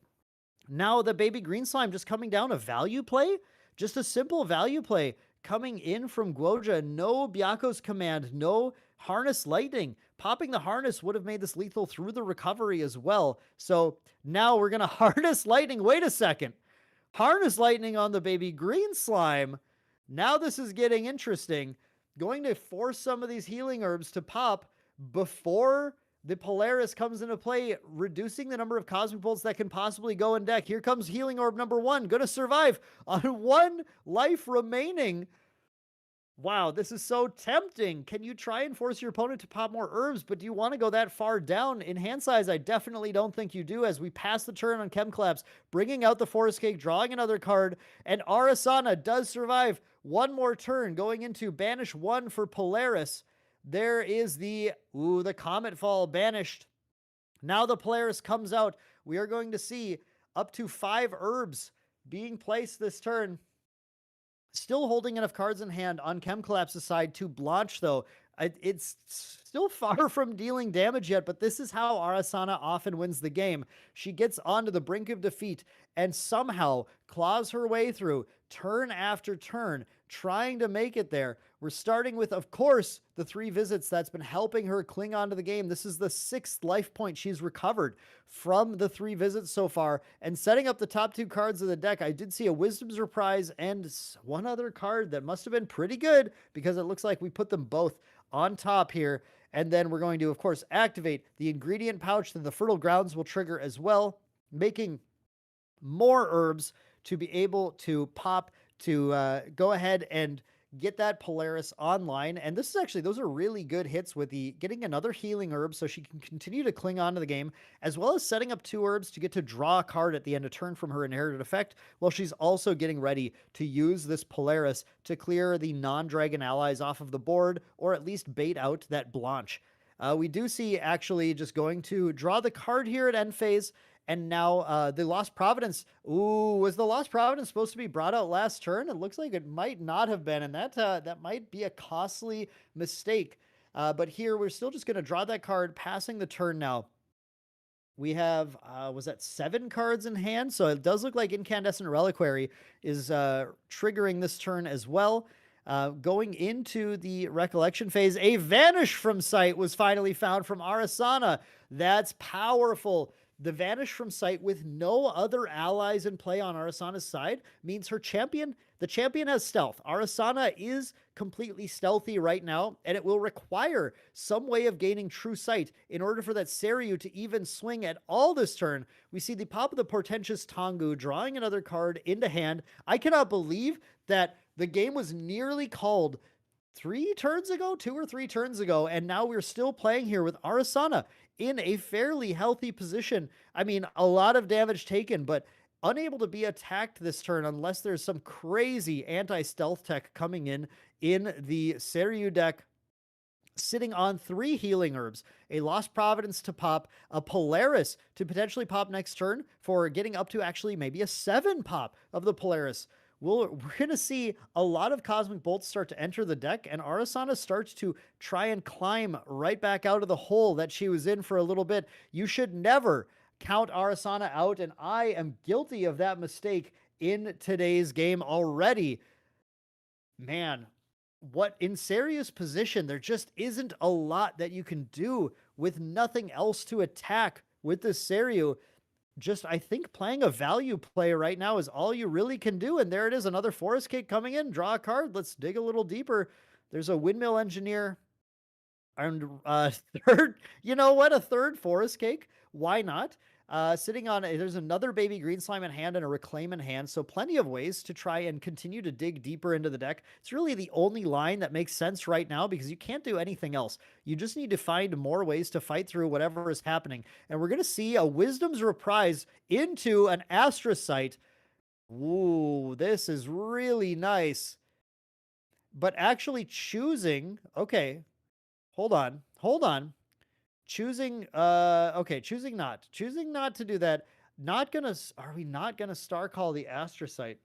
Now the Baby Green Slime just coming down, a value play, just a simple value play coming in from Guoja. No Byaku's command, no Harness Lightning. Popping the Harness would have made this lethal through the recovery as well. So now we're going to Harness Lightning. Wait a second. Harness Lightning on the Baby Green Slime. Now this is getting interesting. Going to force some of these healing herbs to pop before The Polaris comes into play, reducing the number of Cosmic Bolts that can possibly go in deck. Here comes Healing Orb number 1, gonna survive on 1 life remaining. Wow, this is so tempting. Can you try and force your opponent to pop more herbs, but do you want to go that far down? In hand size, I definitely don't think you do, as we pass the turn on Chem Collapse, bringing out the Forest Cake, drawing another card, and Arasana does survive one more turn, going into Banish 1 for Polaris. There is the Comet Fall banished. Now the Polaris comes out. We are going to see up to 5 herbs being placed this turn. Still holding enough cards in hand on Chem Collapse's side to blanch, though. It's still far from dealing damage yet, but this is how Arasana often wins the game. She gets onto the brink of defeat and somehow claws her way through turn after turn, trying to make it there. We're starting with, of course, the 3 visits that's been helping her cling on to the game. This is the 6th life point she's recovered from the 3 visits so far, and setting up the top 2 cards of the deck. I did see a Wisdom's Reprise and one other card that must have been pretty good, because it looks like we put them both on top here. And then we're going to, of course, activate the Ingredient Pouch. Then the Fertile Grounds will trigger as well, making more herbs to be able to pop to go ahead and get that Polaris online. And this is actually, those are really good hits with the getting another healing herb so she can continue to cling on to the game, as well as setting up 2 herbs to get to draw a card at the end of turn from her inherited effect, while she's also getting ready to use this Polaris to clear the non-dragon allies off of the board, or at least bait out that blanch. We do see actually just going to draw the card here at end phase. And now the Lost Providence. Ooh, was the Lost Providence supposed to be brought out last turn? It looks like it might not have been, and that might be a costly mistake. But here we're still just going to draw that card, passing the turn now. We have, was that 7 cards in hand? So it does look like Incandescent Reliquary is triggering this turn as well. Going into the Recollection phase, a Vanish from sight was finally found from Arasana. That's powerful. The Vanish from sight with no other allies in play on Arasana's side means the champion has stealth. Arasana is completely stealthy right now, and it will require some way of gaining true sight in order for that Seru to even swing at all this turn. We see the pop of the Portentous Tengu, drawing another card into hand. I cannot believe that the game was nearly called 2 or 3 turns ago, and now we're still playing here with Arasana in a fairly healthy position. I mean, a lot of damage taken, but unable to be attacked this turn unless there's some crazy anti-stealth tech coming in the Seru deck. Sitting on 3 healing herbs, a Lost Providence to pop, a Polaris to potentially pop next turn for getting up to actually maybe a 7 pop of the Polaris. We're going to see a lot of Cosmic Bolts start to enter the deck, and Arasana starts to try and climb right back out of the hole that she was in for a little bit. You should never count Arasana out, and I am guilty of that mistake in today's game already. Man, what in Seru's position, there just isn't a lot that you can do with nothing else to attack with this Seru. Just, I think playing a value play right now is all you really can do. And there it is, another Forest Cake coming in. Draw a card. Let's dig a little deeper. There's a Windmill Engineer. And third, you know what? A third Forest Cake. Why not? Sitting on, there's another Baby Green Slime in hand and a Reclaim in hand, so plenty of ways to try and continue to dig deeper into the deck. It's really the only line that makes sense right now, because you can't do anything else. You just need to find more ways to fight through whatever is happening. And we're going to see a Wisdom's Reprise into an Astrocyte. Ooh, this is really nice. But actually choosing, okay, hold on. Choosing not to do that. Are we not gonna Star Call the Astrocyte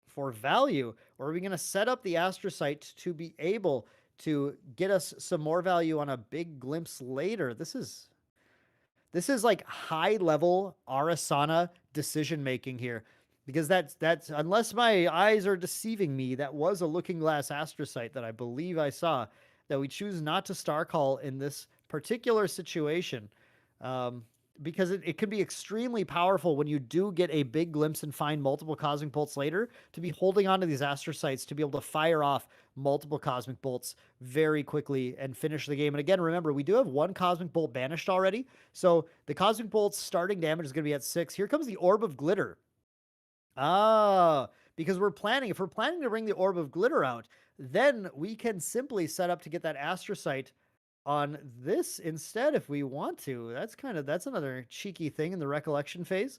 for value? Or are we gonna set up the Astrocyte to be able to get us some more value on a big glimpse later? This is like high level Arasana decision making here. Because that's unless my eyes are deceiving me, that was a Looking Glass Astrocyte that I believe I saw, that we choose not to Star Call in this particular situation. because it can be extremely powerful when you do get a big glimpse and find multiple Cosmic Bolts later, to be holding onto these astrocytes to be able to fire off multiple Cosmic Bolts very quickly and finish the game. And again, remember, we do have one Cosmic Bolt banished already, so the Cosmic Bolt's starting damage is going to be at 6. Here comes the Orb of Glitter. Ah, because if we're planning to bring the Orb of Glitter out, then we can simply set up to get that astrocyte on this instead if we want to. That's another cheeky thing in the recollection phase.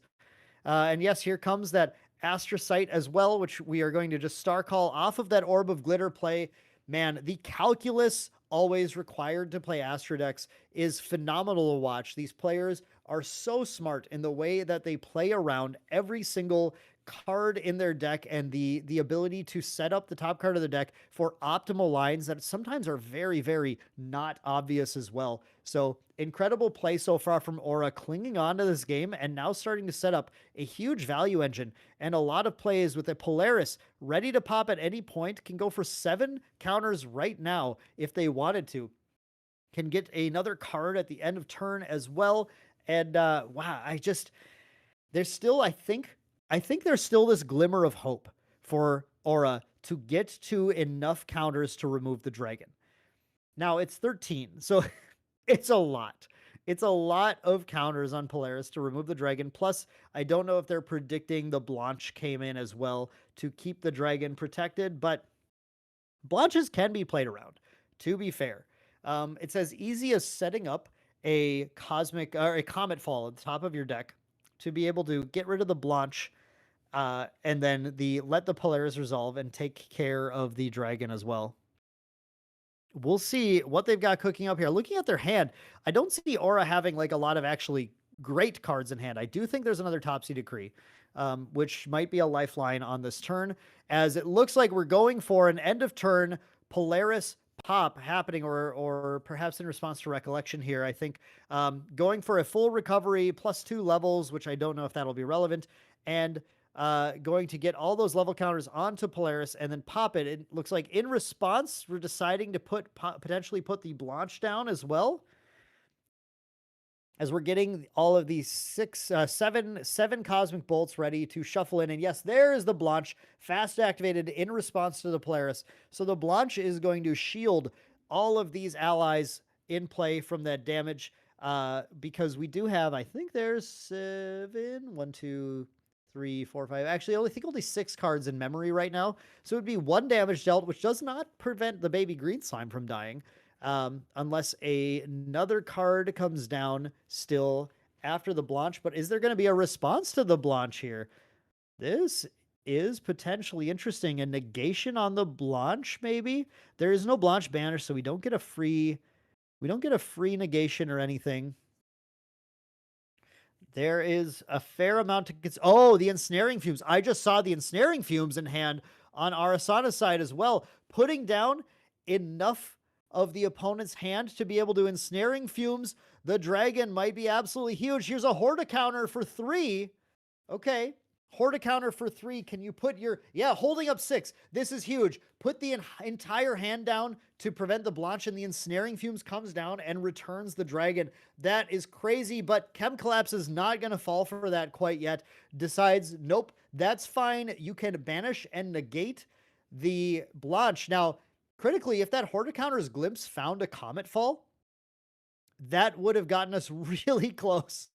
And yes, here comes that astrocyte as well, which we are going to just star call off of that Orb of Glitter play. Man, the calculus always required to play Astro decks is phenomenal to watch. These players are so smart in the way that they play around every single card in their deck and the ability to set up the top card of the deck for optimal lines that sometimes are very, very not obvious as well. So incredible play so far from Aura, clinging on to this game and now starting to set up a huge value engine and a lot of plays with a Polaris ready to pop at any point. Can go for 7 counters right now if they wanted to. Can get another card at the end of turn as well. And wow, there's still, I think there's still this glimmer of hope for Aura to get to enough counters to remove the dragon. Now it's 13, so it's a lot. It's a lot of counters on Polaris to remove the dragon. Plus, I don't know if they're predicting the Blanche came in as well to keep the dragon protected, but Blanches can be played around, to be fair. It's as easy as setting up a cosmic or a comet fall at the top of your deck to be able to get rid of the Blanche, and then let the Polaris resolve and take care of the dragon as well. We'll see what they've got cooking up here. Looking at their hand, I don't see Aura having like a lot of actually great cards in hand. I do think there's another Topsy Decree, which might be a lifeline on this turn, as it looks like we're going for an end of turn Polaris pop happening, or perhaps in response to Recollection here. I think going for a full recovery plus 2 levels, which I don't know if that'll be relevant, and going to get all those level counters onto Polaris and then pop it. It looks like in response, we're deciding to potentially put the Blanche down as well, as we're getting all of these seven Cosmic Bolts ready to shuffle in. And yes, there is the Blanche, fast activated in response to the Polaris. So the Blanche is going to shield all of these allies in play from that damage, because we do have, I think there's 7, 1, 2, 3, 4, 5. Actually, I think only 6 cards in memory right now. So it would be 1 damage dealt, which does not prevent the baby green slime from dying. Unless another card comes down still after the Blanche. But is there going to be a response to the Blanche here? This is potentially interesting. A negation on the Blanche, maybe? There is no Blanche Banish, so we don't get a free negation or anything. There is a fair amount to get. Oh, the Ensnaring Fumes. I just saw the Ensnaring Fumes in hand on Arasana's side as well, putting down enough of the opponent's hand to be able to Ensnaring Fumes the dragon. Might be absolutely huge. Here's a Horda counter for 3. Okay, Horda counter for 3. Can you put your... Yeah, holding up 6. This is huge. Put the entire hand down to prevent the Blanche, and the Ensnaring Fumes comes down and returns the dragon. That is crazy, but Chem Collapse is not going to fall for that quite yet. Decides, nope, that's fine. You can banish and negate the Blanche. Now, critically, if that Horda counter's Glimpse found a Comet Fall, that would have gotten us really close.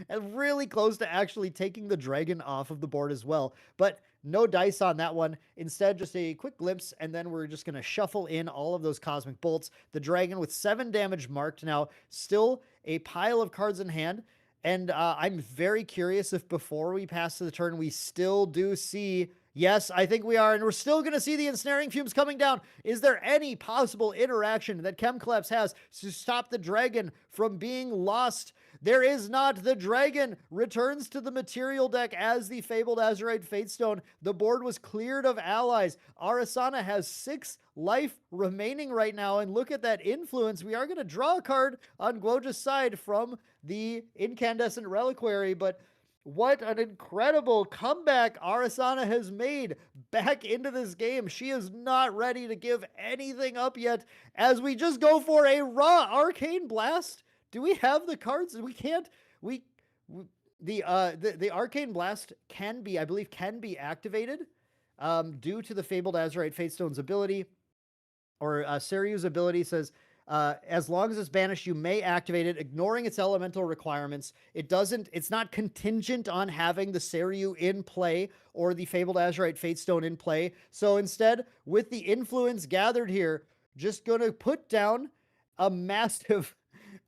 And really close to actually taking the dragon off of the board as well. But no dice on that one. Instead, just a quick glimpse, and then we're just going to shuffle in all of those Cosmic Bolts. The dragon with 7 damage marked now. Still a pile of cards in hand. And I'm very curious if before we pass to the turn, we still do see... Yes, I think we are, and we're still going to see the Ensnaring Fumes coming down. Is there any possible interaction that Chem Collapse has to stop the dragon from being lost? There is not. The dragon returns to the material deck as the Fabled Azurite Fatestone. The board was cleared of allies. Arasana has 6 life remaining right now, and look at that influence. We are going to draw a card on Guoja's side from the Incandescent Reliquary, but... what an incredible comeback Arasana has made back into this game. She is not ready to give anything up yet, as we just go for a raw Arcane Blast. Do we have the cards? we, w the Arcane Blast can be, I believe, can be activated due to the Fabled Azurite Fatestone's ability, or Seru's ability says, as long as it's banished, you may activate it, ignoring its elemental requirements. It's not contingent on having the Seru in play or the Fabled Azurite Fatestone in play. So instead, with the influence gathered here, just gonna put down a massive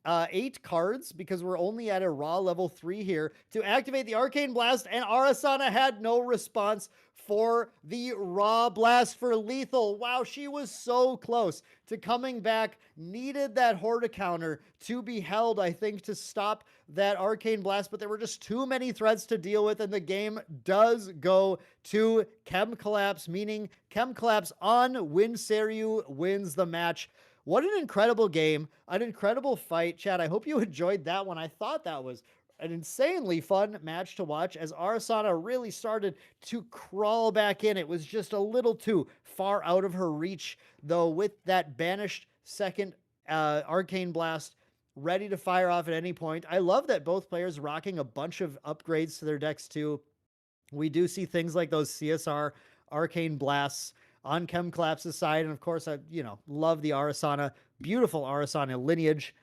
8 cards, because we're only at a raw level 3 here, to activate the Arcane Blast, and Arasana had no response for the raw blast for lethal. Wow, she was so close to coming back. Needed that Horda counter to be held, I think, to stop that Arcane Blast, but there were just too many threats to deal with, and the game does go to Chem Collapse, meaning Chem Collapse on Seru wins the match. What an incredible game, an incredible fight. Chad, I hope you enjoyed that one. I thought that was an insanely fun match to watch as Arasana really started to crawl back in. It was just a little too far out of her reach, though, with that banished second Arcane Blast ready to fire off at any point. I love that both players rocking a bunch of upgrades to their decks, too. We do see things like those CSR Arcane Blasts on Chem Collapse's side. And of course, I, love the Arasana, beautiful Arasana lineage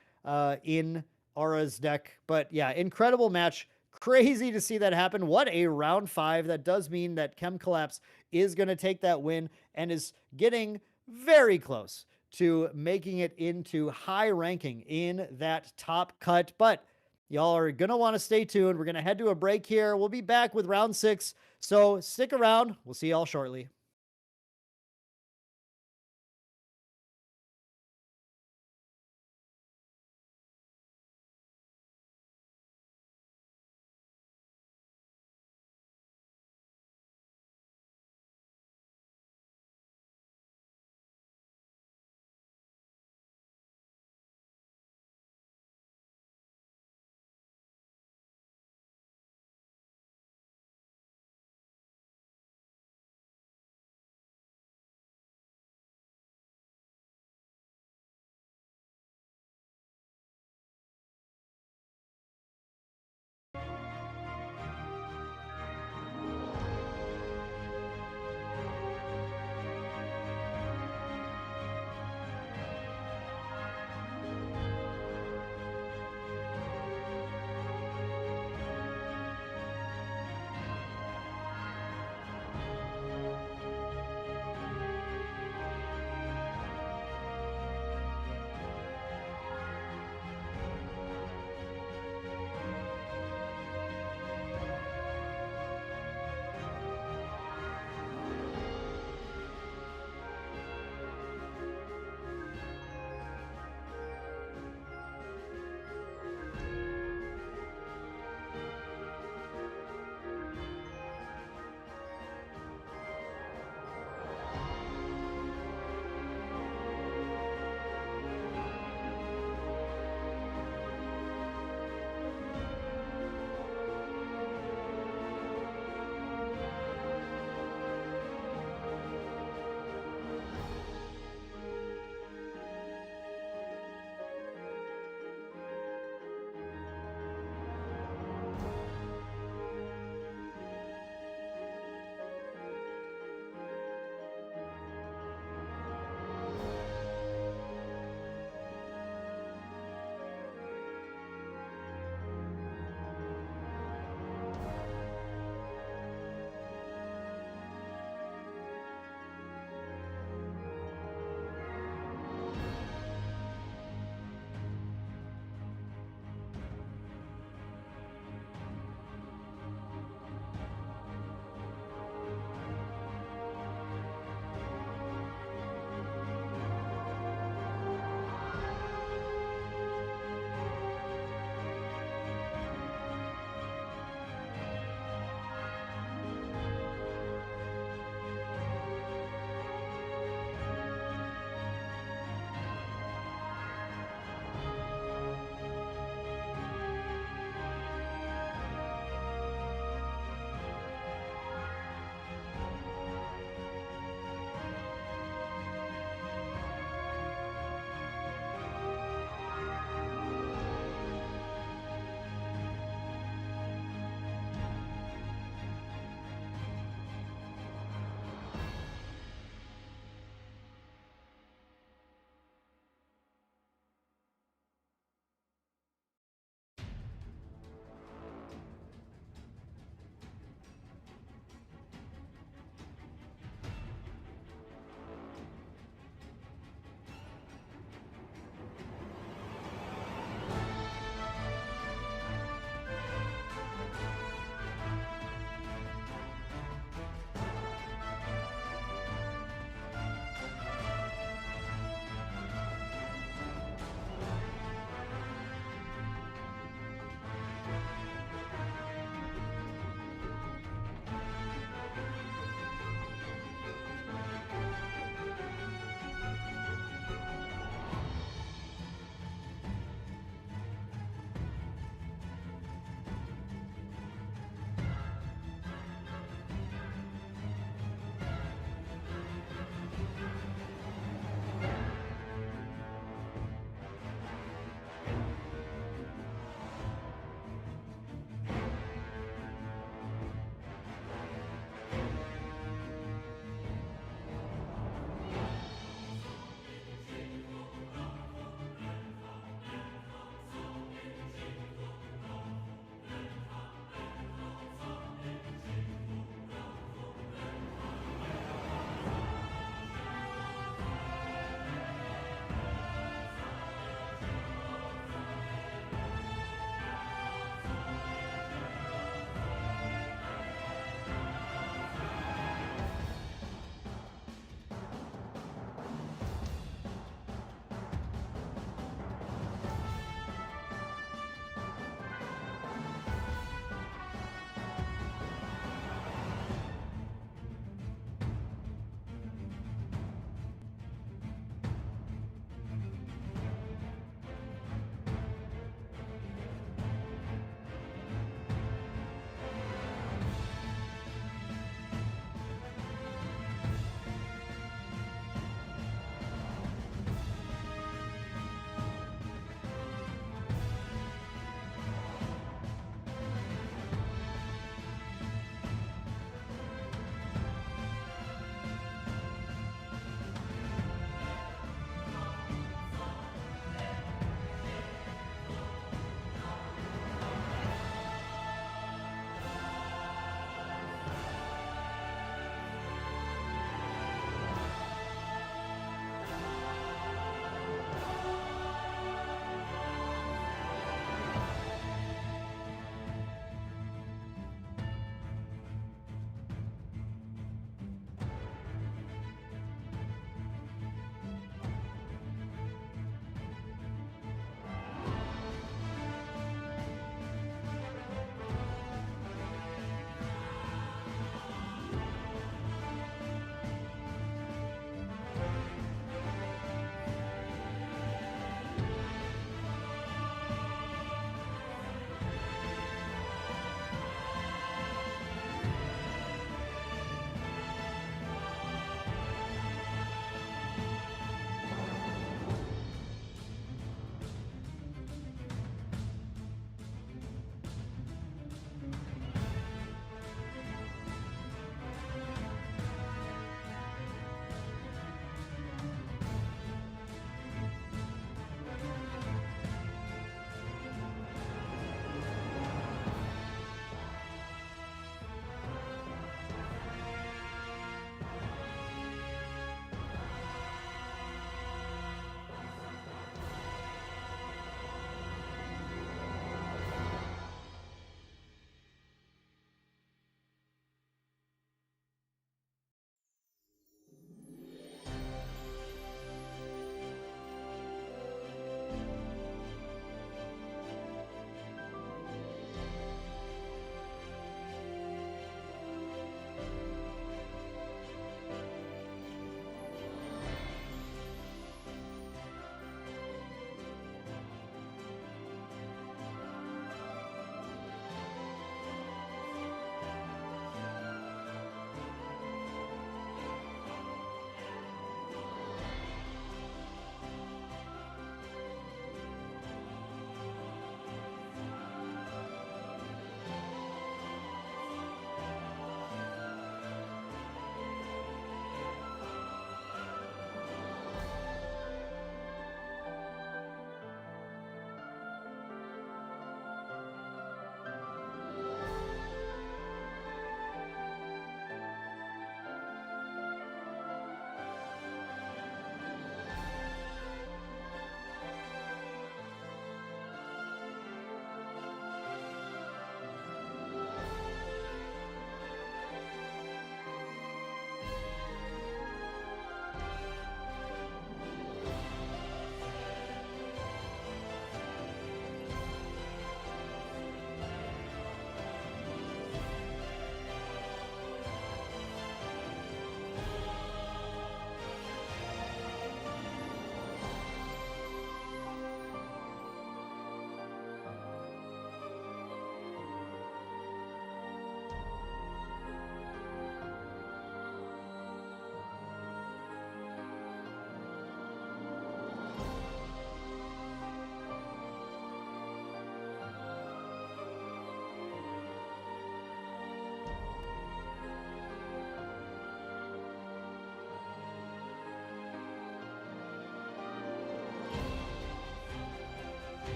in Aura's deck. But yeah, incredible match. Crazy to see that happen. What a round 5. That does mean that Chem Collapse is going to take that win and is getting very close to making it into high ranking in that top cut. But y'all are going to want to stay tuned. We're going to head to a break here. We'll be back with round 6. So stick around. We'll see y'all shortly.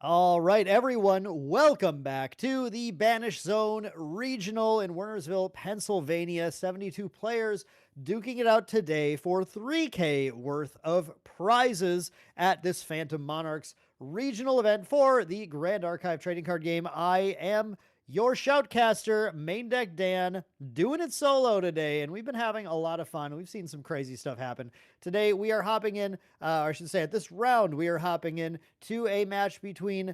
All right, everyone, welcome back to the Banish Zone Regional in Wernersville, Pennsylvania. 72 players duking it out today for 3K worth of prizes at this Phantom Monarchs regional event for the Grand Archive trading card game. I am your shoutcaster, Main Deck Dan, doing it solo today, and we've been having a lot of fun. We've seen some crazy stuff happen. Today, we are hopping in, or I should say, at this round, we are hopping in to a match between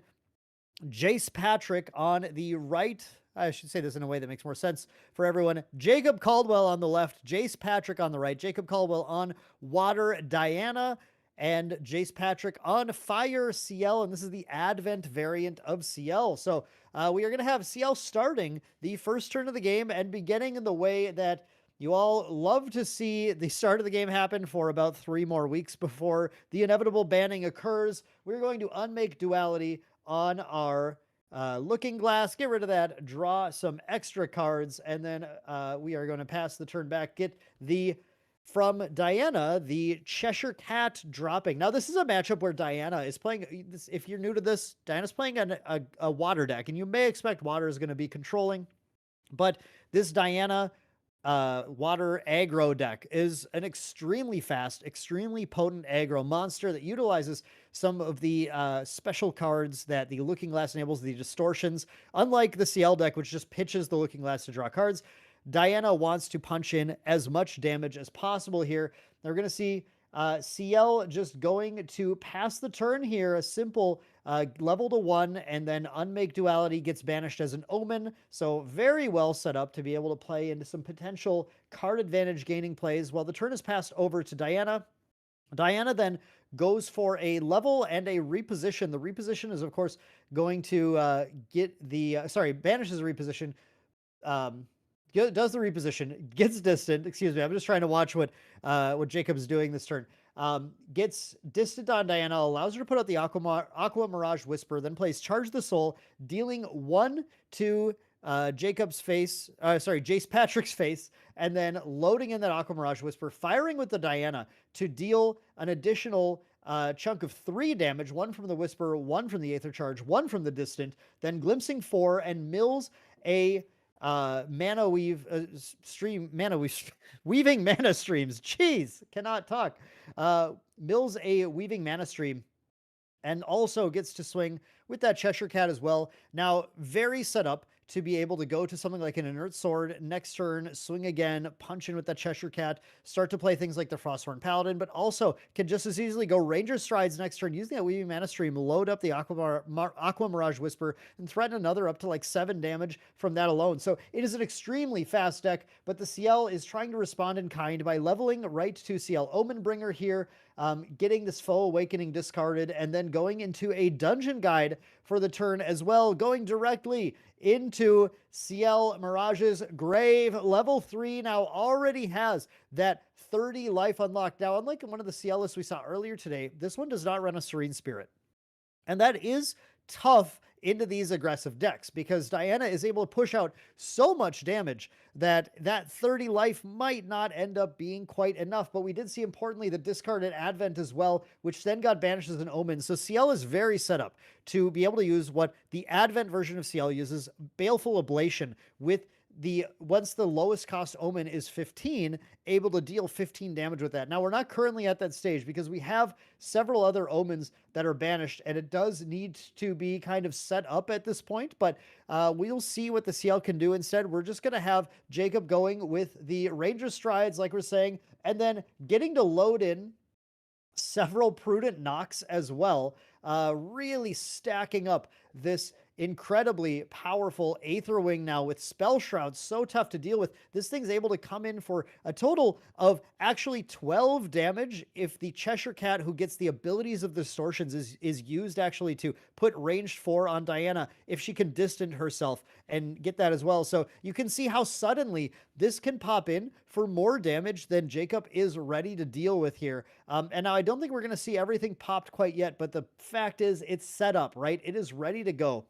Jace Patrick on the right. I should say this in a way that makes more sense for everyone. Jacob Caldwell on the left, Jace Patrick on the right. Jacob Caldwell on Water Diana, and Jace Patrick on Fire CL, and this is the Advent variant of CL. So we are going to have CL starting the first turn of the game and beginning in the way that you all love to see the start of the game happen for about 3 more weeks before the inevitable banning occurs. We're going to unmake duality on our looking glass, get rid of that, draw some extra cards, and then we are going to pass the turn back, get the from Diana, the Cheshire Cat dropping. Now, this is a matchup where Diana is playing, if you're new to this, Diana's playing a water deck, and you may expect water is going to be controlling, but this Diana water aggro deck is an extremely fast, extremely potent aggro monster that utilizes some of the special cards that the Looking Glass enables, the distortions. Unlike the CL deck, which just pitches the Looking Glass to draw cards, Diana wants to punch in as much damage as possible here. We're going to see CL just going to pass the turn here, a simple level to 1, and then Unmake Duality gets banished as an Omen. So very well set up to be able to play into some potential card advantage gaining plays. While the turn is passed over to Diana, Diana then goes for a level and a reposition. The reposition is, of course, going to get the, banishes the reposition, does the reposition, gets distant. Excuse me, I'm just trying to watch what Jacob's doing this turn. Gets distant on Diana, allows her to put out the Aqua Mirage Whisper, then plays Charge the Soul, dealing 1 to Jacob's face, Jace Patrick's face, and then loading in that Aqua Mirage Whisper, firing with the Diana to deal an additional chunk of 3 damage, 1 from the Whisper, 1 from the Aether Charge, 1 from the Distant, then glimpsing 4 and mills a mana weave weaving mana streams. Jeez, cannot talk. Mills a weaving mana stream and also gets to swing with that Cheshire Cat as well. Now, very set up to be able to go to something like an Inert Sword next turn, swing again, punch in with that Cheshire Cat, start to play things like the Frosthorn Paladin, but also can just as easily go Ranger Strides next turn, using that Weaving Mana Stream, load up the Aqua Mirage Whisper, and threaten another up to like 7 damage from that alone. So it is an extremely fast deck, but the CL is trying to respond in kind by leveling right to CL Omenbringer here, getting this Foe Awakening discarded, and then going into a Dungeon Guide for the turn as well, going directly into CL Mirage's grave. Level 3 now already has that 30 life unlocked. Now, unlike one of the CL lists we saw earlier today, this one does not run a Serene Spirit. And that is tough into these aggressive decks because Diana is able to push out so much damage that 30 life might not end up being quite enough. But we did see, importantly, the discarded Advent as well, which then got banished as an Omen. So CL is very set up to be able to use what the Advent version of CL uses, Baleful Ablation, with once the lowest cost Omen is 15, able to deal 15 damage with that. Now, we're not currently at that stage because we have several other Omens that are banished, and it does need to be kind of set up at this point, but we'll see what the CL can do instead. We're just going to have Jacob going with the Ranger Strides, like we're saying, and then getting to load in several Prudent Knocks as well, really stacking up this incredibly powerful Aether Wing now with Spell Shroud, so tough to deal with. This thing's able to come in for a total of actually 12 damage if the Cheshire Cat, who gets the abilities of distortions, is used actually to put ranged 4 on Diana if she can distant herself and get that as well. So you can see how suddenly this can pop in for more damage than Jacob is ready to deal with here. And now I don't think we're going to see everything popped quite yet, but the fact is it's set up, right? It is ready to go.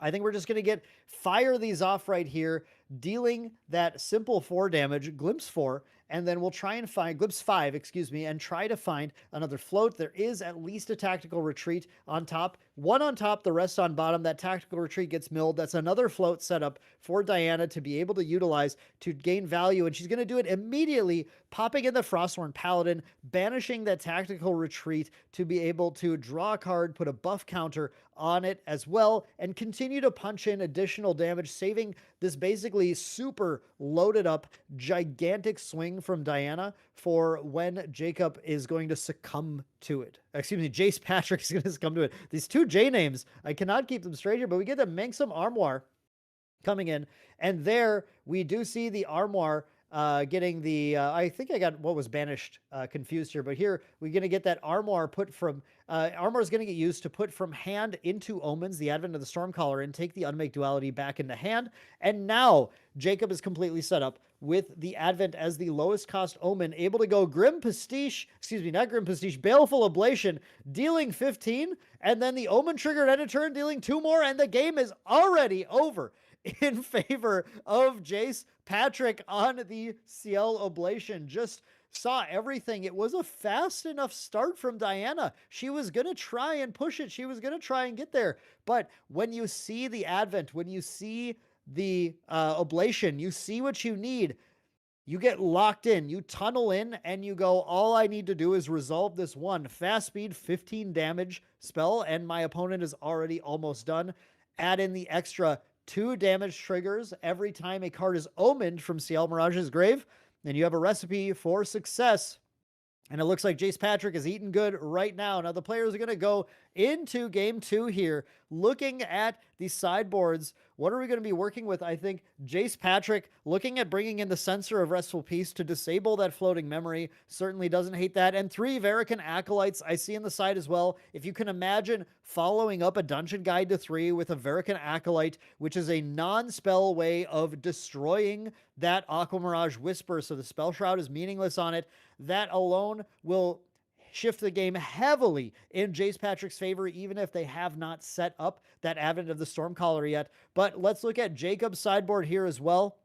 I think we're just going to fire these off right here, dealing that simple 4 damage, glimpse 4, and then we'll try and find Glimpse 5, excuse me, and try to find another float. There is at least a tactical retreat on top. One on top, the rest on bottom. That tactical retreat gets milled. That's another float set up for Diana to be able to utilize to gain value, and she's going to do it immediately, popping in the Frostborn Paladin, banishing that tactical retreat to be able to draw a card, put a buff counter on it as well, and continue to punch in additional damage, saving this basically super loaded up, gigantic swing from Diana for when Jacob is going to succumb to it. Excuse me, Jace Patrick is going to succumb to it. These two J names, I cannot keep them straight here, but we get the Manxum Armoire coming in, and there we do see the Armoire getting the, I think I got what was banished confused here, but here we're going to get that Armoire put from, Armoire is going to get used to put from hand into Omens, the Advent of the Stormcaller, and take the Unmake Duality back into hand. And now Jacob is completely set up with the Advent as the lowest cost Omen, able to go Grim Pastiche, excuse me, not Grim Pastiche, Baleful Ablation, dealing 15, and then the Omen triggered end of turn, dealing 2 more, and the game is already over in favor of Jace Patrick on the Ciel Oblation. Just saw everything. It was a fast enough start from Diana. She was going to try and push it. She was going to try and get there. But when you see the Advent, when you see the Oblation, you see what you need. You get locked in, you tunnel in, and you go, all I need to do is resolve this one fast speed 15 damage spell, and my opponent is already almost done. Add in the extra 2 damage triggers every time a card is omened from Ciel Mirage's grave, and you have a recipe for success. And it looks like Jace Patrick is eating good right now. Now the players are going to go into game 2 here, looking at the sideboards. What are we going to be working with? I think Jace Patrick looking at bringing in the Censor of Restful Peace to disable that floating memory. Certainly doesn't hate that. And 3 Verican Acolytes I see in the side as well. If you can imagine following up a Dungeon Guide to 3 with a Verican Acolyte, which is a non-spell way of destroying that Aqua Mirage Whisper, so the Spell Shroud is meaningless on it, that alone will shift the game heavily in Jace Patrick's favor, even if they have not set up that Advent of the Stormcaller yet. But let's look at Jacob's sideboard here as well.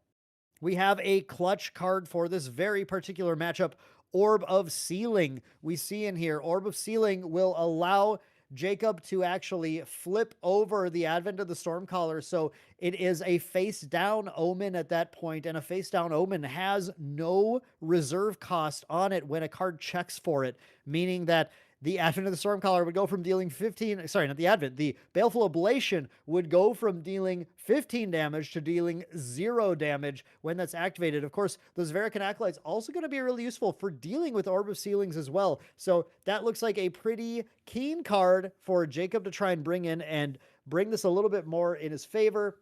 We have a clutch card for this very particular matchup, Orb of Sealing. We see in here, Orb of Sealing will allow Jacob to actually flip over the Advent of the Stormcaller, so it is a face-down Omen at that point, and a face-down Omen has no reserve cost on it when a card checks for it, meaning that the Advent of the Stormcaller would go from dealing 15, sorry, not the Advent, the Baleful Ablation would go from dealing 15 damage to dealing 0 damage when that's activated. Of course, those Verican Acolytes also going to be really useful for dealing with Orb of Sealings as well. So that looks like a pretty keen card for Jacob to try and bring in and bring this a little bit more in his favor.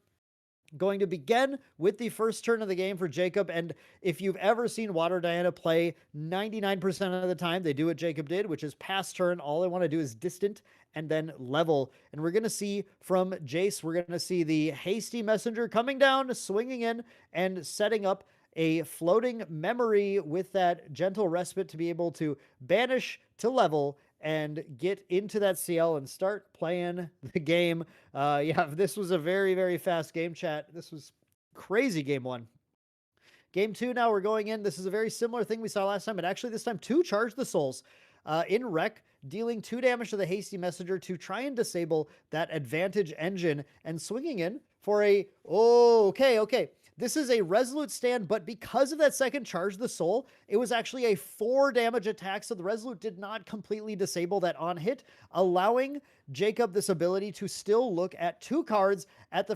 Going to begin with the first turn of the game for Jacob, and if you've ever seen Water Diana play, 99% of the time they do what Jacob did, which is pass turn. All they want to do is distant and then level. And we're going to see from Jace, we're going to see the Hasty Messenger coming down, swinging in, and setting up a floating memory with that Gentle Respite to be able to banish to level and get into that CL and start playing the game. Yeah, this was a very, very fast game, chat. This was crazy game 1. Game 2 now we're going in. This is a very similar thing we saw last time, but actually this time 2 Charge the Souls in Wreck, dealing 2 damage to the Hasty Messenger to try and disable that Advantage Engine, and swinging in for a, okay. This is a Resolute stand, but because of that second Charge the Soul, it was actually a 4 damage attack, so the Resolute did not completely disable that on hit, allowing Jacob this ability to still look at 2 cards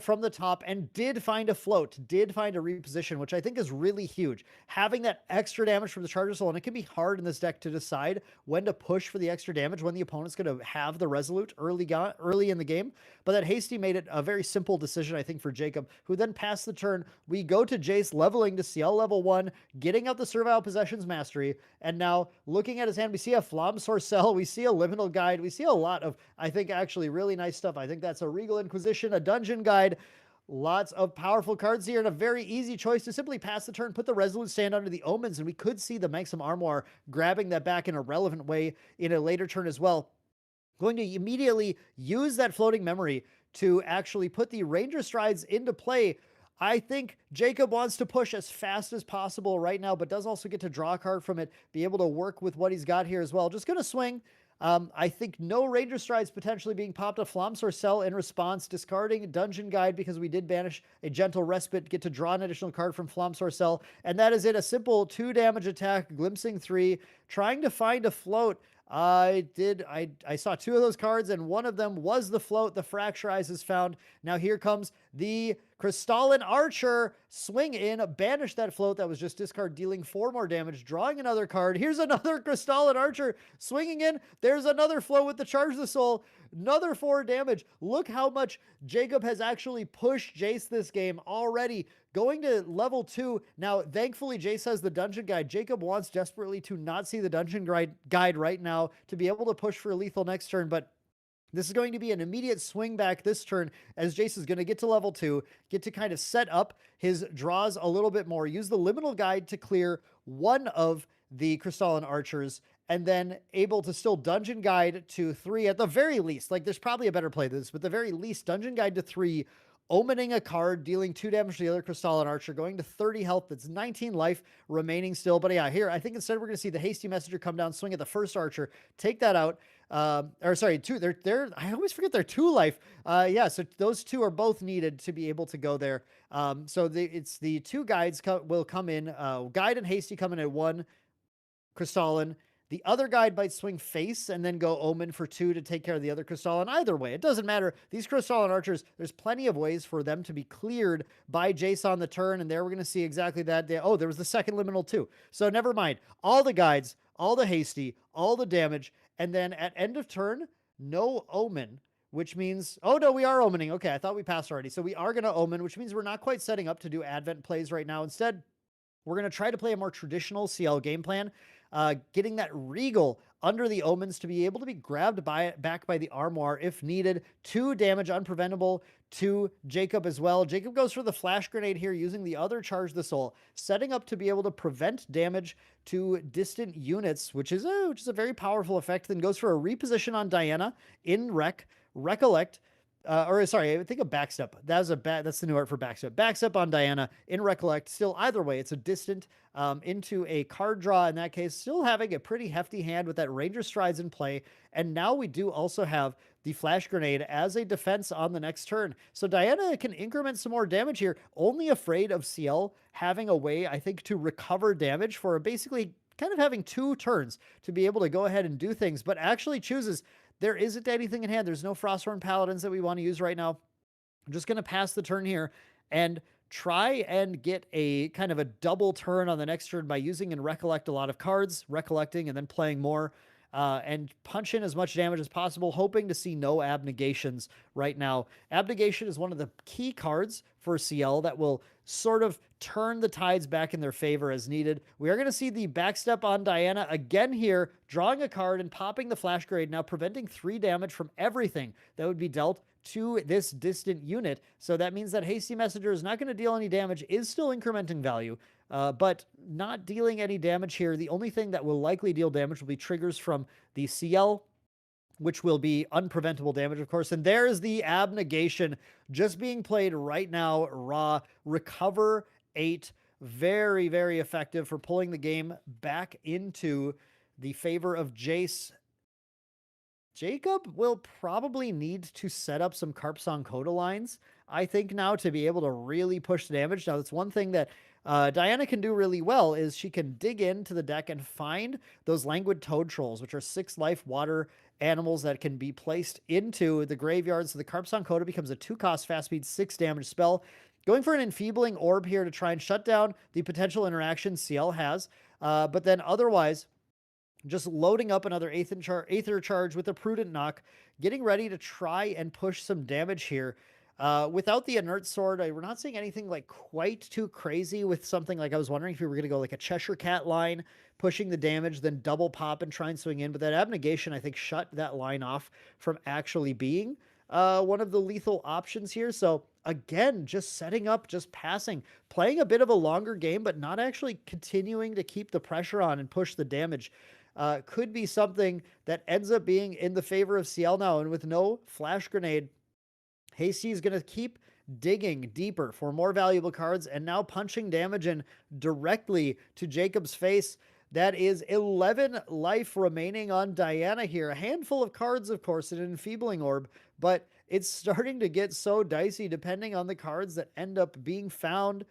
from the top, and did find a float, did find a reposition, which I think is really huge. Having that extra damage from the Charge of Soul, and it can be hard in this deck to decide when to push for the extra damage, when the opponent's going to have the Resolute early in the game, but that Hasty made it a very simple decision, I think, for Jacob, who then passed the turn. We go to Jace leveling to CL level 1, getting out the Servile Possessions Mastery, and now looking at his hand, we see a Flam Sorcel, we see a Liminal Guide, we see a lot of, I think, actually really nice stuff. I think that's a Regal Inquisition, a Dungeon Guide, lots of powerful cards here, and a very easy choice to simply pass the turn, put the Resolute Stand under the Omens, and we could see the Manxum Armoire grabbing that back in a relevant way in a later turn as well. Going to immediately use that floating memory to actually put the Ranger Strides into play. I think Jacob wants to push as fast as possible right now, but does also get to draw a card from it, be able to work with what he's got here as well. Just going to swing. I think no Ranger Strides potentially being popped. A Flom Sorcel in response, discarding Dungeon Guide because we did banish a Gentle Respite, get to draw an additional card from Flom Sorcel, and that is it. A simple 2 damage attack, glimpsing 3, trying to find a float. I saw 2 of those cards, and one of them was the float. The Fracture Eyes is found. Now here comes the Crystalline Archer. Swing in, banish that float that was just discard, dealing 4 more damage, drawing another card. Here's another Crystalline Archer swinging in. There's another float with the Charge the Soul. Another 4 damage. Look how much Jacob has actually pushed Jace this game already. Going to level 2. Now, thankfully, Jace has the Dungeon Guide. Jacob wants desperately to not see the Dungeon Guide right now to be able to push for lethal next turn, but this is going to be an immediate swing back this turn as Jace is going to get to level 2, get to kind of set up his draws a little bit more, use the Liminal Guide to clear one of the Crystalline Archers, and then able to still Dungeon Guide to 3 at the very least. Like, there's probably a better play than this, but the very least, Dungeon Guide to 3, omening a card, dealing 2 damage to the other Crystalline Archer, going to 30 health. That's 19 life remaining still. But yeah, here, I think instead we're going to see the Hasty Messenger come down, swing at the first Archer, take that out. Or sorry, 2. I always forget they're 2 life. Yeah, so those 2 are both needed to be able to go there. So it's the 2 guides will come in. Guide and Hasty come in at 1 Crystalline. The other guide might swing face and then go Omen for 2 to take care of the other Crystalline. Either way, it doesn't matter. These Crystalline Archers, there's plenty of ways for them to be cleared by Jace on the turn, and there we're going to see exactly that. Oh, there was the second Liminal too. So never mind. All the guides, all the Hasty, all the damage, and then at end of turn, no Omen, which means, oh no, we are Omening. Okay, I thought we passed already. So we are going to Omen, which means we're not quite setting up to do Advent plays right now. Instead, we're going to try to play a more traditional CL game plan, getting that Regal under the Omens to be able to be grabbed back by the Armoire if needed. 2 damage unpreventable to Jacob as well. Jacob goes for the Flash Grenade here using the other Charge the Soul, setting up to be able to prevent damage to distant units, which is a very powerful effect. Then goes for a reposition on Diana in Recollect. I think a Backstep. That's the new art for Backstep. Backstep on Diana in Recollect. Still, either way, it's a distant into a card draw in that case. Still having a pretty hefty hand with that Ranger Strides in play. And now we do also have the Flash Grenade as a defense on the next turn. So Diana can increment some more damage here. Only afraid of CL having a way, I think, to recover damage for basically kind of having 2 turns to be able to go ahead and do things, but actually chooses there isn't anything in hand. There's no Frostborn Paladins that we want to use right now. I'm just going to pass the turn here and try and get a kind of a double turn on the next turn by using and Recollect a lot of cards, recollecting and then playing more, and punch in as much damage as possible, hoping to see no Abnegations right now. Abnegation is one of the key cards for CL that will sort of turn the tides back in their favor as needed. We are going to see the Backstep on Diana again here, drawing a card and popping the Flash Grenade, now preventing 3 damage from everything that would be dealt to this distant unit. So that means that Hasty Messenger is not going to deal any damage, is still incrementing value, but not dealing any damage here. The only thing that will likely deal damage will be triggers from the CL, which will be unpreventable damage, of course. And there's the Abnegation just being played right now, raw. Recover 8. Very, very effective for pulling the game back into the favor of Jace. Jacob will probably need to set up some Carpsong Coda lines, I think, now to be able to really push the damage. Now, that's one thing that Diana can do really well is she can dig into the deck and find those Languid Toad Trolls, which are 6 life water animals that can be placed into the graveyard. So the Carpsong Coda becomes a 2-cost fast speed 6 damage spell. Going for an Enfeebling Orb here to try and shut down the potential interaction CL has. But then otherwise, just loading up another Aether Charge with a Prudent Knock, getting ready to try and push some damage here. Without the Inert Sword, we're not seeing anything like quite too crazy with something like I was wondering if we were going to go like a Cheshire Cat line, pushing the damage, then double pop and try and swing in. But that Abnegation, I think, shut that line off from actually being one of the lethal options here. So again, just setting up, just passing, playing a bit of a longer game, but not actually continuing to keep the pressure on and push the damage. Could be something that ends up being in the favor of CL now. And with no Flash Grenade, Hasty is going to keep digging deeper for more valuable cards and now punching damage in directly to Jacob's face. That is 11 life remaining on Diana here. A handful of cards, of course, an enfeebling orb, but it's starting to get so dicey depending on the cards that end up being found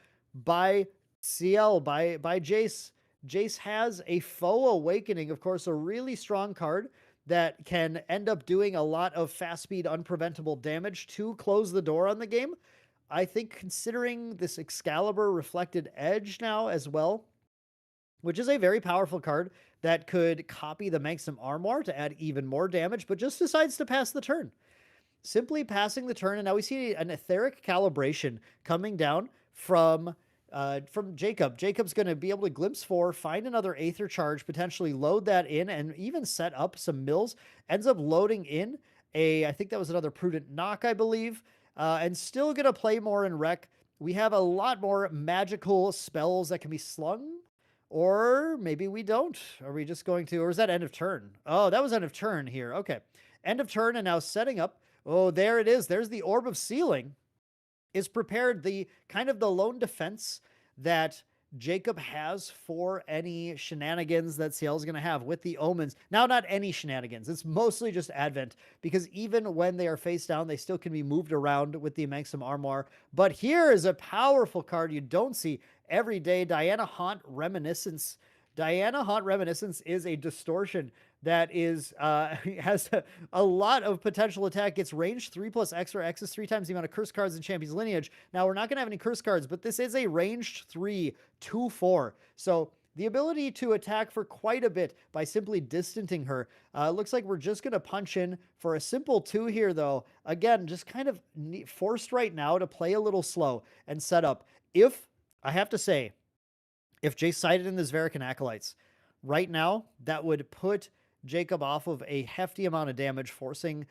by CL, by Jace. Jace has a Foe Awakening, of course, a really strong card that can end up doing a lot of fast speed, unpreventable damage to close the door on the game. I think considering this Excalibur Reflected Edge now as well, which is a very powerful card that could copy the Manxam Armoire to add even more damage, but just decides to pass the turn. Simply passing the turn, and now we see an Etheric Calibration coming down from Jacob. Jacob's going to be able to glimpse 4, find another Aether Charge, potentially load that in, and even set up some mills. Ends up loading in I think that was another Prudent Knock, I believe, and still going to play more in Rec. We have a lot more magical spells that can be slung, or maybe we don't. Are we just going to, or is that end of turn? Oh, that was end of turn here. Okay. End of turn, and now setting up. Oh, there it is. There's the Orb of Sealing. Is prepared the kind of the lone defense that Jacob has for any shenanigans that CL is going to have with the Omens. Now, not any shenanigans. It's mostly just Advent, because even when they are face down, they still can be moved around with the Manxam Armoire. But here is a powerful card you don't see every day. Diana Haunt Reminiscence. Diana Haunt Reminiscence is a distortion that is has a lot of potential attack. Gets range 3 plus X, or X is 3 times the amount of curse cards in Champion's Lineage. Now, we're not going to have any curse cards, but this is a ranged 3, 2/4. So the ability to attack for quite a bit by simply distancing her. Looks like we're just going to punch in for a simple 2 here, though. Again, just kind of forced right now to play a little slow and set up. If, I have to say, if Jace sided in the Zveric and Acolytes, right now, that would put Jacob off of a hefty amount of damage, forcing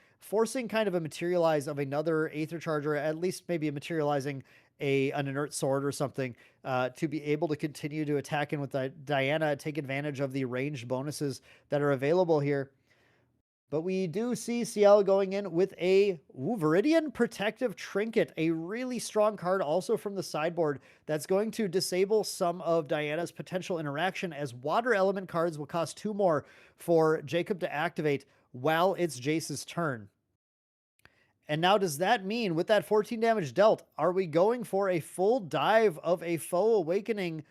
kind of a materialize of another Aether Charger, at least maybe materializing an inert sword or something, to be able to continue to attack in with Diana, take advantage of the ranged bonuses that are available here. But we do see CL going in with a Viridian Protective Trinket, a really strong card also from the sideboard that's going to disable some of Diana's potential interaction, as water element cards will cost 2 more for Jacob to activate while it's Jace's turn. And now, does that mean with that 14 damage dealt, are we going for a full dive of a Foe Awakening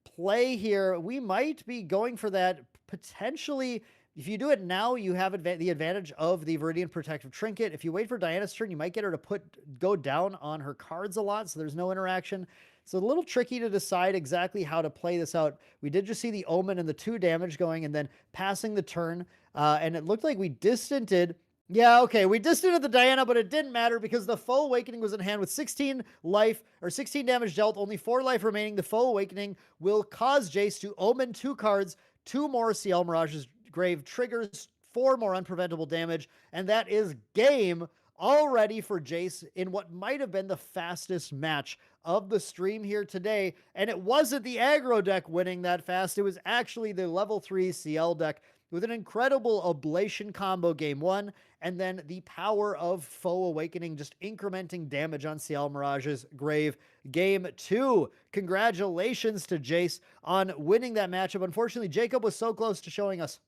play here? We might be going for that potentially. If you do it now, you have the advantage of the Viridian Protective Trinket. If you wait for Diana's turn, you might get her to go down on her cards a lot, so there's no interaction. It's a little tricky to decide exactly how to play this out. We did just see the Omen and the 2 damage going, and then passing the turn, and it looked like we distanted. Yeah, okay, we distanted the Diana, but it didn't matter because the Foe Awakening was in hand with 16 life, or 16 damage dealt, only 4 life remaining. The Foe Awakening will cause Jace to Omen 2 cards, 2 more CL Mirage's Grave, triggers 4 more unpreventable damage, and that is game already for Jace in what might have been the fastest match of the stream here today. And it wasn't the aggro deck winning that fast, it was actually the level 3 CL deck with an incredible Ablation combo game 1, and then the power of Foe Awakening just incrementing damage on CL Mirage's Grave game 2. Congratulations to Jace on winning that matchup. Unfortunately, Jacob was so close to showing us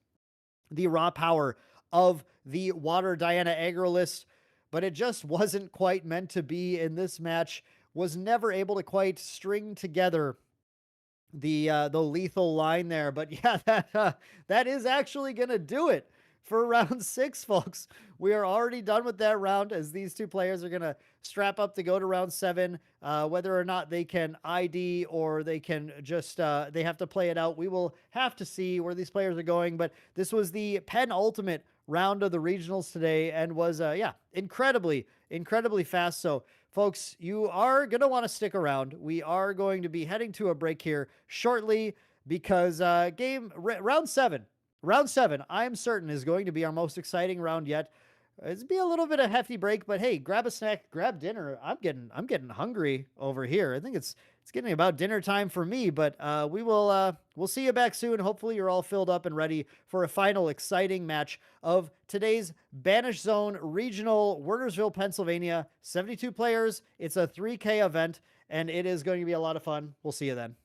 the raw power of the Water Diana aggro list, but it just wasn't quite meant to be in this match. Was never able to quite string together the lethal line there. But yeah, that is actually going to do it for round 6, folks. We are already done with that round, as these 2 players are going to strap up to go to round 7. Whether or not they can ID or they can just, they have to play it out, we will have to see where these players are going. But this was the penultimate round of the regionals today, and was, yeah, incredibly fast. So, folks, you are going to want to stick around. We are going to be heading to a break here shortly, because round 7, I'm certain, is going to be our most exciting round yet. It'd be a little bit of hefty break, but hey, grab a snack, grab dinner. I'm getting hungry over here. I think it's getting about dinner time for me, but we'll see you back soon. Hopefully you're all filled up and ready for a final exciting match of today's Banish Zone Regional, Wernersville, Pennsylvania. 72 players. It's a 3K event, and it is going to be a lot of fun. We'll see you then.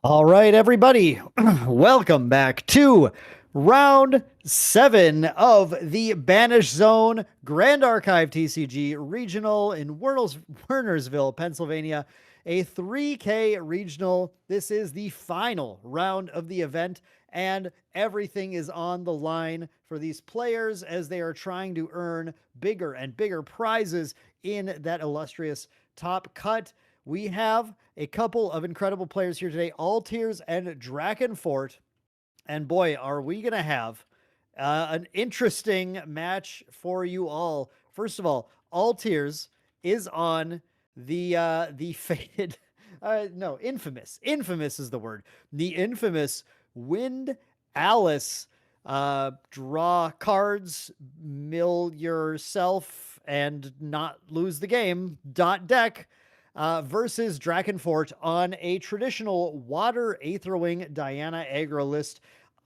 All right, everybody, welcome back to round 7 of the Banish Zone Grand Archive TCG Regional in Wernersville, Pennsylvania. A 3K regional. This is the final round of the event, and everything is on the line for these players as they are trying to earn bigger and bigger prizes in that illustrious top cut. We have a couple of incredible players here today, Altiers and Drakenfort. And boy, are we going to have an interesting match for you all. First of all, Altiers is on the faded no, infamous. Infamous is the word. The infamous Wind Alice draw cards, mill yourself and not lose the game deck versus Drakenfort on a traditional Water Aetherwing Diana aggro list.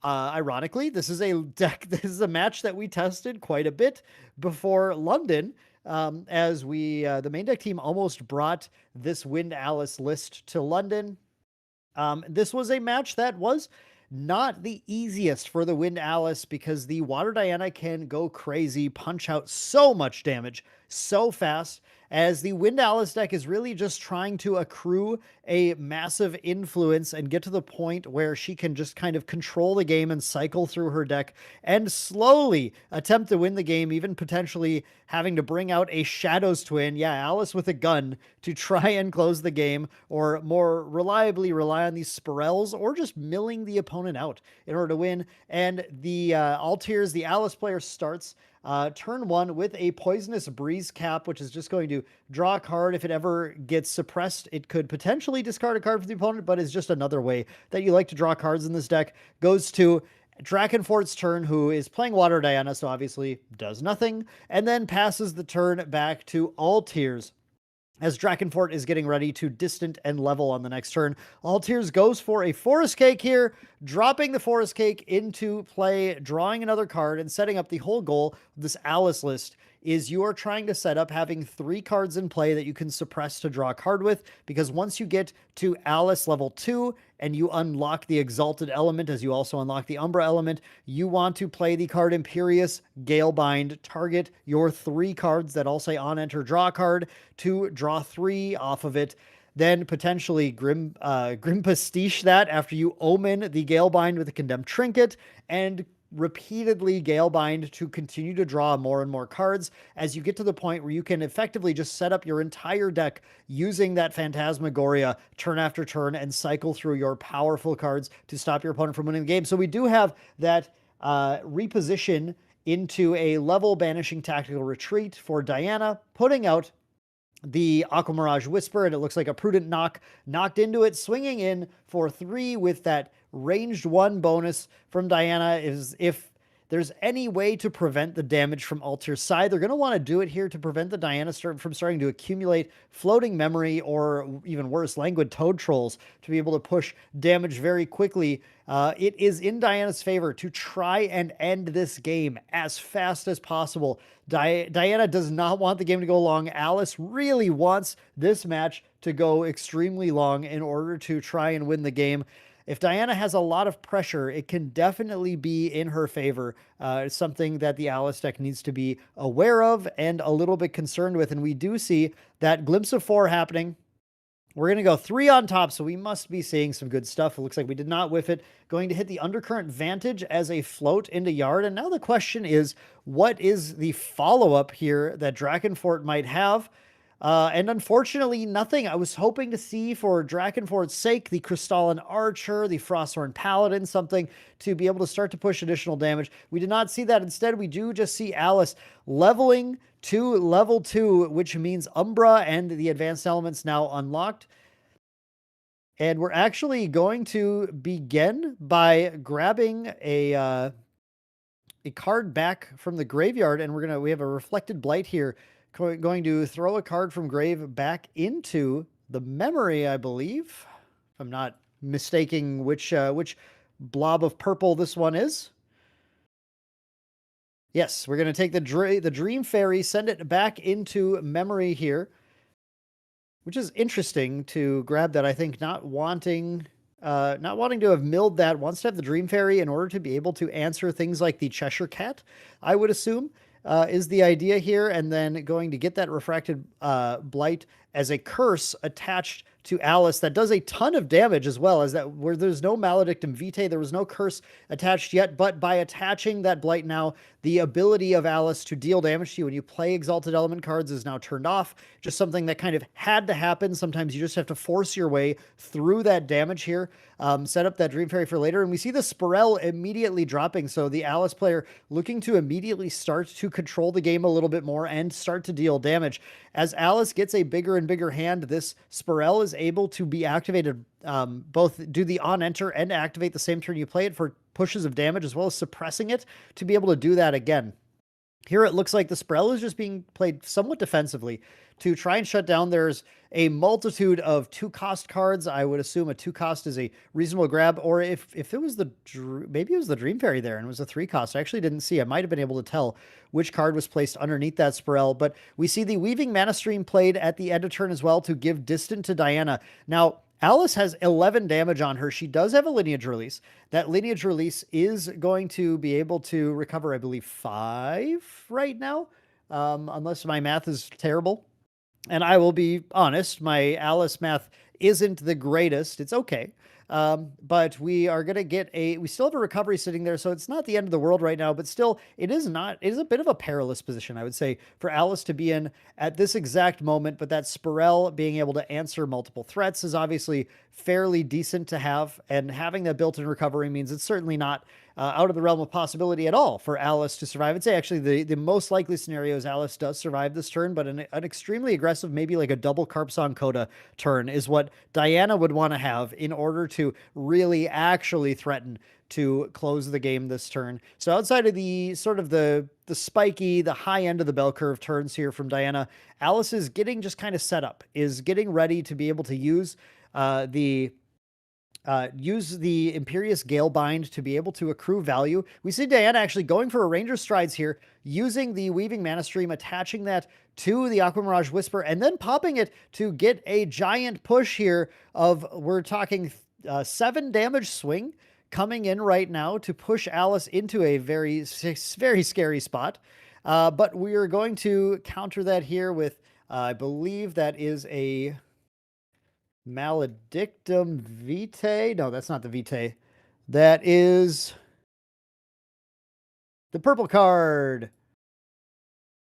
Ironically, this is a deck. This is a match that we tested quite a bit before London, as the main deck team almost brought this Wind Alice list to London. This was a match that was not the easiest for the Wind Alice because the Water Diana can go crazy, punch out so much damage so fast, as the Wind Alice deck is really just trying to accrue a massive influence and get to the point where she can just kind of control the game and cycle through her deck and slowly attempt to win the game, even potentially having to bring out a Shadows Twin, yeah, Alice with a gun, to try and close the game, or more reliably rely on these Spirels, or just milling the opponent out in order to win. And the Altiers, the Alice player, starts turn 1 with a Poisonous Breeze Cap, which is just going to draw a card. If it ever gets suppressed, it could potentially discard a card for the opponent, but is just another way that you like to draw cards in this deck. Goes to Drakenfort's turn, who is playing Water Diana, so obviously does nothing, and then passes the turn back to Altiers, as Drakenfort is getting ready to distant and level on the next turn. Altiers goes for a Forest Cake here, dropping the Forest Cake into play, drawing another card, and setting up the whole goal of this Alice list is you are trying to set up having 3 cards in play that you can suppress to draw a card with, because once you get to Alice level 2 and you unlock the Exalted Element, as you also unlock the Umbra Element, you want to play the card Imperious Galebind, target your 3 cards that all say on enter draw card to draw 3 off of it. Then potentially Grim Pastiche that after you omen the Galebind with a Condemned Trinket, and repeatedly Galebind to continue to draw more and more cards as you get to the point where you can effectively just set up your entire deck using that Phantasmagoria turn after turn and cycle through your powerful cards to stop your opponent from winning the game. So we do have that reposition into a level banishing Tactical Retreat for Diana, putting out the Aquamirage Whisper, and it looks like a Prudent Knock knocked into it, swinging in for 3 with that ranged 1 bonus from Diana. Is if there's any way to prevent the damage from Altier's side, they're going to want to do it here to prevent the Diana from starting to accumulate Floating Memory, or even worse, Languid Toad Trolls, to be able to push damage very quickly. It is in Diana's favor to try and end this game as fast as possible. Diana does not want the game to go long. Alice really wants this match to go extremely long in order to try and win the game. If Diana has a lot of pressure, it can definitely be in her favor. It's something that the Alice deck needs to be aware of and a little bit concerned with. And we do see that Glimpse of 4 happening. We're going to go 3 on top, so we must be seeing some good stuff. It looks like we did not whiff it. Going to hit the Undercurrent Vantage as a float into Yard. And now the question is, what is the follow-up here that Drakenfort might have? And unfortunately, nothing. I was hoping to see, for Drakenfort's sake, the Crystalline Archer, the Frosthorn Paladin, something to be able to start to push additional damage. We did not see that. Instead, we do just see Alice leveling to level 2, which means Umbra and the advanced elements now unlocked. And we're actually going to begin by grabbing a card back from the graveyard, and we have a Reflected Blight here. Going to throw a card from grave back into the memory, I believe. If I'm not mistaking which blob of purple this one is. Yes, we're going to take the Dream Fairy, send it back into memory here, which is interesting to grab that. I think not wanting not wanting to have milled that, wants to have the Dream Fairy in order to be able to answer things like the Cheshire Cat, I would assume, is the idea here, and then going to get that Refracted Blight as a curse attached to Alice that does a ton of damage as well, as that where there's no Maledictum Vitae, there was no curse attached yet, but by attaching that Blight now, the ability of Alice to deal damage to you when you play Exalted Element cards is now turned off. Just something that kind of had to happen. Sometimes you just have to force your way through that damage here. Set up that Dream Fairy for later, and we see the Sporel immediately dropping, so the Alice player looking to immediately start to control the game a little bit more and start to deal damage. As Alice gets a bigger and bigger hand, this Sporel is able to be activated, both do the on-enter and activate the same turn you play it for pushes of damage, as well as suppressing it to be able to do that again. Here it looks like the Sporel is just being played somewhat defensively to try and shut down. There's a multitude of 2-cost cards. I would assume a 2-cost is a reasonable grab, or if it was maybe it was the Dream Fairy there and it was a 3-cost. I actually didn't see. I might have been able to tell which card was placed underneath that Sporel, but we see the Weaving Mana Stream played at the end of turn as well to give Distant to Diana. Now, Alice has 11 damage on her. She does have a Lineage Release. That Lineage Release is going to be able to recover, I believe, 5 right now, unless my math is terrible. And I will be honest, my Alice math isn't the greatest. It's okay. But we are going to get we still have a recovery sitting there, so it's not the end of the world right now, but still, it is a bit of a perilous position, I would say, for Alice to be in at this exact moment, but that Sporel being able to answer multiple threats is obviously fairly decent to have, and having that built-in recovery means it's certainly not out of the realm of possibility at all for Alice to survive. I'd say actually the most likely scenario is Alice does survive this turn, but an extremely aggressive, maybe like a double Carpson Coda turn is what Diana would want to have in order to really actually threaten to close the game this turn. So outside of the sort of the spiky, the high end of the bell curve turns here from Diana, Alice is getting just kind of set up, is getting ready to be able to use the Imperious Galebind to be able to accrue value. We see Diana actually going for a Ranger Strides here, using the Weaving Mana Stream, attaching that to the Aqua Mirage Whisper, and then popping it to get a giant push here of, we're talking 7 damage swing coming in right now to push Alice into a very, very scary spot. But we are going to counter that here with, I believe that is a Maledictum Vitae. No, that's not the Vitae. That is the purple card.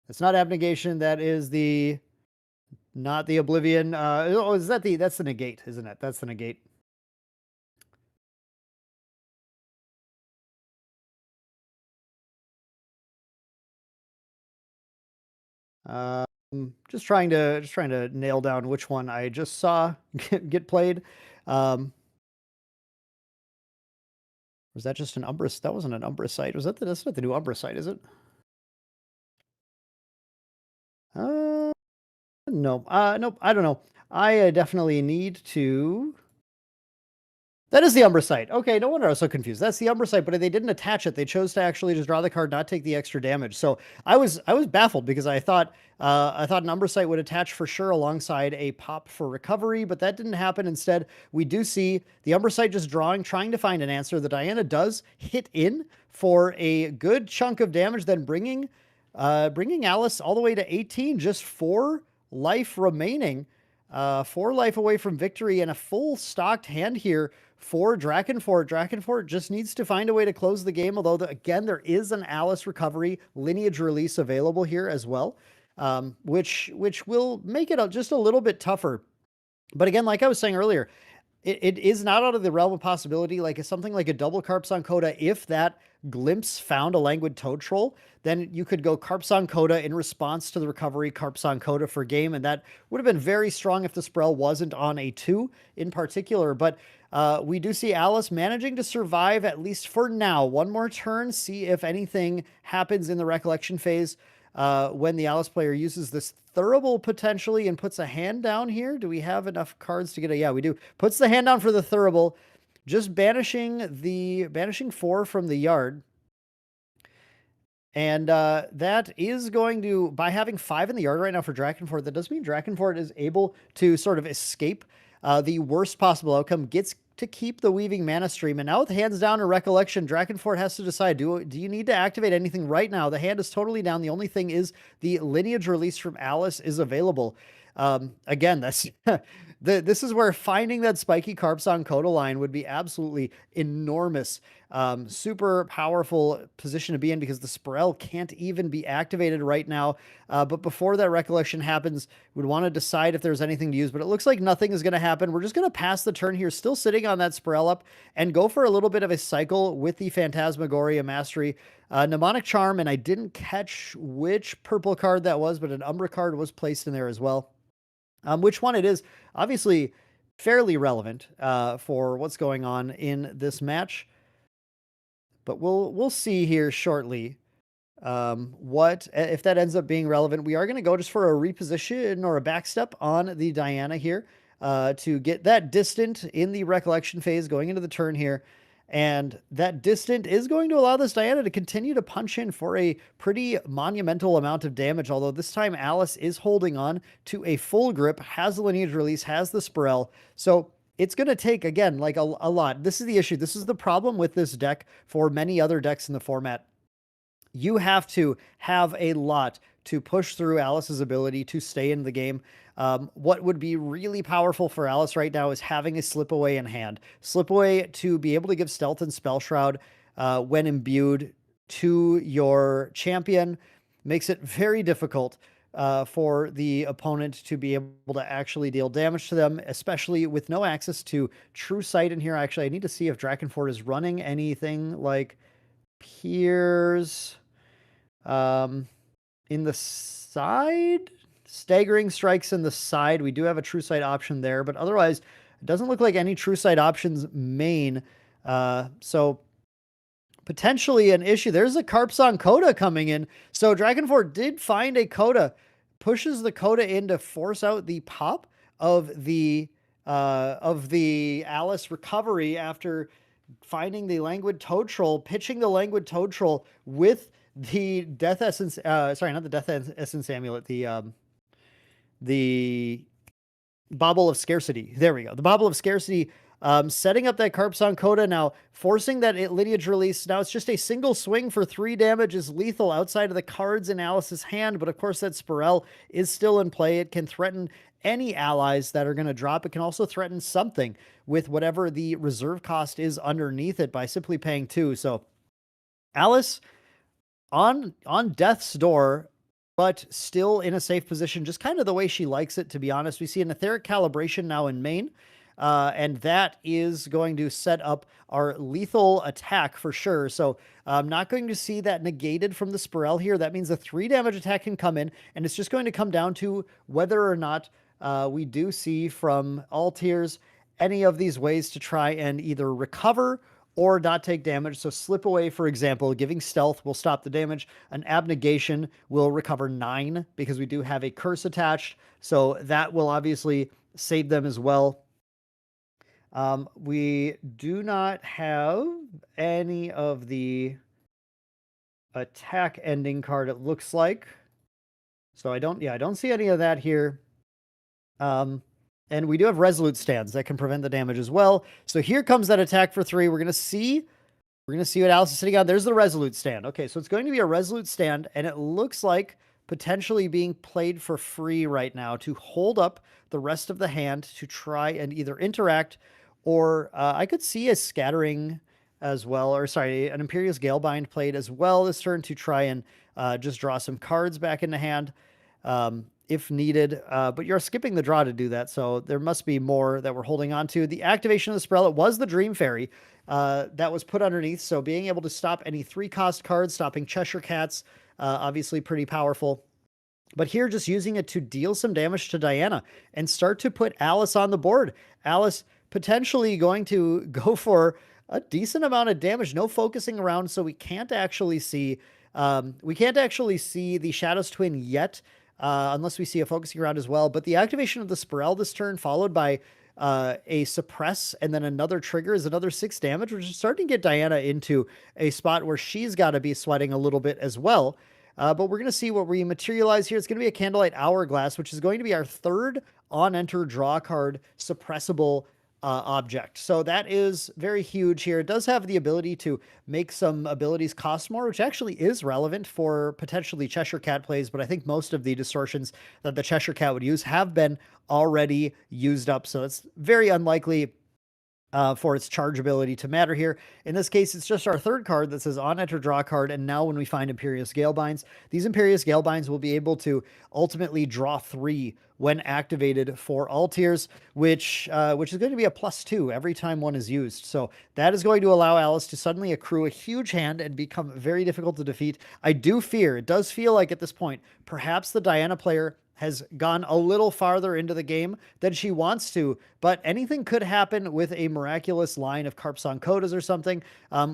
That's not Abnegation. That is not the Oblivion. Is that that's the Negate, isn't it? That's the Negate. Just trying to nail down which one I just saw get played. Was that just an Umbra? That wasn't an Umbra site. Was that's not the new Umbra site, is it? No. Nope. I don't know. I definitely need to. That is the Umbra site. Okay, no wonder I was so confused. That's the Umbra site, but they didn't attach it. They chose to actually just draw the card, not take the extra damage. So I was baffled because I thought an Umbra site would attach for sure alongside a pop for recovery, but that didn't happen. Instead, we do see the Umbra site just drawing, trying to find an answer. The Diana does hit in for a good chunk of damage, then bringing Alice all the way to 18, just 4 life remaining. 4 life away from victory, and a full stocked hand here for Drakenfort. Drakenfort just needs to find a way to close the game, although, again, there is an Alice recovery lineage release available here as well, which will make it just a little bit tougher. But again, like I was saying earlier, it is not out of the realm of possibility. Like something like a double Carpson Coda, if that glimpse found a Languid Toad Troll, then you could go Carpson Coda in response to the recovery Carpson Coda for game, and that would have been very strong if the Sprell wasn't on a 2 in particular. But we do see Alice managing to survive, at least for now. One more turn, see if anything happens in the Recollection phase when the Alice player uses this Thurible potentially and puts a hand down here. Do we have enough cards to get a... Yeah, we do. Puts the hand down for the Thurible, just banishing 4 from the yard. And that is going to, by having 5 in the yard right now for Drakenfort, that does mean Drakenfort is able to sort of escape the worst possible outcome, gets to keep the Weaving Mana Stream. And now with hands down to Recollection, Drakenfort has to decide, do you need to activate anything right now? The hand is totally down. The only thing is the Lineage release from Alice is available. Again, that's this is where finding that spiky Carpson Coda line would be absolutely enormous. Super powerful position to be in because the Spirel can't even be activated right now. But before that Recollection happens, we'd want to decide if there's anything to use, but it looks like nothing is going to happen. We're just going to pass the turn here, still sitting on that Spirel up, and go for a little bit of a cycle with the Phantasmagoria Mastery. Mnemonic Charm, and I didn't catch which purple card that was, but an Umbra card was placed in there as well. Which one it is, obviously fairly relevant for what's going on in this match. But we'll see here shortly what if that ends up being relevant. We are going to go just for a reposition or a backstep on the Diana here to get that distant in the Recollection phase going into the turn here. And that distant is going to allow this Diana to continue to punch in for a pretty monumental amount of damage, although this time Alice is holding on to a full grip, has the Lineage release, has the Spirel. So it's going to take, again, like a lot. This is the issue. This is the problem with this deck for many other decks in the format. You have to have a lot to push through Alice's ability to stay in the game. What would be really powerful for Alice right now is having a Slip Away in hand. Slip Away to be able to give Stealth and Spell Shroud when imbued to your champion makes it very difficult for the opponent to be able to actually deal damage to them, especially with no access to True Sight in here. Actually, I need to see if Drakenfort is running anything like Piers in the side. Staggering Strikes in the side. We do have a True Sight option there, but otherwise, it doesn't look like any True Sight options main. So potentially an issue. There's a Carpson Coda coming in. So Drakenfort did find a Coda, pushes the Coda in to force out the pop of the Alice recovery after finding the Languid Toad Troll, pitching the Languid Toad Troll with the Death Essence. Sorry, not the Death Essence Amulet. The Bauble of Scarcity. There we go. The Bauble of Scarcity, setting up that Carpson Coda now, forcing that Lineage release. Now it's just a single swing for 3 damage is lethal outside of the cards in Alice's hand, but of course that Spirel is still in play. It can threaten any allies that are going to drop. It can also threaten something with whatever the reserve cost is underneath it by simply paying 2. So Alice on death's door, but still in a safe position, just kind of the way she likes it, to be honest. We see an Etheric Calibration now in main, and that is going to set up our lethal attack for sure. So I'm not going to see that negated from the Spirel here. That means a 3 damage attack can come in, and it's just going to come down to whether or not we do see from all tiers any of these ways to try and either recover or not take damage. So Slip Away, for example, giving Stealth will stop the damage. An Abnegation will recover 9 because we do have a curse attached. So that will obviously save them as well. We do not have any of the attack ending card, it looks like. So I don't see any of that here. And we do have Resolute Stands that can prevent the damage as well. So here comes that attack for 3. We're going to see what Alice is sitting on. There's the Resolute Stand. Okay, so it's going to be a Resolute Stand, and it looks like potentially being played for free right now to hold up the rest of the hand to try and either interact or I could see a Scattering as well, or sorry, an Imperious Galebind played as well this turn to try and just draw some cards back into hand. If needed, but you're skipping the draw to do that, so there must be more that we're holding on to. The activation of the Spirel, it was the Dream Fairy that was put underneath, so being able to stop any 3-cost cards, stopping Cheshire Cats, obviously pretty powerful. But here, just using it to deal some damage to Diana and start to put Alice on the board. Alice potentially going to go for a decent amount of damage, no focusing around, so we can't actually see the Shadow's Twin yet, unless we see a focusing around as well. But the activation of the Spirel this turn, followed by a Suppress and then another trigger, is another 6 damage, which is starting to get Diana into a spot where she's got to be sweating a little bit as well. But we're going to see what we materialize here. It's going to be a Candlelight Hourglass, which is going to be our 3rd on-enter draw card suppressible object. So that is very huge here. It does have the ability to make some abilities cost more, which actually is relevant for potentially Cheshire Cat plays, but I think most of the distortions that the Cheshire Cat would use have been already used up. So it's very unlikely for its charge ability to matter here. In this case, it's just our third card that says on enter draw card, and now when we find Imperious Galebinds, these Imperious Galebinds will be able to ultimately draw 3 when activated for all tiers, which is going to be a +2 every time one is used. So that is going to allow Alice to suddenly accrue a huge hand and become very difficult to defeat. I do fear, it does feel like at this point, perhaps the Diana player has gone a little farther into the game than she wants to, but anything could happen with a miraculous line of Carpsong Codas or something.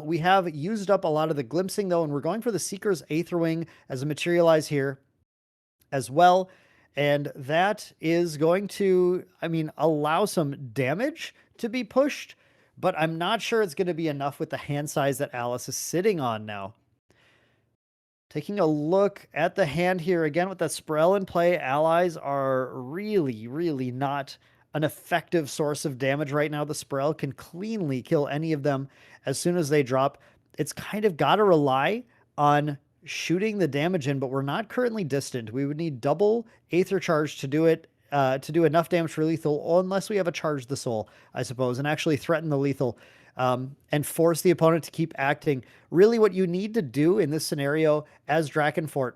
We have used up a lot of the glimpsing though, and we're going for the Seeker's Aetherwing as a materialize here as well. And that is going to, allow some damage to be pushed, but I'm not sure it's going to be enough with the hand size that Alice is sitting on now. Taking a look at the hand here again with that Sprell in play, allies are really, really not an effective source of damage right now. The Sprell can cleanly kill any of them as soon as they drop. It's kind of got to rely on shooting the damage in, but we're not currently distant. We would need double Aether Charge to do it, to do enough damage for lethal, unless we have a Charge the Soul, I suppose, and actually threaten the lethal. And force the opponent to keep acting. Really what you need to do in this scenario as Drakenfort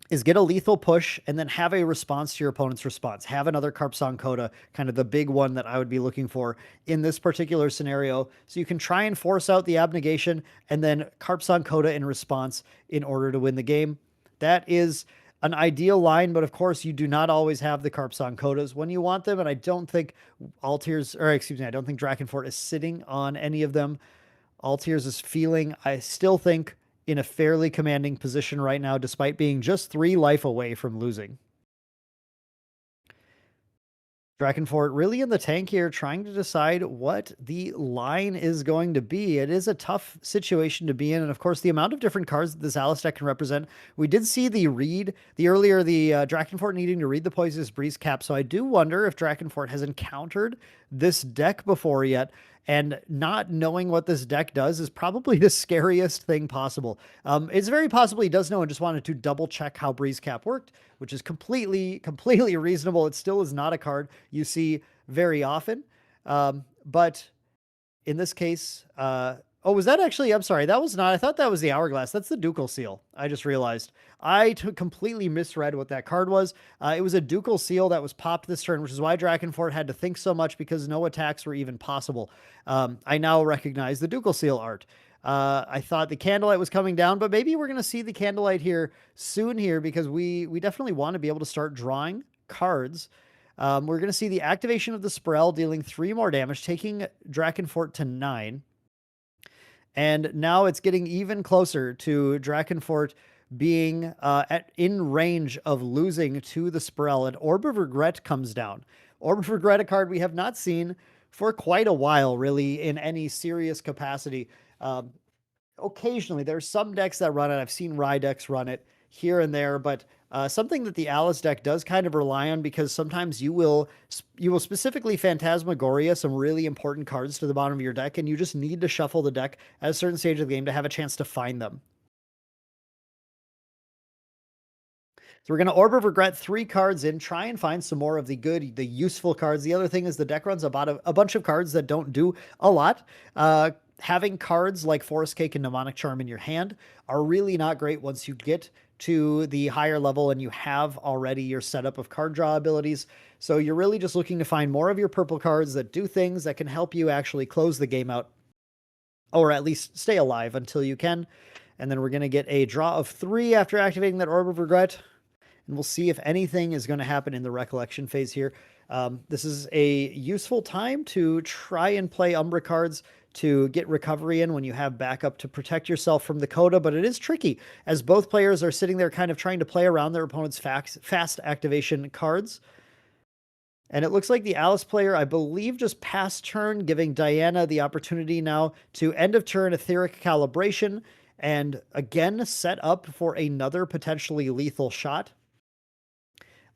is get a lethal push and then have a response to your opponent's response. Have another Carpsong Coda, kind of the big one that I would be looking for in this particular scenario. So you can try and force out the abnegation and then Carpsong Coda in response in order to win the game. That is an ideal line, but of course you do not always have the Carpsong Codas when you want them, and I don't think I don't think Drakenfort is sitting on any of them. Altiers is feeling, I still think, in a fairly commanding position right now, despite being just 3 life away from losing. Drakenfort really in the tank here, trying to decide what the line is going to be. It is a tough situation to be in, and of course, the amount of different cards that this Alice deck can represent. We did see the Drakenfort needing to read the Poisonous Breeze cap, so I do wonder if Drakenfort has encountered this deck before yet, and not knowing what this deck does is probably the scariest thing possible. It's very possible he does know and just wanted to double check how Breeze Cap worked, which is completely reasonable. It still is not a card you see very often. But in this case, was that actually, I'm sorry, that was not, I thought that was the Hourglass. That's the Ducal Seal. I just realized. I completely misread what that card was. It was a Ducal Seal that was popped this turn, which is why Drakenfort had to think so much because no attacks were even possible. I now recognize the Ducal Seal art. I thought the Candlelight was coming down, but maybe we're going to see the Candlelight here soon here because we definitely want to be able to start drawing cards. We're going to see the activation of the Sprell dealing 3 more damage, taking Drakenfort to 9. And now it's getting even closer to Drakenfort being in range of losing to the Sprell, and Orb of Regret comes down. Orb of Regret, a card we have not seen for quite a while, really, in any serious capacity. Occasionally, there's some decks that run it. I've seen Rye decks run it here and there, but something that the Alice deck does kind of rely on, because sometimes you will specifically Phantasmagoria some really important cards to the bottom of your deck, and you just need to shuffle the deck at a certain stage of the game to have a chance to find them. So we're going to Orb of Regret 3 cards in, try and find some more of the good, the useful cards. The other thing is the deck runs about a bunch of cards that don't do a lot. Having cards like Forest Cake and Mnemonic Charm in your hand are really not great once you get to the higher level and you have already your setup of card draw abilities. So you're really just looking to find more of your purple cards that do things that can help you actually close the game out, or at least stay alive until you can. And then we're going to get a draw of 3 after activating that Orb of Regret. And we'll see if anything is going to happen in the Recollection phase here. This is a useful time to try and play Umbra cards to get recovery in when you have backup to protect yourself from the Coda, but it is tricky as both players are sitting there kind of trying to play around their opponent's fast activation cards. And it looks like the Alice player, I believe, just passed turn, giving Diana the opportunity now to end of turn Etheric Calibration and again set up for another potentially lethal shot.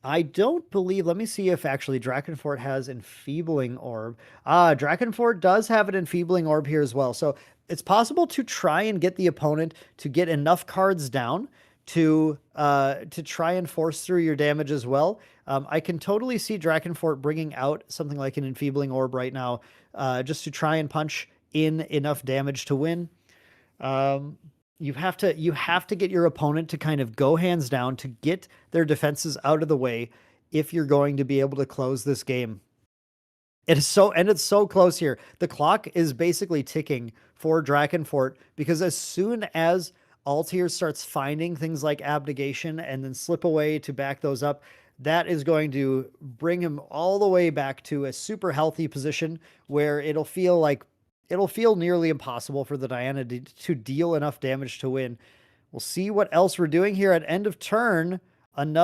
I don't believe. Let me see if actually Drakenfort has Enfeebling Orb. Ah, Drakenfort does have an Enfeebling Orb here as well. So it's possible to try and get the opponent to get enough cards down to try and force through your damage as well. I can totally see Drakenfort bringing out something like an Enfeebling Orb right now, just to try and punch in enough damage to win. Um, you have to get your opponent to kind of go hands down to get their defenses out of the way if you're going to be able to close this game. It's so close here. The clock is basically ticking for Drakenfort because as soon as Altier starts finding things like Abnegation and then slip away to back those up, that is going to bring him all the way back to a super healthy position where it'll feel nearly impossible for the Diana to deal enough damage to win. We'll see what else we're doing here at end of turn. An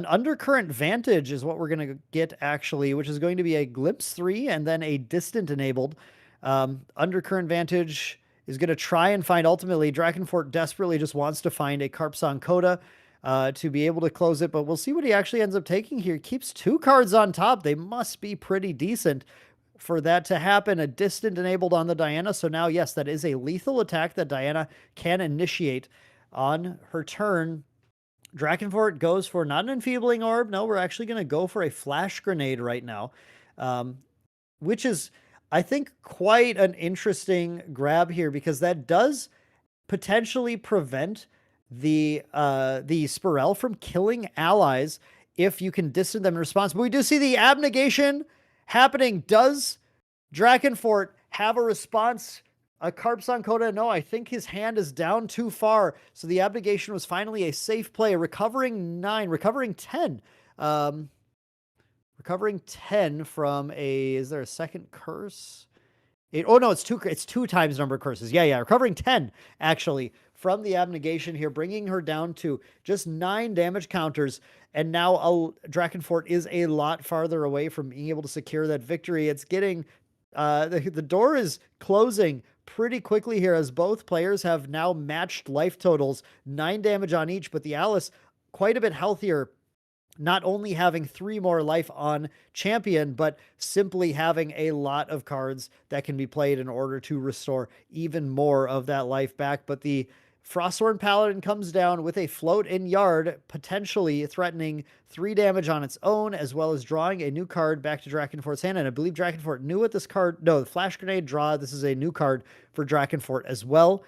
undercurrent vantage is what we're going to get actually, which is going to be a glimpse 3 and then a distant enabled. Undercurrent vantage is going to try and find ultimately Drakenfort desperately just wants to find a Carpson Coda to be able to close it, but we'll see what he actually ends up taking here. Keeps 2 cards on top. They must be pretty decent for that to happen. A distant enabled on the Diana. So now, yes, that is a lethal attack that Diana can initiate on her turn. Drakenfort goes for not an Enfeebling Orb. No, we're actually going to go for a Flash Grenade right now, which is, I think, quite an interesting grab here because that does potentially prevent the Spirel from killing allies if you can distance them in response. But we do see the Abnegation happening. Does Drakenfort have a response? A Carpson Coda? No, I think his hand is down too far. So the Abnegation was finally a safe play. Recovering 9, recovering 10. Recovering 10 from a, is there a second curse? Oh no, it's two times number of curses. Yeah. Recovering 10 actually from the Abnegation here, bringing her down to just 9 damage counters. And now Drakenfort is a lot farther away from being able to secure that victory. It's getting, the door is closing pretty quickly here as both players have now matched life totals, 9 damage on each, but the Alice quite a bit healthier, not only having 3 more life on champion, but simply having a lot of cards that can be played in order to restore even more of that life back. But the Frostthorn Paladin comes down with a float in yard, potentially threatening 3 damage on its own, as well as drawing a new card back to Drakenfort's hand. And I believe Drakenfort knew what this card, no, the Flash Grenade draw, this is a new card for Drakenfort as well.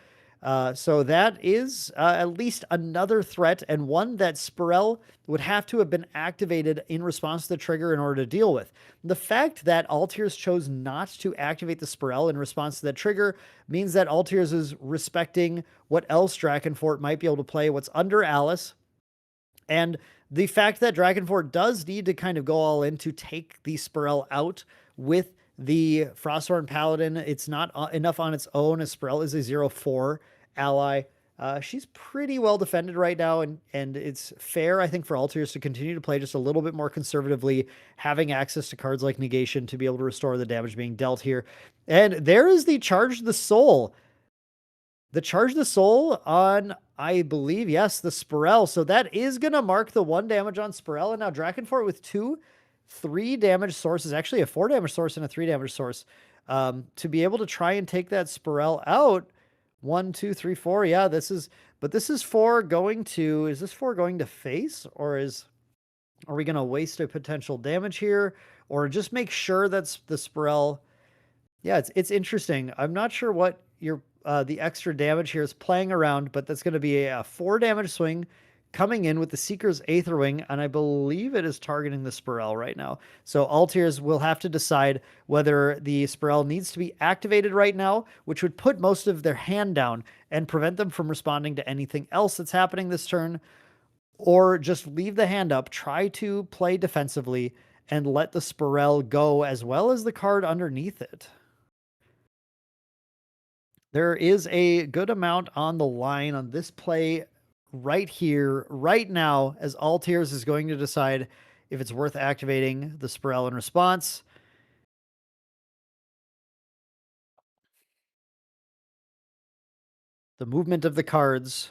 So that is at least another threat, and one that Spirel would have to have been activated in response to the trigger in order to deal with. The fact that Altiers chose not to activate the Spirel in response to that trigger means that Altiers is respecting what else Drakenfort might be able to play, what's under Alice, and the fact that Drakenfort does need to kind of go all in to take the Spirel out with the Frosthorn Paladin. It's not enough on its own, as Spirel is a 0/4 ally. She's pretty well defended right now, and it's fair, I think, for Altiers to continue to play just a little bit more conservatively, having access to cards like Negation to be able to restore the damage being dealt here. And there is the Charge the Soul. The Charge the Soul on, I believe, yes, the Spirel. So that is going to mark the 1 damage on Spirel. And now Drakenfort with 3 damage sources, actually a 4 damage source and a 3 damage source, to be able to try and take that Spirel out. 1, 2, 3, 4. Yeah, this is 4 going to, is this 4 going to face, or are we going to waste a potential damage here, or just make sure that's the Spirel? Yeah, it's interesting. I'm not sure what the extra damage here is playing around, but that's going to be a 4 damage swing coming in with the Seeker's Aether Wing, and I believe it is targeting the Spirel right now. So Altiers will have to decide whether the Spirel needs to be activated right now, which would put most of their hand down and prevent them from responding to anything else that's happening this turn, or just leave the hand up, try to play defensively, and let the Spirel go, as well as the card underneath it. There is a good amount on the line on this play right here, right now, as Altiers is going to decide if it's worth activating the Spirel in response. The movement of the cards,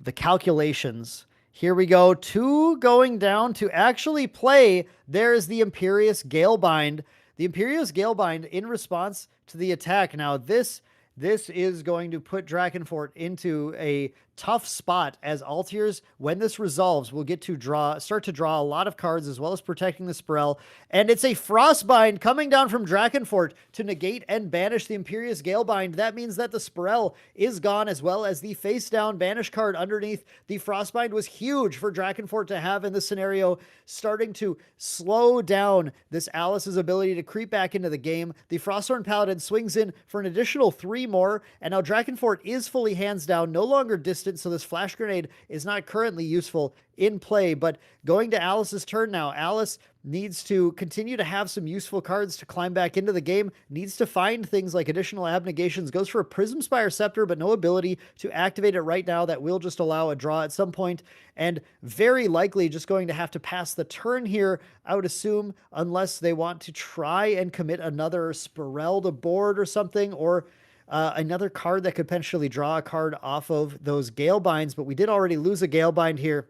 the calculations. Here we go. 2 going down to actually play. There's the Imperious Galebind. The Imperious Galebind in response to the attack. Now, this is going to put Drakenfort into a tough spot, as Altiers, when this resolves, will get to start to draw a lot of cards, as well as protecting the Spirel. And it's a Frostbind coming down from Drakenfort to negate and banish the Imperious Galebind. That means that the Spirel is gone, as well as the face down banish card underneath. The Frostbind was huge for Drakenfort to have in this scenario, starting to slow down this Alice's ability to creep back into the game. The Frosthorn Paladin swings in for an additional 3 more, and now Drakenfort is fully hands down, no longer distant, so this Flash Grenade is not currently useful in play. But going to Alice's turn now, Alice needs to continue to have some useful cards to climb back into the game, needs to find things like additional abnegations, goes for a Prism Spire Scepter, but no ability to activate it right now. That will just allow a draw at some point, and very likely just going to have to pass the turn here, I would assume, unless they want to try and commit another Spirel to board or something, or another card that could potentially draw a card off of those Galebinds. But we did already lose a Galebind here.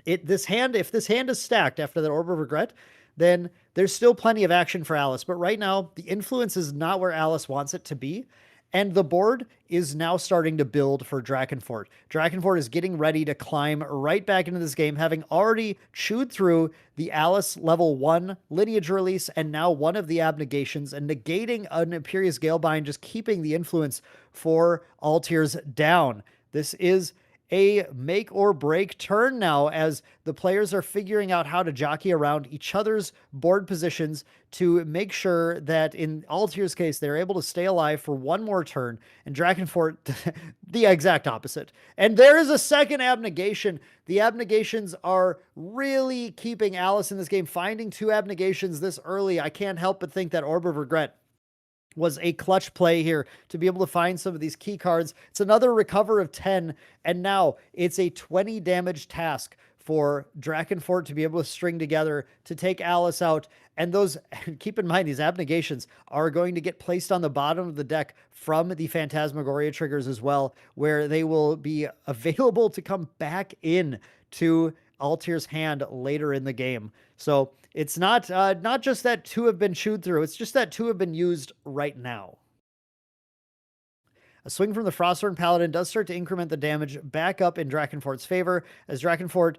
If this hand is stacked after that Orb of Regret, then there's still plenty of action for Alice. But right now, the influence is not where Alice wants it to be. And the board is now starting to build for Drakenfort. Drakenfort is getting ready to climb right back into this game, having already chewed through the Alice level 1 lineage release and now one of the abnegations, and negating an Imperious Galebind, just keeping the influence for Altiers down. This is a make or break turn now, as the players are figuring out how to jockey around each other's board positions to make sure that in Altiers' case, they're able to stay alive for one more turn, and Drakenfort, the exact opposite. And there is a second abnegation. The abnegations are really keeping Alice in this game. Finding 2 abnegations this early, I can't help but think that Orb of Regret was a clutch play here to be able to find some of these key cards. It's another recover of 10, and now it's a 20 damage task for Drakenfort to be able to string together to take Alice out. And those, keep in mind, these abnegations are going to get placed on the bottom of the deck from the Phantasmagoria triggers as well, where they will be available to come back in to Altier's hand later in the game. So it's not just that 2 have been chewed through, it's just that 2 have been used right now. A swing from the Frosthorn Paladin does start to increment the damage back up in Drakenfort's favor, as Drakenfort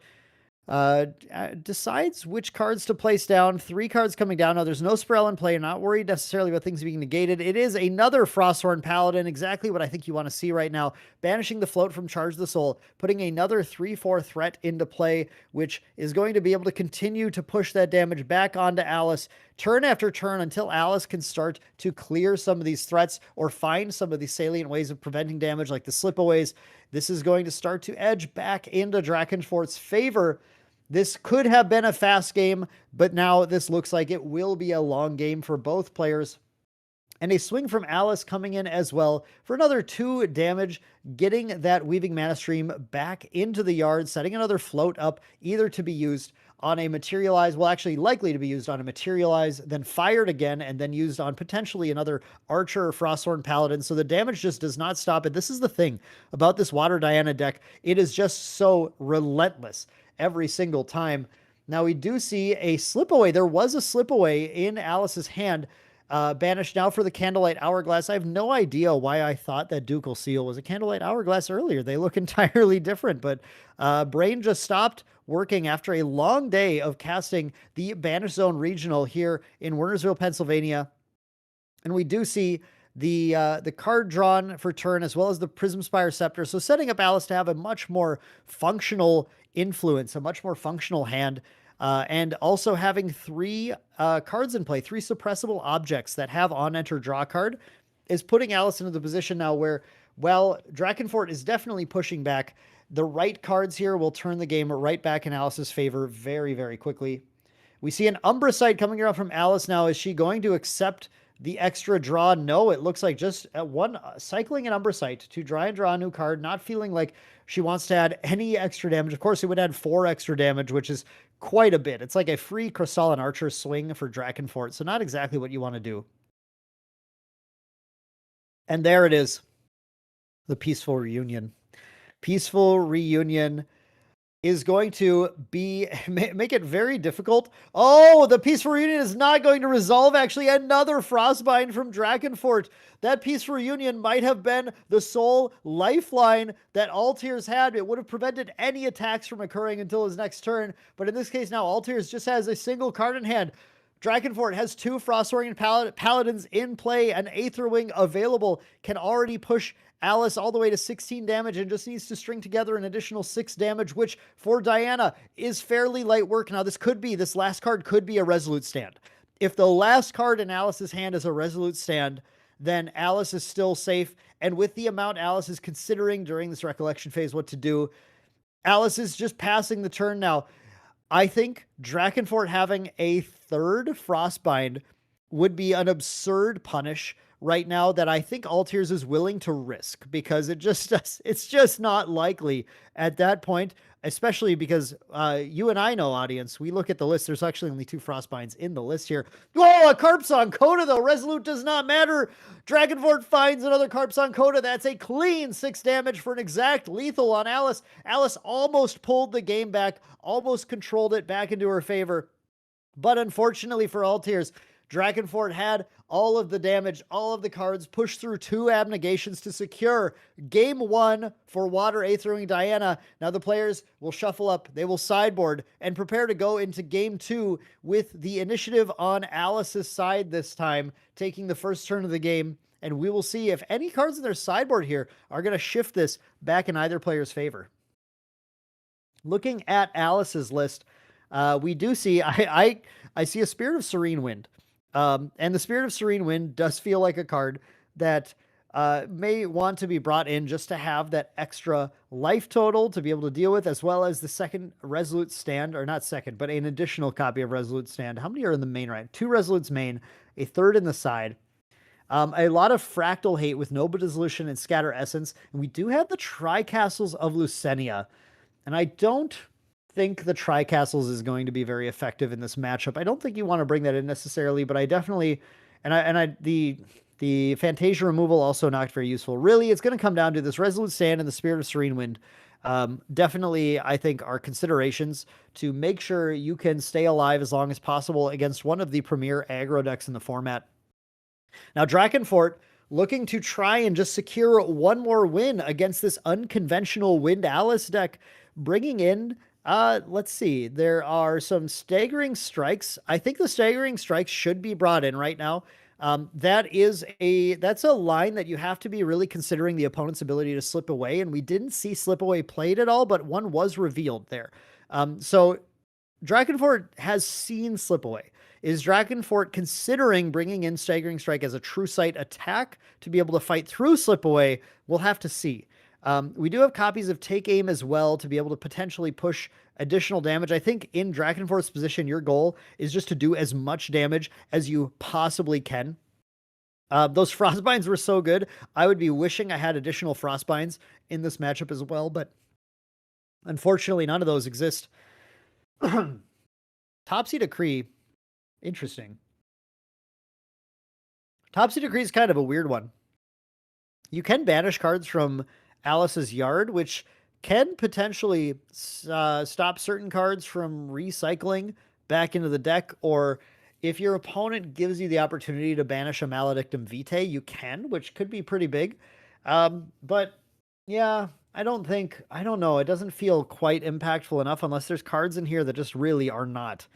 decides which cards to place down. 3 cards coming down. Now, there's no Spirel in play. Not worried necessarily about things being negated. It is another Frosthorn Paladin, exactly what I think you want to see right now. Banishing the float from Charge the Soul, putting another 3/4 threat into play, which is going to be able to continue to push that damage back onto Alice turn after turn until Alice can start to clear some of these threats or find some of these salient ways of preventing damage, like the slipaways. This is going to start to edge back into Drakenfort's favor. This could have been a fast game, but now this looks like it will be a long game for both players. And a swing from Alice coming in as well for another 2 damage, getting that Weaving Mana Stream back into the yard, setting another float up, either to be used on a Materialize, well, actually likely to be used on a Materialize, then fired again, and then used on potentially another Archer or Frosthorn Paladin. So the damage just does not stop. And this is the thing about this Water Diana deck. It is just so relentless every single time. Now, we do see a slipaway. There was a slipaway in Alice's hand. Banished now for the Candlelight Hourglass. I have no idea why I thought that Ducal Seal was a Candlelight Hourglass earlier. They look entirely different, but brain just stopped working after a long day of casting the Banish Zone Regional here in Wernersville, Pennsylvania. And we do see the card drawn for turn, as well as the Prism Spire Scepter. So setting up Alice to have a much more functional influence, a much more functional hand. And also having 3 cards in play, 3 suppressible objects that have on-enter draw card, is putting Alice into the position now where, well, Drakenfort is definitely pushing back. The right cards here will turn the game right back in Alice's favor very, very quickly. We see an Umbracite coming around from Alice now. Is she going to accept the extra draw? No, it looks like just one cycling an Umbracite to try and draw a new card, not feeling like she wants to add any extra damage. Of course, it would add 4 extra damage, which is quite a bit. It's like a free Crystalline Archer swing for Drakenfort, so not exactly what you want to do. And there it is. The Peaceful Reunion. Peaceful Reunion. is going to be make it very difficult. Oh, the Peaceful Reunion is not going to resolve. Actually, another Frostbind from Drakenfort. That Peaceful Reunion might have been the sole lifeline that Altiers had. It would have prevented any attacks from occurring until his next turn. But in this case now, Altiers just has a single card in hand. Drakenfort has 2 Frostwing Paladins in play, and Aetherwing available, can already push Alice all the way to 16 damage and just needs to string together an additional 6 damage, which for Diana is fairly light work. Now, this last card could be a Resolute Stand. If the last card in Alice's hand is a Resolute Stand, then Alice is still safe. And with the amount Alice is considering during this recollection phase what to do, Alice is just passing the turn now. I think Drakenfort having a 3rd Frostbind would be an absurd punish right now that I think Altiers is willing to risk, because it's just not likely at that point, especially because you and I know, audience, we look at the list, there's actually only 2 Frostbinds in the list here. Oh, a Carpson Coda though, Resolute does not matter. Drakenfort finds another Carpson Coda. That's a clean 6 damage for an exact lethal on Alice. Alice almost pulled the game back, almost controlled it back into her favor. But unfortunately for Altiers, Drakenfort had all of the damage, all of the cards, pushed through 2 abnegations to secure game 1 for Water Aethering Diana. Now the players will shuffle up, they will sideboard, and prepare to go into game 2 with the initiative on Alice's side this time, taking the first turn of the game. And we will see if any cards in their sideboard here are going to shift this back in either player's favor. Looking at Alice's list, we do see, I see a Spirit of Serene Wind. And the Spirit of Serene Wind does feel like a card that may want to be brought in just to have that extra life total to be able to deal with, as well as the second Resolute Stand, or not second, but an additional copy of Resolute Stand. How many are in the main, right? 2 Resolutes main, a 3rd in the side. A lot of Fractal Hate with Noble Dissolution and Scatter Essence. And we do have the Tri-Castles of Lucenia. And I don't think the Tri-Castles is going to be very effective in this matchup. I don't think you want to bring that in necessarily, but I definitely, the Fantasia removal also not very useful. Really, it's going to come down to this Resolute Stand and the Spirit of Serene Wind. Definitely, I think, are considerations to make sure you can stay alive as long as possible against one of the premier aggro decks in the format. Now, Drakenfort looking to try and just secure one more win against this unconventional Wind Alice deck, bringing in, let's see, there are some Staggering Strikes. I think the Staggering Strikes should be brought in right now. That's a line that you have to be really considering the opponent's ability to slip away, and we didn't see slip away played at all, but one was revealed there. So Drakenfort has seen slip away. Is Drakenfort considering bringing in Staggering Strike as a true sight attack to be able to fight through slip away? We'll have to see. We do have copies of Take Aim as well to be able to potentially push additional damage. I think in Drakenfort's position, your goal is just to do as much damage as you possibly can. Those Frostbinds were so good. I would be wishing I had additional Frostbinds in this matchup as well, but unfortunately, none of those exist. Topsy Decree. Interesting. Topsy Decree is kind of a weird one. You can banish cards from Alice's Yard, which can potentially stop certain cards from recycling back into the deck, or if your opponent gives you the opportunity to banish a Maledictum Vitae, you can, which could be pretty big. But yeah, I don't know. It doesn't feel quite impactful enough unless there's cards in here that just really are not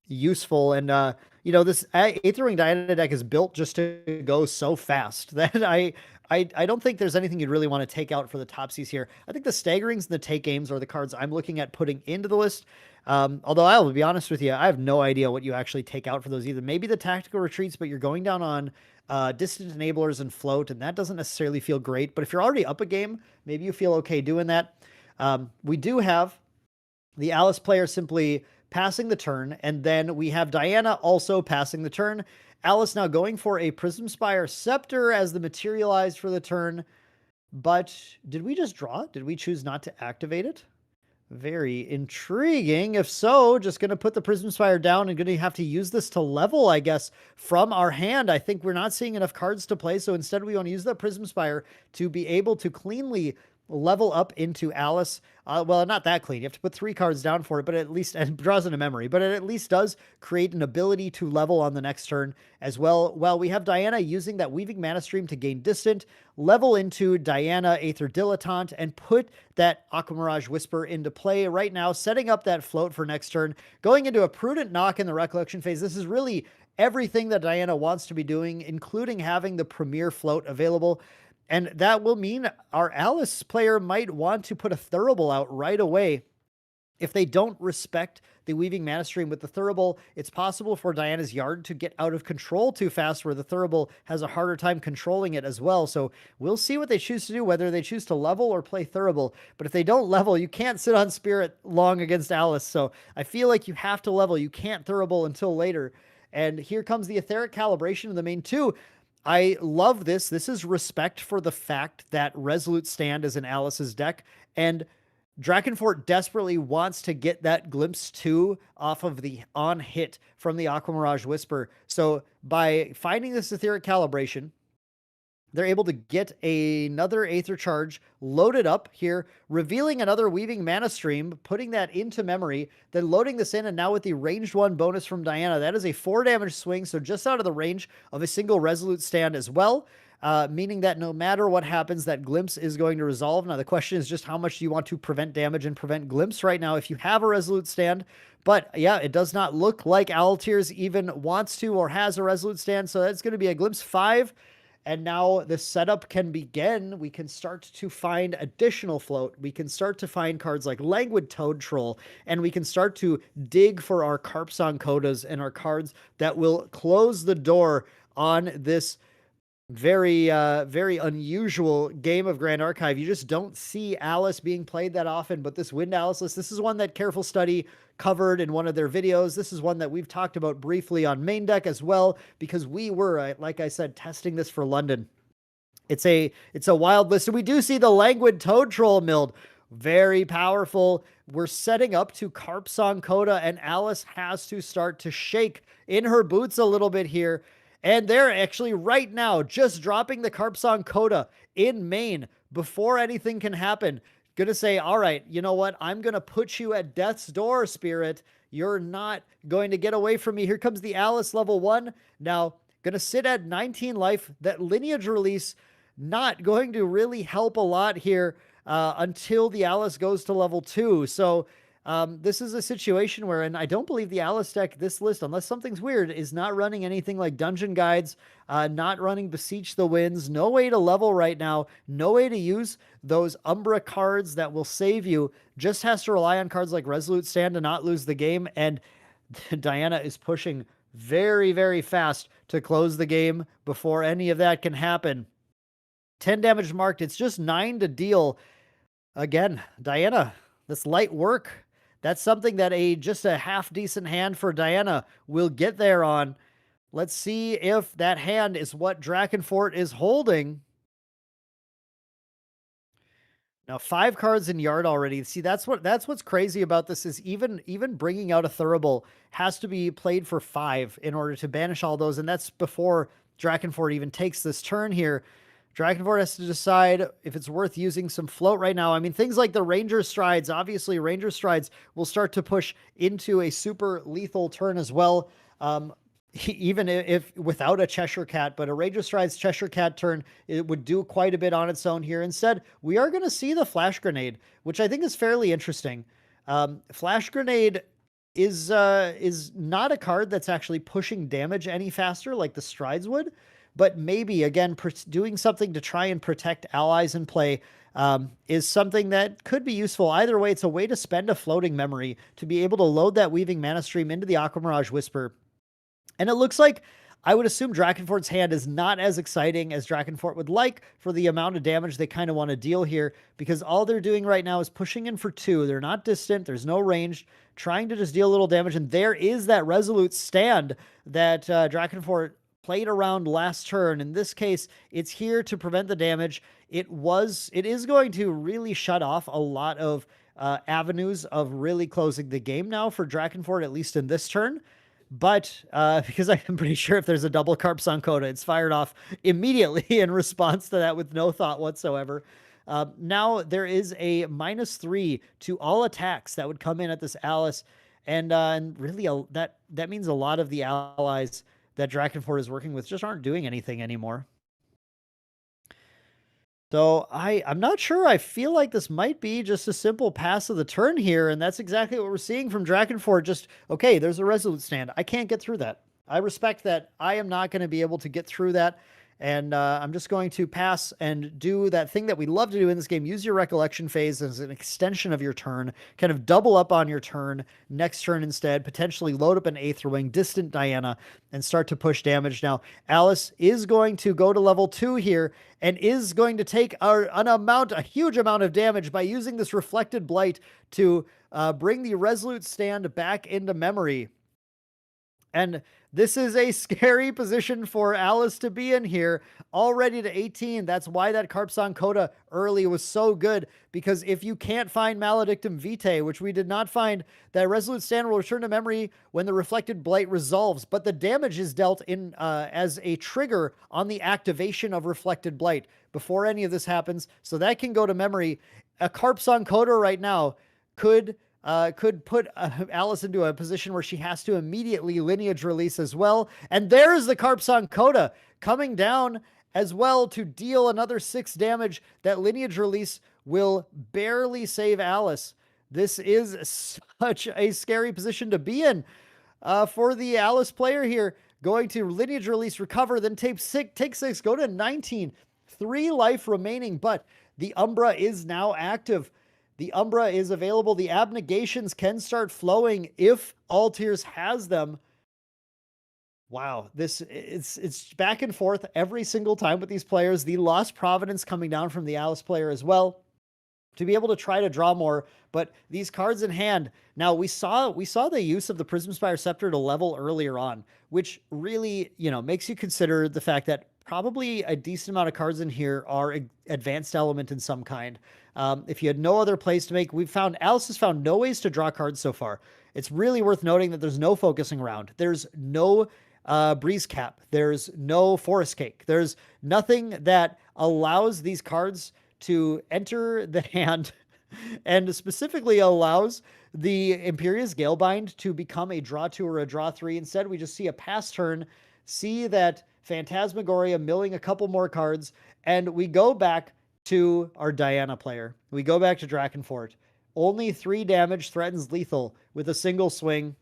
useful. And this Aethering Diana deck is built just to go so fast that I don't think there's anything you'd really want to take out for the Topsies here. I think the Staggerings and the Take Games are the cards I'm looking at putting into the list. Although I'll be honest with you, I have no idea what you actually take out for those either. Maybe the Tactical Retreats, but you're going down on Distant Enablers and Float, and that doesn't necessarily feel great. But if you're already up a game, maybe you feel okay doing that. We do have the Alice player simply passing the turn, and then we have Diana also passing the turn. Alice now going for a Prism Spire Scepter as the materialized for the turn. But did we just draw it? Did we choose not to activate it? Very intriguing. If so, just going to put the Prism Spire down and going to have to use this to level, I guess, from our hand. I think we're not seeing enough cards to play, so instead we want to use the Prism Spire to be able to cleanly level up into Alice. Well, not that clean. You have to put 3 cards down for it, but at least, and draws into memory, but it at least does create an ability to level on the next turn as well. Well, we have Diana using that Weaving Mana Stream to gain distant, level into Diana, Aether Dilettante, and put that Aqua Mirage Whisper into play right now, setting up that float for next turn, going into a prudent knock in the Recollection phase. This is really everything that Diana wants to be doing, including having the Premier float available. And that will mean our Alice player might want to put a Thurible out right away. If they don't respect the Weaving Mana Stream with the Thurible, it's possible for Diana's Yard to get out of control too fast, where the Thurible has a harder time controlling it as well. So we'll see what they choose to do, whether they choose to level or play Thurible. But if they don't level, you can't sit on Spirit long against Alice. So I feel like you have to level. You can't Thurible until later. And here comes the Etheric Calibration in the main 2. I love this. This is respect for the fact that Resolute Stand is in Alice's deck, and Drakenfort desperately wants to get that Glimpse 2 off of the on hit from the Aqua Mirage Whisper. So by finding this Etheric Calibration, they're able to get another Aether Charge loaded up here, revealing another Weaving Mana Stream, putting that into memory, then loading this in, and now with the ranged 1 bonus from Diana, that is a 4 damage swing, so just out of the range of a single Resolute Stand as well, meaning that no matter what happens, that Glimpse is going to resolve. Now, the question is just how much do you want to prevent damage and prevent Glimpse right now if you have a Resolute Stand. But yeah, it does not look like Owltears even wants to or has a Resolute Stand, so that's going to be a Glimpse 5. And now the setup can begin. We can start to find additional float. We can start to find cards like Languid Toad Troll, and we can start to dig for our Carpsong Codas and our cards that will close the door on this very unusual game of Grand Archive. You just don't see Alice being played that often, but this Wind Alice list, this is one that Careful Study covered in one of their videos. This is one that we've talked about briefly on main deck as well, because we were, like I said, testing this for London. It's a wild list. And we do see the Languid Toad Troll milled. Very powerful. We're setting up to Carpsong Coda, and Alice has to start to shake in her boots a little bit here. And they're actually right now just dropping the Carpsong Coda in main before anything can happen. Gonna say, all right, you know what? I'm gonna put you at death's door, Spirit. You're not going to get away from me. Here comes the Alice level 1. Now, gonna sit at 19 life. That lineage release not going to really help a lot here until the Alice goes to level 2. So this is a situation where, and I don't believe the Alice deck, this list, unless something's weird, is not running anything like Dungeon Guides, not running Beseech the Winds, no way to level right now, no way to use those Umbra cards that will save you, just has to rely on cards like Resolute Stand to not lose the game, and Diana is pushing very, very fast to close the game before any of that can happen. 10 damage marked, it's just 9 to deal. Again, Diana, this light work, that's something that just a half decent hand for Diana will get there on. Let's see if that hand is what Drakenfort is holding. Now 5 cards in Yard already. See, that's what's crazy about this is even bringing out a Thurible has to be played for 5 in order to banish all those, and that's before Drakenfort even takes this turn here. Drakenfort has to decide if it's worth using some float right now. I mean, things like the Ranger Strides, obviously Ranger Strides will start to push into a super lethal turn as well. Even if without a Cheshire Cat, but a Ranger Strides Cheshire Cat turn, it would do quite a bit on its own here. Instead, we are going to see the Flash Grenade, which I think is fairly interesting. Flash Grenade is not a card that's actually pushing damage any faster like the Strides would, but maybe, again, doing something to try and protect allies in play is something that could be useful. Either way, it's a way to spend a floating memory to be able to load that Weaving Mana Stream into the Aqua Mirage Whisper. And it looks like, I would assume Drakenfort's hand is not as exciting as Drakenfort would like for the amount of damage they kind of want to deal here, because all they're doing right now is pushing in for 2. They're not distant. There's no range, trying to just deal a little damage. And there is that Resolute Stand that Drakenfort played around last turn. In this case, it's here to prevent the damage. It is going to really shut off a lot of avenues of really closing the game now for Drakenfort, at least in this turn. But because I'm pretty sure if there's a double Carpsong Coda, it's fired off immediately in response to that with no thought whatsoever. Now there is a -3 to all attacks that would come in at this Alice, and really that means a lot of the allies that Drakenfort is working with just aren't doing anything anymore. So I'm not sure. I feel like this might be just a simple pass of the turn here, and that's exactly what we're seeing from Drakenfort. Just, okay, there's a Resolute stand. I can't get through that. I respect that. I am not going to be able to get through that. And I'm just going to pass and do that thing that we love to do in this game. Use your recollection phase as an extension of your turn. Kind of double up on your turn. Next turn instead. Potentially load up an Aetherwing, distant Diana, and start to push damage. Now, Alice is going to go to level 2 here and is going to take a huge amount of damage by using this Reflected Blight to bring the Resolute stand back into memory. And this is a scary position for Alice to be in here, already to 18. That's why that Carpson Coda early was so good, because if you can't find Maledictum Vitae, which we did not find, that Resolute Stand will return to memory when the Reflected Blight resolves, but the damage is dealt in as a trigger on the activation of Reflected Blight before any of this happens, so that can go to memory. A Carpson Coda right now could put Alice into a position where she has to immediately lineage release as well. And there's the Carpson Coda coming down as well to deal another 6 damage. That lineage release will barely save Alice. This is such a scary position to be in for the Alice player here. Going to lineage release, recover, then take 6, go to 19. 3 life remaining, but the Umbra is now active. The Umbra is available. The abnegations can start flowing if Altiers has them. Wow, it's back and forth every single time with these players. The Lost Providence coming down from the Alice player as well to be able to try to draw more, but these cards in hand. Now we saw the use of the Prism Spire Scepter to level earlier on, which really, makes you consider the fact that probably a decent amount of cards in here are advanced element in some kind. If you had no other plays to make, Alice has found no ways to draw cards so far. It's really worth noting that there's no focusing round. There's no breeze cap. There's no forest cake. There's nothing that allows these cards to enter the hand and specifically allows the Imperious Galebind to become a draw 2 or a draw 3. Instead, we just see a pass turn, see that Phantasmagoria milling a couple more cards, and we go back to our Diana player. We go back to Drakenfort. Only 3 damage, threatens lethal with a single swing.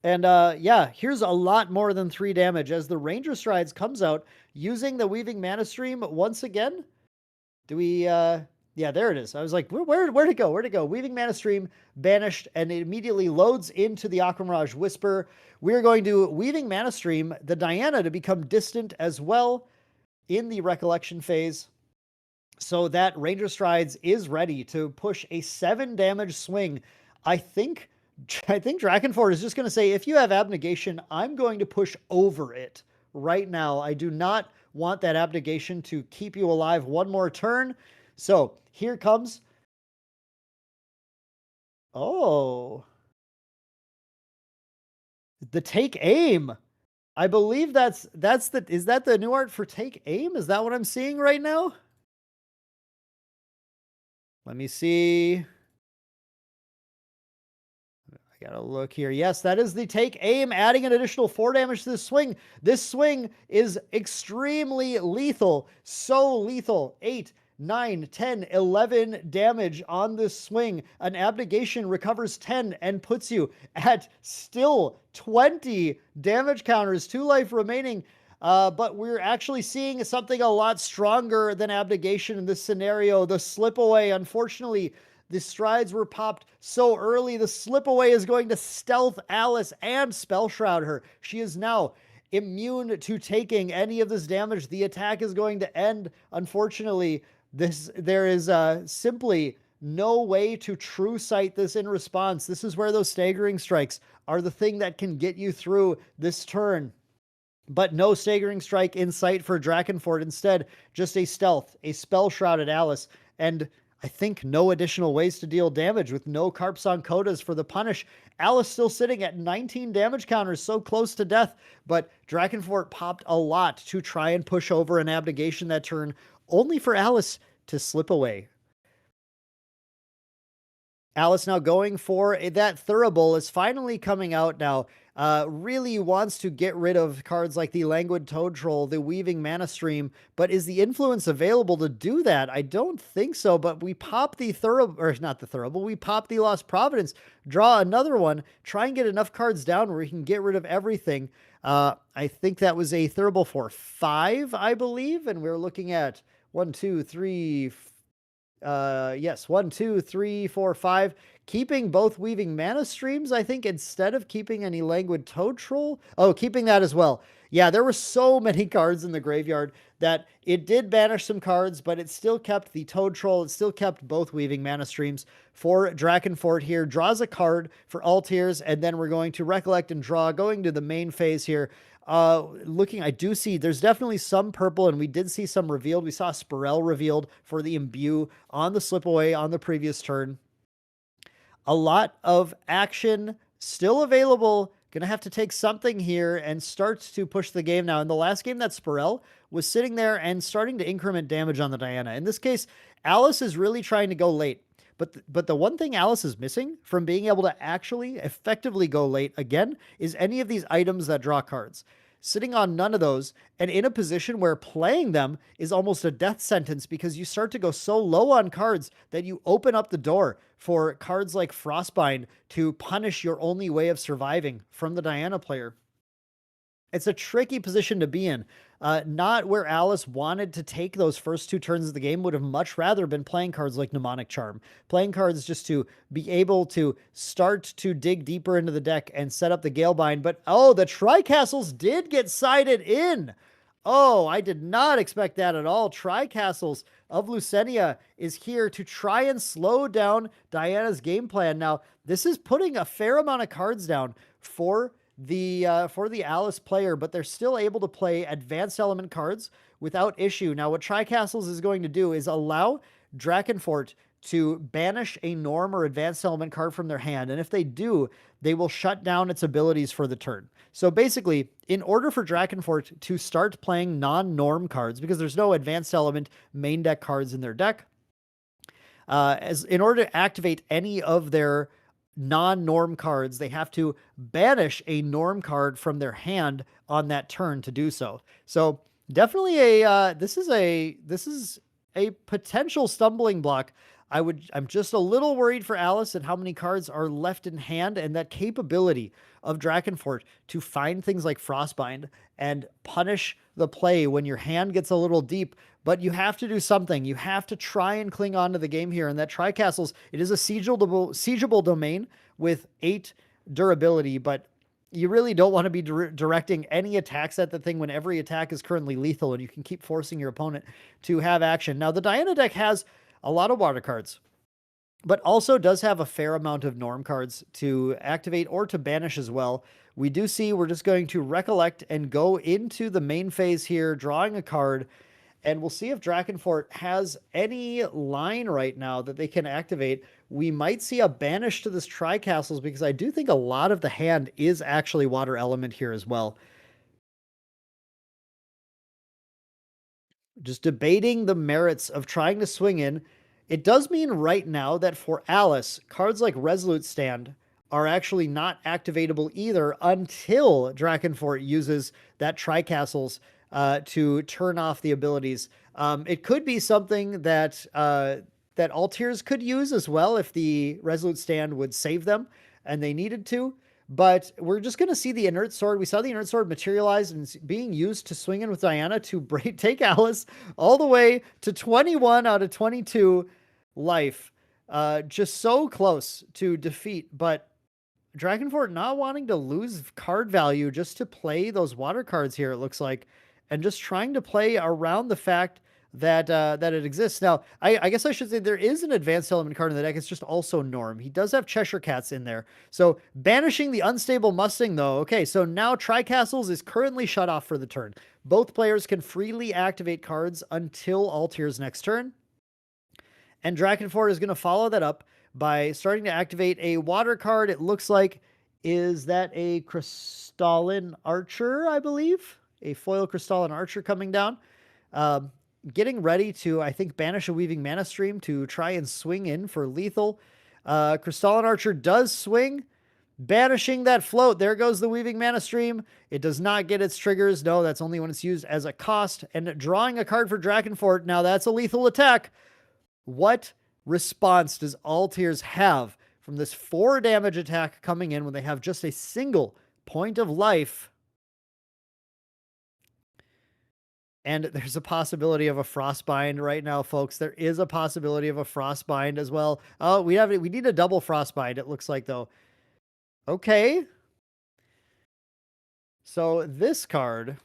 And yeah, here's a lot more than 3 damage as the Ranger Strides comes out using the Weaving Mana Stream once again. Do we, yeah, there it is. I was like, where'd it go? Where'd it go? Weaving Mana Stream, banished, and it immediately loads into the Aquamirage Whisper. We're going to Weaving Mana Stream the Diana to become distant as well in the Recollection phase. So that Ranger Strides is ready to push a 7 damage swing. I think Drakenfort is just going to say, if you have Abnegation, I'm going to push over it right now. I do not want that Abnegation to keep you alive one more turn. So here comes. Oh. The Take Aim. I believe is that the new art for Take Aim? Is that what I'm seeing right now? Let me see. I gotta look here. Yes, that is the Take Aim, adding an additional 4 damage to this swing. This swing is extremely lethal. So lethal. 8, 9, 10, 11 damage on this swing. An Abnegation recovers 10 and puts you at still 20 damage counters. 2 life remaining. But we're actually seeing something a lot stronger than Abnegation in this scenario. The Slip Away, unfortunately, the strides were popped so early. The Slip Away is going to stealth Alice and Spell Shroud her. She is now immune to taking any of this damage. The attack is going to end. Unfortunately, there is simply no way to true sight this in response. This is where those staggering strikes are the thing that can get you through this turn. But no staggering strike in sight for Drakenfort. Instead, just a stealth, a Spell Shrouded Alice, and I think no additional ways to deal damage with no Carpson Codas for the punish. Alice still sitting at 19 damage counters, so close to death, but Drakenfort popped a lot to try and push over an Abnegation that turn, only for Alice to slip away. Alice now going for that Thurible is finally coming out now. Really wants to get rid of cards like the Languid Toad Troll, the Weaving Mana Stream, but is the influence available to do that? I don't think so, but we pop the Thurible, or not the Thurible, we pop the Lost Providence, draw another one, try and get enough cards down where we can get rid of everything. I think that was a Thurible for 5, I believe, and we're looking at 1, 2, 3, yes, 1, 2, 3, 4, 5. Keeping both Weaving Mana Streams, I think, instead of keeping any Languid Toad Troll. Oh, keeping that as well. Yeah, there were so many cards in the graveyard that it did banish some cards, but it still kept the Toad Troll. It still kept both Weaving Mana Streams. For Drakenfort here, draws a card for all tiers, and then we're going to Recollect and draw, going to the main phase here. I do see there's definitely some purple, and we did see some revealed. We saw Spirel revealed for the Imbue on the slip away on the previous turn. A lot of action still available. Gonna have to take something here and start to push the game now. In the last game, that Spirel was sitting there and starting to increment damage on the Diana. In this case, Alice is really trying to go late. But the one thing Alice is missing from being able to actually effectively go late again is any of these items that draw cards. Sitting on none of those and in a position where playing them is almost a death sentence because you start to go so low on cards that you open up the door for cards like Frostbind to punish your only way of surviving from the Diana player. It's a tricky position to be in. Not where Alice wanted to take those first 2 turns of the game. Would have much rather been playing cards like Mnemonic Charm. Playing cards just to be able to start to dig deeper into the deck and set up the Galebind. But, oh, the Tri-Castles did get sided in. Oh, I did not expect that at all. Tri-Castles of Lucenia is here to try and slow down Diana's game plan. Now, this is putting a fair amount of cards down for the Alice player, but they're still able to play advanced element cards without issue. Now, what Tri-Castles is going to do is allow Drakenfort to banish a norm or advanced element card from their hand, and if they do, they will shut down its abilities for the turn. So basically, in order for Drakenfort to start playing non-norm cards, because there's no advanced element main deck cards in their deck, in order to activate any of their non-norm cards, they have to banish a norm card from their hand on that turn to do so. So definitely this is a potential stumbling block. I'm just a little worried for Alice and how many cards are left in hand, and that capability of Drakenfort to find things like Frostbind and punish the play when your hand gets a little deep. But you have to do something. You have to try and cling on to the game here. And that Tri-Castles, it is a siegeable domain with 8 durability, but you really don't want to be directing any attacks at the thing when every attack is currently lethal and you can keep forcing your opponent to have action. Now, the Diana deck has a lot of water cards, but also does have a fair amount of norm cards to activate or to banish as well. We do see we're just going to Recollect and go into the main phase here, drawing a card, and we'll see if Drakenfort has any line right now that they can activate. We might see a banish to this Tri-Castles because I do think a lot of the hand is actually water element here as well. Just debating the merits of trying to swing in. It does mean right now that for Alice, cards like Resolute Stand are actually not activatable either until Drakenfort uses that Tri-Castles to turn off the abilities. It could be something that that all tiers could use as well if the Resolute Stand would save them and they needed to. But we're just going to see the Inert Sword. We saw the Inert Sword materialize and being used to swing in with Diana to take Alice all the way to 21 out of 22 life. Just so close to defeat, but Drakenfort not wanting to lose card value just to play those water cards here, it looks like, and just trying to play around the fact that that it exists. Now, I guess I should say there is an advanced element card in the deck. It's just also Norm. He does have Cheshire Cats in there. So banishing the Unstable Mustang, though. Okay, so now Tri-Castles is currently shut off for the turn. Both players can freely activate cards until Altier's next turn. And Drakenfort is going to follow that up by starting to activate a water card. It looks like, is that a Crystalline Archer, I believe? A foil Crystalline Archer coming down. getting ready to, I think, banish a Weaving Mana Stream to try and swing in for lethal. Crystalline Archer does swing, banishing that float. There goes the Weaving Mana Stream. It does not get its triggers. No, that's only when it's used as a cost. And drawing a card for Drakenfort. Now that's a lethal attack. What response does Altiers have from this 4 damage attack coming in when they have just a single point of life? And there's a possibility of a Frostbind right now, folks. There is a possibility of a Frostbind as well. Oh, we need a double Frostbind, it looks like, though. Okay. So this card,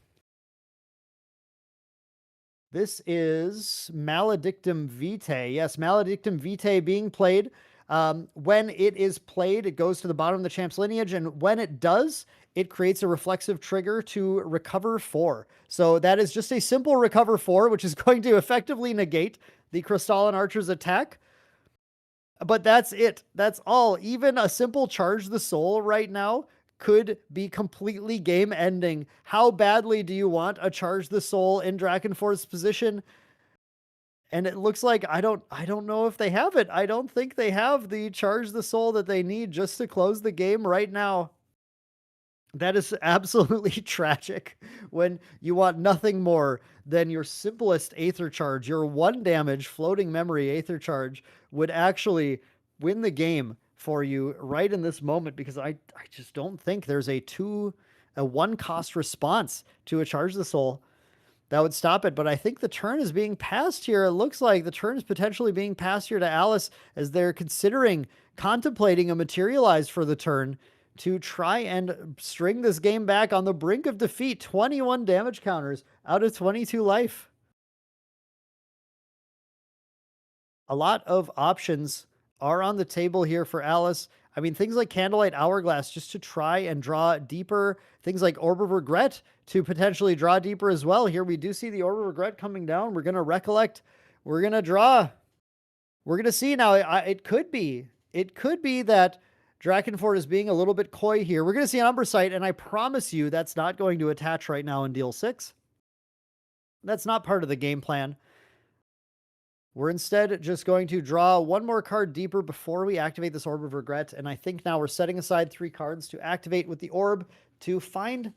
this is Maledictum Vitae. Yes, Maledictum Vitae being played. When it is played, it goes to the bottom of the champ's lineage, and when it does, it creates a reflexive trigger to recover 4. So that is just a simple recover 4, which is going to effectively negate the Crystalline Archer's attack. But that's it. That's all. Even a simple Charge the Soul right now could be completely game ending. How badly do you want a Charge the Soul in Drakenfort's position? And it looks like I don't know if they have it. I don't think they have the Charge the Soul that they need just to close the game right now. That is absolutely tragic when you want nothing more than your simplest Aether Charge. Your 1 damage floating memory Aether Charge would actually win the game for you right in this moment, because I just don't think there's a 1 cost response to a Charge the Soul that would stop it. But I think the turn is being passed here. It looks like the turn is potentially being passed here to Alice, as they're contemplating a Materialize for the turn to try and string this game back on the brink of defeat. 21 damage counters out of 22 life. A lot of options are on the table here for Alice. I mean, things like Candlelight Hourglass just to try and draw deeper. Things like Orb of Regret to potentially draw deeper as well. Here we do see the Orb of Regret coming down. We're going to recollect. We're going to draw. We're going to see now. It could be that Drakenfort is being a little bit coy here. We're going to see an Umbrasight, and I promise you that's not going to attach right now in deal 6. That's not part of the game plan. We're instead just going to draw 1 more card deeper before we activate this Orb of Regret, and I think now we're setting aside 3 cards to activate with the Orb to find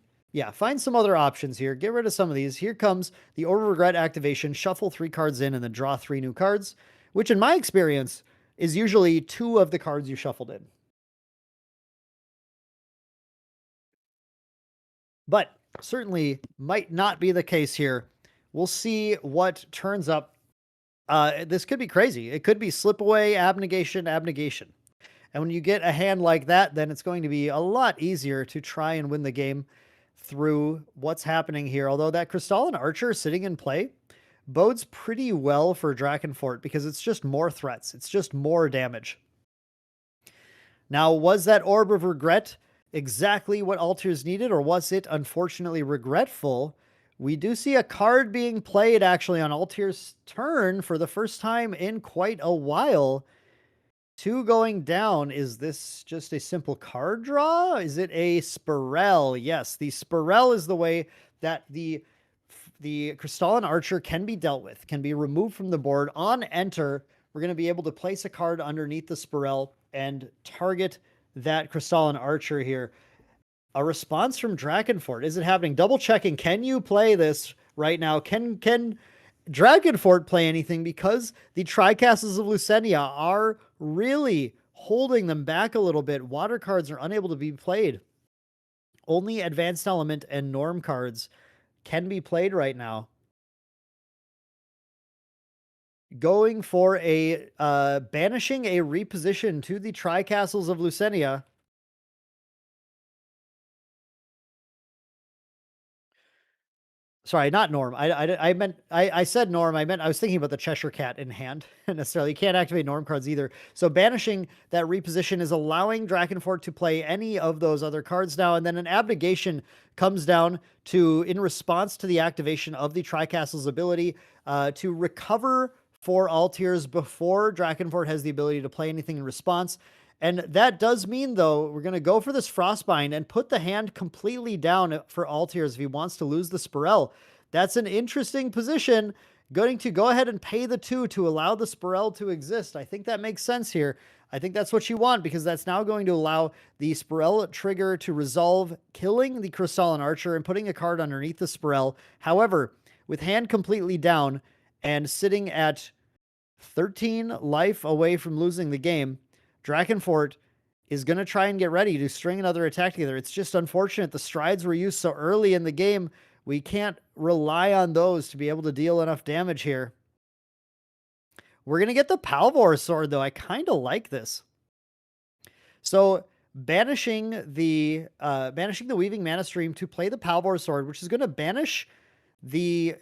some other options here. Get rid of some of these. Here comes the Orb of Regret activation. Shuffle 3 cards in and then draw 3 new cards, which in my experience is usually 2 of the cards you shuffled in. But certainly might not be the case here. We'll see what turns up. This could be crazy. It could be slip away, abnegation. And when you get a hand like that, then it's going to be a lot easier to try and win the game through what's happening here. Although that Crystalline Archer sitting in play bodes pretty well for Drakenfort, because it's just more threats. It's just more damage. Now, was that Orb of Regret exactly what Altiers needed, or was it unfortunately regretful? We do see a card being played actually on Altiers' turn for the first time in quite a while. 2 going down. Is this just a simple card draw? Is it a Spirel? Yes, the Spirel is the way that the Crystalline Archer can be dealt with, can be removed from the board. On enter, we're going to be able to place a card underneath the Spirel and target that Crystalline Archer here. A response from Drakenfort. Is it happening? Double checking. Can you play this right now? Can Drakenfort play anything? Because the Tricastles of Lucenia are really holding them back a little bit. Water cards are unable to be played. Only Advanced Element and Norm cards can be played right now. Going for a banishing a reposition to the Tricastles of Lucenia. Sorry, not Norm. I said Norm. I was thinking about the Cheshire Cat in hand. Necessarily, you can't activate Norm cards either. So banishing that reposition is allowing Drakenfort to play any of those other cards now, and then an abnegation comes down to, in response to the activation of the Tricastle's ability, to recover for Altiers before Drakenfort has the ability to play anything in response. And that does mean, though, we're going to go for this Frostbind and put the hand completely down for Altiers if he wants to lose the Spirel. That's an interesting position, going to go ahead and pay the 2 to allow the Spirel to exist. I think that makes sense here. I think that's what you want, because that's now going to allow the Spirel trigger to resolve, killing the Crystalline Archer and putting a card underneath the Spirel. However, with hand completely down and sitting at 13 life away from losing the game, Drakenfort is going to try and get ready to string another attack together. It's just unfortunate the strides were used so early in the game. We can't rely on those to be able to deal enough damage here. We're going to get the Palvor Sword, though. I kind of like this. So banishing the Weaving Mana Stream to play the Palvor Sword, which is going to banish the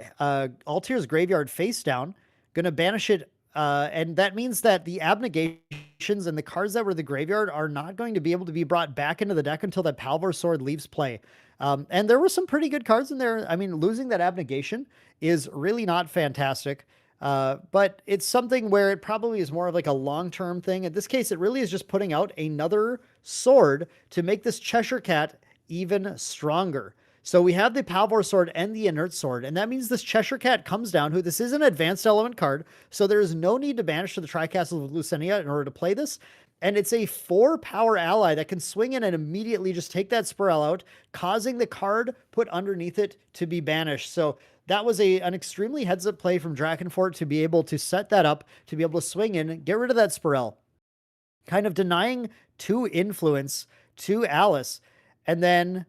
Altair's Graveyard face down. Going to banish it, and that means that the Abnegations and the cards that were the graveyard are not going to be able to be brought back into the deck until that Palvor Sword leaves play. And there were some pretty good cards in there. I mean, losing that Abnegation is really not fantastic. But it's something where it probably is more of like a long-term thing. In this case, it really is just putting out another sword to make this Cheshire Cat even stronger. So we have the Palvor Sword and the Inert Sword, and that means this Cheshire Cat comes down, who this is an advanced element card, so there is no need to banish to the Tri-Castles of Lucenia in order to play this. And it's a 4-power ally that can swing in and immediately just take that Spirel out, causing the card put underneath it to be banished. So that was an extremely heads-up play from Drakenfort to be able to set that up, to be able to swing in, get rid of that Spirel, kind of denying 2 influence to Alice, and then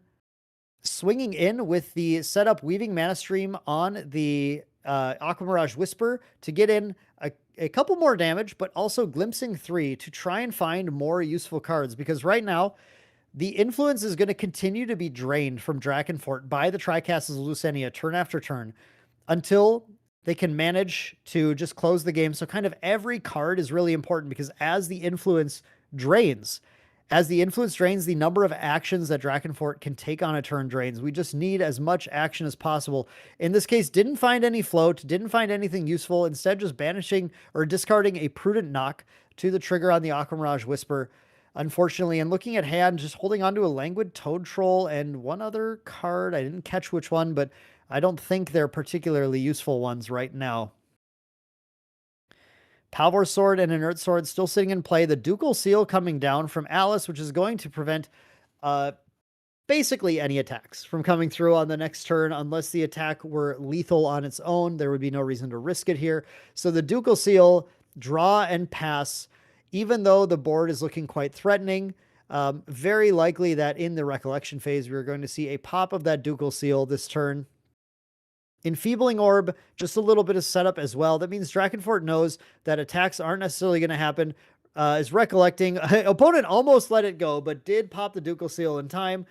swinging in with the setup Weaving Mana Stream on the Aqua Mirage Whisper to get in a couple more damage, but also glimpsing 3 to try and find more useful cards, because right now the influence is going to continue to be drained from Drakenfort by the Tri-Castles of Lucenia turn after turn until they can manage to just close the game. So kind of every card is really important, because as the influence drains, the number of actions that Drakenfort can take on a turn drains. We just need as much action as possible. In this case, didn't find any float, didn't find anything useful. Instead, just banishing or discarding a Prudent Knock to the trigger on the Aqua Mirage Whisper, unfortunately. And looking at hand, just holding on to a Languid Toad Troll and one other card. I didn't catch which one, but I don't think they're particularly useful ones right now. Palvor Sword and Inert Sword still sitting in play. The Ducal Seal coming down from Alice, which is going to prevent basically any attacks from coming through on the next turn. Unless the attack were lethal on its own, there would be no reason to risk it here. So the Ducal Seal, draw and pass, even though the board is looking quite threatening. Very likely that in the Recollection phase, we're going to see a pop of that Ducal Seal this turn. Enfeebling Orb, just a little bit of setup as well. That means Drakenfort knows that attacks aren't necessarily going to happen. Is recollecting. Opponent almost let it go, but did pop the Ducal Seal in time.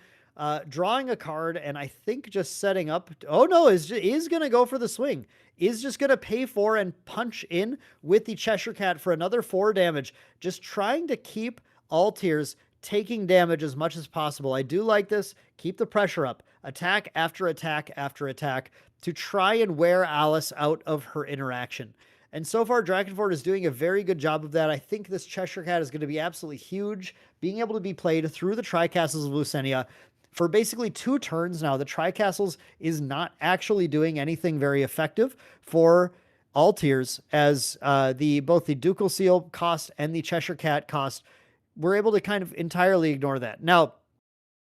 Drawing a card, and I think just setting up. Oh no, is going to go for the swing. Is just going to pay for and punch in with the Cheshire Cat for another 4 damage. Just trying to keep Altiers taking damage as much as possible. I do like this. Keep the pressure up. Attack after attack after attack to try and wear Alice out of her interaction. And so far, Drakenfort is doing a very good job of that. I think this Cheshire Cat is going to be absolutely huge, being able to be played through the Tri-Castles of Lucenia for basically 2 turns now. The Tri-Castles is not actually doing anything very effective for Altiers, as both the Ducal Seal cost and the Cheshire Cat cost, we're able to kind of entirely ignore that. Now,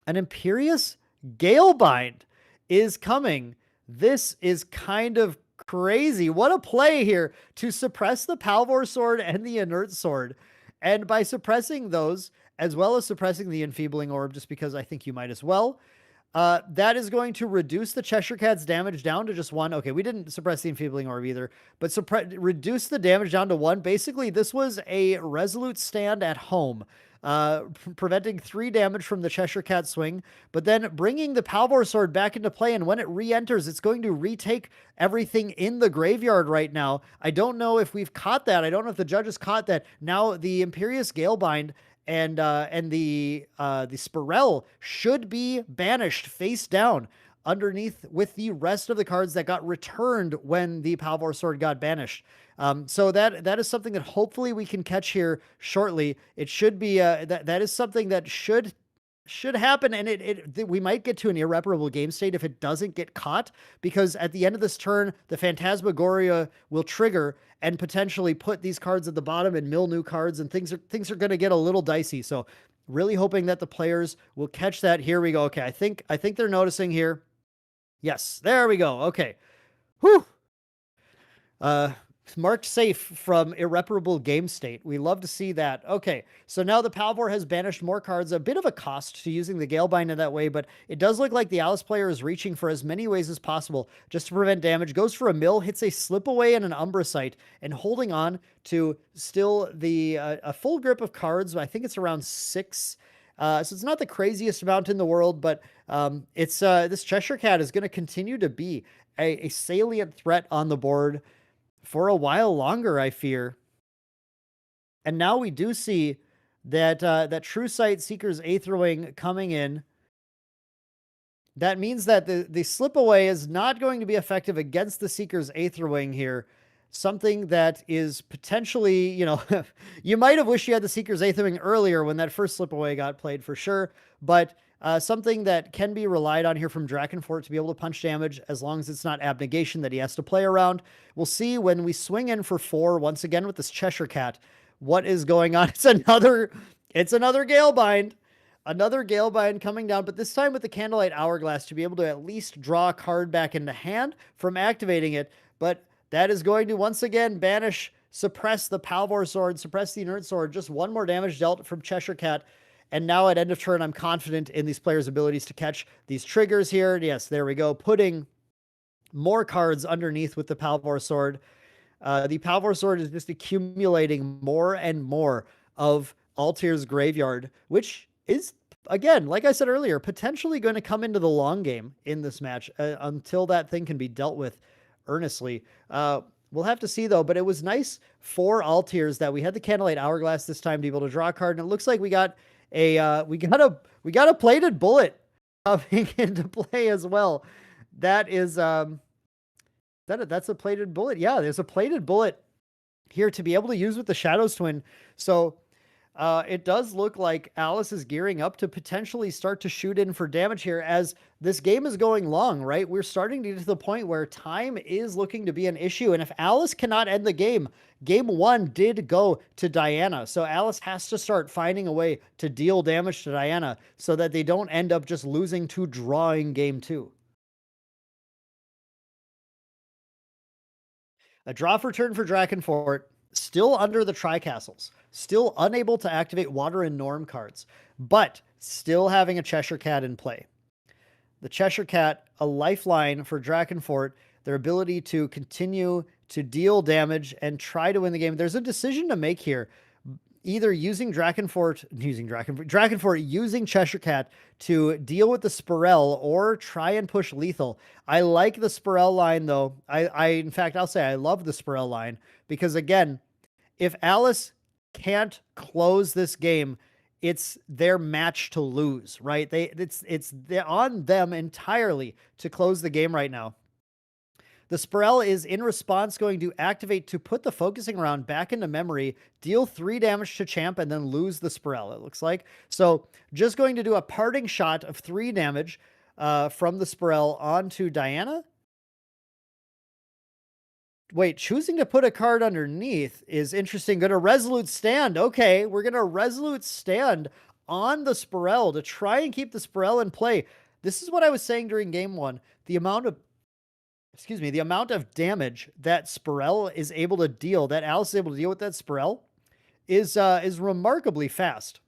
an Imperious Galebind is coming. This is kind of crazy. What a play here to suppress the Palvor Sword and the Inert Sword. And by suppressing those, as well as suppressing the Enfeebling Orb, just because I think you might as well, that is going to reduce the Cheshire Cat's damage down to just 1. Okay, we didn't suppress the Enfeebling Orb either, but reduce the damage down to 1. Basically, this was a resolute stand at home, preventing 3 damage from the Cheshire Cat swing, but then bringing the Palvor Sword back into play, and when it re-enters, it's going to retake everything in the graveyard right now. I don't know if we've caught that. I don't know if the judges caught that. Now, the Imperious Galebind and the Spirel should be banished face down underneath with the rest of the cards that got returned when the Palvor Sword got banished. So that is something that hopefully we can catch here shortly. It should be that is something that should should happen, and we might get to an irreparable game state if it doesn't get caught, because at the end of this turn, the Phantasmagoria will trigger and potentially put these cards at the bottom and mill new cards, and things are going to get a little dicey. So really hoping that the players will catch that. Here we go. Okay, I think they're noticing here. Yes, there we go. Okay. Whew. Marked safe from irreparable game state. We love to see that. Okay, so now the Palvor has banished more cards. A bit of a cost to using the Galebind in that way, but it does look like the Alice player is reaching for as many ways as possible just to prevent damage. Goes for a mill, hits a slip away and an Umbracite, and holding on to still the a full grip of cards. I think it's around 6. So it's not the craziest amount in the world, but it's this Cheshire Cat is going to continue to be a salient threat on the board for a while longer, I fear. And now we do see that that True Sight Seeker's Aetherwing coming in. That means that the slip away is not going to be effective against the Seeker's Aetherwing here. Something that is potentially, you know, you might have wished you had the Seeker's Aetherwing earlier when that first slip away got played for sure, but something that can be relied on here from Drakenfort to be able to punch damage as long as it's not Abnegation that he has to play around. We'll see when we swing in for 4 once again with this Cheshire Cat what is going on. It's another Galebind. Another Galebind coming down, but this time with the Candlelight Hourglass to be able to at least draw a card back into hand from activating it. But that is going to once again banish, suppress the Palvor Sword, suppress the Inert Sword. Just one more damage dealt from Cheshire Cat. And now at end of turn, I'm confident in these players' abilities to catch these triggers here. Yes, there we go. Putting more cards underneath with the Palvor Sword. The Palvor Sword is just accumulating more and more of Altair's graveyard, which is, again, like I said earlier, potentially going to come into the long game in this match until that thing can be dealt with earnestly. We'll have to see, though, but it was nice for Altiers that we had the Candlelight Hourglass this time to be able to draw a card, and it looks like we got a Plated Bullet coming into play as well. That is that's a Plated Bullet. Yeah, there's a Plated Bullet here to be able to use with the Shadows Twin. So it does look like Alice is gearing up to potentially start to shoot in for damage here as this game is going long, right? We're starting to get to the point where time is looking to be an issue. And if Alice cannot end the game, game 1 did go to Diana. So Alice has to start finding a way to deal damage to Diana so that they don't end up just losing to drawing game 2. A draw for turn for Drakenfort. Still under the Tri-Castles, still unable to activate Water and Norm cards, but still having a Cheshire Cat in play. The Cheshire Cat, a lifeline for Drakenfort, their ability to continue to deal damage and try to win the game. There's a decision to make here. Either using Drakenfort using Cheshire Cat to deal with the Spirel or try and push lethal. I like the Spirel line though. In fact, I'll say I love the Spirel line because again, if Alice can't close this game, it's their match to lose, right? It's on them entirely to close the game right now. The Spirel is in response going to activate to put the Focusing Round back into memory, deal 3 damage to Champ, and then lose the Spirel, it looks like. So just going to do a parting shot of 3 damage from the Spirel onto Diana. Wait, choosing to put a card underneath is interesting. Going to Resolute Stand. Okay, we're going to Resolute Stand on the Spirel to try and keep the Spirel in play. This is what I was saying during game 1. The amount of damage that Spirel is able to deal, that Alice is able to deal with that Spirel, is remarkably fast.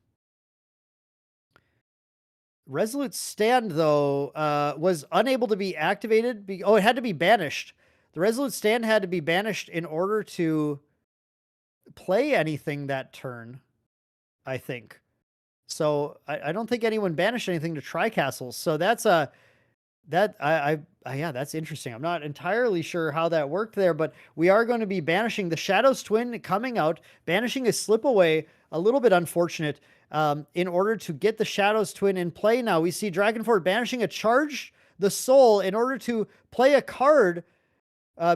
Resolute Stand, though, was unable to be activated. It had to be banished. The Resolute Stand had to be banished in order to play anything that turn, I think. So I don't think anyone banished anything to Tri-Castles. So that's yeah, that's interesting. I'm not entirely sure how that worked there, but we are going to be banishing the Shadows Twin coming out, banishing a Slip Away, a little bit unfortunate, in order to get the Shadows Twin in play now. We see Drakenfort banishing a Charge the Soul in order to play a card,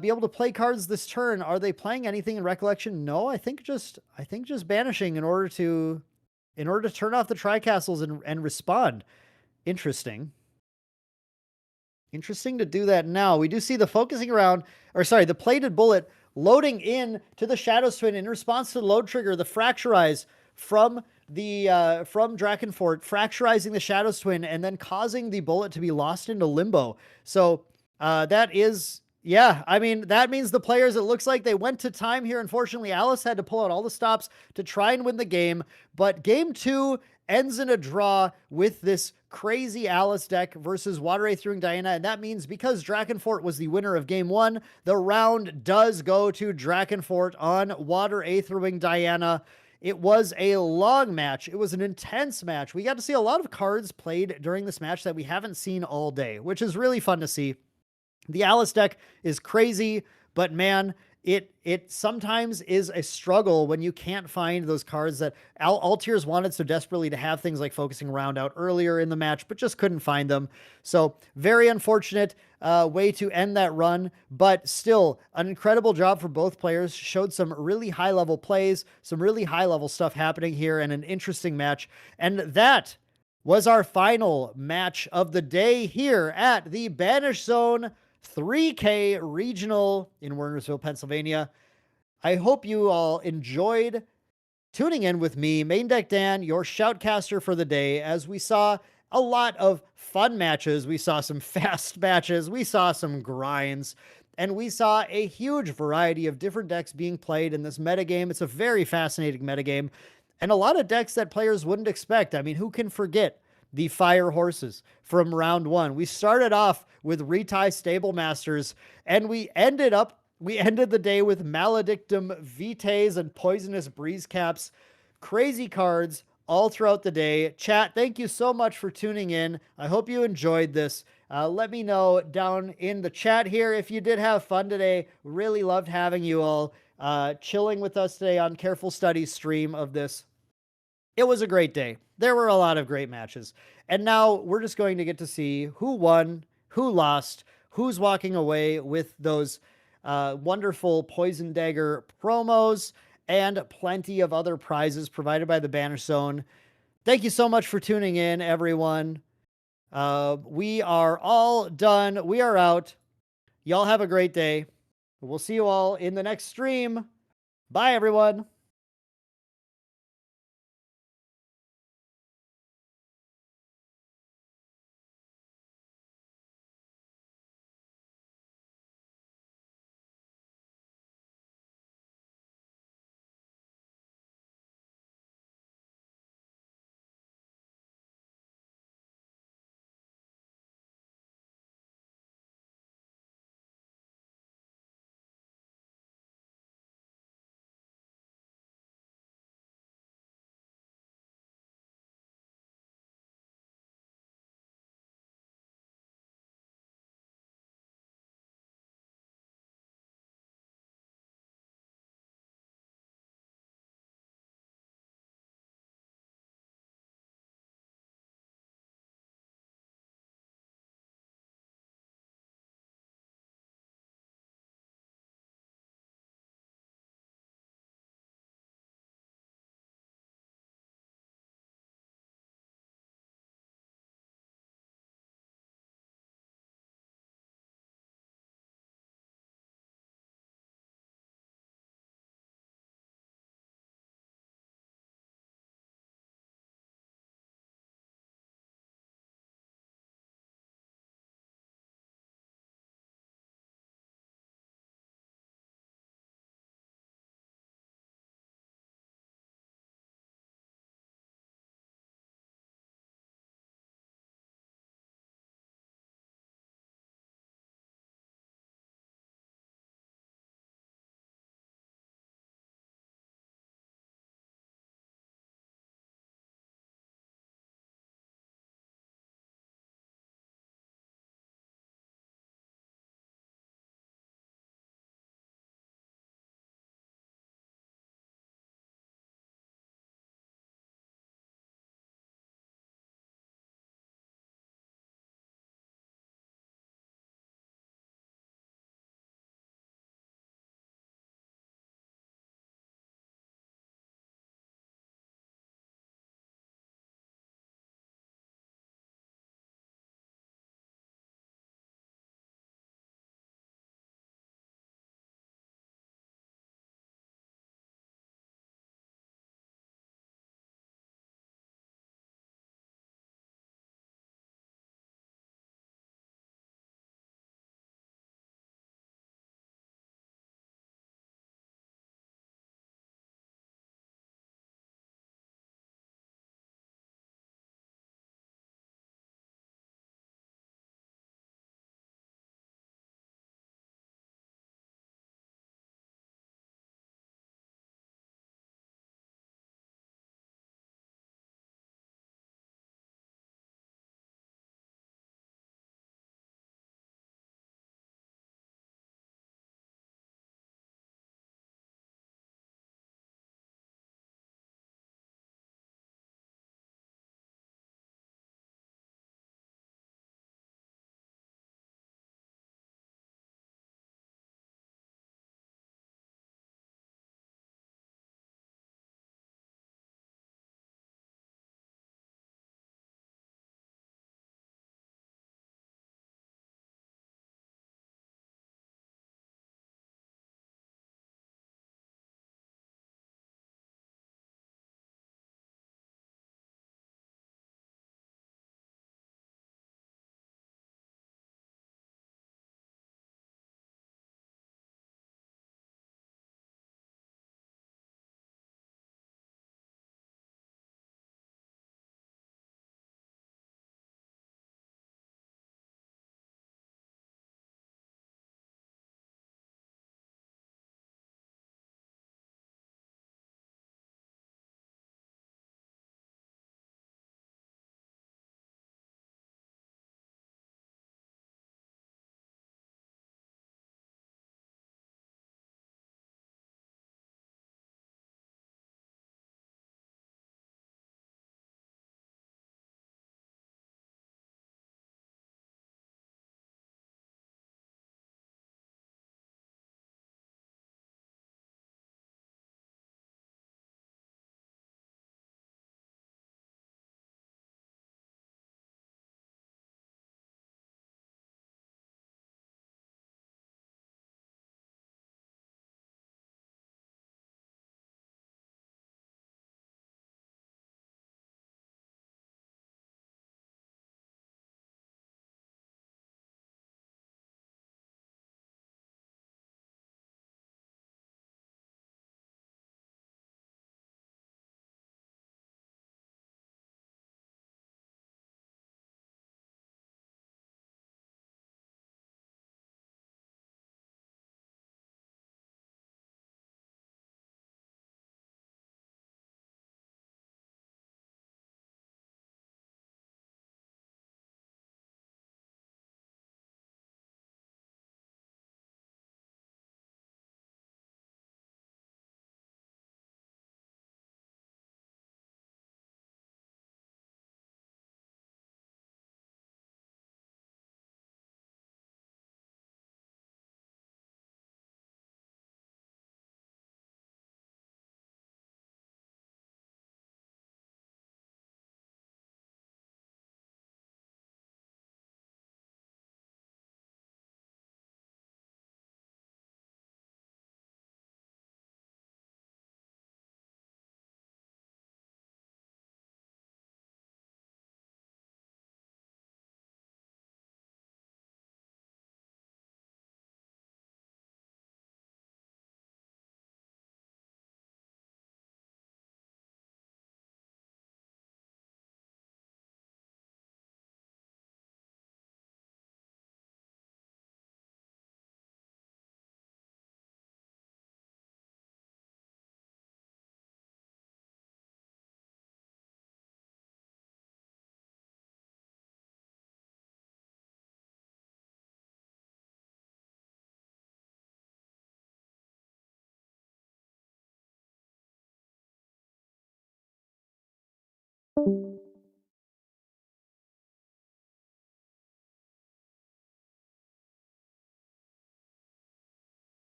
be able to play cards this turn. Are they playing anything in Recollection? No, I think just banishing in order to in order to turn off the Tri-Castles and respond. Interesting. Interesting to do that now. We do see the focusing around, or sorry, the plated bullet loading in to the Shadows Twin in response to the load trigger, the fracturize from from Drakenfort, fracturizing the Shadows Twin and then causing the bullet to be lost into limbo. So that is, yeah, I mean, that means the players, it looks like they went to time here. Unfortunately, Alice had to pull out all the stops to try and win the game, but game 2 ends in a draw with this crazy Alice deck versus Water Aethering Diana. And that means because Drakenfort was the winner of game 1, the round does go to Drakenfort on Water Aethering Diana. It was a long match. It was an intense match. We got to see a lot of cards played during this match that we haven't seen all day, which is really fun to see. The Alice deck is crazy, but man, it sometimes is a struggle when you can't find those cards that all tiers wanted so desperately to have things like focusing round out earlier in the match, but just couldn't find them. So very unfortunate way to end that run, but still an incredible job for both players. Showed some really high level plays, some really high level stuff happening here, and an interesting match. And that was our final match of the day here at the Banish Zone 3K Regional in Wernersville, Pennsylvania. I hope you all enjoyed tuning in with me, Main Deck Dan, your shoutcaster for the day, as we saw a lot of fun matches. We saw some fast matches, we saw some grinds, and we saw a huge variety of different decks being played in this metagame. It's a very fascinating metagame, and a lot of decks that players wouldn't expect. I mean, who can forget the Fire Horses from round 1? We started off with Retie Stable Masters, and we ended the day with Maledictum Vites and Poisonous Breeze Caps. Crazy cards all throughout the day. Chat, thank you so much for tuning in. I hope you enjoyed this. Let me know down in the chat here if you did have fun today. Really loved having you all chilling with us today on Careful Studies stream of this. It was a great day. There were a lot of great matches. And now we're just going to get to see who won, who lost, who's walking away with those wonderful Poison Dagger promos and plenty of other prizes provided by the Banish Zone. Thank you so much for tuning in, everyone. We are all done. We are out. Y'all have a great day. We'll see you all in the next stream. Bye, everyone.